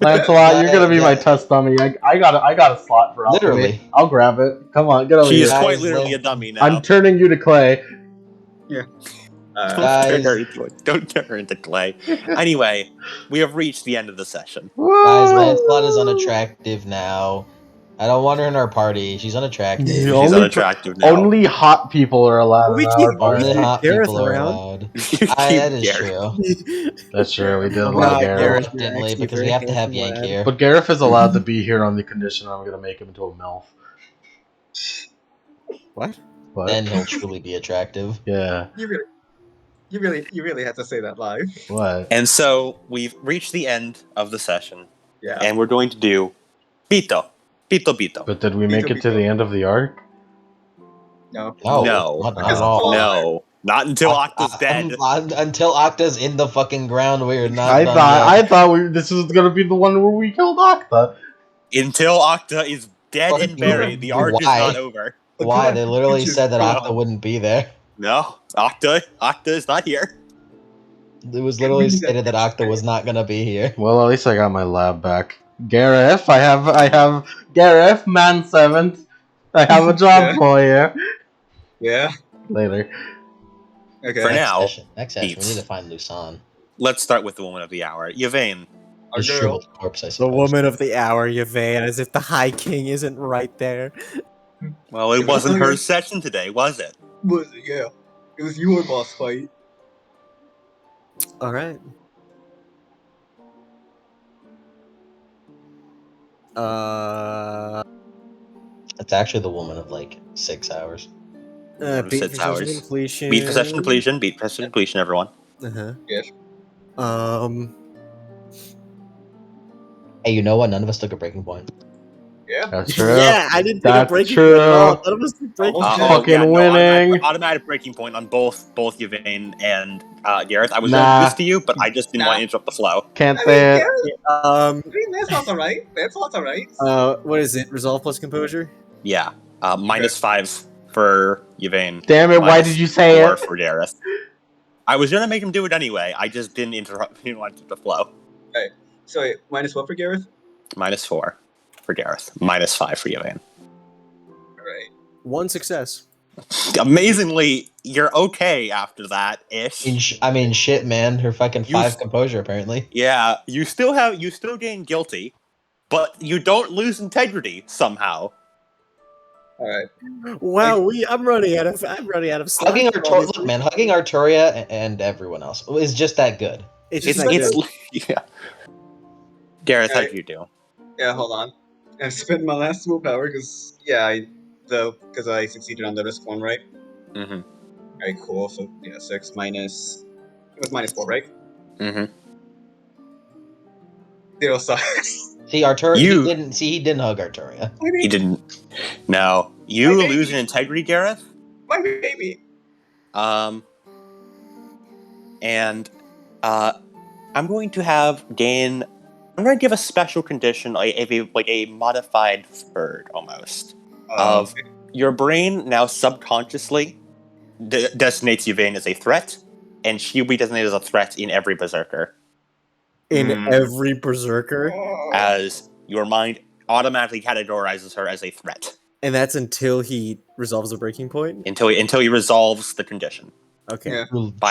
Lancelot, you're gonna be my test dummy. I got a slot for alchemy. Literally. I'll grab it. Come on, get over She here. is quite Guys, literally a let- dummy now. I'm turning you to clay. Guys. Don't turn her into clay. Anyway, we have reached the end of the session. Guys, Lancelot is unattractive now. I don't want her in our party. She's unattractive. She's She's unattractive now. Only hot people are allowed We in keep- our party. Only hot Gareth people are around. allowed. You keep That is Gareth. true. That's true. We did Wow, allow Gareth. Gareth. Reluctantly, actually because very we have to have handsome Yank lad. here. But Gareth is allowed to be here on the condition I'm gonna make him into a MILF. What? What? Then he'll truly be attractive. Yeah. You really had to say that live. What? And so we've reached the end of the session, Yeah. and we're going to do Pito. But did we make it to the end of the arc? No. No, No. not Because at all. No, not until Octa's dead. Until Octa's in the fucking ground, we are not. I done thought yet. this was gonna be the one where we killed Octa. Until Octa is dead and Fucking buried, the arc is why? not over. Why? They literally said that No. Octa wouldn't be there. No, Octa is not here. It was literally stated that Octa was not gonna be here. Well, at least I got my lab back. Gareth, I have Gareth, man 7th. I have a job Yeah. for you. Yeah. Later. Okay. For now, Next session, we Beats. need to find Lucan. Let's start with the woman of the hour, Yvain. Our The girl. shriveled corpse, I The suppose. woman of the hour, Yvain, as if the High King isn't right there. Well, it wasn't her session today, was it? Was it? Yeah. It was your boss fight. All right. It's actually the woman of like 6 hours. Beat 6 possession hours. completion. Beat possession depletion, beat possession depletion, everyone. Uh-huh. Yes. Hey, you know what? None of us took a breaking point. Yeah. That's true. Yeah, I didn't take a That's breaking true. point at all. None of us took breaking Uh-oh. point. Fucking winning. Automatic breaking point on both Yvain and Gareth. I was Nah. going to do this to you, but I just didn't want to interrupt the flow. Can't I mean, say it. Gareth, Um, I mean, Lancelot's alright. Lancelot's alright. what is it? Resolve plus composure? Yeah. -5 for Yvain. Damn it, why did you say -4 it? for Gareth. I was going to make him do it anyway. I just didn't didn't want to interrupt the flow. So wait, minus what for Gareth? -4 for Gareth. -5 for Yvain. Alright. One success. Amazingly, you're okay after that ish. I mean, shit, man. Her fucking You 5 s- composure, apparently. Yeah, you still gain guilty, but you don't lose integrity somehow. Alright. Wow, I'm running out of slack. Hugging for all Artoria, these look, man. Hugging Artoria and everyone else is just that good. It's It's just like yeah. Gareth, how Alright. did you do? Yeah, hold on. I spent my last willpower because I succeeded on the risk one, right? Mm-hmm. Alright, cool. So yeah, 6 minus. It was -4, right? Mm-hmm. 0 sucks. See, Artoria. You- He didn't hug Artoria. My He baby. didn't. No, you My baby. lose in integrity, Gareth. My baby. And I'm going to have gain I'm going to give a special condition, like a modified third almost of your brain now subconsciously designates Yvain as a threat, and she'll be designated as a threat in every berserker, In every berserker, as your mind automatically categorizes her as a threat and that's until he resolves the breaking point. until he resolves the condition. Okay. Yeah.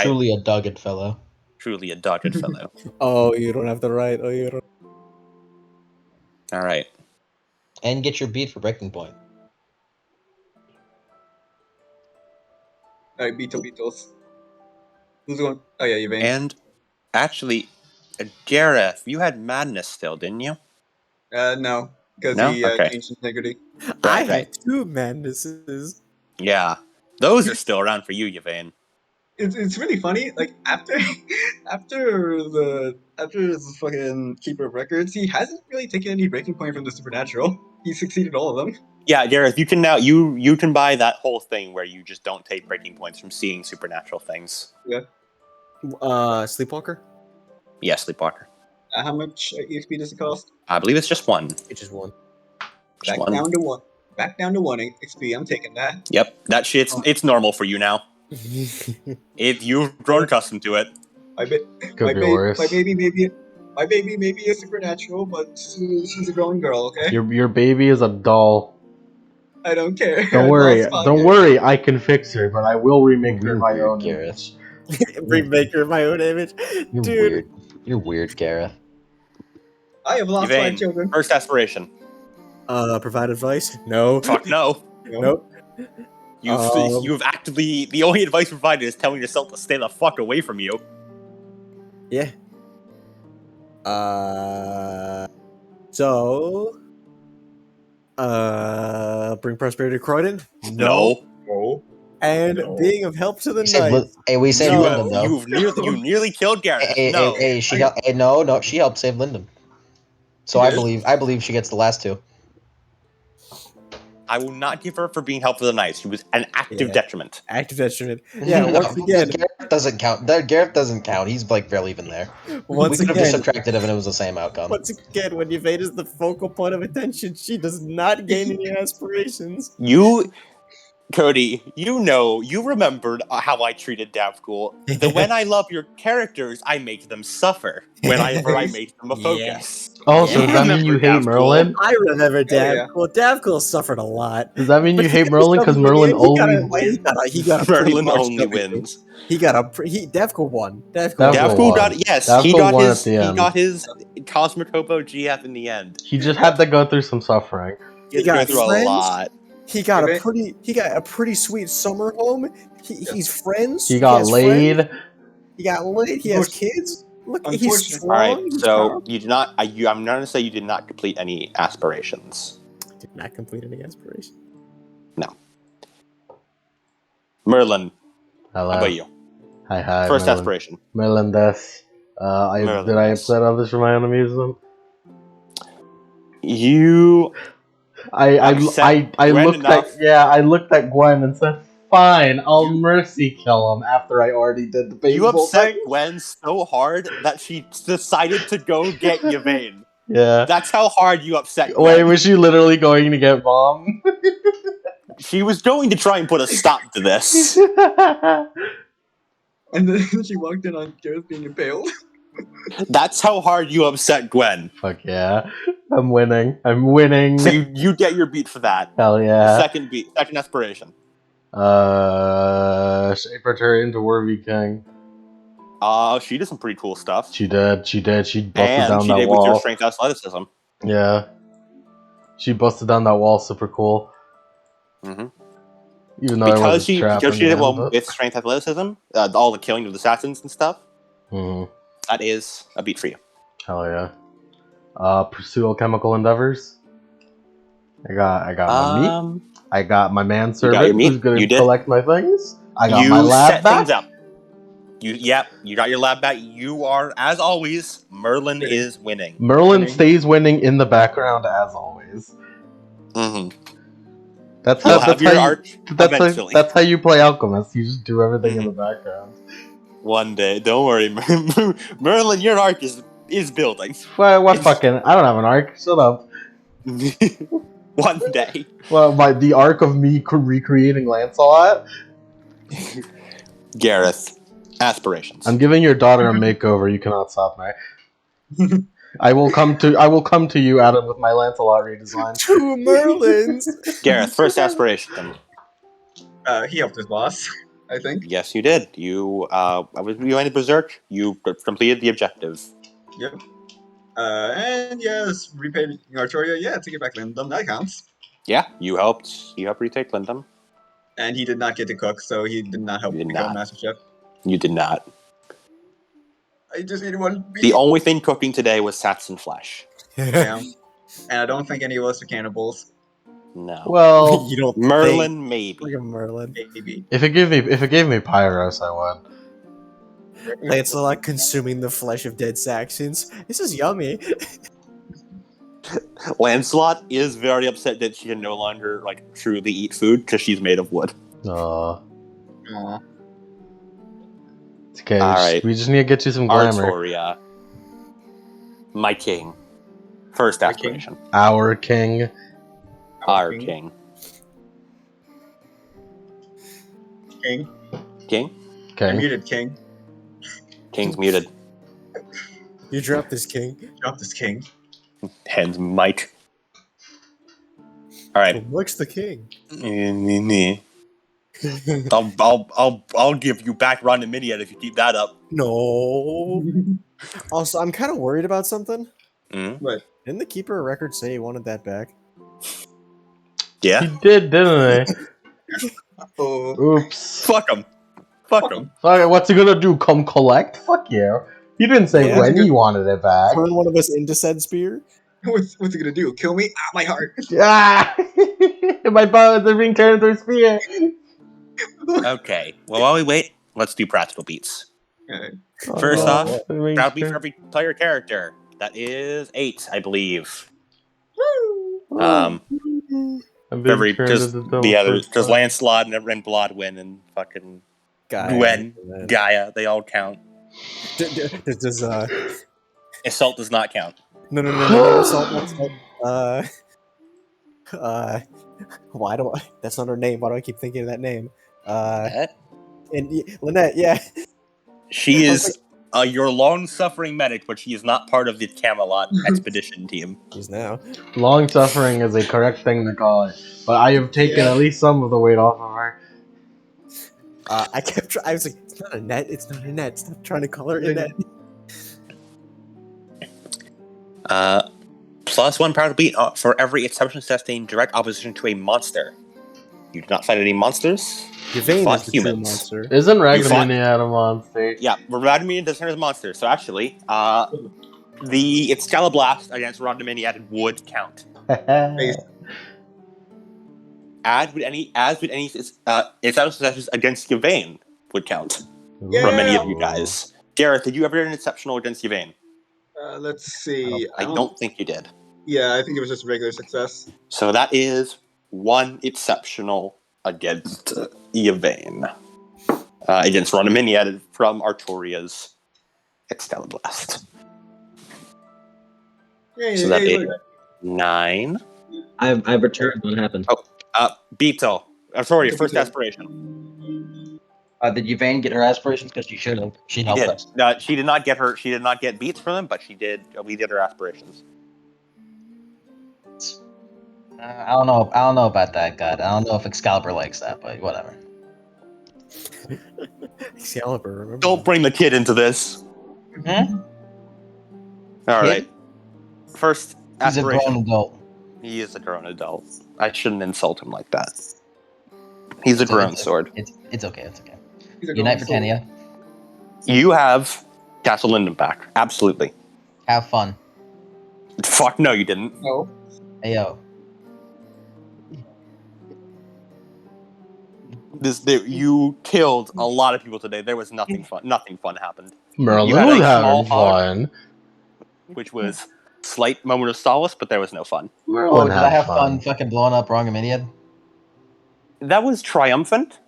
Truly a dogged fellow. Truly a dogged fellow. Oh, you don't have the right. Oh, you don't. All right. And get your beat for breaking point. Alright, Beatles. Who's going? Oh yeah, Yvain. And actually, Gareth, you had madness still, didn't you? No, because No? he Okay. changed integrity. I Right. had 2 madnesses. Yeah. Those are still around for you, Yvain. It's really funny. Like after his fucking keeper of records, he hasn't really taken any breaking point from the supernatural. He succeeded all of them. Yeah, Gareth, you can now you can buy that whole thing where you just don't take breaking points from seeing supernatural things. Sleepwalker. Yeah, Sleepwalker. How much EXP does it cost? I believe it's just one. It's just 1. Just Back one. down to 1. Back down to 1 XP. I'm taking that. Yep, that shit's it's normal for you now. If you've grown accustomed to it. Could be worse. My baby maybe is supernatural, but she's a grown girl. Okay. Your baby is a doll. I don't care. Don't worry. Don't worry. I can fix her, but I will remake her in my Weird, own Gareth. image. Remake her in my own image. You're Dude. weird. You're weird, Gareth. I have lost 5 Yvain, children. first aspiration. Provide advice? No. Fuck no. Nope. You've actively the only advice provided is telling yourself to stay the fuck away from you. Yeah. So. Bring prosperity to Croydon? No. No. And No. being of help to the We saved knights. Hey, we saved No. Lyndon, though. You nearly killed Gareth. Hey, No. she helped. Hey, no, she helped save Lyndon. So She I did? believe she gets the last 2. I will not give her for being helpful to the knights. She was an active Yeah. detriment. Active detriment. Yeah, No, once again. Gareth doesn't count. Gareth doesn't count. He's like barely even there. Once We could have just again. subtracted him and it was the same outcome. Once again, when Yvain is the focal point of attention, she does not gain any aspirations. Cody, you remembered how I treated Davcool. When I love your characters, I make them suffer. Whenever I make them a Yeah. focus. Also, Yeah. does that mean you hate Remember Merlin? I remember yeah. Davcool. Davcool suffered a lot. Does that mean But you he hate got Merlin because something Merlin in the end. always wins? He got a pretty Merlin marked only up victory. wins. He got a Davcool won. Davcool Davcool won. got Davcool he got won his at the end. Cosmic Hobo GF in the end. He just had to go through some suffering. He had to got go through friends. a lot. He got Yvain- a pretty sweet summer home. He's friends. He got has laid. friends. He got laid. He has Unfortunately- kids. Look, he's Unfortunately. strong. All right, he's so powerful. you did not. I'm not going to say you did not complete any aspirations. Did not complete any aspiration. Merlin, Hello. how about you? Hi, First Merlin. aspiration. Merlin des. Merlin Did I des. upset others for my own amusement? You I upset Gwen looked enough. I looked at Gwen and said, "Fine, I'll mercy kill him." After I already did the You painful upset thing. Gwen so hard that she decided to go get Yvain. Yeah. That's how hard you upset Gwen. Wait, was she literally going to get bombed? She was going to try and put a stop to this. And then she walked in on Gareth being impaled. That's how hard you upset Gwen. Fuck yeah. I'm winning. I'm winning. So you get your beat for that. Hell yeah. Second beat, second aspiration. Shape her into Warby King. She did some pretty cool stuff. She did. She busted And down she that did with wall. your strength athleticism. Yeah. She busted down that wall super cool. Mm-hmm. Even though Because she trapped did in the well end, with strength athleticism, all the killing of the assassins and stuff. Mhm. That is a beat for you. Hell yeah. Pursue alchemical endeavors. I got my meat. I got my manservant your meat. who's gonna You did. collect my things. I got you my lab set back. things up. You got your lab back. You are, as always, Merlin is winning. Merlin Winning. stays winning in the background as always. Mm-hmm. That's You'll how. have That's your how. arc That's how, eventually. that's how you play alchemist. You just do everything in the background. One day, don't worry, Merlin. Your arc is is building. What It's- fucking? I don't have an arc. Shut up. One day. Well, the arc of me recreating Lancelot. Gareth, aspirations. I'm giving your daughter a makeover. You cannot stop me. I will come to you, Adam, with my Lancelot redesign. 2 Merlins. Gareth, first aspiration. He helped his boss, I think. Yes, you did. You went berserk. You completed the objective. Yep. And yes, repaid Artoria. Yeah, to get back Lindum. That counts. Yeah, you helped retake Lindum. And he did not get to cook, so he did not help You did become not. Master Chef. You did not. I just needed one beat. The only thing cooking today was Saxon flesh. Yeah. And I don't think any of us are cannibals. No. Well, You don't Merlin, think. maybe. Freaking Merlin. Maybe. if it gave me Pyros, I would. Lancelot consuming the flesh of dead Saxons. This is yummy. Lancelot is very upset that she can no longer truly eat food because she's made of wood. Aw. Aw. It's okay. All right. We just need to get you some glamour. Artoria, my king. First My king. aspiration. Our king. Our king. King. King? I King. muted King. King's muted. You dropped this king. Drop this King. Hands Mike. All right. What's the king? I'll give you back Ron and Minion if you keep that up. No. Also, I'm kind of worried about something. What? Didn't the keeper of record say he wanted that back? Yeah. He did, didn't he? Oh. Oops. Fuck him. Fuck him. Fuck it, what's he gonna do? Come collect? Fuck you. He didn't say Yeah, when he wanted it back. Turn one of us into said spear? What's he gonna do? Kill me? Ah, my heart. Ah! My bones are being turned into a spear. Okay. Well, while we wait, let's do practical beats. Okay. First off, they're being proud beat for turned- every player character. That is 8, I believe. I'm being turned Because into double the others, first because time. Lancelot and Blodwyn and fucking Gaia. Gwen, Gaia, they all count. Does Assault does not count. no, assault, why do I? That's not her name. Why do I keep thinking of that name? Lynette, yeah. She is your long-suffering medic, but she is not part of the Camelot expedition team. She's now. Long suffering is a correct thing to call it, but I have taken at least some of the weight off of her. I was like, it's not a net. It's not a net. Stop trying to call her a net. +1 power to beat for every exception sustained direct opposition to a monster. You do not fight any monsters. Yvain Fought is the true humans. monster. Isn't fought- Ragnaminiad a monster? Yeah, Radamine doesn't count as monster. So actually, the Excaliblast against Radamine would count. As would any exception successes against Yvain would count Yeah. from any of you guys. Gareth, did you ever get an exceptional against Yvain? Let's see. I don't think you did. Yeah, I think it was just regular success. So that is 1 exceptional against Yvain. Against Ronaminiad from Artoria's Excaliblast. Yeah, So that yeah, is 9. I've returned. What happened? Beetle. Artoria, first Beetle. aspiration. Did Yvain get her aspirations? Because she should have. She She helped did. us. She did not get her. She did not get beats from them, but she did. We did her aspirations. I don't know. I don't know about that, God. I don't know if Excalibur likes that, but whatever. Excalibur, remember? Don't bring the kid into this. Hmm? All Kid? right. First He's a aspiration. grown adult. He is a grown adult. I shouldn't insult him like that. He's a grown sword. It's okay. It's okay. He's a Unite for grown soul. Tania. You have Castle Linden back. Absolutely. Have fun. Fuck no, you didn't. No. Hey yo. You killed a lot of people today. There was nothing fun. Nothing fun happened. Merlin You had was a having small hog. fun. Which was slight moment of solace, but there was no fun. Oh, Merlin did had I have fun fucking blowing up Rongaminiad? That was triumphant.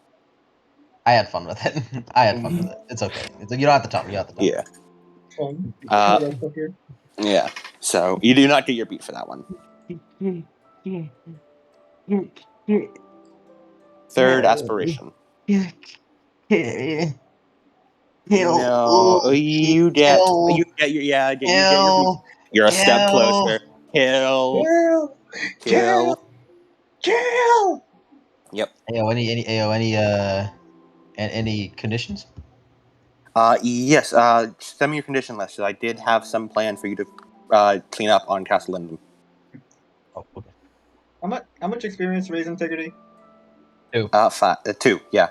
I had fun with it. I had fun with it. It's okay. You don't have to tell me. You don't have to tell me. Yeah. Fun. Uh, Real quick here. yeah. So you do not get your beat for that one. Third aspiration. No, you get your beat. You're a step closer. Kill. Kill! Yep. Any conditions? Yes. Send me your condition list. I did have some plan for you to clean up on Castle Linden. Oh, okay. How much experience raise integrity? 2. Yeah.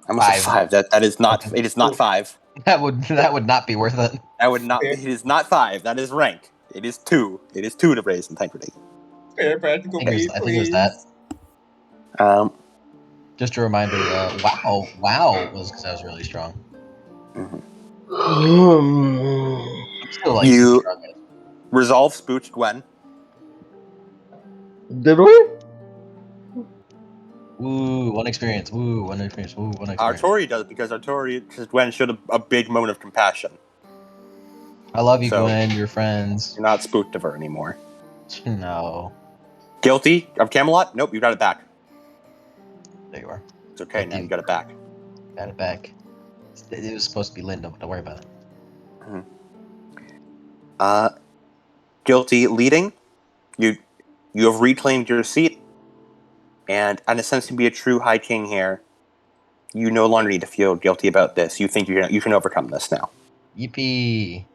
I almost said 5. That is not. Okay. It is not 5. That would not be worth it. That would not. Fair. It is not 5. That is rank. It is 2. It is 2 to raise integrity. Fair practical I think beat, it please. was that. Just a reminder. Wow was because I was really strong. I'm still like You- strong. Resolve spooked Gwen. Did we? Woo, one experience. Woo, one experience. Woo, one experience. Artori does because Gwen showed a big moment of compassion. I love you, So- Gwen. You're friends. You're not spooked of her anymore. No. Guilty of Camelot? Nope, you got it back. There you are. It's okay now. You got it back. Got it back. It was supposed to be Linda. Don't worry about it. Guilty leading. You have reclaimed your seat, and in a sense, to be a true High King here, you no longer need to feel guilty about this. You think you can overcome this now. Yippee!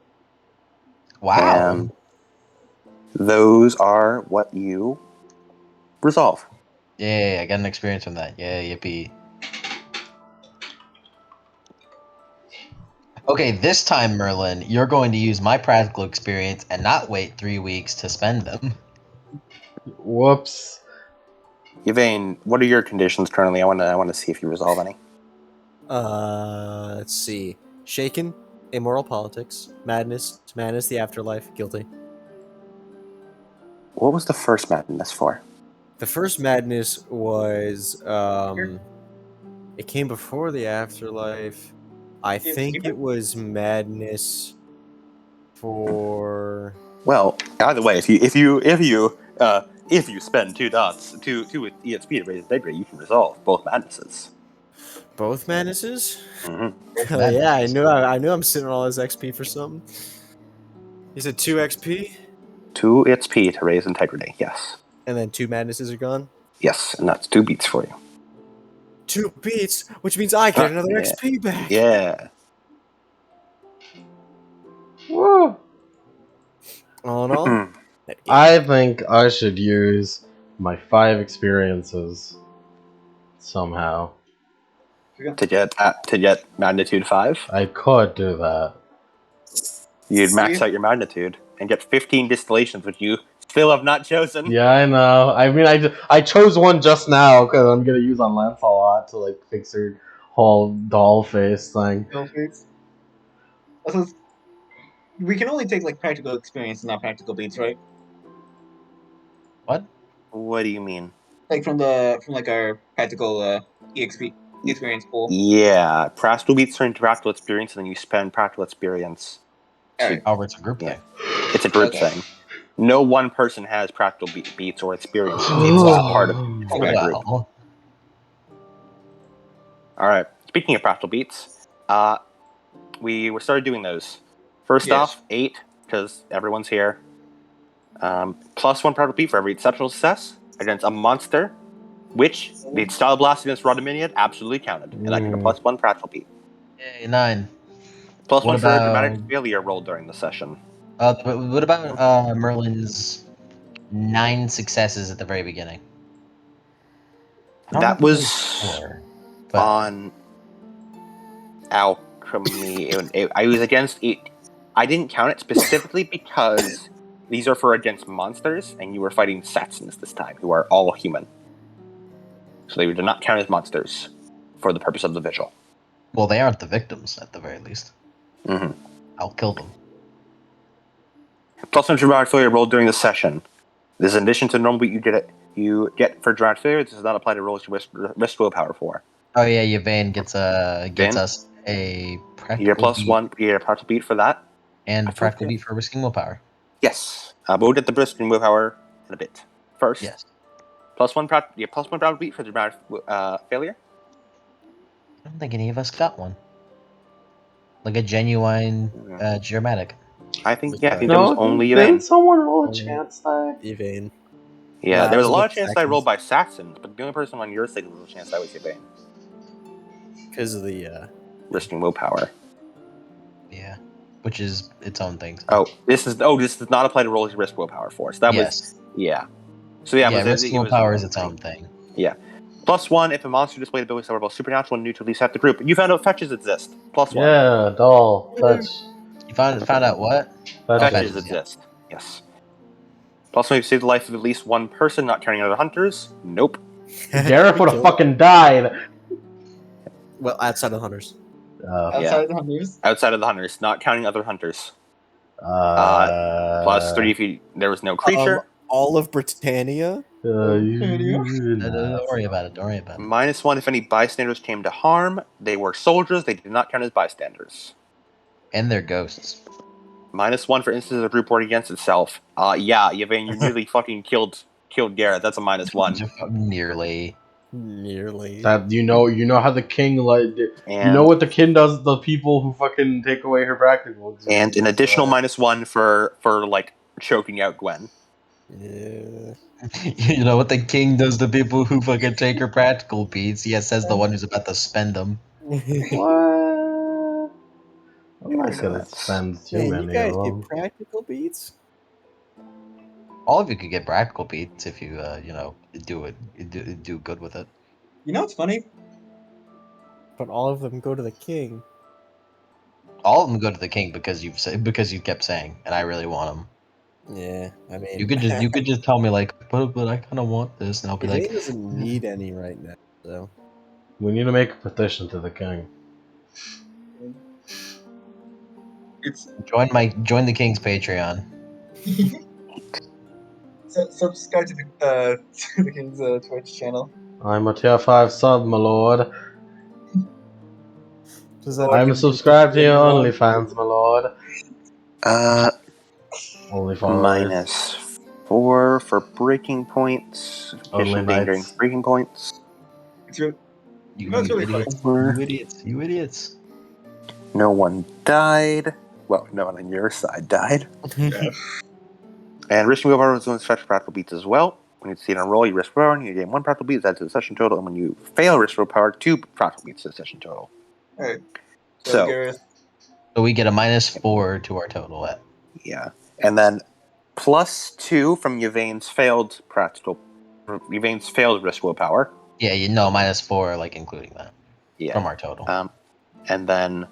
Wow. Those are what you resolve. Yay! I got an experience from that. Yay! Yippee! Okay, this time, Merlin, you're going to use my practical experience and not wait 3 weeks to spend them. Whoops. Yvain, what are your conditions currently? I want to see if you resolve any. Let's see. Shaken, immoral politics, madness, the afterlife, guilty. What was the first madness for? The first madness was it came before the afterlife. I think it was madness for. Well, either way, if you spend 2 dots, two EXP to raise integrity, you can resolve both madnesses. Both madnesses? Mm-hmm. Yeah, I knew I'm sitting on all this XP for something. You said 2 XP? 2 EXP to raise integrity, yes. And then 2 madnesses are gone? Yes, and that's 2 beats for you. 2 beats, which means I get another Yeah. XP back. Yeah. Woo. All in all, I think I should use my 5 experiences somehow. To get magnitude 5, I could do that. you'd max out your magnitude and get 15 distillations, which you still have not chosen. Yeah, I know. I mean, I chose one just now because I'm gonna use on Lancelot to like fix her whole doll face thing. Also, we can only take like practical experience, not practical beats, right? What? What do you mean? Like from like our practical EXP experience pool. Yeah, practical beats turn into practical experience, and then you spend practical experience. Alright. Oh, it's a group Yeah. thing. It's a group Okay. thing. No one person has practical beats or experience. It's all part of for the group. Well, All right. Speaking of practical beats, we started doing those. First Yes. off, 8 because everyone's here. +1 practical beat for every exceptional success against a monster, which the style blast against Rodaminiad absolutely counted, and I get a +1 practical beat. yay, 9. +1 What for a about- dramatic failure rolled during the session. But what about Merlin's 9 successes at the very beginning? I don't That know if it was 4, but on alchemy. I was against it. I didn't count it specifically because these are for against monsters, and you were fighting Satsons this time, who are all human. So they did not count as monsters for the purpose of the vigil. well, they aren't the victims at the very least. Mm-hmm. I'll kill them. +1 dramatic failure rolled during the session. This is in addition to the normal beat you get for dramatic failure. This does not apply to rolls you risk willpower for. Oh yeah, Yvain gets Yvain? us a practical You get beat. +1. You get a practical beat for that. And practical beat for risking willpower. Yes. But we'll get the brisk and willpower in a bit. First, Yes. plus one practical beat for the dramatic failure. I don't think any of us got one. Like a genuine dramatic. I think Which there one? was only didn't Yvain. someone roll a chance die? Evane. Yeah, Nah, there was a it lot was of chance Saxons. I rolled by Saxons, but the only person on your side who rolled a chance I was Yvain. Because of the Risking willpower. Yeah. Which is its own thing. So. Oh, this does not apply to rolls you risk willpower for. So that Yes. was So yeah, Yeah, it was, risk it was willpower is its own thing. Yeah. +1 if a monster displayed abilities that were both supernatural and neutral, set the group. You found out fetches exist. +1. Yeah, doll, fetch. You found out what? Fetches. Fetches fetches, exist. Yes. +1 you've saved the life of at least one person, not counting other hunters. Nope. Gareth would have fucking died. Well, outside of hunters. Outside the hunters. Outside of the hunters, not counting other hunters. +3 if there was no creature. All of Britannia. you Don't worry about it. Don't worry about it. -1 if any bystanders came to harm. They were soldiers. They did not count as bystanders. And they're ghosts. -1 for instances of group work against itself. Yvain, you nearly fucking killed Garrett. That's a -1. Nearly. That you know how the king you know what the king does to the people who fucking take away her practicals. And an additional -1 for like choking out Gwen. Yeah. You know what the king does to people who fucking take her practical beats? Yes, says the one who's about to spend them. What? I'm not So gonna that's- spend too Man, you many guys of get them. practical beats. All of you could get practical beats if you do good with it. You know what's funny? But all of them go to the king. All of them go to the king because you kept saying, and I really want them. Yeah, I mean, You could just tell me like, but I kind of want this, and I'll be Evane like, doesn't need any right now. So We need to make a petition to the king. It's join the king's Patreon. subscribe to the to the king's Twitch channel. I'm a tier 5 sub, my lord. does that I'm give you subscribed to your everyone? OnlyFans, my lord. Only followers. -4 for breaking points. Only Endangering knights. breaking points. It's really, You That's really funny. idiots! You idiots! No one died. Well, no one on your side died. And risking willpower was going to stretch practical beats as well. When you see it on a roll, you risk willpower, and you gain 1 practical beat, that's to the session total. And when you fail risk willpower, 2 practical beats to the session total. Alright. So- Gareth, So we get a -4 to our total. Yeah. And then +2 from Yvain's failed risk willpower. Yeah, you know, -4, like including that Yeah. from our total. And then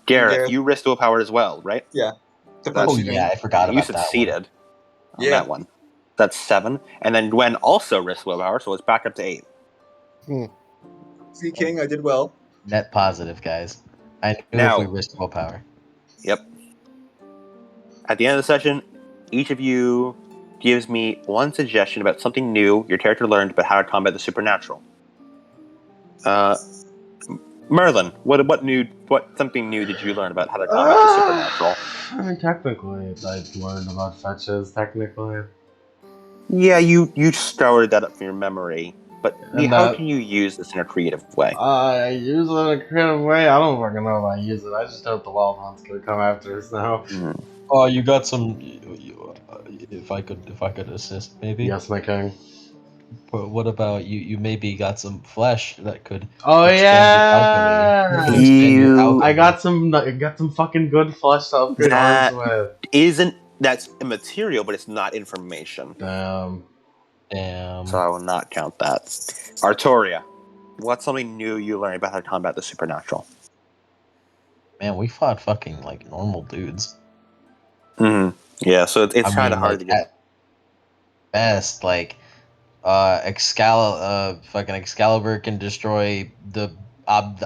Gareth, Gareth. you risked willpower as well, right? the That's- Oh first yeah, I forgot You about that one. succeeded on Yeah. that one. That's 7. And then Gwen also risked willpower, so it's back up to 8. See, King, I did well. Net positive, guys. I knew Now- if we risked willpower. Yep. At the end of the session, each of you gives me one suggestion about something new your character learned about how to combat the supernatural. Merlin, what something new did you learn about how to combat the supernatural? I mean, technically, I've learned about fetches, technically. Yeah, you stored that up from your memory, but And how that- can you use this in a creative way? I use it in a creative way. I don't fucking know if I use it. I just hope the Wild Hunt's gonna come after us now. Oh, you got some. If I could assist, maybe. Yes, my king. But what about you? You maybe got some flesh that could. Oh extend yeah! your alchemy. Extend your alchemy. I got some fucking good flesh to upgrade That- arms with. That's immaterial, but it's not information. Damn. So I will not count that. Artoria, what's something new you learned about how to combat the supernatural? Man, we fought fucking like normal dudes. Yeah, so it's I kind of mean, hard like, to get. at best, like, fucking Excalibur can destroy the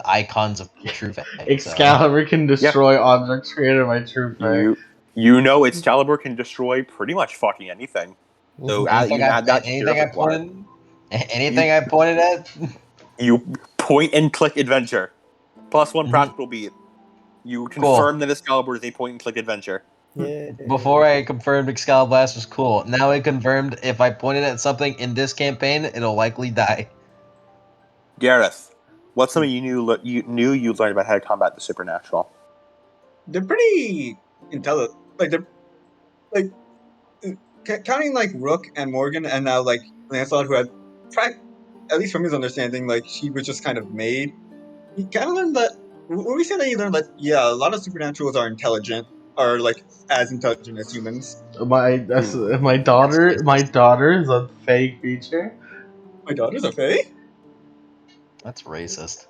icons of true faith. Excalibur can destroy objects created by true faith. You know, Excalibur can destroy pretty much fucking anything. So Anything, add that to your I repertoire. pointed, anything I pointed at. You point and click adventure. +1 practical beat. You confirm that Excalibur is a point-and-click adventure. Yeah. Before I confirmed Excalibur was cool. Now I confirmed if I pointed at something in this campaign, it'll likely die. Gareth, what's something you learned about how to combat the supernatural? They're pretty intelligent. Like they're like counting like Rook and Morgan, and now like Lancelot, who had at least from his understanding, like she was just kind of made. He kind of learned that. When we say that, he learned that a lot of supernaturals are intelligent, are like as intelligent as humans. My daughter is a fake creature. My daughter's a fae. That's racist.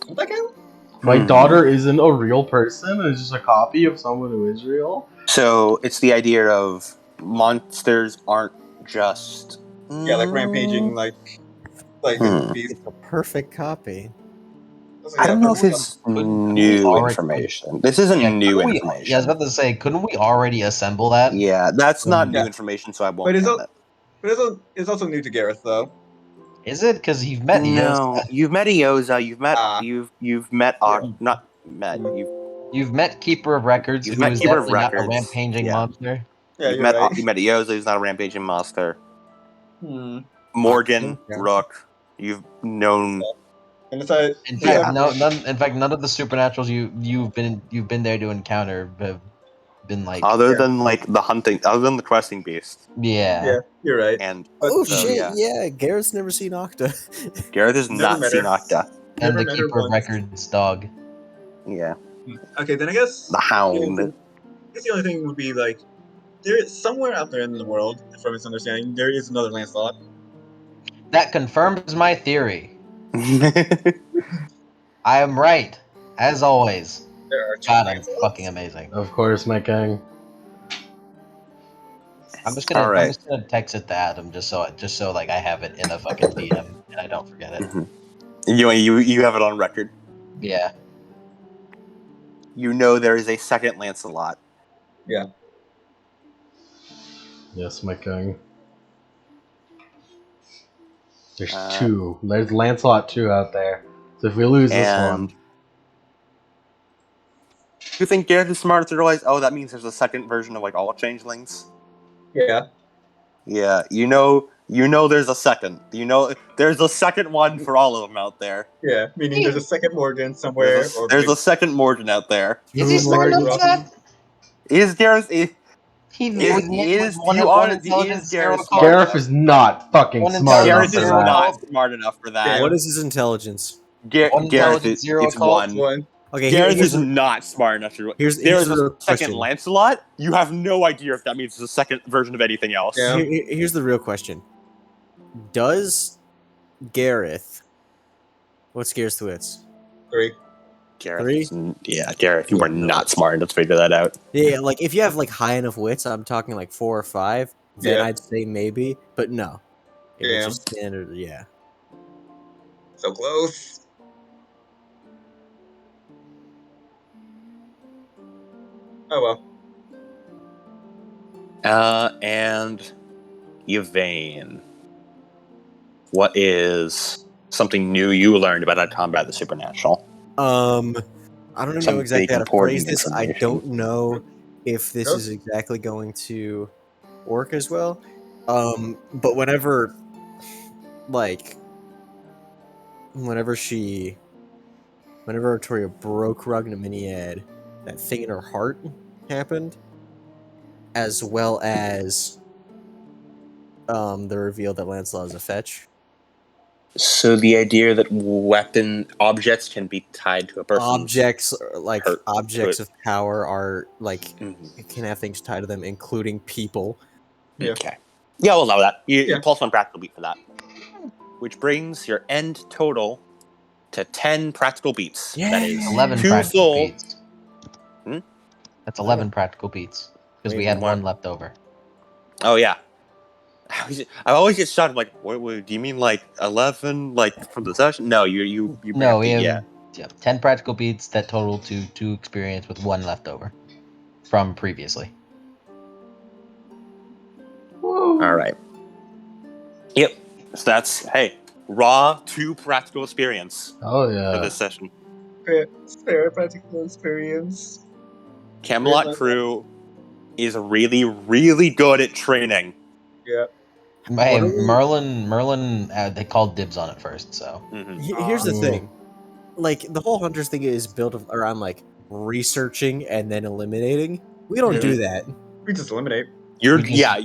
Does that count? My daughter isn't a real person. It's just a copy of someone who is real. So it's the idea of monsters aren't just Like rampaging, like beasts. It's a perfect copy. I don't know if it's Couldn't new we already- information. This isn't new information. Yeah, I was about to say, couldn't we already assemble that? Yeah, that's not new Yeah. information, so I won't But count it. it's also new to Gareth, though. Is it? Because you've met No, you've met Eosa. You've met You've met Keeper of Records, You've who met is Keeper of definitely not a Records. rampaging Yeah. monster. Yeah, you've you're met right. you met Eosa, who's not a rampaging monster. Hmm. Morgan, Yeah. Rook. You've known. And it's like In fact, none of the supernaturals you've been there to encounter have been like Other than like the hunting, other than the questing beast, yeah, you're right. and But Oh so, shit! yeah. Yeah, Garrett's never seen Octa. Gareth has Never not met seen her. Octa. and Never the met her Keeper of once. Records dog. Yeah, Okay, then I guess the Hound. I guess the only thing would be like there is somewhere out there in the world, from his understanding, there is another Lancelot. That confirms my theory. I am right, as always. There are two God, I'm Lancelots. fucking amazing. Of course, my king. I'm just All right. gonna text it to Adam just so like I have it in a fucking DM and I don't forget it. You have it on record. Yeah. You know there is a second Lancelot. Yes, my king. There's Uh, two. There's Lancelot 2 out there. So if we lose this And- one, You think Gareth is smart to realize? Oh, that means there's a second version of like all changelings. Yeah. Yeah, you know, there's a second. You know, there's a second one for all of them out there. Yeah. Meaning there's a second Morgan somewhere. There's a second Morgan out there. Is he smart enough for that? Is Gareth? He Is- with is- one, you one are- intelligence, is zero Gareth cult. Gareth is not fucking One smart enough intelligence, Gareth is for that. not smart enough for that. What is his intelligence? One Gareth intelligence, is zero it's occult. one. Okay, Gareth here's is not smart enough to. here's There's the a real second question. Lancelot. You have no idea if that means there's a second version of anything else. Yeah. Here's the real question. Does Gareth... What's Gareth's wits? 3. Gareth, Gareth, you are not smart enough to figure that out. Yeah, like if you have like high enough wits, I'm talking like 4 or 5, then Yeah. I'd say maybe, but no. If Damn. it's just standard, yeah. So close. Oh well. And Yvain, what is something new you learned about how to combat the supernatural? I don't Some know exactly big, how to phrase important this. I information. don't know if this Sure. is exactly going to work as well. But whenever Artoria broke Ragnaminiad, that thing in her heart happened, as well as the reveal that Lancelot is a fetch. So the idea that weapon objects can be tied to a person. Objects hurt objects to of power are like Mhm. can have things tied to them, including people. Yeah. Okay. Yeah, we'll allow that. You Yeah. plus 1 practical beat for that. Which brings your end total to 10 practical beats. That is 11 2 practical full. beats. Hmm? That's 11 practical beats because we Wait, had what? one left over. Oh yeah. I always get shocked. Like, what do you mean? Like 11? Like from the session? No, you. No, we ramped it, have 10 practical beats that total to 2 experience with 1 left over from previously. All right. Yep. So that's raw 2 practical experience Oh for yeah. this session. Spare practical experience. Camelot Where's my- crew is really, really good at training. Yeah. Hey, What are we- Merlin, they called dibs on it first, so. Mhm. Here's the Mm. thing, like the whole hunters thing is built around like researching and then eliminating. We don't do that. We just eliminate. You We just-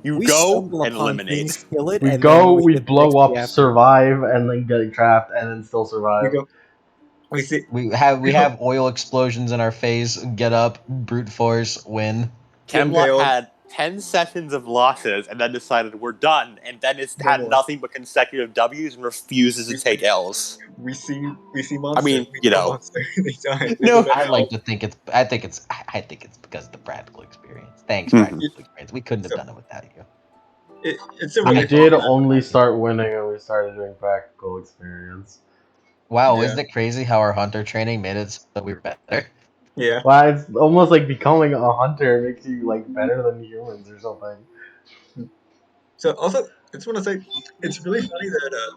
you We go stumble and upon eliminate. things, kill it, We and go, then we get the blow XP up, after. survive, and then get trapped, and then still We survive. go. We see. We have oil explosions in our face, get up, brute force, win. Camelot impaled. had 10 sessions of losses and then decided we're done, and then it's No had more. nothing but consecutive W's and refuses to take L's. We see monsters. mean, we you kill know. monsters. They die. They No. go to I hell. like to think I think it's because of the practical experience. Thanks, Mhm. practical experience. We couldn't have done it without you. It's a We really did fun only start winning when we started doing practical experience. Wow, Yeah. isn't it crazy how our hunter training made it so we were better? Yeah. Well, it's almost like becoming a hunter makes you like better than humans or something. So also, I just want to say, it's really funny that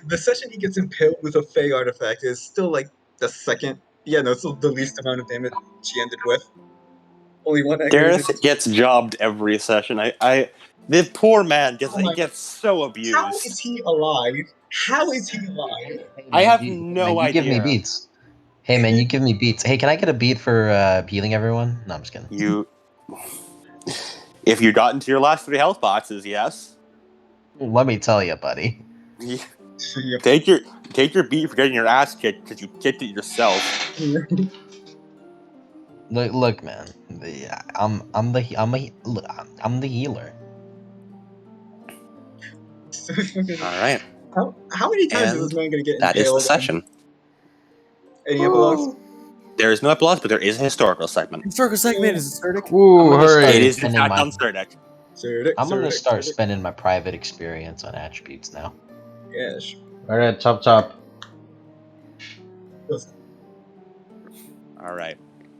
the session he gets impaled with a Fey artifact is still like the second. Yeah, no, it's still the least amount of damage she ended with. Only one Gareth aggregate. gets jobbed every session. The poor man Oh my- gets so How abused. is he alive? How is he alive? Hey, I have you, no man, you give me idea. beats. Hey man, you give me beats. Hey, can I get a beat for healing everyone? No, I'm just kidding. If you got into your last 3 health boxes, yes. Let me tell you, buddy. Take your beat for getting your ass kicked because you kicked it yourself. Look, man. I'm the healer. So fucking- All right, how many times is And this man gonna get that is the impaled? session. Any epilogues? There is no epilogue, but there is a historical segment. Historical segment is it Cerdic? Ooh, gonna start hooray! It is in spending fact my- on Cerdic. I'm gonna start spending my private experience on attributes now. Yeah, sure. Alright, chop chop. All right.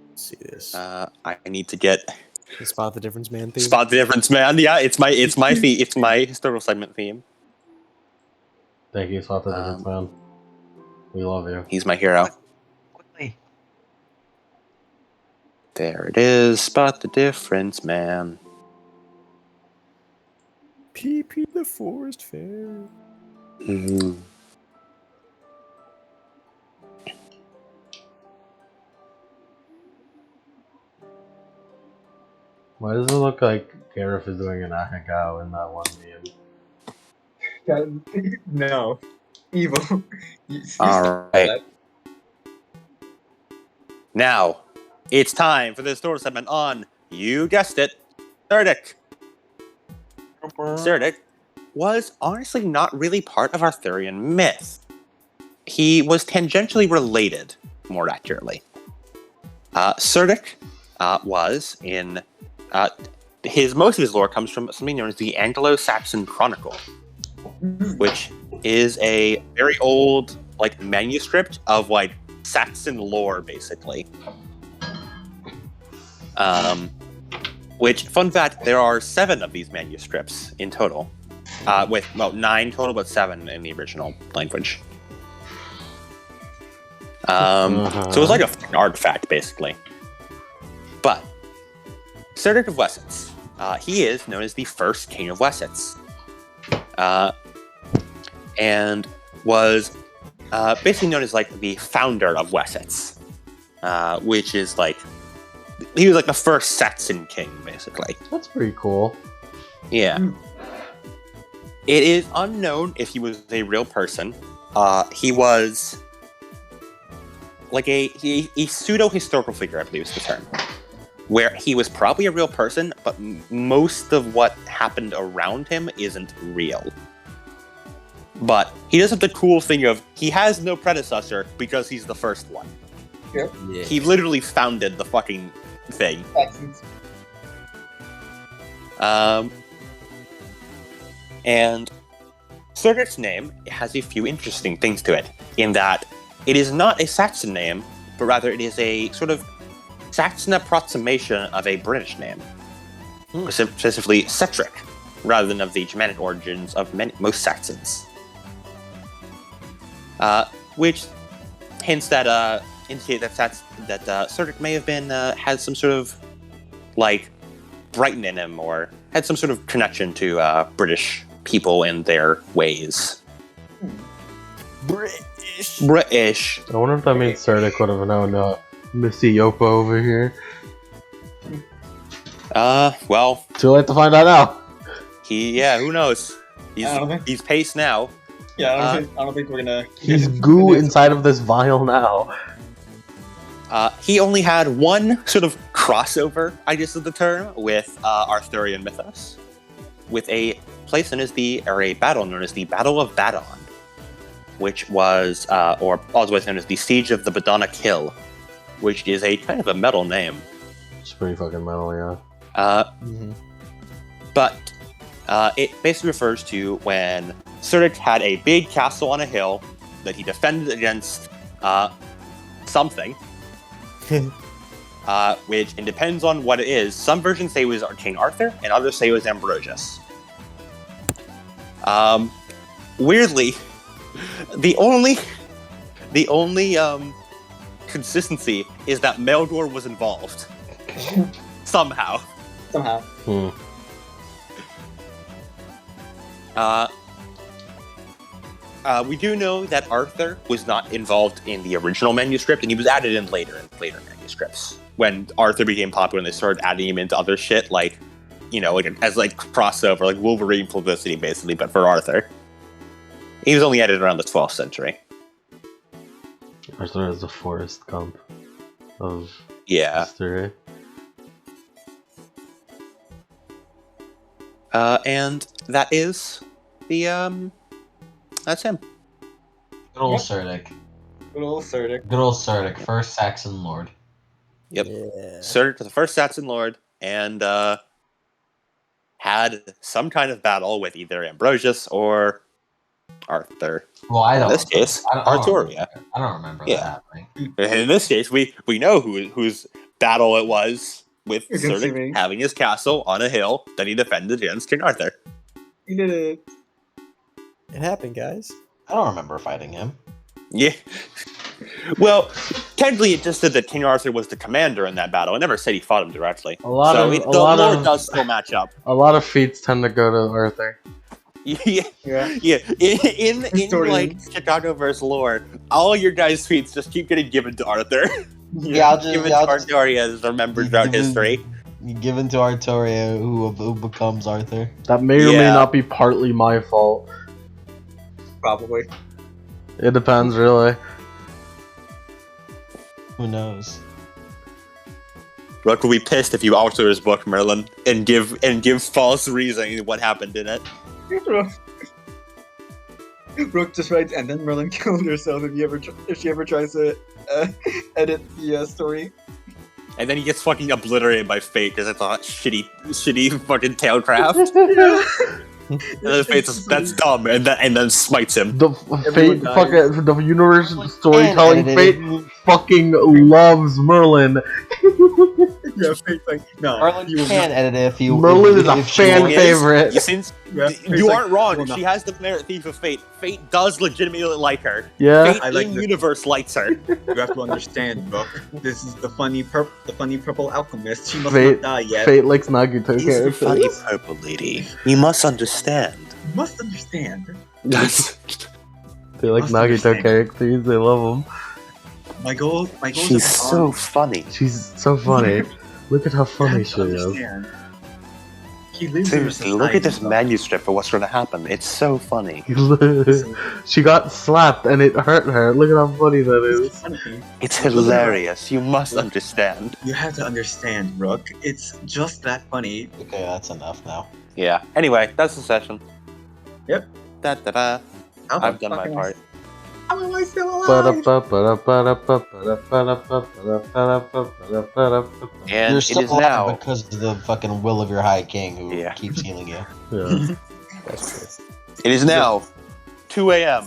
Let's see this. I need to get Spot the difference, man. Theme. spot the difference, man. Yeah, it's my it's my historical segment theme. Thank you, Spot the Difference, man. We love you. He's my hero. Quickly. There it is. Spot the difference, man. PP the Forest Fair. Ooh. Why does it look like Gareth is doing an Ahegao in that one meme? No. Evil. All right. Now, it's time for the historical segment on, you guessed it, Cerdic. Cerdic was honestly not really part of Arthurian myth. He was tangentially related, more accurately. Cerdic was in... most of his lore comes from something known as the Anglo-Saxon Chronicle, which is a very old manuscript of Saxon lore, basically. Which, fun fact, there are 7 of these manuscripts in total, with 9 total, but 7 in the original language. So it was like a fucking artifact, basically. But Cerdic of Wessex, he is known as the first king of Wessex, and was basically known as the founder of Wessex, which is he was the first Saxon king, basically. That's pretty cool. Yeah. It is unknown if he was a real person. He was a pseudo-historical figure, I believe is the term, where he was probably a real person, but most of what happened around him isn't real. But he does have the cool thing of he has no predecessor because he's the first one. Yeah. He literally founded the fucking thing. And Cerdic's name has a few interesting things to it, in that it is not a Saxon name, but rather it is a sort of Saxon approximation of a British name, specifically Cetric, rather than of the Germanic origins of most Saxons. Which hints that indicate that Surdic may have been had some sort of like Brighton in him, or had some sort of connection to British people and their ways. British. I wonder if that means Sardic would have known Missy Yopa over here. Well, Too late to find out now. who knows? He's pace now. Yeah, I don't think we're gonna. He's goo inside of this vial now. He only had one sort of crossover, I guess is the term, with Arthurian mythos, with a place known as a battle known as the Battle of Badon, which was, or otherwise known as the Siege of the Badonic Hill, which is a kind of a metal name. It's pretty fucking metal, yeah. But it basically refers to when Surdic had a big castle on a hill that he defended against something. Which, it depends on what it is. Some versions say it was King Arthur, and others say it was Ambrosius. Weirdly, the only consistency is that Meldor was involved. Somehow. We do know that Arthur was not involved in the original manuscript, and he was added in later manuscripts. When Arthur became popular and they started adding him into other shit, like, as like crossover, like Wolverine publicity, basically, but for Arthur. He was only added around the 12th century. Arthur is the Forrest Gump of history. And that is that's him. Good old Surdic. Good old Surdic. Good old Surdic, first Saxon lord. Yep. Yeah. Surdic was the first Saxon lord, and had some kind of battle with either Ambrosius or Arthur. Well, I don't. In this case, Arturia. I don't remember that happening. In this case, we know whose battle it was, with Against Surdic me. having his castle on a hill that he defended against King Arthur. You did it. It happened, guys. I don't remember fighting him. Yeah. Well, technically, it just said that King Arthur was the commander in that battle. It never said he fought him directly. The lore does still match up. A lot of feats tend to go to Arthur. Yeah. Yeah. In like Chicago versus lore, all your guys' feats just keep getting given to Arthur. Yeah, I'll just Given to Arturia is remembered throughout history. Given to Arturia, who becomes Arthur. That may or may not be partly my fault. Probably. It depends, really. Who knows? Rook will be pissed if you alter his book, Merlin, and give false reasoning what happened in it. Brooke just writes, and then Merlin killed herself if she ever tries to edit the story. And then he gets fucking obliterated by fate because it's a shitty fucking tailcraft. And then fate says, "That's dumb," and then smites him. The fate, fucking the universe storytelling. Fate fucking loves Merlin. Yeah, fate's like, no. Merlin can edit it if you. Merlin is a fan favorite. You aren't wrong. She has the merit thief of fate. Fate does legitimately like her. Yeah. Fate in universe likes her. You have to understand, Brooke. This is the funny purple alchemist. She must not die yet. Fate likes Nagito She's the funny characters. purple lady. You must understand. You must understand. They like Must Nagito understand. characters. They love them. My goal. She's so funny. She's so funny. Look at how funny she is. Understand. He lives in a Seriously, look at this society, manuscript for what's going to happen. It's so funny. She got slapped and it hurt her. Look at how funny that It's is. funny. It's hilarious. You must understand. You have to understand, Brooke. It's just that funny. Okay, that's enough now. Yeah. Anyway, that's the session. Yep. Da-da-da. How I've the done my fuck part. How am I still alive? And You're it still is alive now. because of the fucking will of your high king who Yeah. keeps healing you. Yeah. It is now 2 a.m.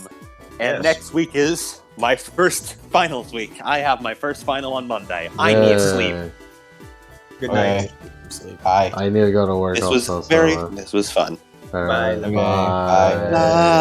And Yes. next week is my first finals week. I have my first final on Monday. I need sleep. Good night. Okay. Bye. I need to go to work This also. was fun. Alright, Bye. bye. Bye.